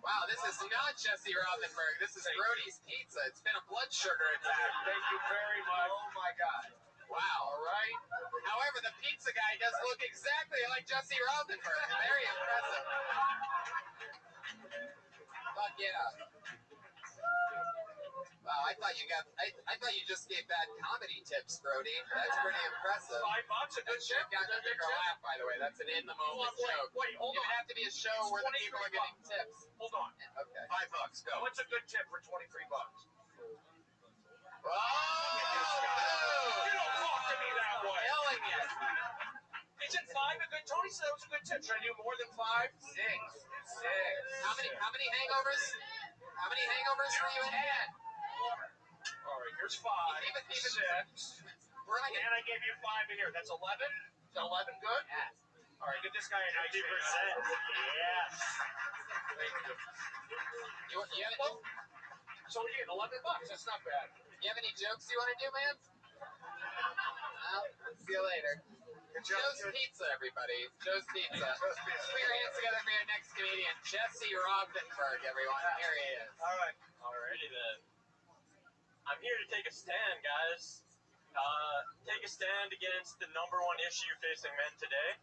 Wow, this is not Jesse Rothenberg. This is Brody's Pizza. It's been a blood sugar attack. Thank you very much. Oh my God. Wow. All right. However, the pizza guy does look exactly like Jesse Rothenberg. Very impressive. Fuck yeah. Wow, I thought you just gave bad comedy tips, Brody. That's pretty impressive. $5 a good tip. Got a bigger laugh, by the way. That's an in-the-moment joke. Wait, hold on. It would have to be a show where the people are getting tips. Hold on. Okay. $5. Go. What's a good tip for $23? Whoa! You don't talk to me that way. Killing it. Isn't 5 a good? Tony said that was a good tip. Should I do more than 5? 6. How many hangovers? How many hangovers were you in? All right, here's 5. Even 6. And I gave you 5 in here. That's 11. Is that 11 good? Yeah. All right, get this guy an 50%. Yes. Thank you. You have any, So what are you getting? $11? That's not bad. you have any jokes you want to do, man? See you later. Joe's Pizza, everybody. Joe's Pizza. Put your hands together for your next comedian, Jesse Rothenberg, everyone. Here he is. All right. Alrighty then. I'm here to take a stand, guys. Take a stand against the #1 issue facing men today.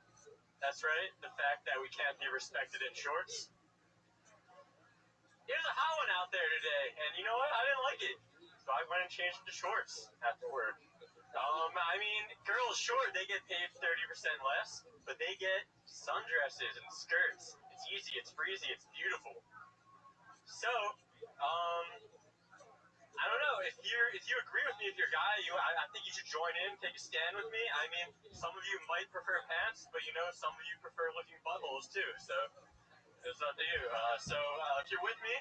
That's right, the fact that we can't be respected in shorts. It was a hot one out there today, and you know what? I didn't like it. So I went and changed to shorts after work. I mean, girls, sure, they get paid 30% less, but they get sundresses and skirts. It's easy, it's breezy, it's beautiful. So, I don't know, if you agree with me, if you're a guy, I think you should join in, take a stand with me. I mean, some of you might prefer pants, but you know, some of you prefer looking buttholes too, so it's up to you. If you're with me,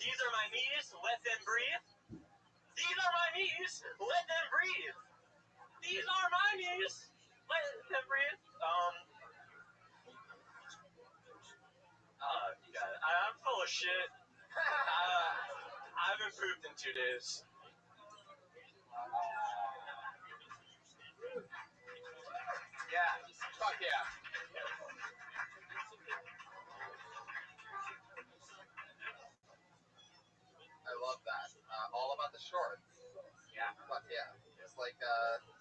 these are my knees, let them breathe. These are my knees, let them breathe. These are my knees, let them breathe. I'm full of shit. I haven't pooped in 2 days. Yeah, fuck yeah. I love that. All about the shorts. Yeah. Fuck yeah. It's like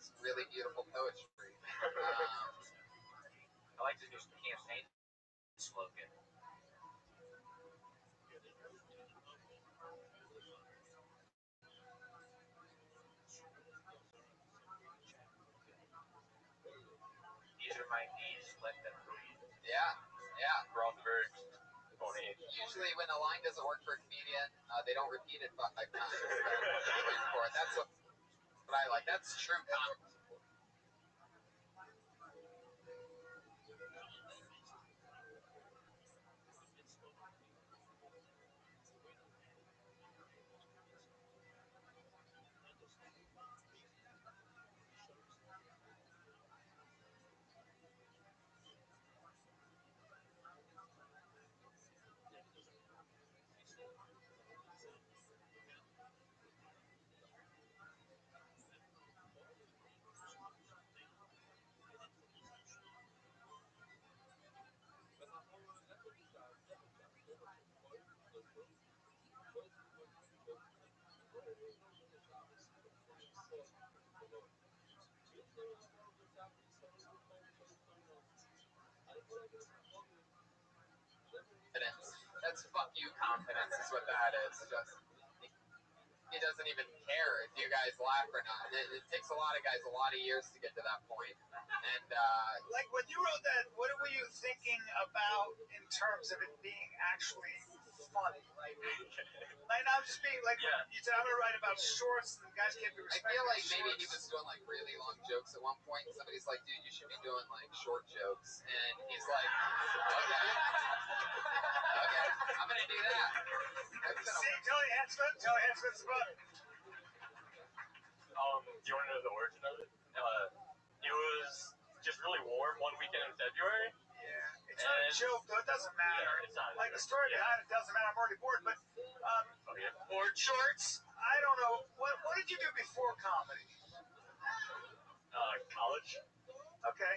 some really beautiful poetry. I like the new campaign slogan. These are my knees, let them breathe. Yeah, yeah. Rothschild, 28. Usually when a line doesn't work for a comedian, they don't repeat it 5 times. That's what I like. That's true comedy. That's fuck you confidence is what that is. Just he doesn't even care if you guys laugh or not. It takes a lot of guys a lot of years to get to that point. And like when you wrote that, what were you thinking about in terms of it being actually funny? Like I'm just being like, you said I'm gonna write about shorts and guys can't be respected. I feel like maybe he was doing like really long jokes at one point. And somebody's like, dude, you should be doing like short jokes. And he's like, okay, I'm gonna do that. See, Tony Hansman's the brother. Do you want to know the origin of it? It was just really warm one weekend in February. Yeah, it's not a joke though. It doesn't matter. Yeah, it's not. Like the story behind it doesn't matter. I'm already bored. But board shorts. I don't know. What did you do before comedy? College. Okay.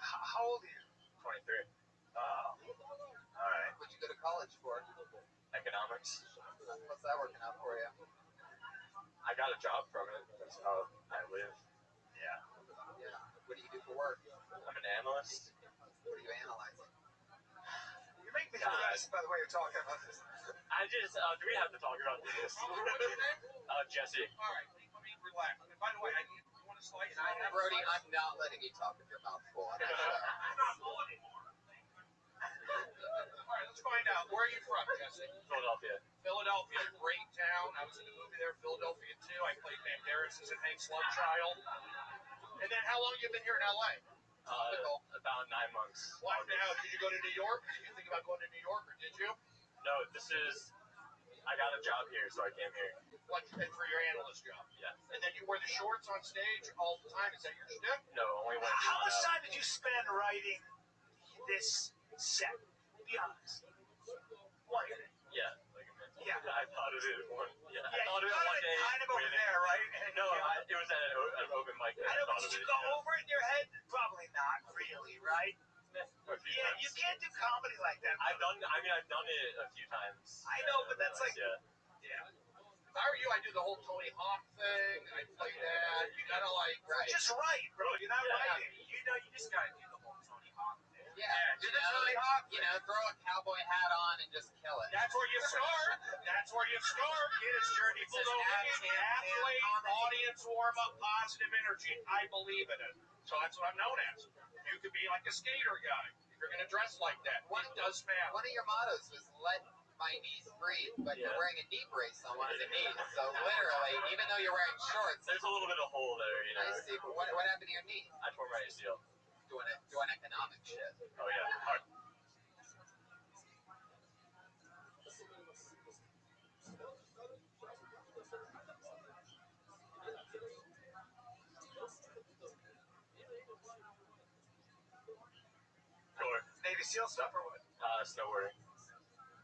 How old are you? 23. All right. What'd you go to college for? Economics. What's that working out for you? I got a job from it. That's how I live. Yeah. What do you do for work? I'm an analyst. What are you analyzing? You make me depressed by the way you're talking about this. I just, do we have to talk about this? What's your name? Jesse. All right, let me relax. And by the way, you want a slice? Brody, I'm not letting you talk with your mouth full on that show. I'm not full anymore. All right, let's find out. Where are you from, Jesse? Philadelphia. Philadelphia, great town. I was in the movie there, Philadelphia 2. I played Banderas and Hank's love child. And then how long you been here in LA? About 9 months. Now, did you go to New York? Did you think about going to New York, or did you? No, this is, I I got a job here, so I came here. Like for your analyst job. Yeah. And then you wear the shorts on stage all the time. Is that your shtick? No, only when. How much time did you spend writing this set? Be honest. 1 minute. Yeah, like a minute. Yeah. I thought of it one. Yeah, I Yeah, thought of you it one day. kind of over there, right? And No, it was at an open mic. I know, but did you go over it in your head? Probably not, really, right? Yeah, you can't do comedy like that. I've done it a few times. I know, but that's like, yeah. If I were you, I'd do the whole Tony Hawk thing. I'd play that. You gotta just write, bro. You're not writing. You know, you just gotta do the whole Tony Hawk thing. Yeah, do the Tony Hawk. throw a cowboy hat on and just kill it. That's where you start. That's where you start. Get his journey. People go in, athlete, audience, warm up, positive energy. I believe in it. So that's what I'm known as. You could be like a skater guy. If you're gonna dress like that, it does matter. One of your mottos was let my knees breathe, but you're wearing a knee brace on one of the knees. So literally, even though you're wearing shorts, there's a little bit of hole there, you know. I see. But what happened to your knee? I tore my ACL. Doing economic shit. Oh yeah. Hard. Sure. Navy SEAL stuff or what? Snowboarding.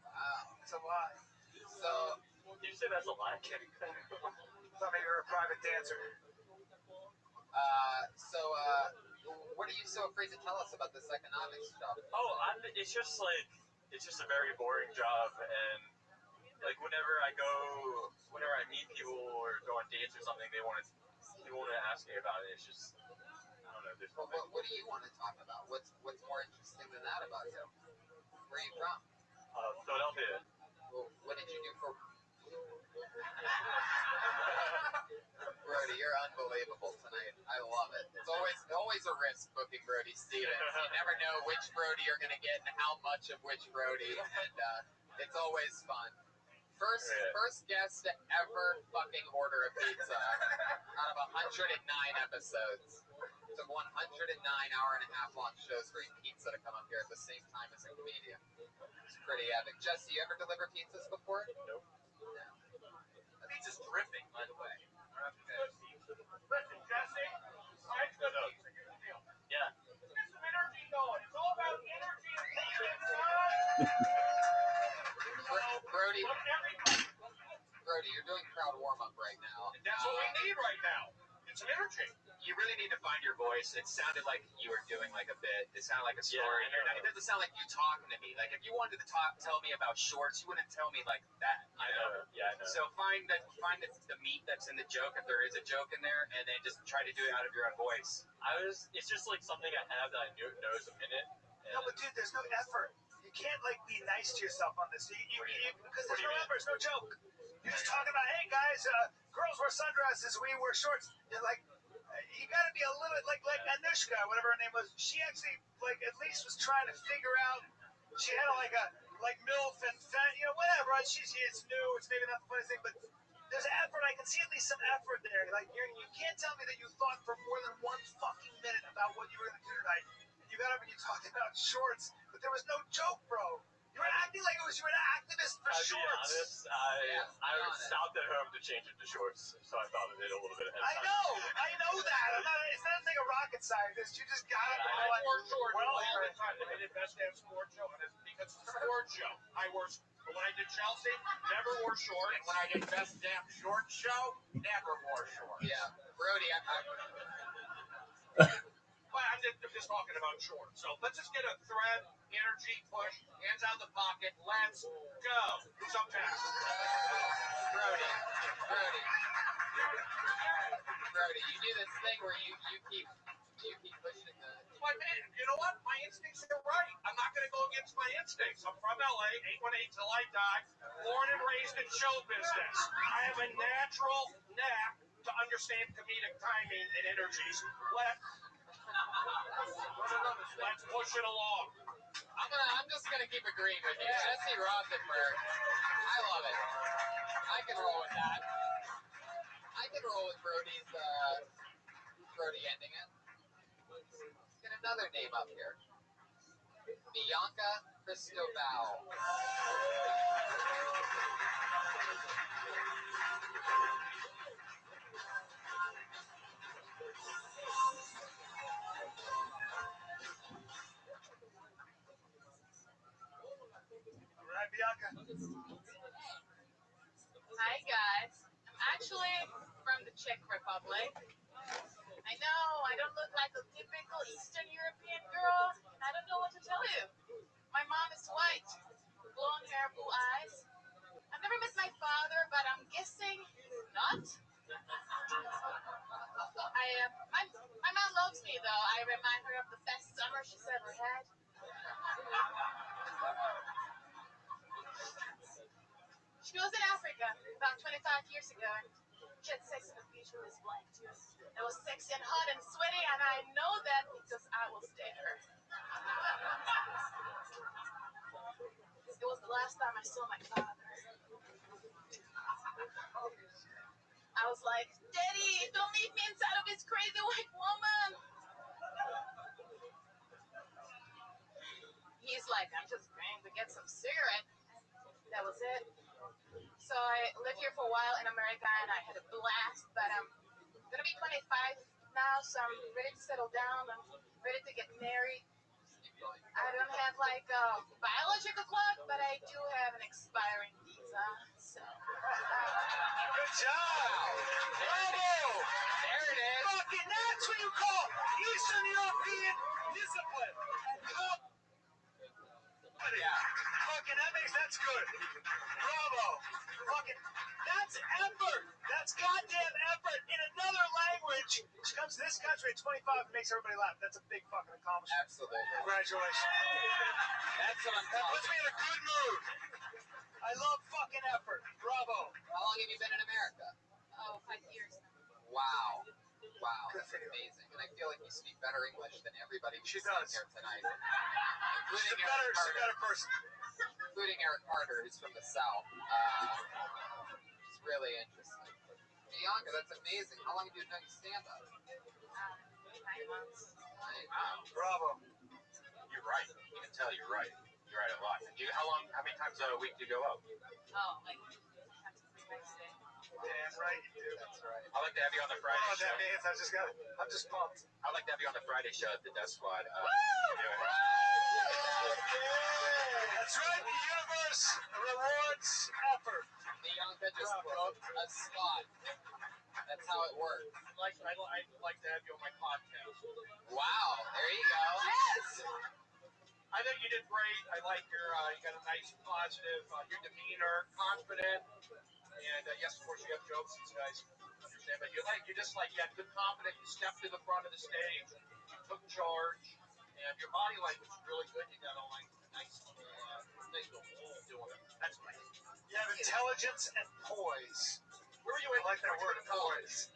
Wow, it's a lie. So, did you say that's a lie? Thought maybe you were a private dancer. What are you so afraid to tell us about this economics stuff? Oh, it's just a very boring job, and like whenever I meet people or go on dates or something, they want to ask me about it. It's just, I don't know. There's what do you want to talk about? What's more interesting than that about you? Where are you from? Philadelphia. Well, what did you do for? Brody, you're unbelievable tonight. I love it. It's always a risk booking Brody Stevens. You never know which Brody you're going to get and how much of which Brody, and it's always fun. First guest to ever fucking order a pizza out of 109 episodes. It took 109 hour-and-a-half long shows for a pizza to come up here at the same time as a comedian. It's pretty epic. Jesse, you ever delivered pizzas before? Nope. No. Pizza's dripping, by the way. Listen, Jesse, it's good pizza. Here's the deal. Yeah. Get some energy going. It's all about energy and Brody, you're doing crowd warm-up right now. That's what we need right now. It's energy. You really need to find your voice. It sounded like you were doing like a bit. It sounded like a story. Yeah, it doesn't sound like you talking to me. Like if you wanted to tell me about shorts, you wouldn't tell me like that. I know. Yeah, I know. So find the meat that's in the joke, if there is a joke in there, and then just try to do it out of your own voice. It's just like something I have that I know is a minute. No, but dude, there's no effort. You can't like be nice to yourself on this. Because there's no effort. It's no joke. You're just talking about, hey guys, girls wear sundresses, we wear shorts. You're like, you got to be a little bit like Anushka, whatever her name was. She actually like at least was trying to figure out. She had like MILF and fat, whatever. Right? It's new. It's maybe not the funniest thing, but there's effort. I can see at least some effort there. Like you can't tell me that you thought for more than 1 fucking minute about what you were gonna do tonight. And you got up and you talked about shorts, but there was no joke, bro. You were acting like you were an activist for shorts. To be honest, I stopped at home to change it to shorts, so I thought of it a little bit ahead of time. I know that. It's not like a rocket scientist. You just got it. I wore shorts all the time. I did Best Damn Sports Show, and it's because it's a sports show. But when I did Chelsea, never wore shorts. And when I did Best Damn Short Show, never wore shorts. Yeah, Brody, I'm just talking about shorts. So let's just get a thread, energy, push, hands out of the pocket. Let's go. Who's up next? Brody, you do this thing where you keep pushing the. My man, you know what? My instincts are right. I'm not going to go against my instincts. I'm from LA, 818 till I die, born and raised in show business. I have a natural knack to understand comedic timing and energies. Let's push it along. I'm just gonna keep agreeing with you. Jesse Rothenberg. I love it. I can roll with that. I can roll with Brody ending it. Let's get another name up here. Bianca Cristobal. and Bianca. Hi guys. I'm actually from the Czech Republic. I know I don't look like a typical Eastern European girl, and I don't know what to tell you. My mom is white, blonde hair, blue eyes. I've never met my father, but I'm guessing he's not. My mom loves me though. I remind her of the best summer she's ever had. She was in Africa about 25 years ago and she had sex on the beach with this black dude. It was sexy and hot and sweaty, and I know that because I was there. It was the last time I saw my father. I was like, Daddy, don't leave me inside of this crazy white woman. He's like, I'm just going to get some cigarette. That was it. So I lived here for a while in America and I had a blast, but I'm gonna be 25 now, so I'm ready to settle down. I'm ready to get married. I don't have like a biological clock, but I do have an expiring visa. So. Good job! Bravo! There it is. Fucking, that's what you call Eastern European discipline. Yeah. Fucking, that's good. Bravo. Fucking, that's effort. That's goddamn effort in another language. She comes to this country at 25 and makes everybody laugh. That's a big fucking accomplishment. Absolutely. Congratulations. That puts me in a good mood. I love fucking effort. Bravo. How long have you been in America? Oh, 5 years now. Wow. Wow, that's amazing. And I feel like you speak better English than everybody she does here tonight. She's a better person. Including Eric Carter, who's from the South. It's really interesting. Bianca, that's amazing. How long have you been doing stand-up? 9 months. Bravo. You're right. You can tell you're right. You're right a lot. How many times a week do you go out? Oh, like, sometimes 3 nights a day. Damn right you do. That's right. I'd like to have you on the Friday show. show. That means I'm just pumped. I'd like to have you on the Friday show at the Death Squad. That's right. The universe rewards effort. Bianca just booked a slot. That's how it works. I'd like to have you on my podcast. Wow, there you go. Yes! I think you did great. I like you got a nice, positive, your demeanor, confident. And yes, of course, you have jokes, these guys understand. But you had good confidence. You stepped to the front of the stage. You took charge. And your body language is really good. You got a nice thing doing it. That's nice. You have intelligence and poise. Where were you in? I like that word, poise.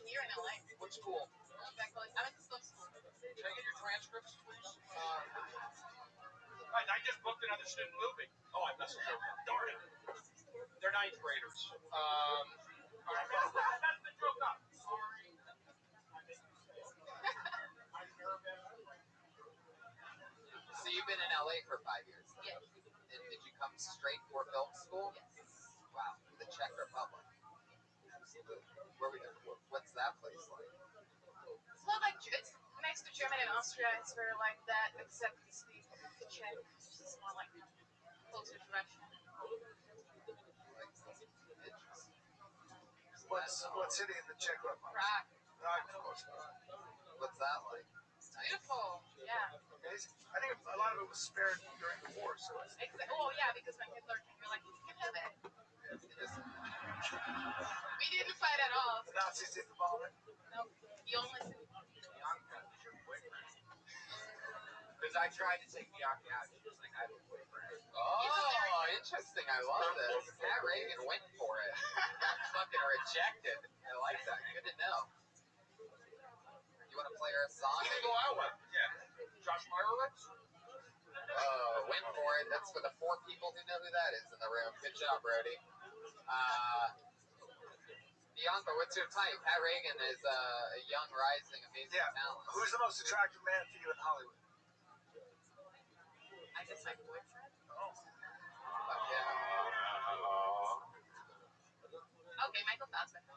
Here in LA. What school? I'm in some school. Can I get your transcripts, please? I just booked another student movie. Oh, I messed up. Darn it. They're 9th graders. All right, that's the joke up. Sorry. I'm nervous. So you've been in LA for 5 years? Yes. And did you come straight for film school? Yes. Wow, the Czech Republic. What's that place like? It's not like it's next to Germany and Austria. It's very like that, except we speak Czech. It's more like closer to Russia. What city in the Czech Republic? Prague. Prague, of course. What's that like? It's beautiful. Yeah. Amazing. I think a lot of it was spared during the war, so it's... Oh yeah, because when Hitler came, you're like, you can have it. We didn't fight at all. The Nazis didn't bomb it. No, you only see. Because I tried to take Bianca out. She was like, I don't wait for it. Oh, interesting. I love this. Pat Reagan went for it. Fucking rejected. I like that. Good to know. You want to play her a song? Go out with. Yeah. Josh Meyerowitz? Went for it. That's for the 4 people who know who that is in the room. Good job, Brody. Bianca, what's your type? Pat Reagan is a young, rising, amazing talent. Who's the most attractive man for you in Hollywood? I guess my boyfriend. Oh. Okay, Michael Fassbender.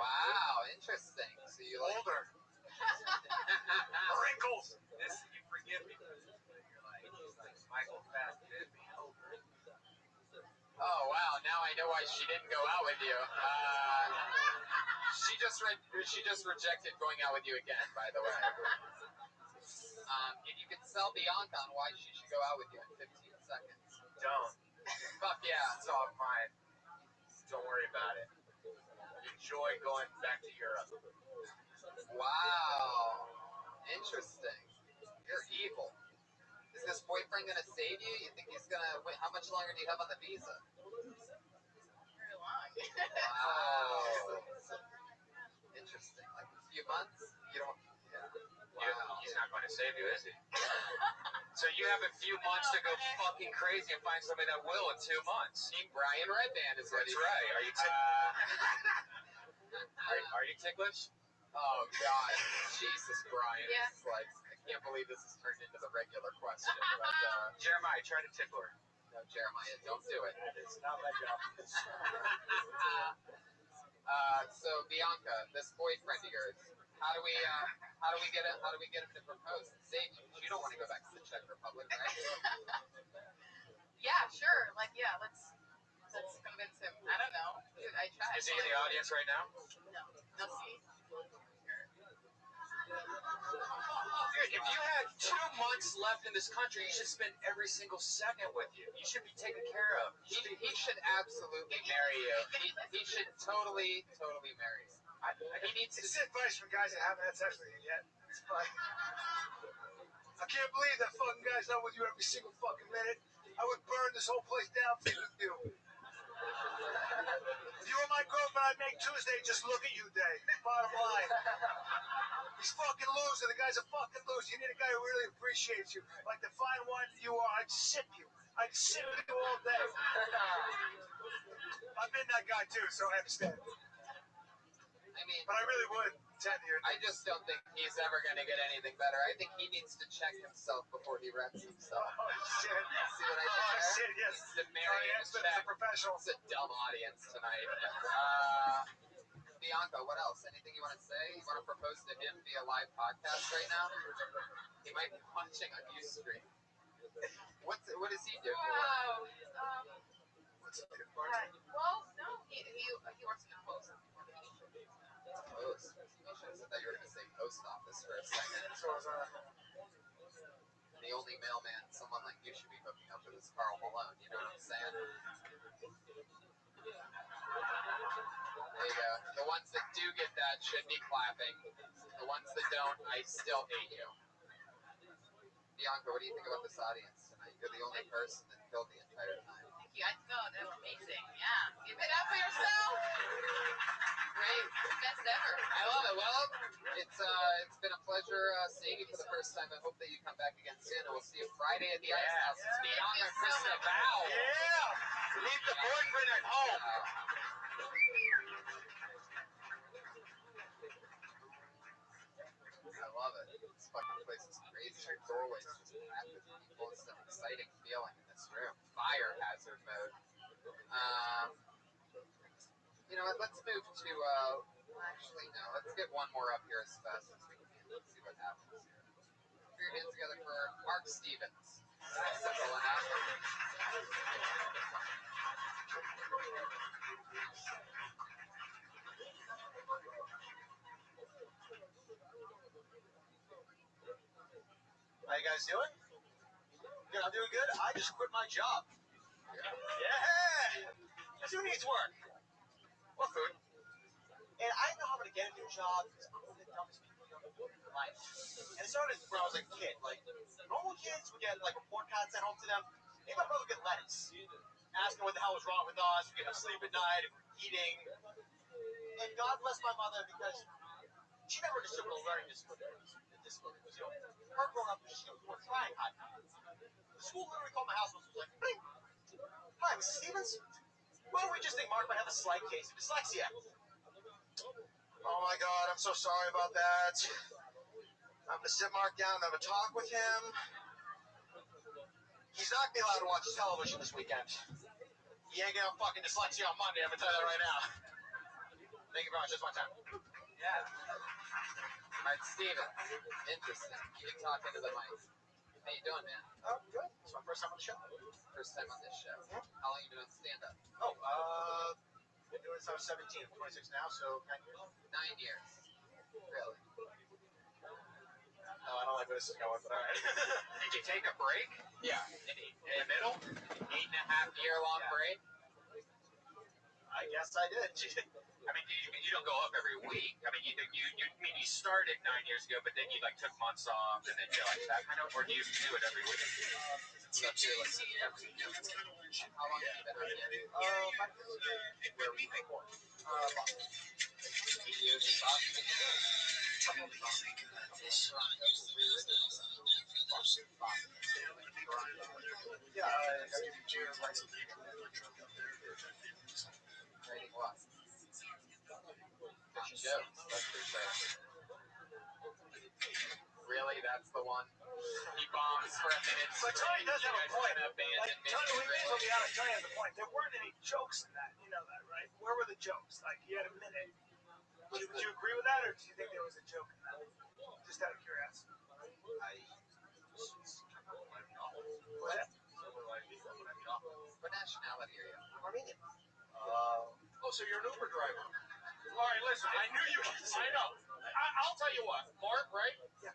Wow, interesting. So you like older. Wrinkles. You forgive me. You're like, Michael Fassbender. Oh wow! Now I know why she didn't go out with you. She just rejected going out with you again. By the way, if you could sell Bianca on why she should go out with you in 15 seconds. Don't. Fuck yeah! It's all mine. Don't worry about it. Enjoy going back to Europe. Wow. Interesting. You're evil. Is this boyfriend gonna save you? You think he's gonna wait? How much longer do you have on the visa? Very long. Wow. Interesting. Like a few months? You don't. Yeah. Wow. He's not going to save you, is he? So you have a few months to go fucking crazy and find somebody that will in 2 months. Team Brian Redband is ready. That's right. Are you ticklish? Oh God, Jesus, Brian. Yeah. It's like I can't believe this has turned into the regular question. But, Jeremiah, try to tickle her. no, Jeremiah, don't do it. It's not my job. So Bianca, this boyfriend of yours, how do we get him to propose and save you? You don't want to go back to the Czech Republic, right? Yeah, sure. Like, yeah, let's convince him. I don't know. Dude, I tried. Is he in the audience right now? No. No, see. Dude, if you had 2 months left in this country, you should spend every single second with you. You should be taken care of. He should absolutely marry you. He should totally marry you. He needs to. It's advice for guys that haven't had sex with you yet. It's like, I can't believe that fucking guy's not with you every single fucking minute. I would burn this whole place down for you. If you were my girlfriend, I'd make Tuesday just look at you day. Bottom line. He's fucking loser. The guy's a fucking loser. You need a guy who really appreciates you. Like the fine wine that you are, I'd sip you. I'd sip you all day. I've been that guy too, so I understand. I mean, but I really would tend to you. I just don't think he's ever going to get anything better. I think he needs to check himself before he wrecks himself. Oh, shit. See what I did there? Shit, yes. The Mary As a professional. It's a dumb audience tonight. Bianca, what else? Anything you want to say? You want to propose to him via live podcast right now? He might be watching on Ustream. What does he do? Wow. What's it? Well, no, he works in the post. Post. I thought you were going to say post office for a second. The only mailman someone like you should be hooking up with is Carl Malone. You know what I'm saying? There you go. The ones that do get that should be clapping. The ones that don't, I still hate you. Bianca, what do you think about this audience tonight? You're the only person that killed the entire time. Thank you. I thought they were amazing. Yeah. Give it up for yourself. Great. Best ever. I love it. Well, it's been a pleasure seeing you for the first time. I hope that you come back again soon, and we'll see you Friday at the Ice House. It's Bianca Christabel. Yeah. Leave the boyfriend at home. I love it. This fucking place is crazy. Your doorway's just packed with people. It's an exciting feeling in this room. Fire hazard mode. You know what? Let's move to. Actually, no. Let's get one more up here as fast as we can. Let's see what happens here. Put your hands together for Mark Stevens. Simple enough. How you guys doing? Good, I'm doing good. I just quit my job. Yeah! Guess who needs work? What food? And I didn't know how to get a new job because I'm one of the dumbest people you'll ever meet in your life. And it started when I was like a kid. Like, normal kids would get like report cards sent home to them. Maybe my brother would get letters asking what the hell was wrong with us, we couldn't sleep at night, eating. And God bless my mother because she never understood what a learning disability was. You know, her growing up, she was trying hard. The school literally called my house and was like, hey, hi, Mrs. Stevens. Well, we just think Mark might have a slight case of dyslexia. Oh my God, I'm so sorry about that. I'm gonna sit Mark down and have a talk with him. He's not gonna be allowed to watch television this weekend. He ain't gonna have fucking dyslexia on Monday, I'm gonna tell you that right now. Thank you very much, just one time. Yeah. All right, Steven. Interesting. You can talk into the mic. How you doing, man? Oh, good. It's my first time on the show. First time on this show. How long you doing stand-up? Oh, been doing this since I was 17. I'm 26 now, so 9 years. 9 years. Really? No, I don't like where this is going, but all right. Did you take a break? Yeah. In the middle? 8.5-year-long break? I guess I did. I mean, you don't go up every week. I mean, you started 9 years ago, but then you like took months off, and then you're like that kind of, or do you do it every week? How long have you been on it? 5 years. Where were you before? Boston. 8 years in Boston. Yeah, I got to do cheers, like Writing what? Jokes, that's for sure. Really, that's the one? He bombs for a minute. But Tony does have a point. Like, Tony, we may as well be honest. Tony has a point. There weren't any jokes in that. You know that, right? Where were the jokes? Like, you had a minute. Would you agree with that, or do you think there was a joke in that? Just out of curiosity. What nationality are you? Armenian. Oh, so you're an Uber driver. All right, listen, I knew you. I know. I'll tell you what, Mark, right? Yeah.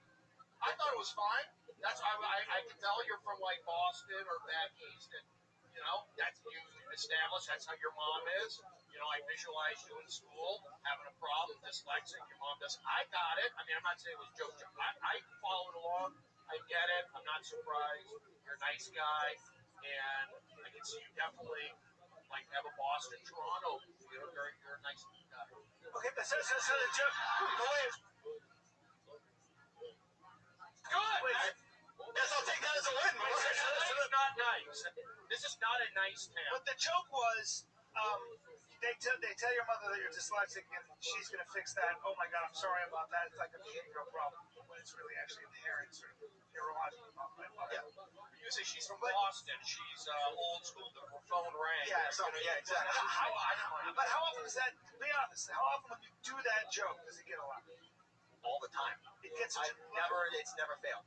I thought it was fine. That's I can tell you're from like Boston or back east, and you know that's you established. That's how your mom is. You know, I visualized you in school having a problem, dyslexic. Your mom does. I got it. I mean, I'm not saying it was joke. I followed along. I get it. I'm not surprised. You're a nice guy, and I can see you definitely like have a Boston, Toronto. You're a nice guy. Okay, but so the joke. The way it's good. Guess I'll take that as a win. This is not nice. This is not a nice town. But the joke was, they tell your mother that you're dyslexic and she's gonna fix that. Oh my God, I'm sorry about that. It's like a behavioral problem when it's really actually inherent sort of neurological problem. Yeah. You say she's from Boston. She's old school. The phone rang. Yeah, exactly. But how often is that? Be honest. How often when you do that joke does it get a lot? All the time. It gets. It's never failed.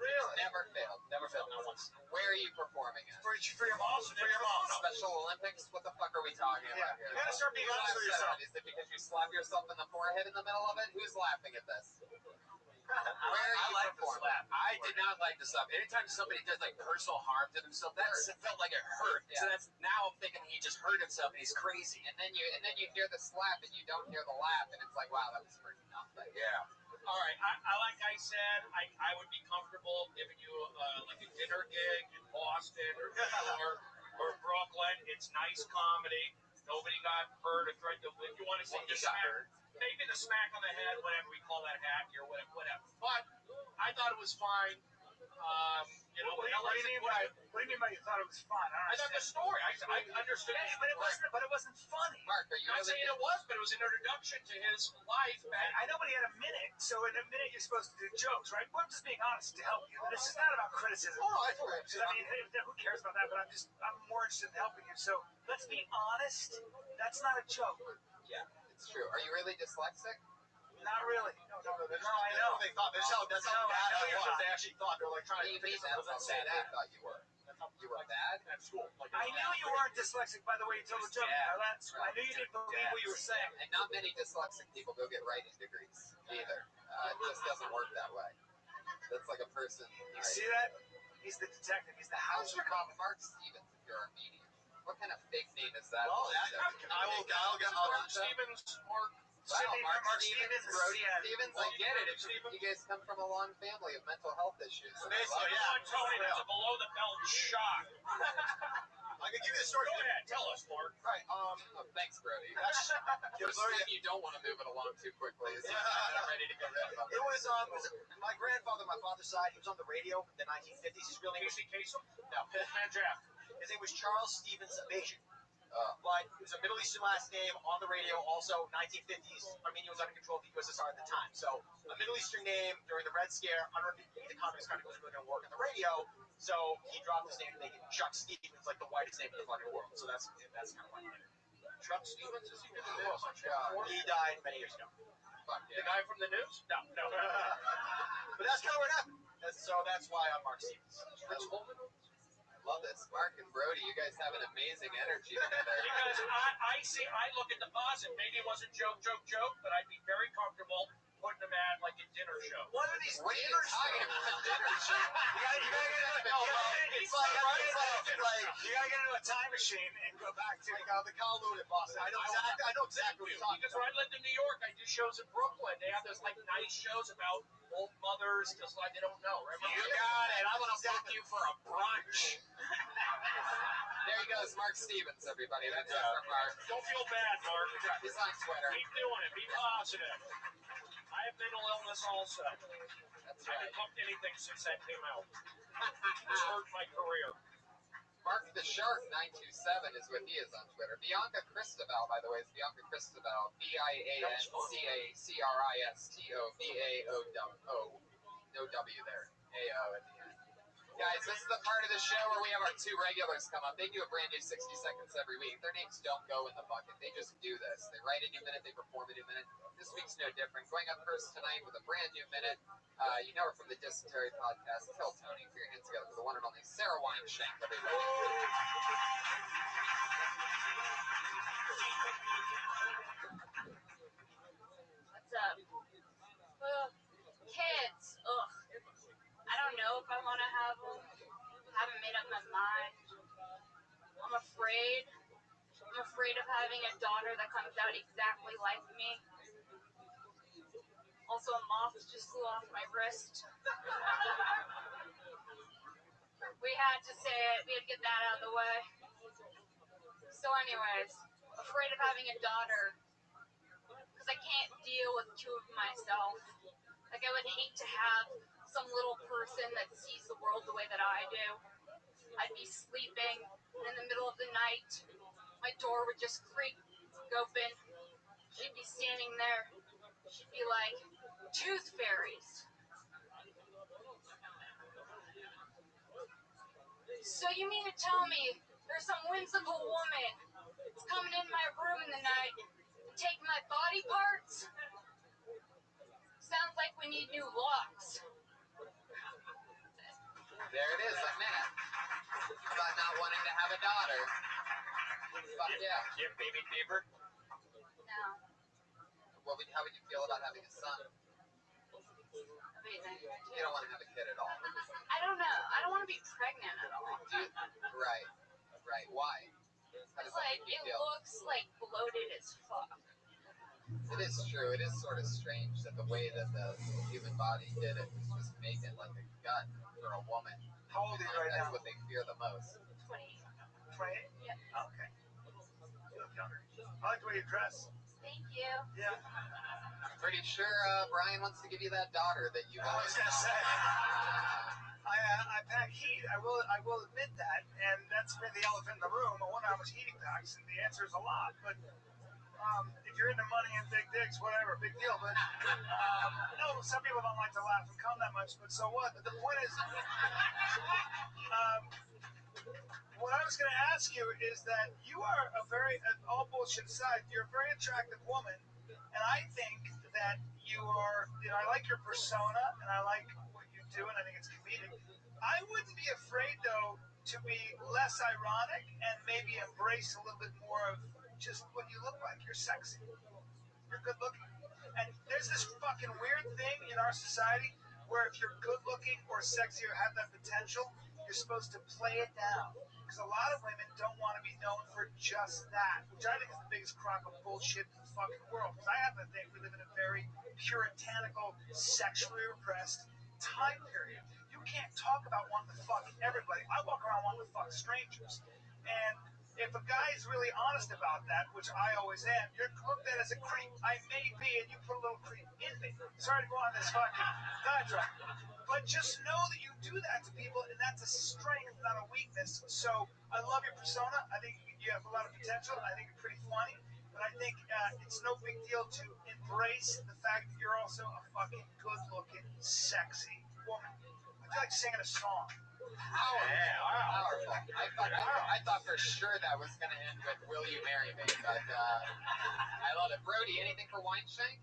Really? Never failed. Never failed. Not once. Where are you performing at? For your mom. For your mom. Special Olympics? What the fuck are we talking about here? You gotta start being honest with yourself. Is it because you slap yourself in the forehead in the middle of it? Who's laughing at this? Where are you like the performing? slap. I did not like the slap. Anytime somebody does like personal harm to themselves, it felt like it hurt. Yeah. So that's now I'm thinking he just hurt himself and he's crazy. And then you hear the slap and you don't hear the laugh, and it's like, wow, that was for nothing. Yeah. All right. Like I said, I would be comfortable giving you like a dinner gig in Boston or New York or Brooklyn. It's nice comedy. Nobody got hurt or threatened to. If you want to say maybe the smack on the head, whatever we call that hacky or whatever. But I thought it was fine. You know, What do you mean by you thought it was fun? I thought the story. I understood. Yeah, but it wasn't funny. Mark, are you not saying it was, but it was an introduction to his life. I know, but he had a minute. So in a minute, you're supposed to do jokes, right? We're just being honest to help you. This is not about criticism. Oh, I totally understand. I mean, who cares about that? But I'm more interested in helping you. So let's be honest. That's not a joke. Yeah, it's true. Are you really dyslexic? Not really. No, I know. They thought that's how bad it was. They actually thought they were like trying to fix it. That's how bad they thought you were. You were bad at school. Like, I knew you weren't dyslexic by the way you told the joke. I knew you didn't believe what you were saying. And not many dyslexic people go get writing degrees either. It just doesn't work that way. That's like a person. You see that? He's the detective. He's the house. How's your mom, Mark Stevens, if you're Armenian? What kind of fake name is that? Well, I'll get Mark Stevens. Mark Stevens, Brody yeah. Stevens. I get it. You guys come from a long family of mental health issues. Basically, Tony, that's a below the belt shot. I can give you the story. Go ahead, tell us, Mark. Right. Thanks, Brody. First thing you don't want to move it along too quickly is I'm ready to get rid of it. It was my grandfather, my father's side. He was on the radio in the 1950s. His real name was Casey Kasem? No, his name was Charles Stevens Abajian. But it was a Middle Eastern last name on the radio. Also, 1950s, Armenia was under control of the USSR at the time. So, a Middle Eastern name during the Red Scare, underneath the Communist Party wasn't really going to work on the radio. So, he dropped his name to make it Chuck Stevens, like the whitest name in the fucking world. So, that's kind of why he did it. Chuck Stevens? Is he in the news? He died many years ago. The guy from the news? No. But that's kind of what happened. So that's why I'm Mark Stevens. I love this. Mark and Brody, you guys have an amazing energy together. Because I look at the positive. Maybe it wasn't joke, but I'd be very comfortable putting them at like a dinner show. What are these What are you dinner talking shows? about? Dinner show? You gotta get into a time machine and go back to the Kowloon in Boston. I know exactly what you're talking Because about. when I lived in New York, I do shows in Brooklyn. They have those like nice shows about old mothers because like they don't know. Right? You got it. I'm gonna book you for a brunch. There he goes, Mark Stevens, everybody. That's it from Mark. Don't feel bad, Mark. He's on Twitter. Keep doing it. Be positive. I have mental illness also. That's I haven't right. booked anything since that came out. It's hurt my career. Mark the Shark 927 is what he is on Twitter. Bianca Cristobal, by the way, is Bianca Cristobal. BIANCACRISTOBAOO. No W there. AO at the end. Guys, this is the part of the show where we have our two regulars come up. They do a brand new 60 seconds every week. Their names don't go in the bucket. They just do this. They write a new minute. They perform a new minute. This week's no different. Going up first tonight with a brand new minute. You know her from the Dysentery podcast. Tell Tony. Put your hands together for the one and only Sarah Weinshank, everybody. What's up? Kids. Ugh. I don't know if I want to have them. Haven't made up my mind. I'm afraid. I'm afraid of having a daughter that comes out exactly like me. Also, a moth just flew off my wrist. We had to say it. We had to get that out of the way. So anyways, afraid of having a daughter because I can't deal with two of myself. Like, I would hate to have some little person that sees the world the way that I do. I'd be sleeping, and in the middle of the night, my door would just creak open. She'd be standing there. She'd be like, "Tooth fairies." So you mean to tell me there's some whimsical woman that's coming in my room in the night and taking my body parts? Sounds like we need new locks. There it is, a minute. About not wanting to have a daughter. Fuck yeah. Do you have baby fever? No. How would you feel about having a son? Amazing. You don't want to have a kid at all. I don't know. I don't want to be pregnant at all. Right. Why? How does It's that like, make you it feel? looks like bloated as fuck. It is true. It is sort of strange that the way that the human body did it was just make it like a gut for a woman. How old are you right That's now? what they fear the most. 28. 28? Yeah. Okay. You look younger. I like the way you dress. Thank you. Yeah. I'm pretty sure Brian wants to give you that daughter that you I was gonna say. I pack heat. I will admit that, and that's been the elephant in the room. I wonder how much heat he packs, and the answer is a lot. But if you're into money and big dicks, whatever, big deal. But no, some people don't like to laugh and come that much. But so what? But the point is, what I was going to ask you is that you are a very, all bullshit aside, you're a very attractive woman, and I think that you are, I like your persona, and I like what you do, and I think it's comedic. I wouldn't be afraid, though, to be less ironic and maybe embrace a little bit more of just what you look like. You're sexy. You're good looking. And there's this fucking weird thing in our society where if you're good looking or sexy or have that potential, you're supposed to play it down. Because a lot of women don't want to be known for just that, which I think is the biggest crock of bullshit in the fucking world. Because I happen to think we live in a very puritanical, sexually repressed time period. You can't talk about wanting to fuck everybody. I walk around wanting to fuck strangers. And if a guy is really honest about that, which I always am, you're looked at as a creep. I may be, and you put a little creep in me. Sorry to go on this fucking diatribe. But just know that you do that to people, and that's a strength, not a weakness. So I love your persona. I think you have a lot of potential. I think you're pretty funny. But I think it's no big deal to embrace the fact that you're also a fucking good-looking, sexy woman. I feel like singing a song. Powerful. I thought for sure that was going to end with "Will you marry me?" But I love it. Brody, anything for Weinshank?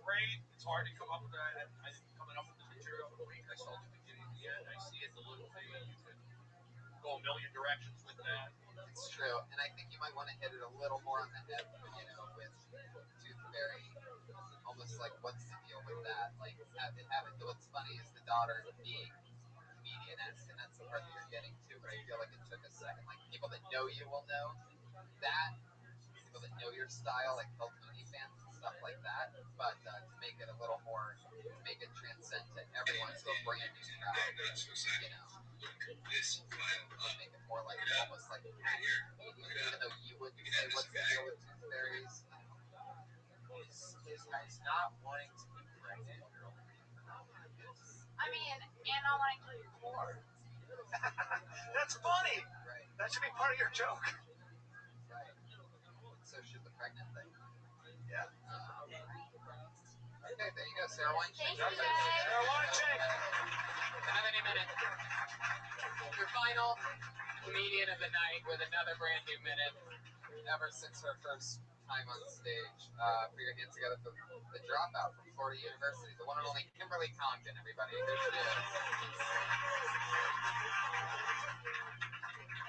Great. It's hard to come up with coming up with the material material for the week. I saw the beginning and the end. I see it, the little thing. You could go a million directions with that. It's true, and I think you might want to hit it a little more on the head, with Tooth Fairy. Almost like, what's the deal with that? Like, what's funny is the daughter being comedian-esque, and that's the part that you're getting to, but I feel like it took a second. Like, people that know you will know that, people that know your style, like Bill Mooney fans and stuff like that, but to make it a little more, to make it transcend to everyone, to a brand new crowd, make it more like, almost like even though you wouldn't say what's the deal with Tooth Fairies, Is not wanting to be pregnant. I mean, and I like to do more. That's funny. Right. That should be part of your joke. Right. So should the pregnant thing. Yeah. Okay, there you go, Sarah Weinstein. Thank you, guys. Sarah Weinstein. Another new minute. Your final comedian of the night with another brand new minute ever since her first time on stage. Put your hands together for the dropout from Florida University, the one and only Kimberly Congdon, everybody. There she is.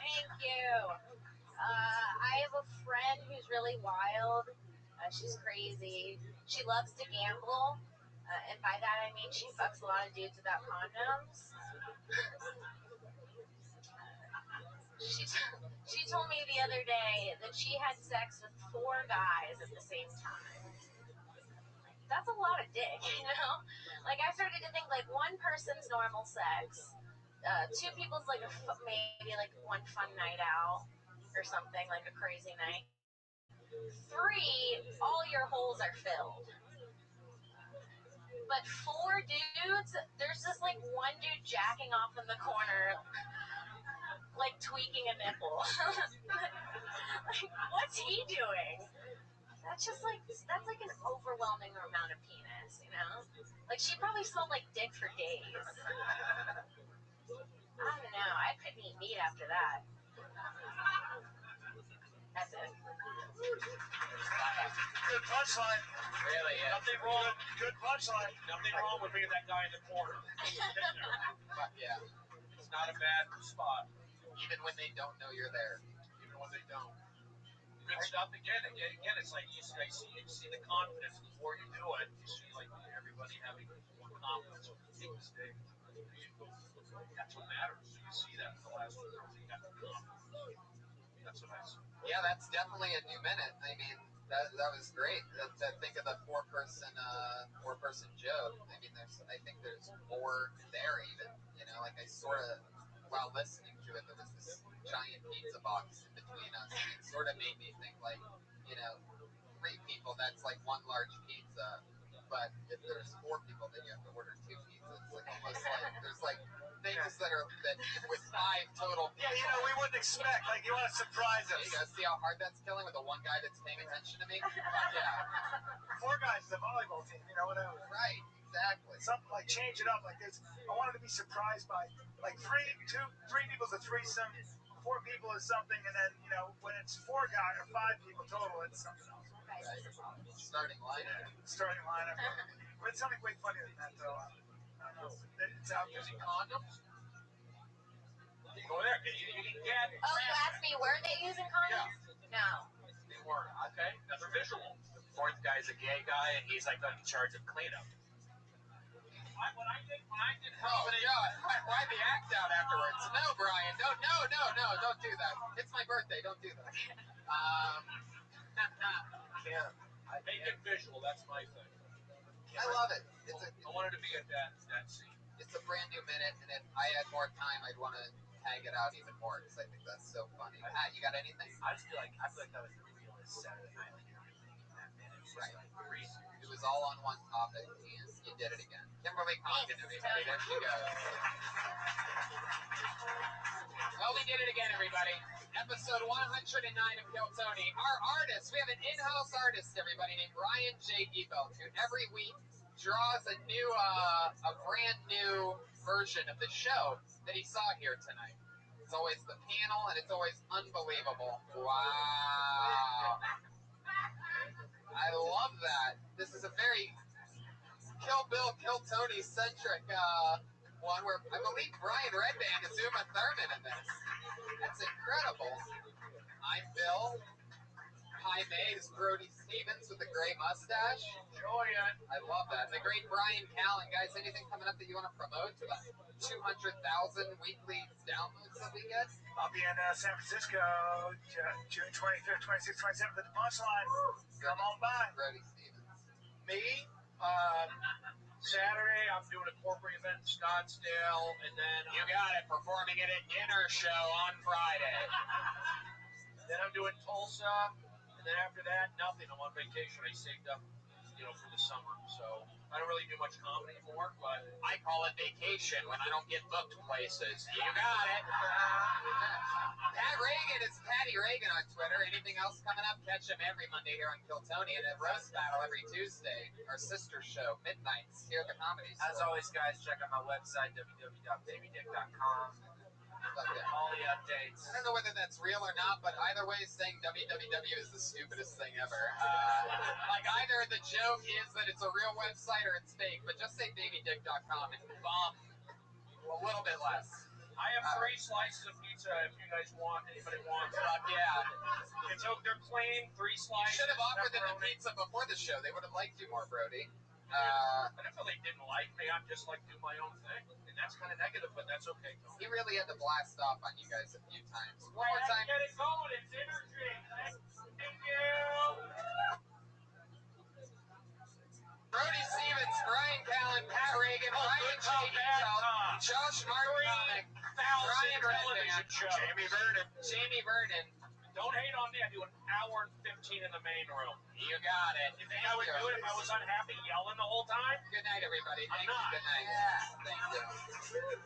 Thank you. I have a friend who's really wild. She's crazy. She loves to gamble. And by that I mean she fucks a lot of dudes without condoms. She told me the other day that she had sex with 4 guys at the same time. That's a lot of dick, Like, I started to think, like, one person's normal sex, 2 people's, like, maybe, like, one fun night out or something, like a crazy night. 3, all your holes are filled. But 4 dudes, there's just, like, one dude jacking off in the corner, like, tweaking a nipple. Like, what's he doing? That's like an overwhelming amount of penis, Like, she probably smelled like dick for days. I don't know. I couldn't eat meat after that. That's it. Good punchline. Really, yeah. Nothing wrong. Good punchline. Nothing wrong with being that guy in the corner. But, yeah. It's not a bad spot. Even when they don't know you're there. Even when they don't. Good stuff. Again, it's like you see the confidence before you do it. You see like everybody having more confidence when you take the stage. That's what matters. You see that in the last 2 girls. You got the confidence. That's what I see. Yeah, that's definitely a new minute. I mean, that was great. Think of the four-person joke. I mean, I think there's more there even. Like I sort of, while listening to it, there was this giant pizza box in between us, and it sort of made me think like, 3 people, that's like 1 large pizza. But if there's 4 people, then you have to order 2 pizzas. Like almost like there's like things that with 5 total people. Yeah, we wouldn't expect. Like, you want to surprise us. You guys see how hard that's killing with the 1 guy that's paying attention to me? Yeah. 4 guys is a volleyball team, whatever. Right, exactly. Something like change it up like this. I wanted to be surprised by like 3 people's a threesome, 4 people is something, and then when it's 4 guys or 5 people total, it's something else. Right. Starting lineup. Starting lineup. But it's something way funnier than that, though. I don't know. It's out there. Using condoms? Go there. You can get. Oh, you asked me, were they using condoms? Yeah. No. They weren't. Okay. Another visual. 4th guy's a gay guy, and he's like in charge of cleanup. When I did why the act out afterwards? No, Brian, no, don't do that. It's my birthday, don't do that. Make it visual, that's my thing. I love it. I wanted to be at that scene. It's a brand new minute, and if I had more time, I'd want to tag it out even more, because I think that's so funny. Pat, you got anything? I feel like that was the realest Saturday Night, like everything in that minute. Right. Like, It was all on one topic, and you did it again. Kimberly Congdon, everybody. There she goes. Well, we did it again, everybody. Episode 109 of Kill Tony. Our artist, we have an in-house artist, everybody, named Ryan J. Gebelt, who every week draws a brand new version of the show that he saw here tonight. It's always the panel, and it's always unbelievable. Wow. I love that. This is a very Kill Bill, Kill Tony centric one where I believe Brian Redband is Uma Thurman in this. That's incredible. I'm Bill. High May is Brody Stevens with the gray mustache. Enjoy it. I love that. The great Brian Callen. Guys, anything coming up that you want to promote to the 200,000 weekly downloads that we get? I'll be in San Francisco June 25th, 26th, 27th at the Punchline. Come on by. Brody Stevens. Me, Saturday, I'm doing a corporate event in Scottsdale, and then You got it. Performing at a dinner show on Friday. then I'm doing Tulsa, and then after that, nothing. I'm on vacation. I saved up, for the summer, so I don't really do much comedy anymore, but I call it vacation when I don't get booked places. You got it. Pat Reagan is Patty Reagan on Twitter. Anything else coming up? Catch him every Monday here on Kill Tony and at Roast Battle every Tuesday. Our sister show, Midnights, here at the Comedy Store. As always, guys, check out my website, www.babydick.com. All the updates. I don't know whether that's real or not, but either way, saying www is the stupidest thing ever. Either the joke is that it's a real website or it's fake, but just say babydick.com and bum a little bit less. I have 3 slices of pizza if you guys want. Anybody wants? Yeah. They're plain, 3 You slices. should have offered them the pizza before the show. They would have liked you more, Brody. I don't feel they didn't like me. I'm just do my own thing. And that's kind of negative, but that's okay. He really had to blast off on you guys a few times. One more time. Get it going. It's energy. Thank you. Brody Stevens, Brian Callen, Pat Reagan, Ryan Josh Martin, Brian Redband, Jamie Vernon. Don't hate on me. I do an hour and 15 in the main room. You got it. You think I would do it if I was unhappy yelling the whole time? Good night, everybody. I'm not. Good night. Yeah. Thank you.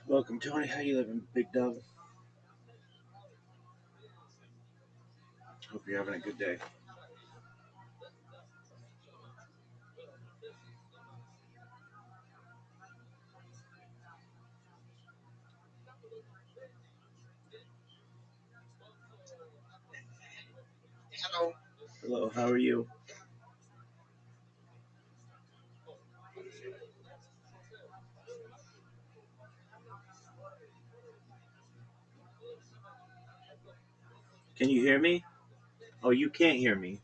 Welcome, Tony. How you living, big dog? Hope you're having a good day. Hello. Hello, how are you? Can you hear me? Oh, you can't hear me.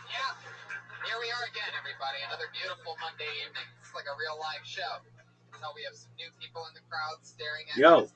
Yeah, here we are again, everybody. Another beautiful Monday evening. It's like a real live show. You can tell we have some new people in the crowd staring at Yo. us.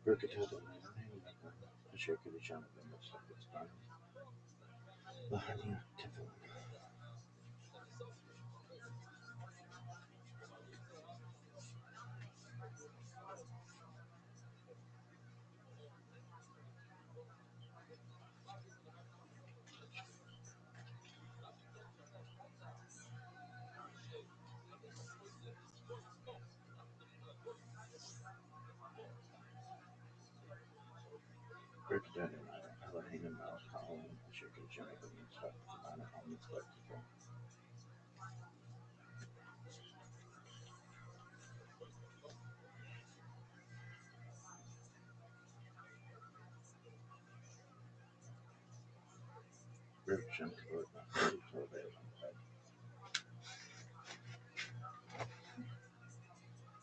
بركة أشياء بجانب المستقبل ظهرني كثر بركة ألاهين مع القاوم أشياء بجانب المستقبل بركة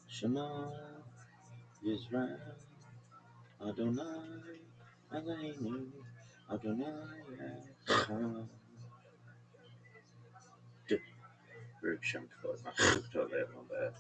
Shema Yisrael Adonai Eloheinu Adonai Echad. Baruch Shem Kavod Machshuvto my bad.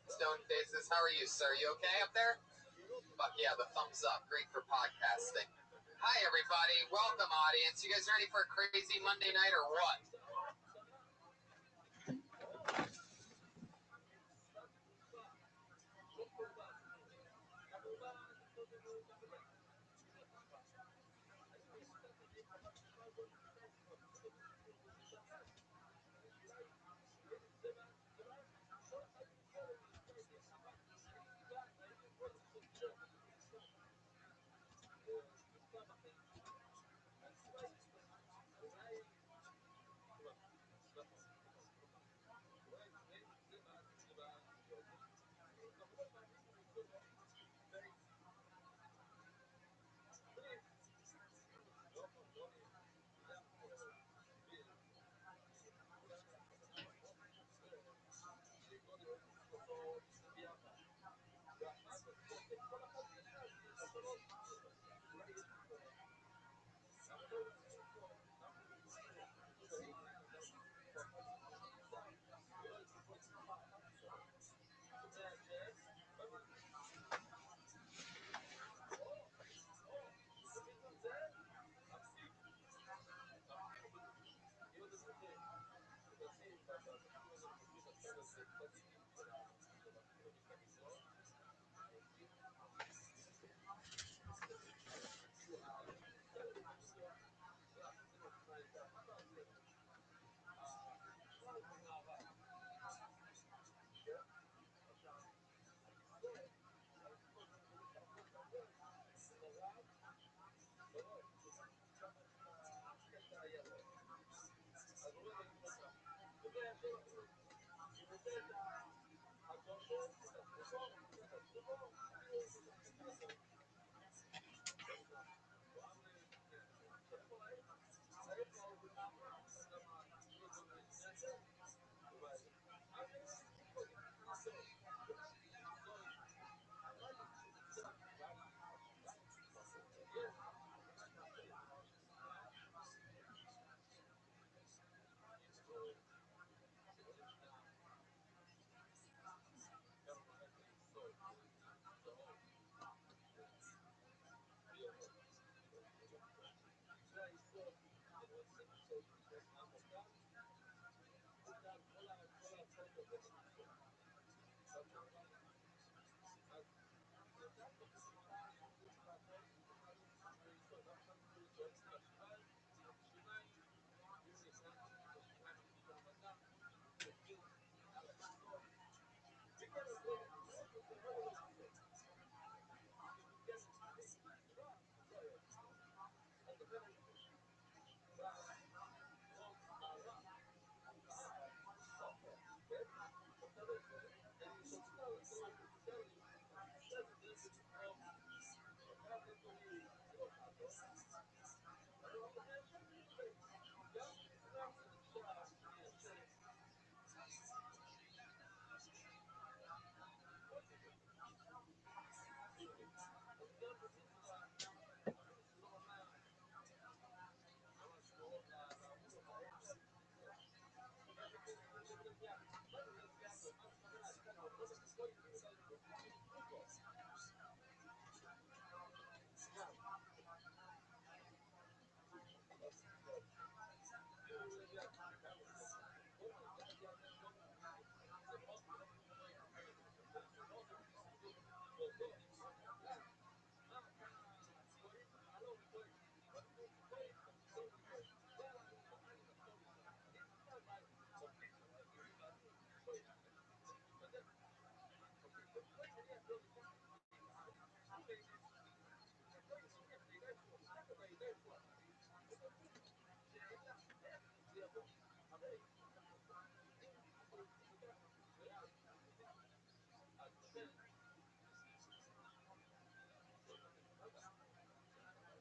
Stone Faces, how are you, sir? You okay up there? Fuck yeah, the thumbs up. Great for podcasting. Hi, everybody. Welcome, audience. You guys ready for a crazy Monday night or what?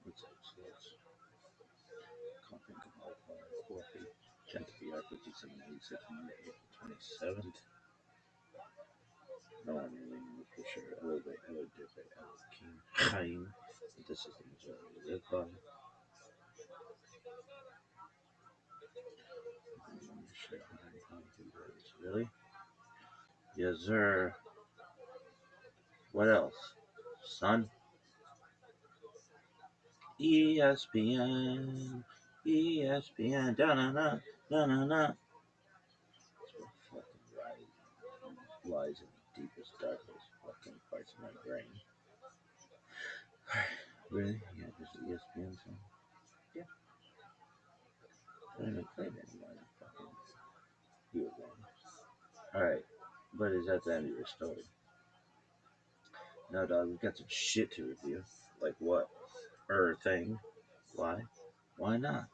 What's up, sluts? Comping about coffee. 10th VR 5786 Monday, April 27th. No one really knows for sure. Elevate, Elodip, King, Chaim. This is the majority of live by. Really? Yes, sir. What else? Son? ESPN. ESPN. Da-na-na. Da-na-na. Fucking lies in the deepest, darkest fucking parts of my brain. Really? Yeah, just ESPN song. Yeah. I don't even play it anymore. Fucking video game. Alright. But is that the end of your story? No, dog, we've got some shit to review. Like what? Thing. Why? Why not?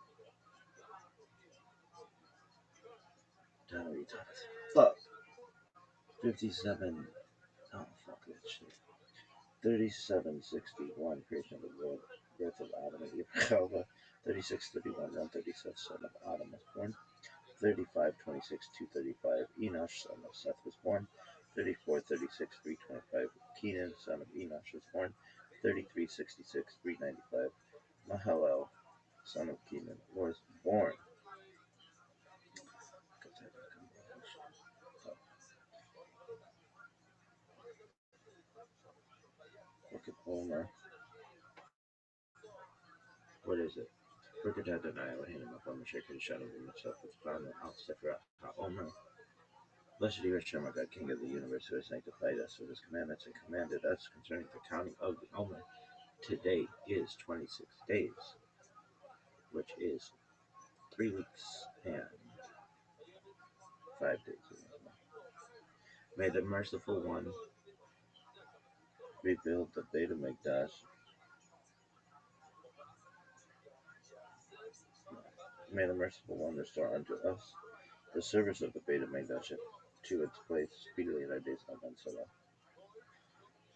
Don't know what fuck. 57. Oh, fuck that shit. 3761. Creation of the world. Birth of Adam and Eve. 3631. 137. Son of Adam was born. 3526. 235. Enosh, son of Seth, was born. 3436. 325. Kenan, son of Enosh, was born. 3366. 395. Mahalel, son of Kenan, was born. Look at Omer. What is it? Look at that denial of him upon the shaken shadow of himself with cloud and out Sephirah Omer. Blessed be Hashem, our God, King of the universe, who has sanctified us with his commandments and commanded us concerning the counting of the Omer. Today is 26 days, which is 3 weeks and 5 days. May the merciful one rebuild the Beit HaMikdash. May the merciful one restore unto us the service of the Beit HaMikdash to its place speedily in our days. Amen. Salah.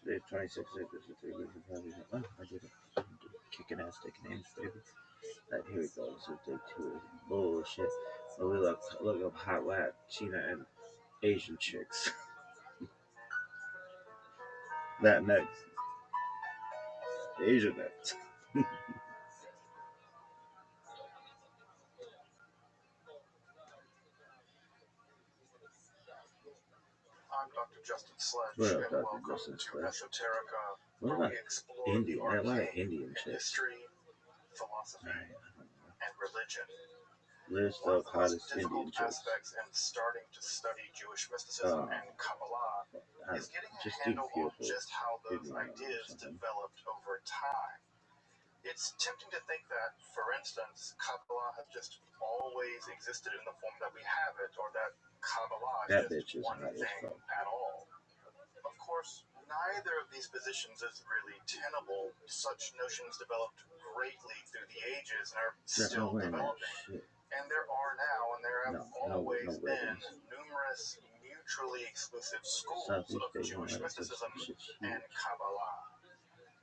Today is 26 days, 3 weeks and 5 days. Oh, I did it. Kicking ass, taking names, baby. Alright, here we go. This is day 2 of bullshit. Oh, we look up hot wet China and Asian chicks. That next. Asian next. I'm Dr. Justin Sledge, What up, and Dr. welcome Justin to Sledge? Esoterica, What where about we explore Indian? the There are a lot of arcane Indian in chicks. history, philosophy, and religion. List One of of the most hottest difficult Indian chicks. aspects in starting to study Jewish mysticism and Kabbalah is getting a just do handle feel on just how those ignorant or ideas something. developed over time. It's tempting to think that, for instance, Kabbalah has just always existed in the form that we have it, or that Kabbalah That is bitch just is one hot as thing fuck. at all. Of course, neither of these positions is really tenable. Such notions developed greatly through the ages and are still developing. And there are now, and there have always been, numerous mutually exclusive schools of Jewish mysticism and Kabbalah.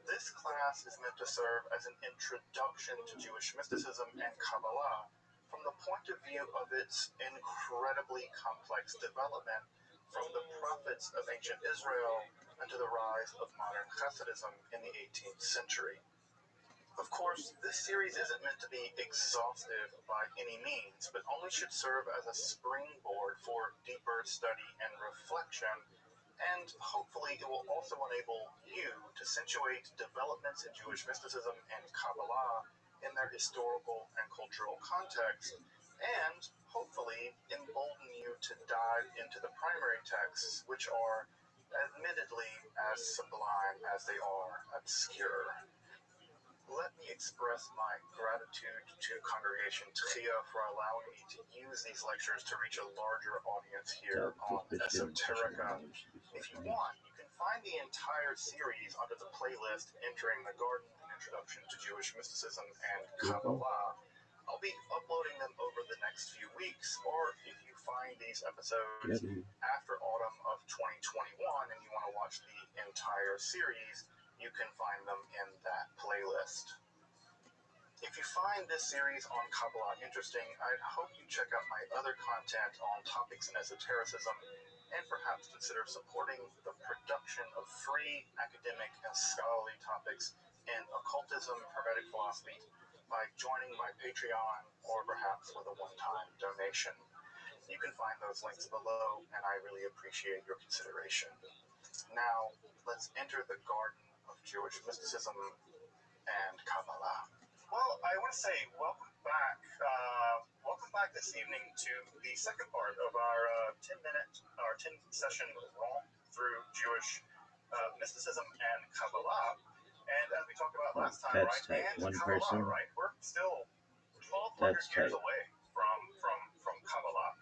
This class is meant to serve as an introduction to Jewish mysticism and Kabbalah from the point of view of its incredibly complex development from the prophets of ancient Israel into the rise of modern Hasidism in the 18th century. Of course, this series isn't meant to be exhaustive by any means, but only should serve as a springboard for deeper study and reflection, and hopefully it will also enable you to situate developments in Jewish mysticism and Kabbalah in their historical and cultural context, and hopefully embolden you to dive into the primary texts, which are admittedly as sublime as they are obscure. Let me express my gratitude to Congregation Tchia for allowing me to use these lectures to reach a larger audience here on Esoterica. If you want, you can find the entire series under the playlist Entering the Garden, an Introduction to Jewish Mysticism and Kabbalah. I'll be uploading them over the next few weeks, or if you find these episodes after autumn of 2021 and you want to watch the entire series, you can find them in that playlist. If you find this series on Kabbalah interesting, I'd hope you check out my other content on topics in esotericism and perhaps consider supporting the production of free academic and scholarly topics in occultism, hermetic philosophy by joining my Patreon or perhaps with a one-time donation. You can find those links below, and I really appreciate your consideration. Now, let's enter the garden of Jewish mysticism and Kabbalah. Well, I want to say welcome back. Welcome back this evening to the second part of our 10-session romp through Jewish mysticism and Kabbalah. And as we talked about last time, right? And Kabbalah, right? We're still 1,200 years away from Kabbalah.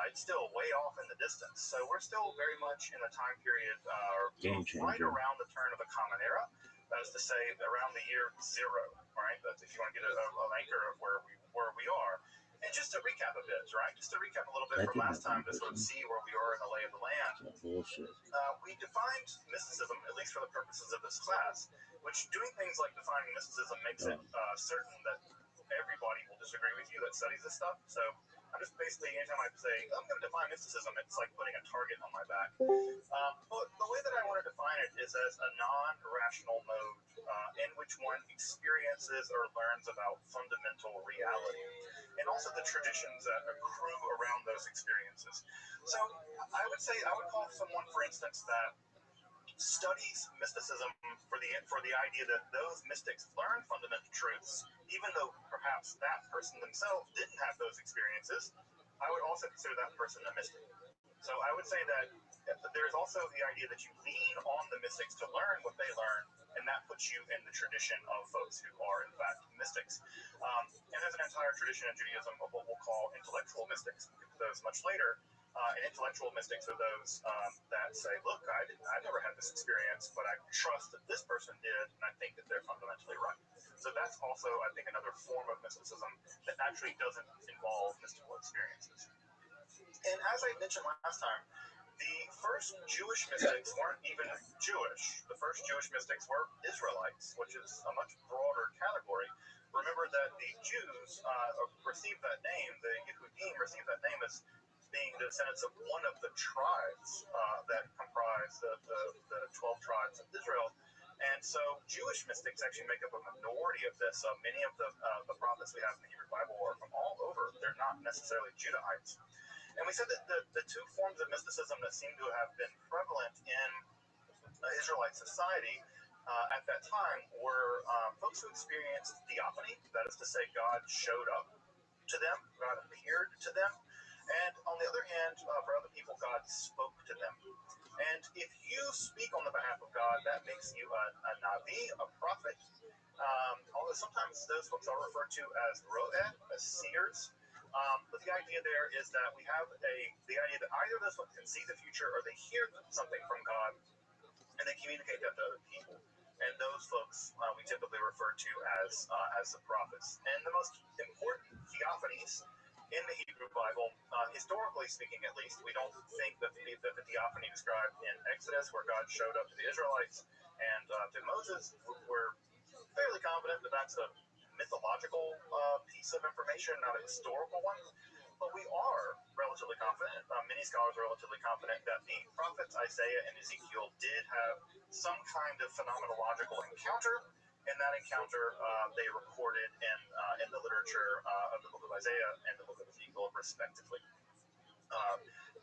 It's still way off in the distance. So we're still very much in a time period right around the turn of the Common Era. That is to say, around the year 0, right? That's if you want to get an anchor of where we are. And just to recap a bit, right? Just to recap a little bit from last time, to sort of see where we are in the lay of the land. We defined mysticism, at least for the purposes of this class, which doing things like defining mysticism makes it certain that everybody will disagree with you that studies this stuff. So I'm just basically, anytime I say, I'm going to define mysticism, it's like putting a target on my back. But the way that I want to define it is as a non-rational mode in which one experiences or learns about fundamental reality, and also the traditions that accrue around those experiences. So I would say, I would call someone, for instance, that studies mysticism for the idea that those mystics learn fundamental truths, even though perhaps that person themselves didn't have those experiences. I would also consider that person a mystic. So I would say that there's also the idea that you lean on the mystics to learn what they learn, and that puts you in the tradition of folks who are, in fact, mystics. And there's an entire tradition in Judaism of what we'll call intellectual mystics. We'll get to those much later. And intellectual mystics are those that say, look, I never had this experience, but I trust that this person did, and I think that they're fundamentally right. So that's also, I think, another form of mysticism that actually doesn't involve mystical experiences. And as I mentioned last time, the first Jewish mystics weren't even Jewish. The first Jewish mystics were Israelites, which is a much broader category. Remember that the Jews received that name, the Yehudim received that name as being the descendants of one of the tribes that comprise the 12 tribes of Israel. And so Jewish mystics actually make up a minority of this. Many of the prophets we have in the Hebrew Bible are from all over. They're not necessarily Judahites. And we said that the two forms of mysticism that seem to have been prevalent in Israelite society at that time were folks who experienced theophany, that is to say, God showed up to them, God appeared to them. And on the other hand, for other people, God spoke to them. And if you speak on the behalf of God, that makes you a navi, a prophet. Although sometimes those folks are referred to as ro'eh, as seers. But the idea there is that we have the idea that either those folks can see the future or they hear something from God and they communicate that to other people. And those folks we typically refer to as the prophets. And the most important theophanies in the Hebrew Bible, historically speaking at least, we don't think that the theophany described in Exodus, where God showed up to the Israelites and to Moses, we're fairly confident that that's a mythological piece of information, not a historical one. But we are relatively confident, many scholars are relatively confident, that the prophets Isaiah and Ezekiel did have some kind of phenomenological encounter. And that encounter they recorded in the literature of the book of Isaiah and the book of Ezekiel, respectively.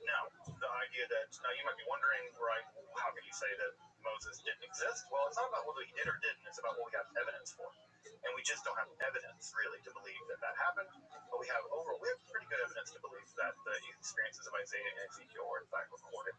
Now, the idea that you might be wondering, right, how can you say that Moses didn't exist? Well, it's not about whether he did or didn't, it's about what we have evidence for. And we just don't have evidence, really, to believe that that happened. But we have pretty good evidence to believe that the experiences of Isaiah and Ezekiel were, in fact, recorded.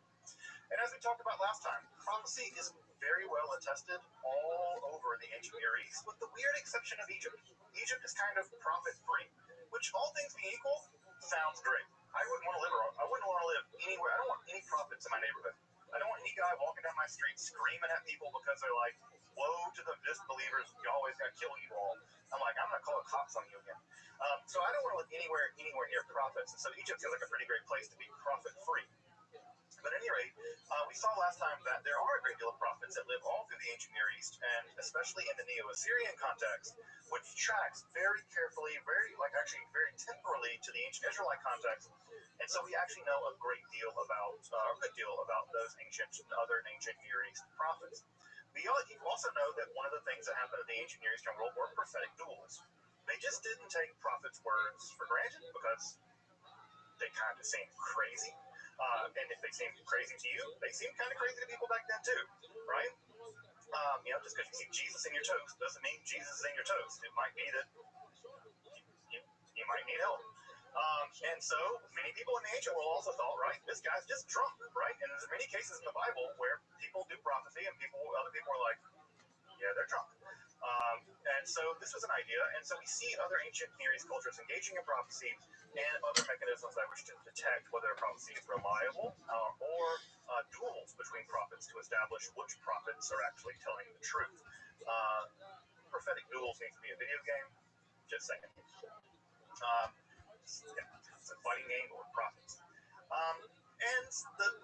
And as we talked about last time, prophecy is very well attested all over the ancient Near East, with the weird exception of Egypt. Egypt is kind of prophet-free, which, all things being equal, sounds great. I wouldn't want to live anywhere. I don't want any prophets in my neighborhood. I don't want any guy walking down my street screaming at people because they're like, woe to the disbelievers, you always got to kill you all. I'm like, I'm going to call the cops on you again. So I don't want to live anywhere near prophets. And so Egypt feels like a pretty great place to be prophet-free. But at any rate, we saw last time that there are a great deal of prophets that live all through the ancient Near East, and especially in the Neo-Assyrian context, which tracks very carefully, very temporally to the ancient Israelite context. And so we actually know a good deal about those other ancient Near East prophets. We also know that one of the things that happened in the ancient Near Eastern world were prophetic duels. They just didn't take prophets' words for granted because they kind of seemed crazy. And if they seem crazy to you, they seem kind of crazy to people back then too, right? Just because you see Jesus in your toast doesn't mean Jesus is in your toast. It might be that you might need help. And so many people in the ancient world also thought, right, this guy's just drunk, right? And there's many cases in the Bible where people do prophecy and other people are like, yeah, they're drunk. And so this was an idea, and so we see other ancient Near East cultures engaging in prophecy and other mechanisms that wish to detect whether a prophecy is reliable or duels between prophets to establish which prophets are actually telling the truth. Prophetic duels needs to be a video game, just saying. It's a fighting game with prophets. And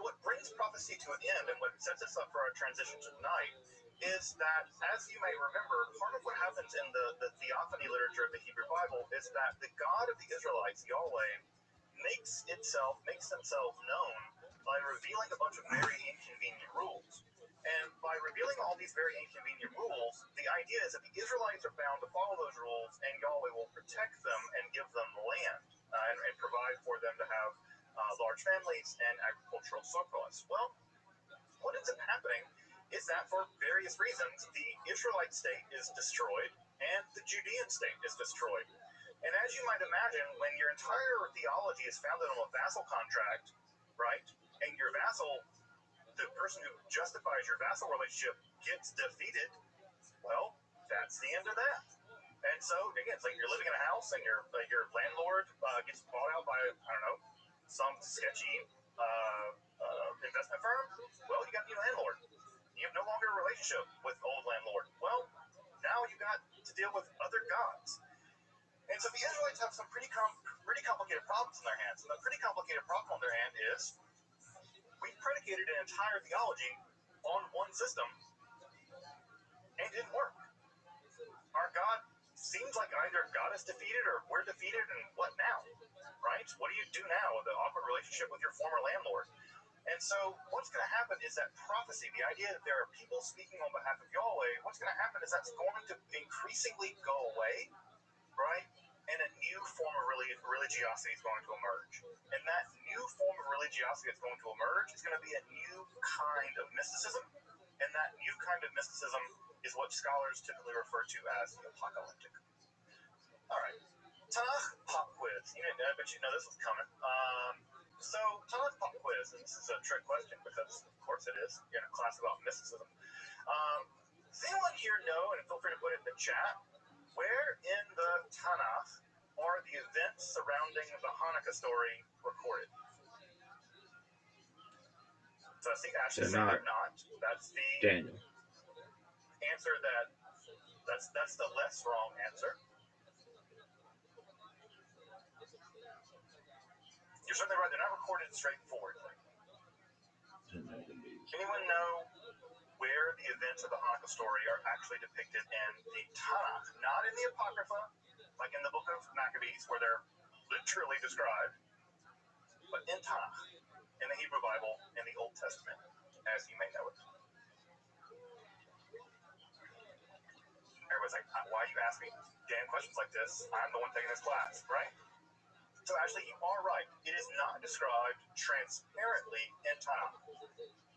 what brings prophecy to an end and what sets us up for our transition tonight is that, as you may remember, part of what happens in the theophany literature of the Hebrew Bible is that the God of the Israelites, Yahweh, makes himself known by revealing a bunch of very inconvenient rules. And by revealing all these very inconvenient rules, the idea is that the Israelites are bound to follow those rules, and Yahweh will protect them and give them land and provide for them to have large families and agricultural surplus. Well, what ends up happening is that for various reasons, the Israelite state is destroyed and the Judean state is destroyed. And as you might imagine, when your entire theology is founded on a vassal contract, right, and your vassal, the person who justifies your vassal relationship, gets defeated, well, that's the end of that. And so, again, it's like you're living in a house and your landlord gets bought out by, I don't know, some sketchy investment firm. Well, you got a new landlord. You have no longer a relationship with old landlord. Well, now you got to deal with other gods. And so the Israelites have some pretty complicated problems in their hands. And the pretty complicated problem on their hand is we predicated an entire theology on one system and it didn't work. Our God seems like either God is defeated or we're defeated, and what now? Right? What do you do now with the awkward relationship with your former landlord? And so what's going to happen is that prophecy, the idea that there are people speaking on behalf of Yahweh, what's going to happen is that's going to increasingly go away, right? And a new form of religiosity is going to emerge. And that new form of religiosity that's going to emerge is going to be a new kind of mysticism. And that new kind of mysticism is what scholars typically refer to as the apocalyptic. All right. Tanakh pop quiz. I bet you know this was coming. So, Tanakh pop quiz, and this is a trick question because, of course, it is. You're in a class about mysticism. Does anyone here know, and feel free to put it in the chat, where in the Tanakh are the events surrounding the Hanukkah story recorded? So I see Ashley said they're not. That's the Daniel answer that's the less wrong answer. You're certainly right. They're not recorded straightforwardly. Anyone know where the events of the Hanukkah story are actually depicted in the Tanakh? Not in the Apocrypha, like in the book of Maccabees, where they're literally described, but in Tanakh, in the Hebrew Bible, in the Old Testament, as you may know it. Everybody's like, why you ask me damn questions like this? I'm the one taking this class, right? So actually, you are right. It is not described transparently in Tanakh.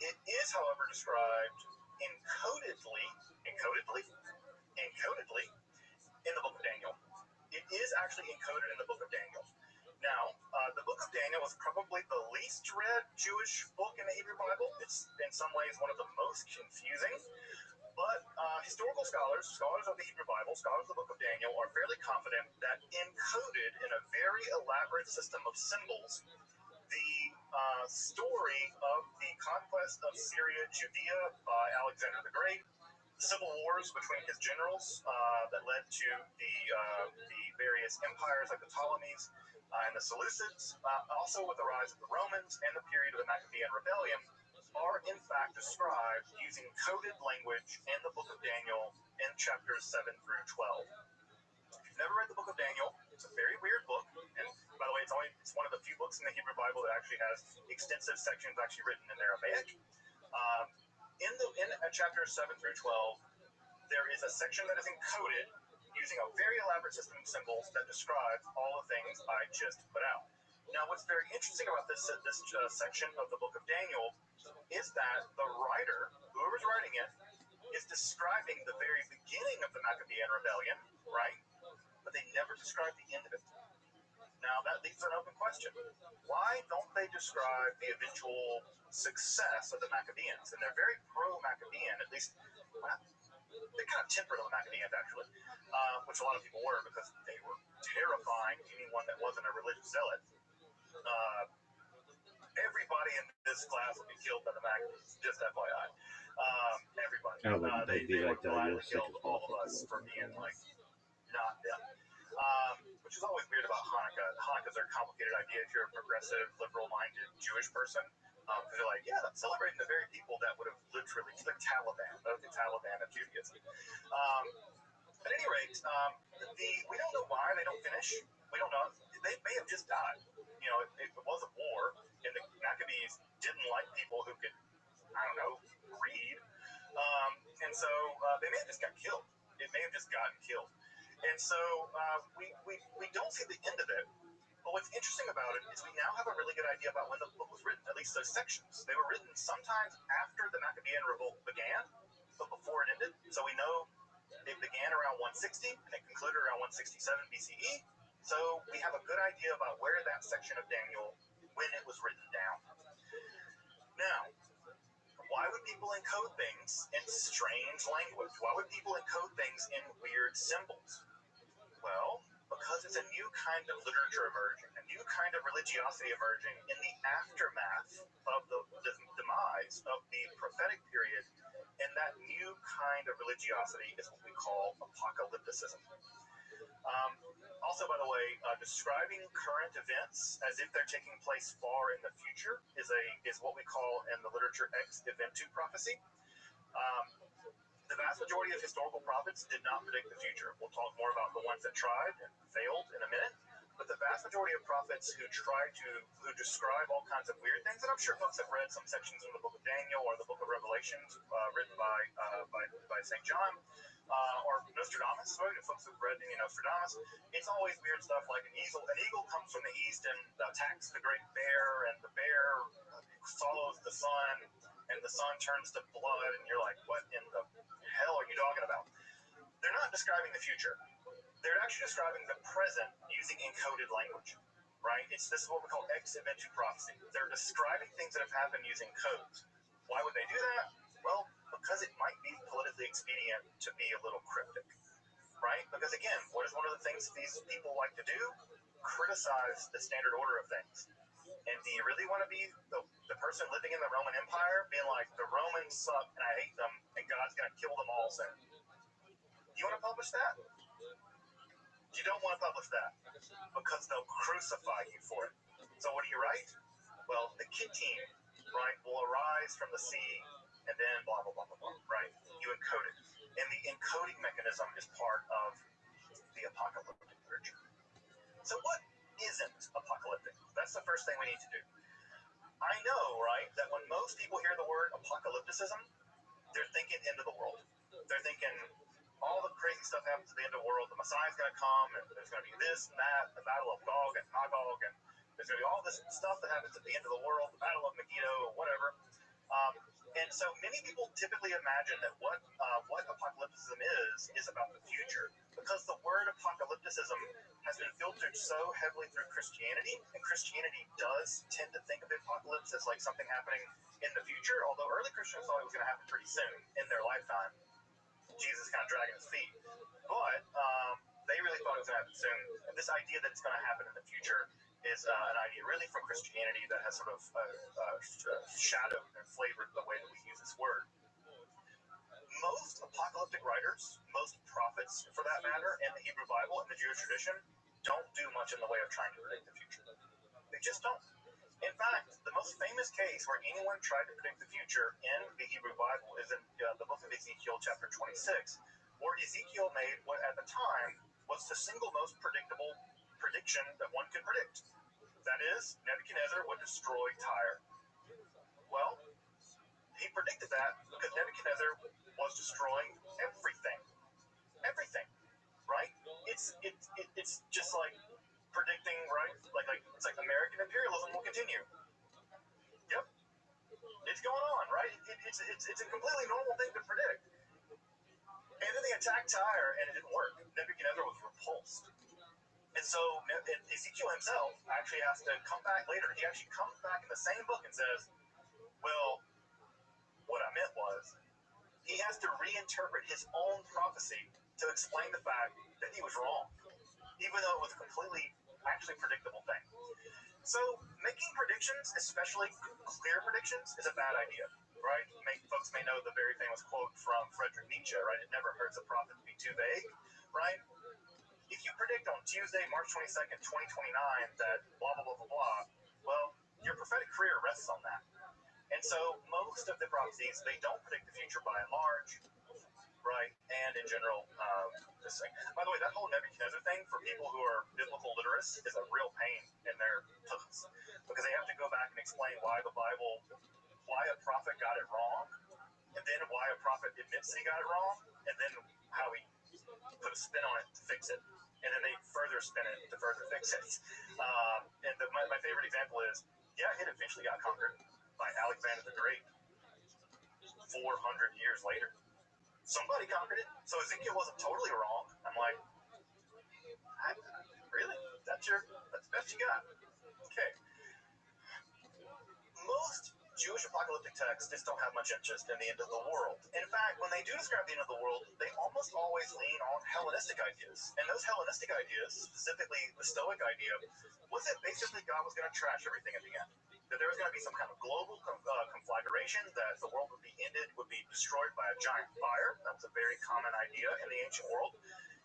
It is, however, described encodedly in the book of Daniel. It is actually encoded in the book of Daniel. Now, the book of Daniel is probably the least read Jewish book in the Hebrew Bible. It's in some ways one of the most confusing. But historical scholars of the Hebrew Bible, scholars of the book of Daniel, are fairly confident that encoded in a very elaborate system of symbols, the story of the conquest of Syria, Judea by Alexander the Great, the civil wars between his generals that led to the various empires like the Ptolemies and the Seleucids, also with the rise of the Romans and the period of the Maccabean Rebellion, are in fact described using coded language in the book of Daniel in chapters 7 through 12. If you've never read the book of Daniel, it's a very weird book. And by the way, it's one of the few books in the Hebrew Bible that actually has extensive sections actually written in Aramaic. In chapters 7 through 12, there is a section that is encoded using a very elaborate system of symbols that describes all the things I just put out. Now, what's very interesting about this section of the book of Daniel is that the writer, whoever's writing it, is describing the very beginning of the Maccabean Rebellion, right? But they never describe the end of it. Now, that leaves an open question. Why don't they describe the eventual success of the Maccabeans? And they're very pro-Maccabean, at least they're kind of tempered on the Maccabeans, actually, which a lot of people were because they were terrifying anyone that wasn't a religious zealot. Everybody in this class will be killed by the Maccabees, just FYI. Everybody. They would gladly killed all of us for being, like, not them. Which is always weird about Hanukkah. Hanukkah's a complicated idea if you're a progressive, liberal-minded Jewish person. Because they're like, yeah, that's celebrating the very people that would have literally, the Taliban of Judaism. At any rate, we don't know why they don't finish. We don't know. They may have just died. You know, it was a war, and the Maccabees didn't like people who could, I don't know, read. And so they may have just got killed. It may have just gotten killed. And so we don't see the end of it. But what's interesting about it is we now have a really good idea about when the book was written, at least those sections. They were written sometimes after the Maccabean revolt began, but before it ended. So we know it began around 160 and it concluded around 167 BCE. So we have a good idea about where that section of Daniel, when it was written down. Now, why would people encode things in strange language? Why would people encode things in weird symbols? Well, because it's a new kind of literature emerging, a new kind of religiosity emerging in the aftermath of the demise of the prophetic period, and that new kind of religiosity is what we call apocalypticism. Also, by the way, describing current events as if they're taking place far in the future is what we call in the literature ex eventu prophecy. The vast majority of historical prophets did not predict the future. We'll talk more about the ones that tried and failed in a minute. But the vast majority of prophets who describe all kinds of weird things, and I'm sure folks have read some sections in the book of Daniel or the book of Revelations written by St. John or Nostradamus. Folks who've read Nostradamus, it's always weird stuff like an eagle comes from the east and attacks the great bear, and the bear follows the sun, and the sun turns to blood, and you're like, what in the hell are you talking about? They're not describing the future. They're actually describing the present using encoded language, right? This is what we call ex eventu prophecy. They're describing things that have happened using codes. Why would they do that? Well, because it might be politically expedient to be a little cryptic, right? Because again, what is one of the things these people like to do? Criticize the standard order of things. And do you really want to be the person living in the Roman Empire being like, the Romans suck and I hate them and God's going to kill them all soon? Do you want to publish that? You don't want to publish that because they'll crucify you for it. So what do you write? Well, the Kittim, right, will arise from the sea and then blah, blah, blah, blah, blah, right? You encode it. And the encoding mechanism is part of the apocalyptic literature. So what isn't apocalyptic? That's the first thing we need to do. I know, right, that when most people hear the word apocalypticism, they're thinking end of the world. They're thinking all the crazy stuff happens at the end of the world. The Messiah's going to come, and there's going to be this and that, the Battle of Gog and Magog, and there's going to be all this stuff that happens at the end of the world, the Battle of Megiddo, or whatever. And so many people typically imagine that what apocalypticism is about the future, because the word apocalypticism has been filtered so heavily through Christianity, and Christianity does tend to think of the apocalypse as like something happening in the future, although early Christians thought it was going to happen pretty soon in their lifetime. Jesus kind of dragging his feet. But they really thought it was going to happen soon. And this idea that it's going to happen in the future is an idea really from Christianity that has sort of shadowed and flavored the way that we use this word. Most apocalyptic writers, most prophets for that matter, in the Hebrew Bible and the Jewish tradition, don't do much in the way of trying to predict the future. They just don't. In fact, the most famous case where anyone tried to predict the future in the Hebrew Bible is in the book of Ezekiel, chapter 26, where Ezekiel made what at the time was the single most predictable prediction that one could predict. That is, Nebuchadnezzar would destroy Tyre. Well, he predicted that because Nebuchadnezzar was destroying everything. Everything, right? It's just like predicting, right? Like it's like American imperialism will continue. Yep, it's going on, right? It's a completely normal thing to predict. And then they attacked Tyre, and it didn't work. Nebuchadnezzar was repulsed. And so Ezekiel himself actually has to come back later. He actually comes back in the same book and says, well, what I meant was, he has to reinterpret his own prophecy to explain the fact that he was wrong, even though it was a completely actually predictable thing. So making predictions, especially clear predictions, is a bad idea, right? Folks may know the very famous quote from Friedrich Nietzsche, right? It never hurts a prophet to be too vague, right? If you predict on Tuesday, March 22nd, 2029, that blah, blah, blah, blah, blah, well, your prophetic career rests on that. most of the prophecies, they don't predict the future by and large, right? And in general, this thing. By the way, that whole Nebuchadnezzar thing for people who are biblical literates is a real pain in their tuchs, because they have to go back and explain why the Bible, why a prophet got it wrong, and then why a prophet admits that he got it wrong, and then how he put a spin on it to fix it, and then they further spin it to further fix it. And my favorite example is, yeah, it eventually got conquered by Alexander the Great 400 years later. Somebody conquered it, so Ezekiel wasn't totally wrong. I'm like, really? That's the best you got? Okay. Most Jewish apocalyptic texts just don't have much interest in the end of the world. In fact, when they do describe the end of the world, they almost always lean on Hellenistic ideas. And those Hellenistic ideas, specifically the Stoic idea, was that basically God was going to trash everything at the end. That there was going to be some kind of global conflagration, that the world would be destroyed by a giant fire. That was a very common idea in the ancient world.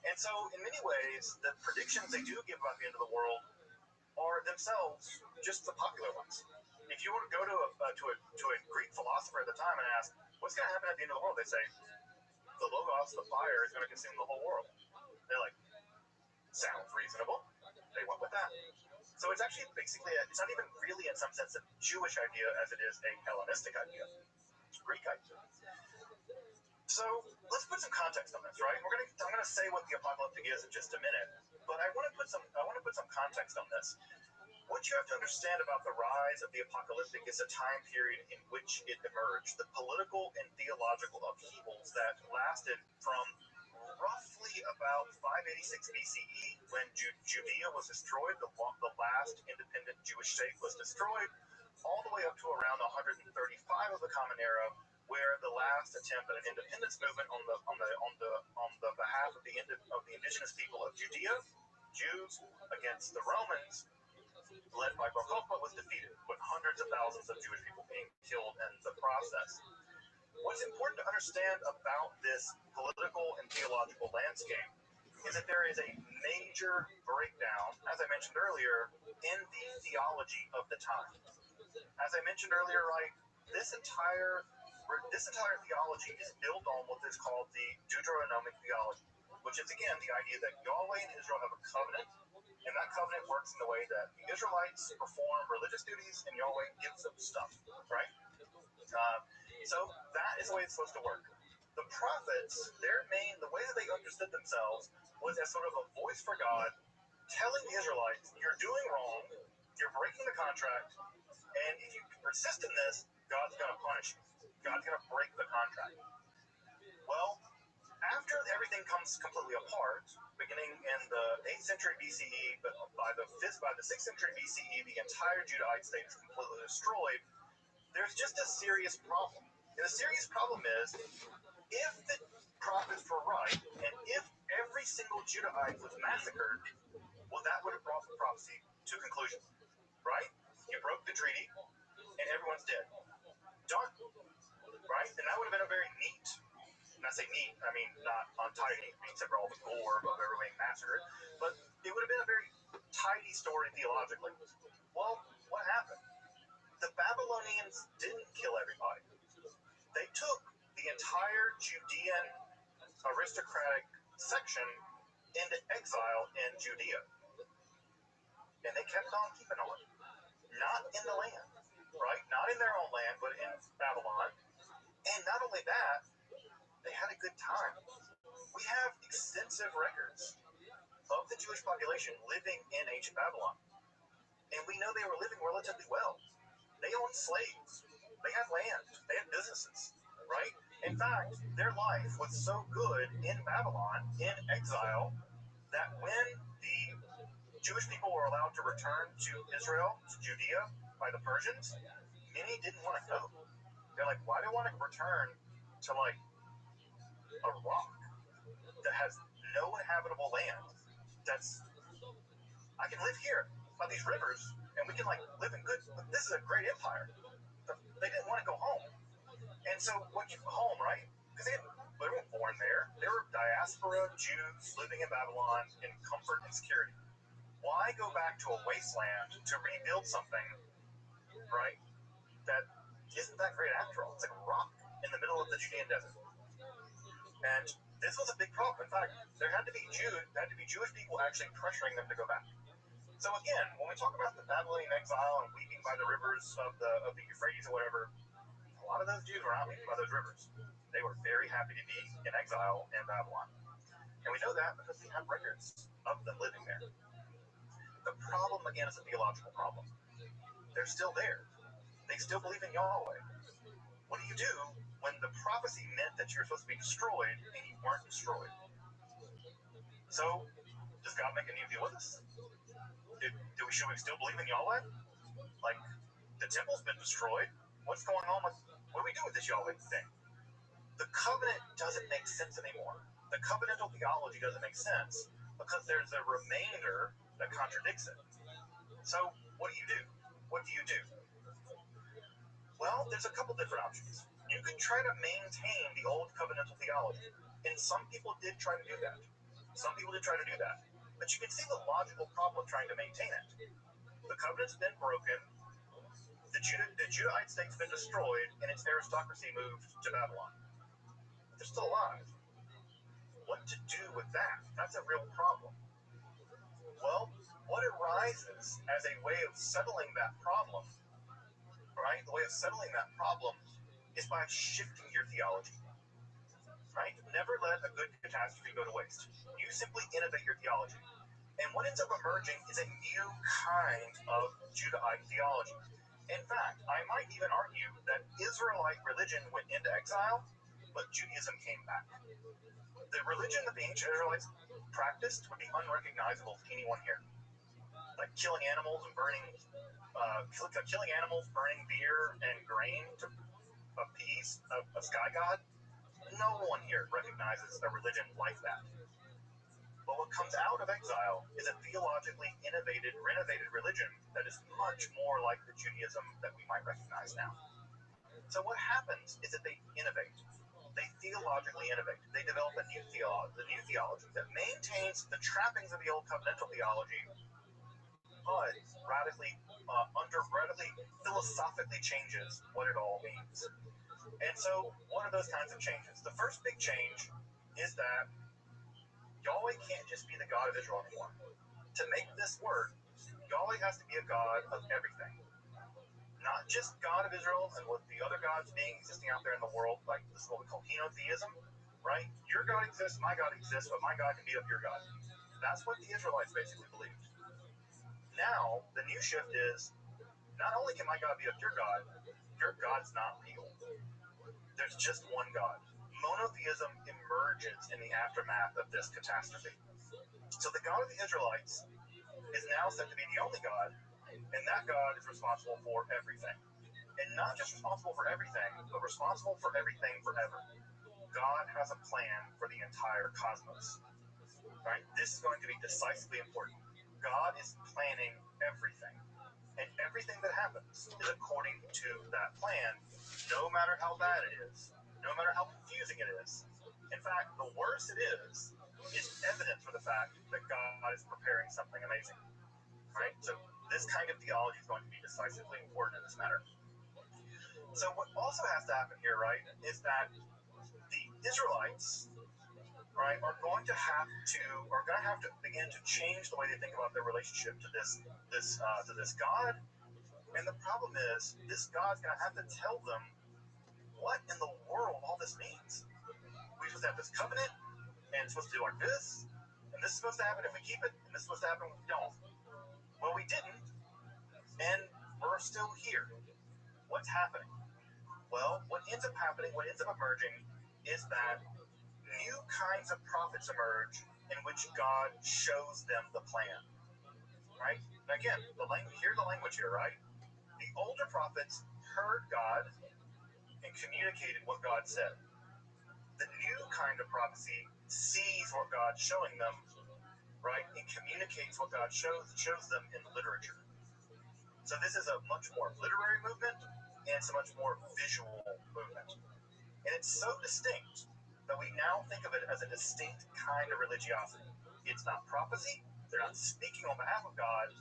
And so, in many ways, the predictions they do give about the end of the world are themselves just the popular ones. If you were to go to a Greek philosopher at the time and ask, what's going to happen at the end of the world? They say, the Logos, the fire, is going to consume the whole world. They're like, sounds reasonable. They went with that. So it's actually basically, it's not even really in some sense a Jewish idea as it is a Hellenistic idea. It's a Greek idea. So let's put some context on this, right? I'm gonna say what the apocalyptic is in just a minute, but I want to put some context on this. What you have to understand about the rise of the apocalyptic is a time period in which it emerged, the political and theological upheavals that lasted from roughly about 586 BCE, when Judea was destroyed, the last independent Jewish state was destroyed, all the way up to around 135 of the Common Era, where the last attempt at an independence movement on the behalf of the indigenous people of Judea, Jews, against the Romans, led by Bar Kokhba, was defeated, with hundreds of thousands of Jewish people being killed in the process. What's important to understand about this political and theological landscape is that there is a major breakdown, as I mentioned earlier, in the theology of the time. As I mentioned earlier, right, this entire theology is built on what is called the Deuteronomic theology, which is, again, the idea that Yahweh and Israel have a covenant, and that covenant works in the way that the Israelites perform religious duties and Yahweh gives them stuff, right? So that is the way it's supposed to work. The prophets, the way that they understood themselves was as sort of a voice for God telling the Israelites, you're doing wrong, you're breaking the contract, and if you persist in this, God's going to punish you. God's going to break the contract. Well, after everything comes completely apart, beginning in the 8th century BCE, but by the 6th century BCE, the entire Judahite state is completely destroyed. There's just a serious problem. And the serious problem is, if the prophets were right, and if every single Judahite was massacred, well, that would have brought the prophecy to conclusion, right? You broke the treaty, and everyone's dead. Done, right? And that would have been a very neat, and I say neat, I mean not untidy, except for all the gore of everyone being massacred, but it would have been a very tidy story theologically. Well, what happened? The Babylonians didn't kill everybody. They took the entire Judean aristocratic section into exile in Judea. And they kept on keeping on. Not in the land, right? Not in their own land, but in Babylon. And not only that, they had a good time. We have extensive records of the Jewish population living in ancient Babylon. And we know they were living relatively well. They owned slaves. They had land. They had businesses, right? In fact, their life was so good in Babylon, in exile, that when the Jewish people were allowed to return to Israel, to Judea, by the Persians, many didn't want to go. They're like, why do I want to return to, like, a rock that has no inhabitable land? I can live here by these rivers, and we can, like, live in good, this is a great empire. They didn't want to go home. And so, home, right? Because they weren't born there. They were diaspora Jews living in Babylon in comfort and security. Why go back to a wasteland to rebuild something, right, that isn't that great after all. It's like a rock in the middle of the Judean desert. And this was a big problem. In fact, there had to be Jewish people actually pressuring them to go back. So again, when we talk about the Babylonian exile and weeping by the rivers of the Euphrates or whatever, a lot of those Jews were not weeping by those rivers. They were very happy to be in exile in Babylon. And we know that because we have records of them living there. The problem, again, is a theological problem. They're still there. They still believe in Yahweh. What do you do when the prophecy meant that you're supposed to be destroyed and you weren't destroyed? So, does God make a new deal with us? Should we still believe in Yahweh? Like, the temple's been destroyed. What's going on with, what do we do with this Yahweh thing? The covenant doesn't make sense anymore. The covenantal theology doesn't make sense because there's a remainder that contradicts it. So, what do? What do you do? Well, there's a couple different options. You could try to maintain the old covenantal theology, and some people did try to do that. But you can see the logical problem trying to maintain it. The covenant's been broken, the Judahite state's been destroyed, and its aristocracy moved to Babylon. But they're still alive. What to do with that? That's a real problem. Well, what arises as a way of settling that problem, right? The way of settling that problem is by shifting your theology, right? Never let a good catastrophe go to waste. You simply innovate your theology. And what ends up emerging is a new kind of Judahite theology. In fact, I might even argue that Israelite religion went into exile, but Judaism came back. The religion that the ancient Israelites practiced would be unrecognizable to anyone here. Like killing animals, burning beer and grain to appease a sky god. No one here recognizes a religion like that. But what comes out of exile is a theologically renovated religion that is much more like the Judaism that we might recognize now. So what happens is that they innovate. They theologically innovate. They develop the new theology that maintains the trappings of the old covenantal theology, but radically philosophically changes what it all means. And so, what are those kinds of changes? The first big change is that Yahweh can't just be the God of Israel anymore. To make this work, Yahweh has to be a God of everything. Not just God of Israel and with the other gods existing out there in the world, like this is what we call henotheism, right? Your God exists, my God exists, but my God can beat up your God. That's what the Israelites basically believed. Now, the new shift is, not only can my God beat up your God's not real. There's just one God. Monotheism emerges in the aftermath of this catastrophe. So the God of the Israelites is now said to be the only God, and that God is responsible for everything. And not just responsible for everything, but responsible for everything forever. God has a plan for the entire cosmos. Right? This is going to be decisively important. God is planning everything. And everything that happens is according to that plan, no matter how bad it is, no matter how confusing it is. In fact, the worse it is evidence for the fact that God is preparing something amazing. Right? So this kind of theology is going to be decisively important in this matter. So what also has to happen here, right, is that the Israelites, right, are going to have to begin to change the way they think about their relationship to this God. And the problem is, this God's going to have to tell them what in the world all this means. We're supposed to have this covenant, and it's supposed to do like this, and this is supposed to happen if we keep it, and this is supposed to happen if we don't. Well, we didn't, and we're still here. What's happening? Well, what ends up happening, what ends up emerging, is that new kinds of prophets emerge in which God shows them the plan. Right? Again, hear the language here, right? The older prophets heard God and communicated what God said. The new kind of prophecy sees what God's showing them, right, and communicates what God shows them in the literature. So this is a much more literary movement, and it's a much more visual movement. And it's so distinct that we now think of it as a distinct kind of religiosity. It's not prophecy. They're not speaking on behalf of God.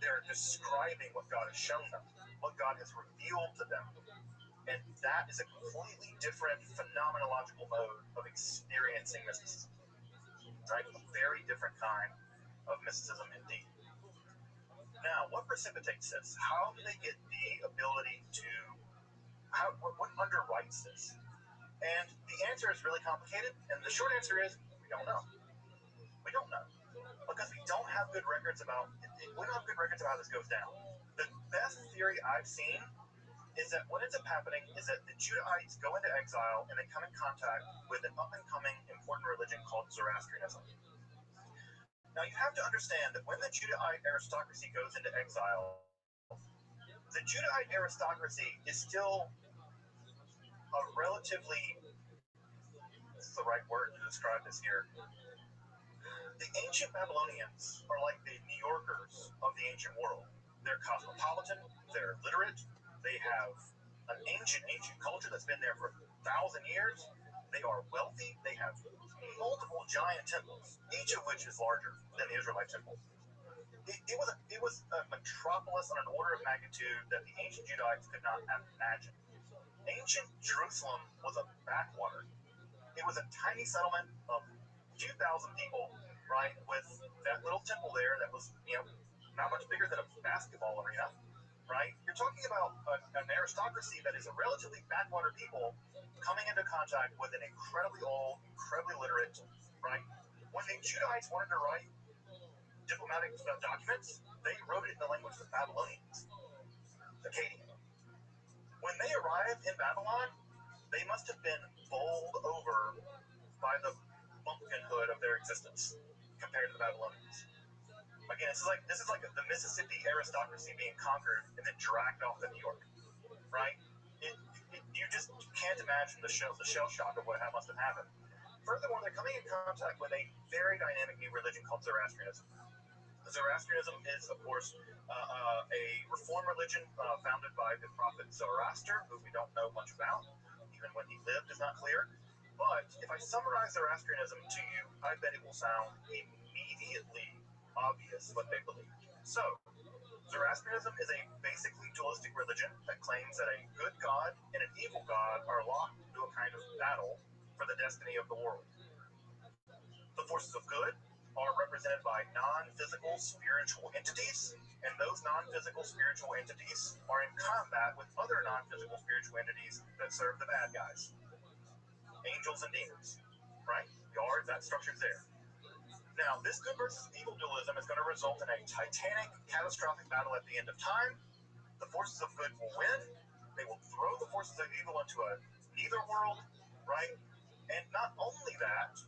They're describing what God has shown them, what God has revealed to them. And that is a completely different phenomenological mode of experiencing mysticism. Right? A very different kind of mysticism indeed. Now, what precipitates this? How do they get the ability to... what underwrites this? And the answer is really complicated, and the short answer is, we don't know. We don't know. Because we don't have good records about... we don't have good records about how this goes down. The best theory I've seen is that what ends up happening is that the Judahites go into exile and they come in contact with an up-and-coming important religion called Zoroastrianism. Now, you have to understand that when the Judahite aristocracy goes into exile, the Judahite aristocracy is still a relatively... what's the right word to describe this here? The ancient Babylonians are like the New Yorkers of the ancient world. They're cosmopolitan, they're literate, they have an ancient culture that's been there for 1,000 years. They are wealthy, they have multiple giant temples, each of which is larger than the Israelite temple. It was a metropolis on an order of magnitude that the ancient Judahites could not have imagined. Ancient Jerusalem was a backwater. It was a tiny settlement of a few thousand people, right, with that little temple there that was, not much bigger than a basketball arena, right? You're talking about an aristocracy that is a relatively backwater people coming into contact with an incredibly old, incredibly literate, right? When the Judahites wanted to write diplomatic documents, they wrote it in the language of the Babylonians, Akkadian. When they arrived in Babylon, they must have been bowled over by the bumpkinhood of their existence compared to the Babylonians. Again, this is like the Mississippi aristocracy being conquered and then dragged off to New York, right? You just can't imagine the shell shock of what must have happened. Furthermore, they're coming in contact with a very dynamic new religion called Zoroastrianism. Zoroastrianism is, of course, a reform religion founded by the prophet Zoroaster, who we don't know much about. Even when he lived is not clear. But if I summarize Zoroastrianism to you, I bet it will sound immediately obvious what they believe. So, Zoroastrianism is a basically dualistic religion that claims that a good god and an evil god are locked into a kind of battle for the destiny of the world. The forces of good are represented by non-physical spiritual entities, and those non-physical spiritual entities are in combat with other non-physical spiritual entities that serve the bad guys. Angels and demons, right? That structure's there. Now, this good versus evil dualism is going to result in a titanic, catastrophic battle at the end of time. The forces of good will win. They will throw the forces of evil into a neither world, right? And not only that,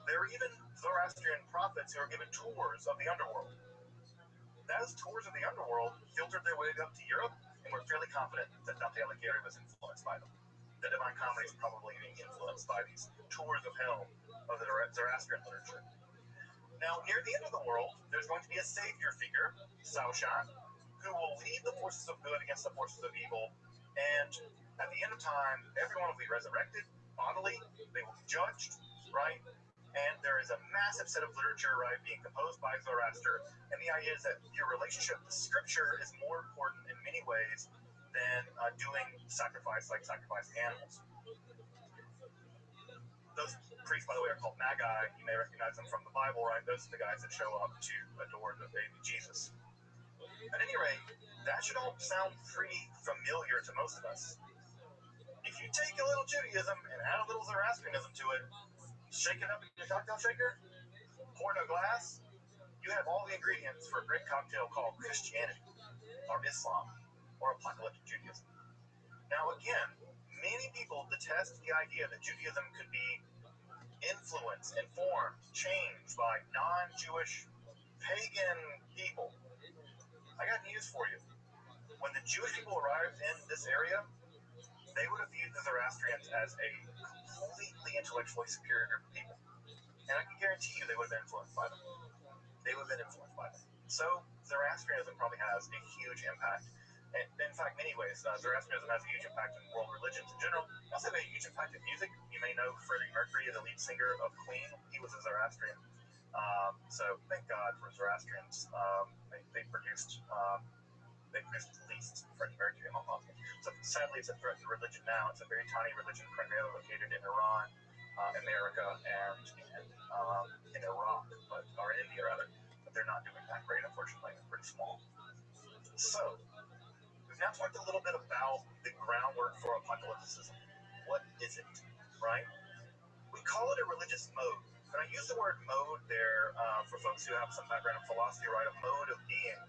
there are even Zoroastrian prophets who are given tours of the underworld. Those tours of the underworld filtered their way up to Europe, and we're fairly confident that Dante Alighieri was influenced by them. The Divine Comedy is probably being influenced by these tours of hell of the Zoroastrian literature. Now, near the end of the world, there's going to be a savior figure, Saoshan, who will lead the forces of good against the forces of evil, and at the end of time, everyone will be resurrected bodily, they will be judged, right? And there is a massive set of literature, right, being composed by Zoroaster, and the idea is that your relationship to scripture is more important in many ways than doing sacrifice, like sacrificing animals. Those priests, by the way, are called Magi. You may recognize them from the Bible, right? Those are the guys that show up to adore the baby Jesus. At any rate, that should all sound pretty familiar to most of us. If you take a little Judaism and add a little Zoroastrianism to it, shake it up in your cocktail shaker, pour it in a glass, you have all the ingredients for a great cocktail called Christianity, or Islam, or apocalyptic Judaism. Now again, many people detest the idea that Judaism could be influenced, informed, changed by non-Jewish, pagan people. I got news for you. When the Jewish people arrived in this area, they would have viewed the Zoroastrians as a completely intellectually superior group of people. And I can guarantee you they would have been influenced by them. They would have been influenced by them. So Zoroastrianism probably has a huge impact. And in fact, many ways, Zoroastrianism has a huge impact in world religions in general. It also has a huge impact in music. You may know Freddie Mercury, the lead singer of Queen. He was a Zoroastrian. So thank God for Zoroastrians. They produced There's at least Freddie Mercury. So sadly, it's a threat to religion now. It's a very tiny religion, primarily located in Iran, America, and in Iraq, or India rather. But they're not doing that great, unfortunately. They're pretty small. So we've now talked a little bit about the groundwork for apocalypticism. What is it, right? We call it a religious mode. And I use the word mode there for folks who have some background in philosophy, right? A mode of being.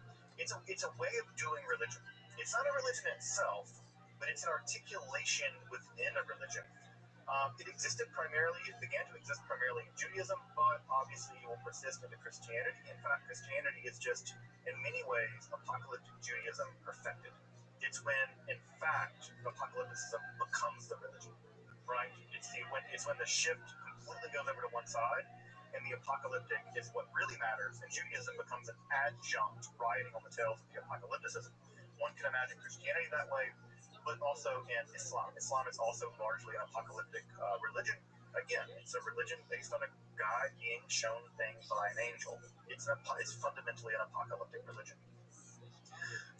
It's a way of doing religion. It's not a religion itself, but it's an articulation within a religion. It began to exist primarily in Judaism, but obviously it will persist into Christianity. In fact, Christianity is just, in many ways, apocalyptic Judaism perfected. It's when, in fact, apocalypticism becomes the religion, right? It's when the shift completely goes over to one side, and the apocalyptic is what really matters, and Judaism becomes an adjunct riding on the tails of the apocalypticism. One can imagine Christianity that way, but also in Islam. Islam is also largely an apocalyptic religion. Again, it's a religion based on a guy being shown things by an angel. It's fundamentally an apocalyptic religion.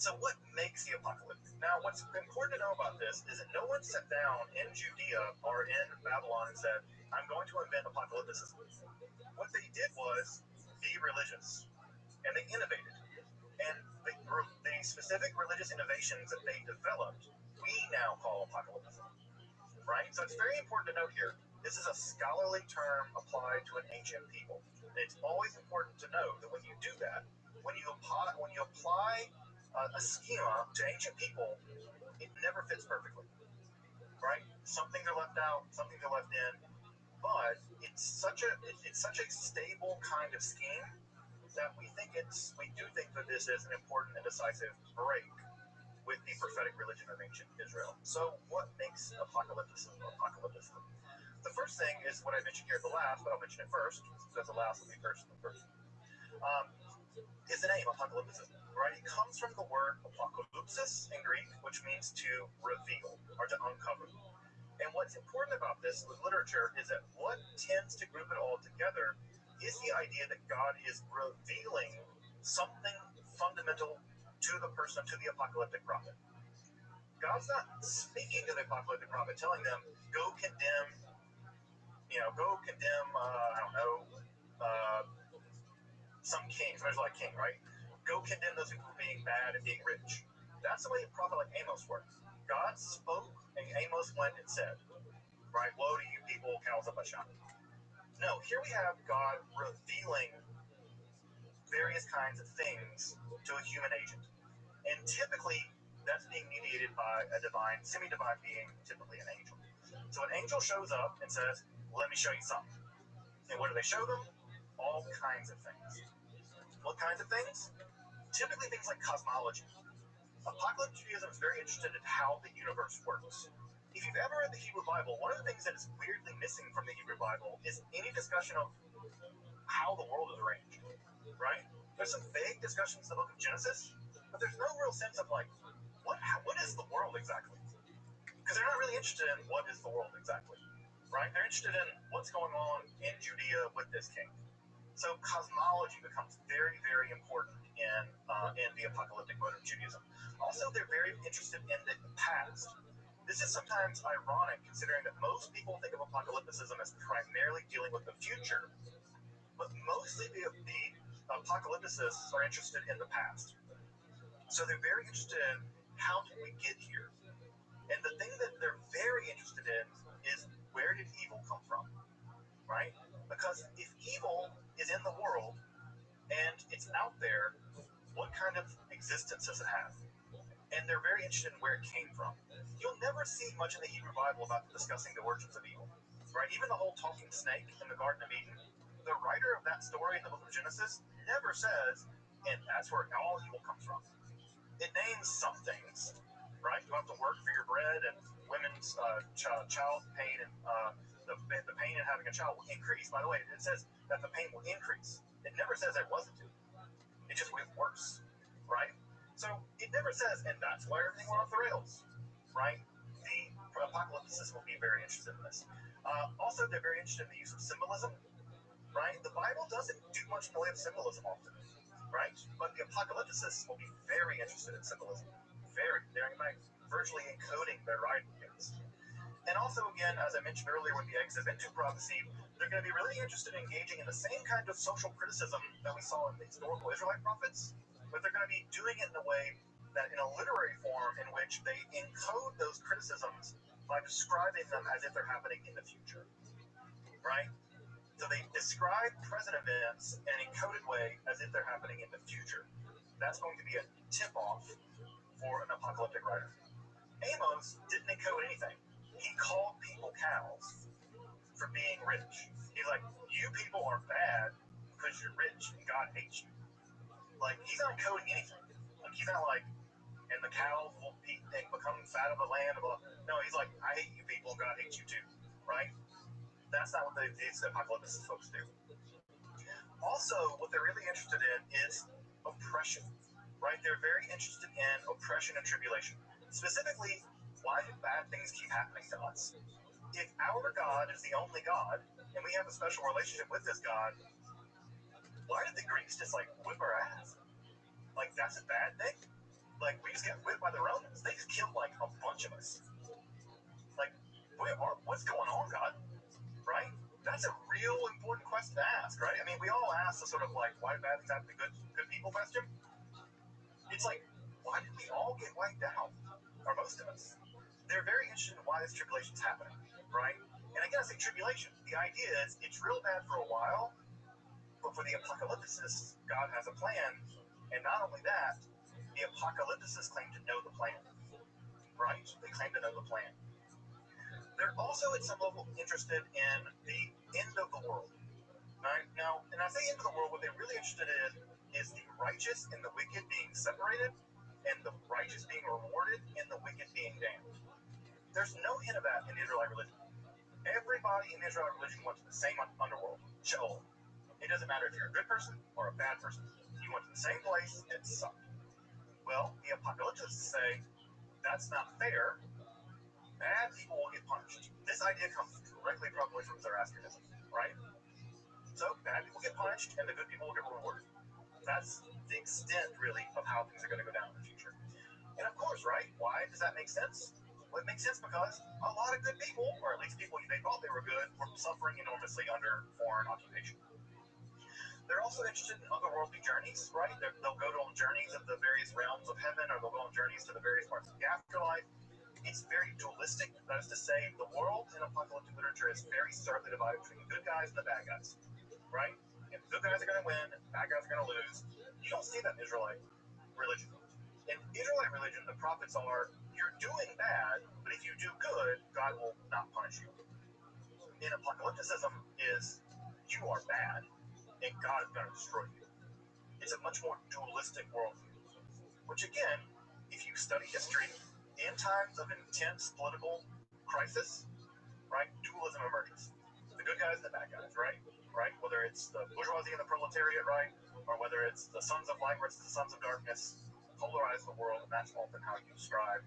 So what makes the apocalyptic? Now, what's important to know about this is that no one sat down in Judea or in Babylon and said, I'm going to invent apocalypticism. What they did was be religious, and they innovated. And the specific religious innovations that they developed, we now call apocalypticism, right? So it's very important to note here, this is a scholarly term applied to an ancient people. And it's always important to know that when you do that, when you apply a schema to ancient people, it never fits perfectly, right? Some things are left out, some things are left in, but it's such a stable kind of scheme that we do think that this is an important and decisive break with the prophetic religion of ancient Israel. So what makes apocalypticism? The first thing is what I mentioned here at the last, but I'll mention it first, because the last will be first. Is the name apocalypticism, right? It comes from the word apokalypsis in Greek, which means to reveal or to uncover. And what's important about this with literature is that what tends to group it all together is the idea that God is revealing something fundamental to the person, to the apocalyptic prophet. God's not speaking to the apocalyptic prophet, telling them, go condemn, I don't know, some king, somebody's like king, right? Go condemn those people being bad and being rich. That's the way a prophet like Amos works. God spoke, and Amos went and said, right, woe to you people, cows of Bashan. No, here we have God revealing various kinds of things to a human agent. And typically, that's being mediated by a divine, semi-divine being, typically an angel. So an angel shows up and says, let me show you something. And what do they show them? All kinds of things. What kinds of things? Typically things like cosmology. Apocalyptic Judaism is very interested in how the universe works. If you've ever read the Hebrew Bible, one of the things that is weirdly missing from the Hebrew Bible is any discussion of how the world is arranged, right? There's some vague discussions in the book of Genesis, but there's no real sense of like, what is the world exactly? Because they're not really interested in what is the world exactly, right? They're interested in what's going on in Judea with this king. So cosmology becomes very, very important in the apocalyptic mode of Judaism. Also, they're very interested in the past. This is sometimes ironic, considering that most people think of apocalypticism as primarily dealing with the future, but mostly the apocalypticists are interested in the past. So they're very interested in how did we get here? And the thing that they're very interested in is where did evil come from, right? Because if evil is in the world and it's out there, what kind of existence does it have? And they're very interested in where it came from. You'll never see much in the Hebrew Bible about discussing the origins of evil, right? Even the whole talking snake in the Garden of Eden, the writer of that story in the book of Genesis never says, and that's where all evil comes from. It names some things, right? You have to work for your bread, and women's child pain, and the pain in having a child will increase. By the way, it says that the pain will increase. It never says it wasn't to. It just went worse, right? So it never says, and that's why everything went off the rails, right? The apocalypticists will be very interested in this. Also, they're very interested in the use of symbolism, right? The Bible doesn't do much in the way of symbolism often. right? But the apocalypticists will be very interested in symbolism. They're in fact virtually encoding their writings. And also, again, as I mentioned earlier with the exit into prophecy, they're going to be really interested in engaging in the same kind of social criticism that we saw in the historical Israelite prophets, but they're going to be doing it in a way that in a literary form in which they encode those criticisms by describing them as if they're happening in the future, right? So they describe present events in an encoded way as if they're happening in the future. That's going to be a tip-off for an apocalyptic writer. Amos didn't encode anything. He called people cows for being rich. He's like, you people are bad because you're rich and God hates you. Like, he's not encoding anything. Like, he's not like, and the cows will become fat of the land. No, he's like, I hate you people and God hates you too, right? That's not what these apocalyptic folks do. Also, what they're really interested in is oppression, right? They're very interested in oppression and tribulation. Specifically, why do bad things keep happening to us? If our God is the only God, and we have a special relationship with this God, why did the Greeks just like whip our ass? Like, that's a bad thing? Like, we just got whipped by the Romans. They just killed like a bunch of us. Like, what's going on, God? Right? That's a real important question to ask, right? I mean, we all ask the sort of like, why bad things happen to good people question. It's like, why did we all get wiped out? Or most of us. They're very interested in why this tribulation's happening, right? And again, I say tribulation. The idea is it's real bad for a while, but for the apocalypticists, God has a plan. And not only that, the apocalypticists claim to know the plan, right? They claim to know the plan. They're also at some level interested in the end of the world. Right? Now, and I say end of the world, what they're really interested in is the righteous and the wicked being separated, and the righteous being rewarded, and the wicked being damned. There's no hint of that in the Israelite religion. Everybody in the Israelite religion went to the same underworld, Sheol. It doesn't matter if you're a good person or a bad person. You went to the same place, it sucked. Well, the apocalyptists say that's not fair. Bad people will get punished. This idea comes directly probably from Zoroastrianism, right? So bad people get punished and the good people will get rewarded. That's the extent, really, of how things are going to go down in the future. And of course, right, why does that make sense? Well, it makes sense because a lot of good people, or at least people they thought they were good, were suffering enormously under foreign occupation. They're also interested in otherworldly journeys, right? They'll go on journeys of the various realms of heaven, or they'll go on journeys to the various parts of the afterlife. It's very dualistic. That is to say, the world in apocalyptic literature is very starkly divided between the good guys and the bad guys, right? And the good guys are going to win, and the bad guys are going to lose. You don't see that in Israelite religion. In Israelite religion, the prophets are, you're doing bad, but if you do good, God will not punish you. In apocalypticism is, you are bad, and God is going to destroy you. It's a much more dualistic worldview, which again, if you study history, in times of intense political crisis, right, dualism emerges. The good guys and the bad guys, right? Whether it's the bourgeoisie and the proletariat, right? Or whether it's the sons of light versus the sons of darkness, polarize the world, and that's often how you describe.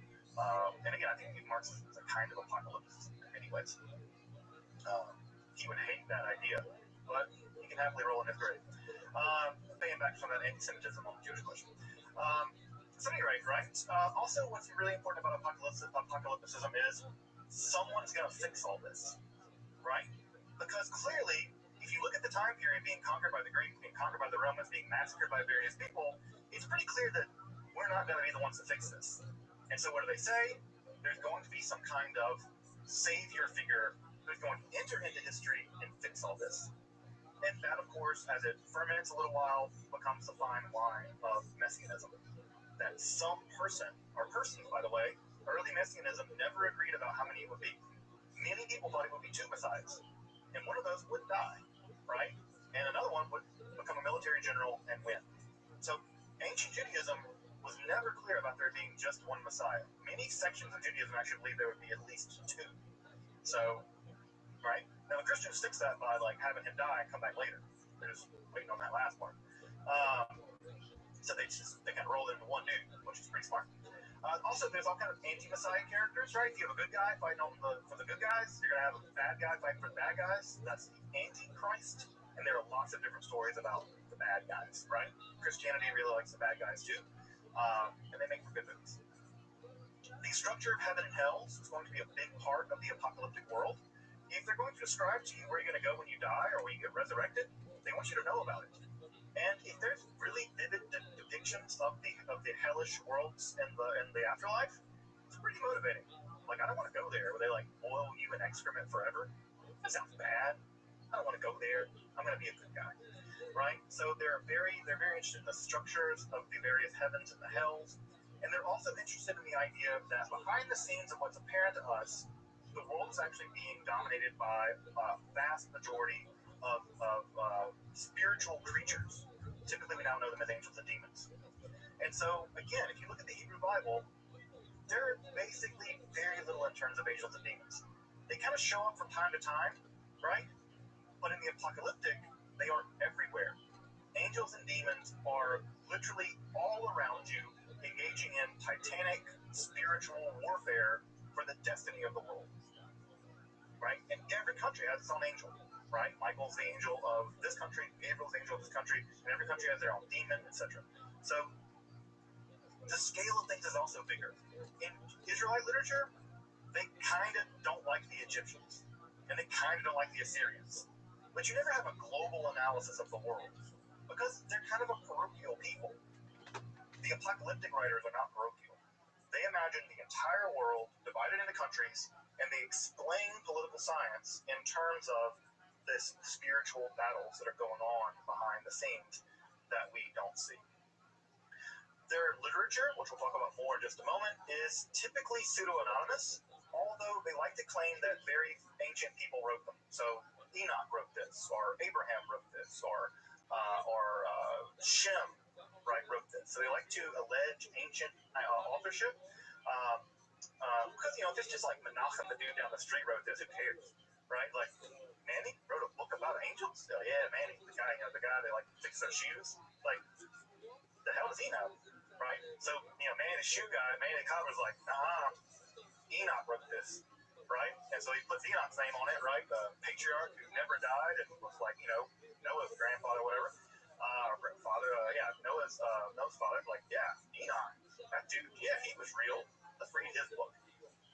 And again, I think Marxism is a kind of apocalypse in many ways. He would hate that idea, but he can happily roll in his grave. Paying back some of that anti-Semitism on the Jewish question. So at any rate, right? Also, what's really important about apocalypticism is someone's going to fix all this, right? Because clearly, if you look at the time period being conquered by the Greeks, being conquered by the Romans, being massacred by various people, it's pretty clear that we're not going to be the ones to fix this. And so what do they say? There's going to be some kind of savior figure who's going to enter into history and fix all this. And that, of course, as it ferments a little while, becomes the fine wine of Messianism. That some person, or persons, by the way, early Messianism never agreed about how many it would be. Many people thought it would be two Messiahs, and one of those would die, right? And another one would become a military general and win. So ancient Judaism was never clear about there being just one Messiah. Many sections of Judaism actually believe there would be at least two. So, right? Now the Christians fix that by like having him die and come back later. They're just waiting on that last part. So they kind of roll into one dude, which is pretty smart. Also, there's all kind of anti-Messiah characters, right? You have a good guy fighting for the good guys. You're going to have a bad guy fighting for the bad guys. That's the Antichrist. And there are lots of different stories about the bad guys, right? Christianity really likes the bad guys too, and they make for good movies. The structure of heaven and hell is going to be a big part of the apocalyptic world. If they're going to describe to you where you're going to go when you die or when you get resurrected, they want you to know about it. And if there's really vivid depictions of the hellish worlds and the afterlife, it's pretty motivating. Like, I don't want to go there where they like boil you in excrement forever. That sounds bad. I don't want to go there. I'm going to be a good guy, right? So they're very interested in the structures of the various heavens and the hells, and they're also interested in the idea that behind the scenes of what's apparent to us, the world is actually being dominated by a vast majority of spiritual creatures. Typically, we now know them as angels and demons. And so, again, if you look at the Hebrew Bible, there are basically very little in terms of angels and demons. They kind of show up from time to time, right? But in the apocalyptic, they are everywhere. Angels and demons are literally all around you, engaging in titanic spiritual warfare for the destiny of the world, right? And every country has its own angel, right? Michael's the angel of this country, Gabriel's the angel of this country, and every country has their own demon, etc. So the scale of things is also bigger. In Israelite literature, they kind of don't like the Egyptians, and they kind of don't like the Assyrians. But you never have a global analysis of the world, because they're kind of a parochial people. The apocalyptic writers are not parochial. They imagine the entire world divided into countries, and they explain political science in terms of this spiritual battles that are going on behind the scenes that we don't see. Their literature, which we'll talk about more in just a moment, is typically pseudo-anonymous, although they like to claim that very ancient people wrote them. So Enoch wrote this, or Abraham wrote this, or Shem, right, wrote this. So they like to allege ancient authorship, because, if it's just like Menachem, the dude down the street, wrote this, who cares, right? Like, Manny wrote a book about angels? Oh, yeah, Manny, the guy that like fixes their shoes. Like, the hell does he know, right? So, Manny the shoe guy, Manny the cop was like, Enoch wrote this, right? And so he puts Enoch's name on it, right? The patriarch who never died and was like, Noah's grandfather, whatever. Noah's father. Like, yeah, Enoch, that dude, yeah, he was real. Let's read his book,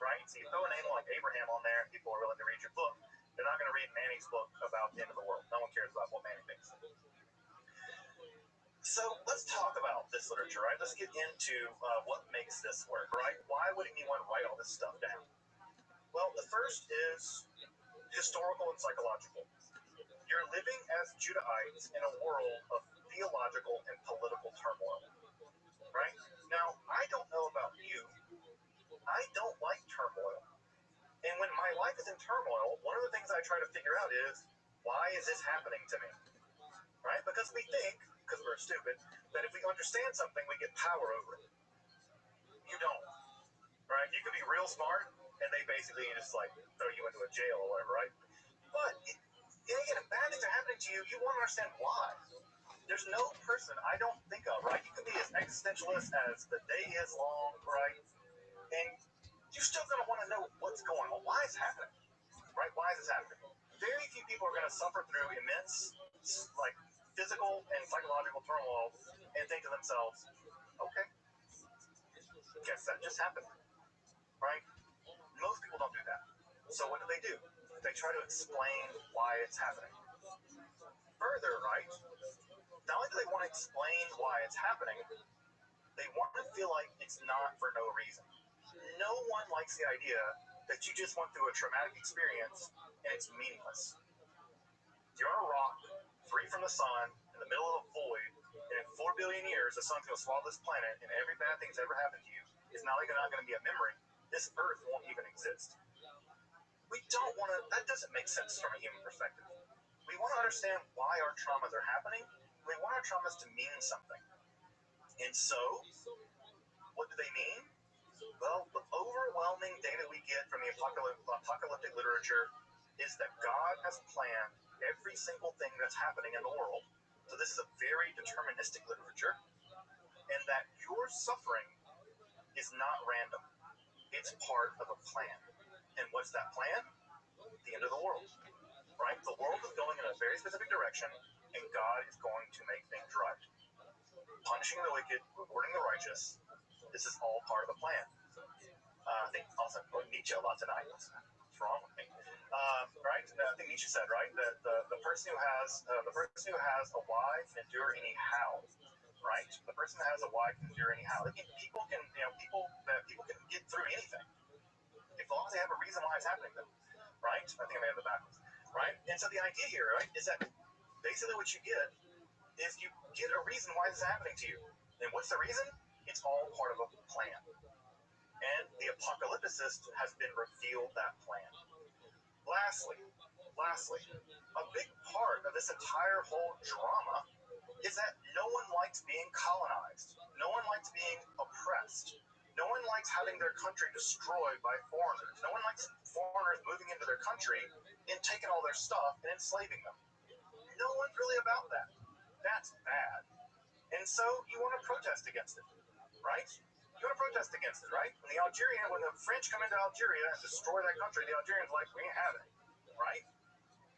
right? So you throw a name like Abraham on there, and people are willing to read your book. They're not going to read Manny's book about the end of the world. No one cares about what Manny thinks. So let's talk about this literature, right? Let's get into what makes this work, right? Why would anyone write all this stuff down? Well, the first is historical and psychological. You're living as Judahites in a world of theological and political turmoil, right? Now, I don't know about you. I don't like turmoil. And when my life is in turmoil, one of the things I try to figure out is, why is this happening to me? Right? Because we think, because we're stupid, that if we understand something, we get power over it. You don't. Right? You can be real smart, and they basically just like throw you into a jail or whatever, right? But again, if bad things are happening to you, you want to understand why. There's no person I don't think of, right? You can be as existentialist as the day is long, right? And you're still going to want to know what's going on. Why is it happening? Right? Why is this happening? Very few people are going to suffer through immense, like, physical and psychological turmoil and think to themselves, okay, guess that just happened, right? Most people don't do that. So what do? They try to explain why it's happening. Further, right, not only do they want to explain why it's happening, they want to feel like it's not for no reason. No one likes the idea that you just went through a traumatic experience and it's meaningless. You're on a rock, free from the sun, in the middle of a void, and in 4 billion years, the sun's going to swallow this planet, and every bad thing that's ever happened to you is not only not going to be a memory, this Earth won't even exist. We don't want to, that doesn't make sense from a human perspective. We want to understand why our traumas are happening. We want our traumas to mean something. And so, what do they mean? Well, the overwhelming data we get from the apocalyptic literature is that God has planned every single thing that's happening in the world. So this is a very deterministic literature, and that your suffering is not random. It's part of a plan. And what's that plan? The end of the world, right? The world is going in a very specific direction, and God is going to make things right. Punishing the wicked, rewarding the righteous. This is all part of the plan. I think also Nietzsche a lot tonight. What's wrong with me? Right? I think Nietzsche said, right, that the person who has a why can endure any how. Right? The person that has a why can endure any how. People can get through anything as long as they have a reason why it's happening to them. Right? I think I may have it backwards. Right? And so the idea here, right, is that basically what you get is you get a reason why this is happening to you. And what's the reason? It's all part of a plan. And the apocalypticist has been revealed that plan. Lastly, a big part of this entire whole drama is that no one likes being colonized. No one likes being oppressed. No one likes having their country destroyed by foreigners. No one likes foreigners moving into their country and taking all their stuff and enslaving them. No one's really about that. That's bad. And so you want to protest against it, right? You want to protest against it, right? When the French come into Algeria and destroy that country, the Algerians are like, we ain't having it, right?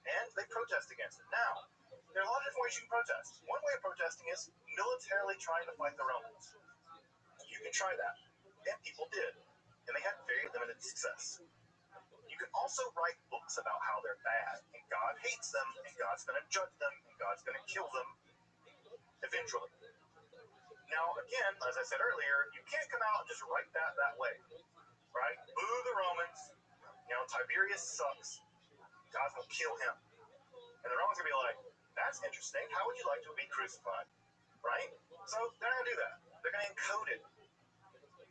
And they protest against it. Now, there are a lot of different ways you can protest. One way of protesting is militarily trying to fight the Romans. You can try that. And people did. And they had very limited success. You can also write books about how they're bad, and God hates them, and God's going to judge them, and God's going to kill them eventually. Now, again, as I said earlier, you can't come out and just write that way, right? Boo the Romans. Tiberius sucks. God's going to kill him. And the Romans are going to be like, that's interesting. How would you like to be crucified? Right? So they're not going to do that. They're going to encode it.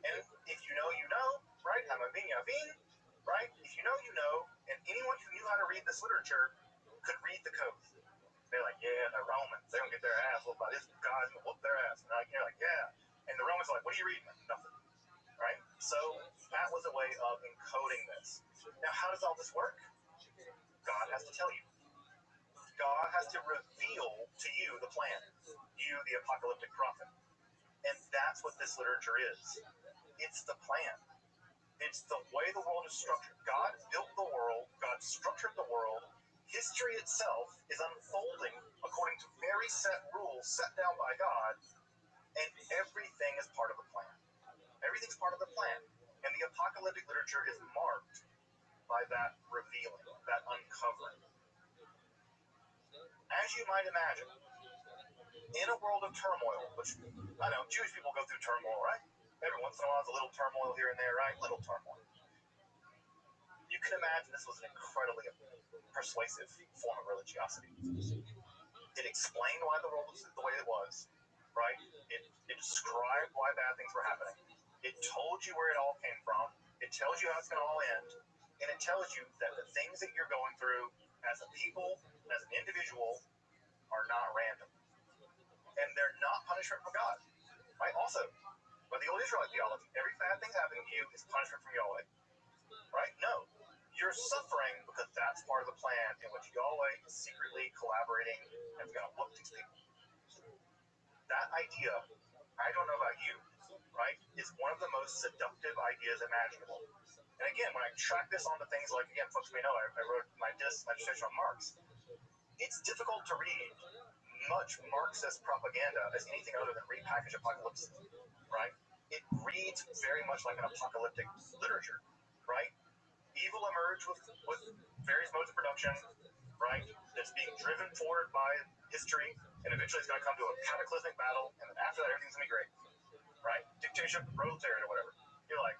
And if you know, you know, right? Hamavin Yavin, right? If you know, you know. And anyone who knew how to read this literature could read the code. They're like, yeah, the Romans, they don't get their ass whooped by this. God's going to whoop their ass. And you're like, yeah. And the Romans are like, what are you reading? Nothing. Right? So that was a way of encoding this. Now, how does all this work? God has to tell you. God has to reveal to you the plan. You, the apocalyptic prophet. And that's what this literature is. It's the plan. It's the way the world is structured. God built the world. God structured the world. History itself is unfolding according to very set rules set down by God. And everything is part of the plan. Everything's part of the plan. And the apocalyptic literature is marked by that revealing, that uncovering. As you might imagine, in a world of turmoil, which I know Jewish people go through turmoil, right? Every once in a while, there's a little turmoil here and there, right? Little turmoil. You can imagine this was an incredibly persuasive form of religiosity. It explained why the world was the way it was, right? It described why bad things were happening. It told you where it all came from. It tells you how it's going to all end. And it tells you that the things that you're going through as a people, as an individual, are not random. And they're not punishment from God. Right? Also, by the old Israelite theology, every bad thing happening to you is punishment from Yahweh. Right? No. You're suffering because that's part of the plan in which Yahweh is secretly collaborating and is going to whoop these people. That idea, I don't know about you, right, is one of the most seductive ideas imaginable. And again, when I track this onto things like, again, folks may know, I wrote my dissertation on Marx. It's difficult to read much Marxist propaganda as anything other than repackaged apocalypse, right? It reads very much like an apocalyptic literature, right? Evil emerged with various modes of production, right? That's being driven forward by history, and eventually it's going to come to a cataclysmic battle, and then after that, everything's going to be great, right? Dictatorship, proletariat, or whatever. You're like,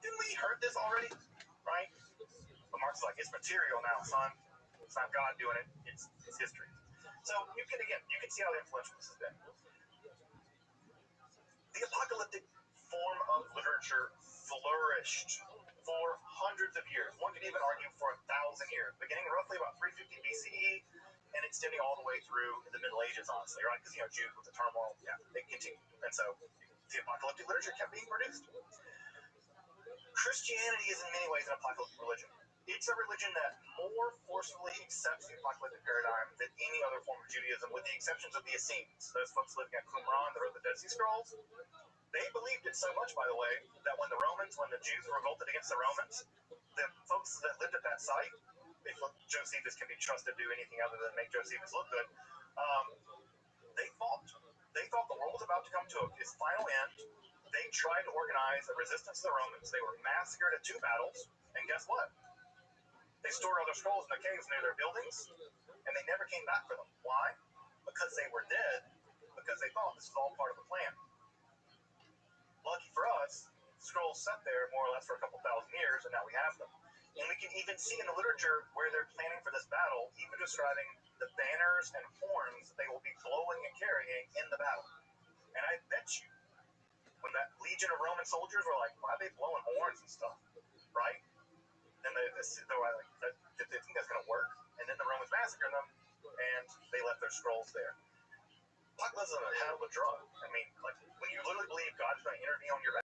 didn't we heard this already, right? But Marx is like, it's material now, son. It's not God doing it. It's history. So you can see how influential this has been. The apocalyptic form of literature flourished for hundreds of years. One could even argue for 1,000 years, beginning roughly about 350 BCE and extending all the way through the Middle Ages, honestly, right? Because, Jews with the turmoil, they continued. And so the apocalyptic literature kept being produced. Christianity is in many ways an apocalyptic religion. It's a religion that more forcefully accepts the apocalyptic paradigm than any other form of Judaism, with the exceptions of the Essenes, those folks living at Qumran that wrote the Dead Sea Scrolls. They believed it so much, by the way, that when the Jews revolted against the Romans, the folks that lived at that site, if Josephus can be trusted to do anything other than make Josephus look good, They thought the world was about to come to its final end. They tried to organize a resistance to the Romans. They were massacred at 2 battles, and guess what? They stored all their scrolls in the caves near their buildings, and they never came back for them. Why? Because they were dead, because they thought this was all part of the plan. Lucky for us, scrolls sat there more or less for a couple thousand years, and now we have them. And we can even see in the literature where they're planning for this battle, even describing the banners and horns that they will be blowing and carrying in the battle. And I bet you, when that legion of Roman soldiers were like, why are they blowing horns and stuff, right? And they were like, they think that's going to work? And then the Romans massacred them, and they left their scrolls there. Populism is a hell of a drug. I mean, like, when you literally believe God's going to intervene on your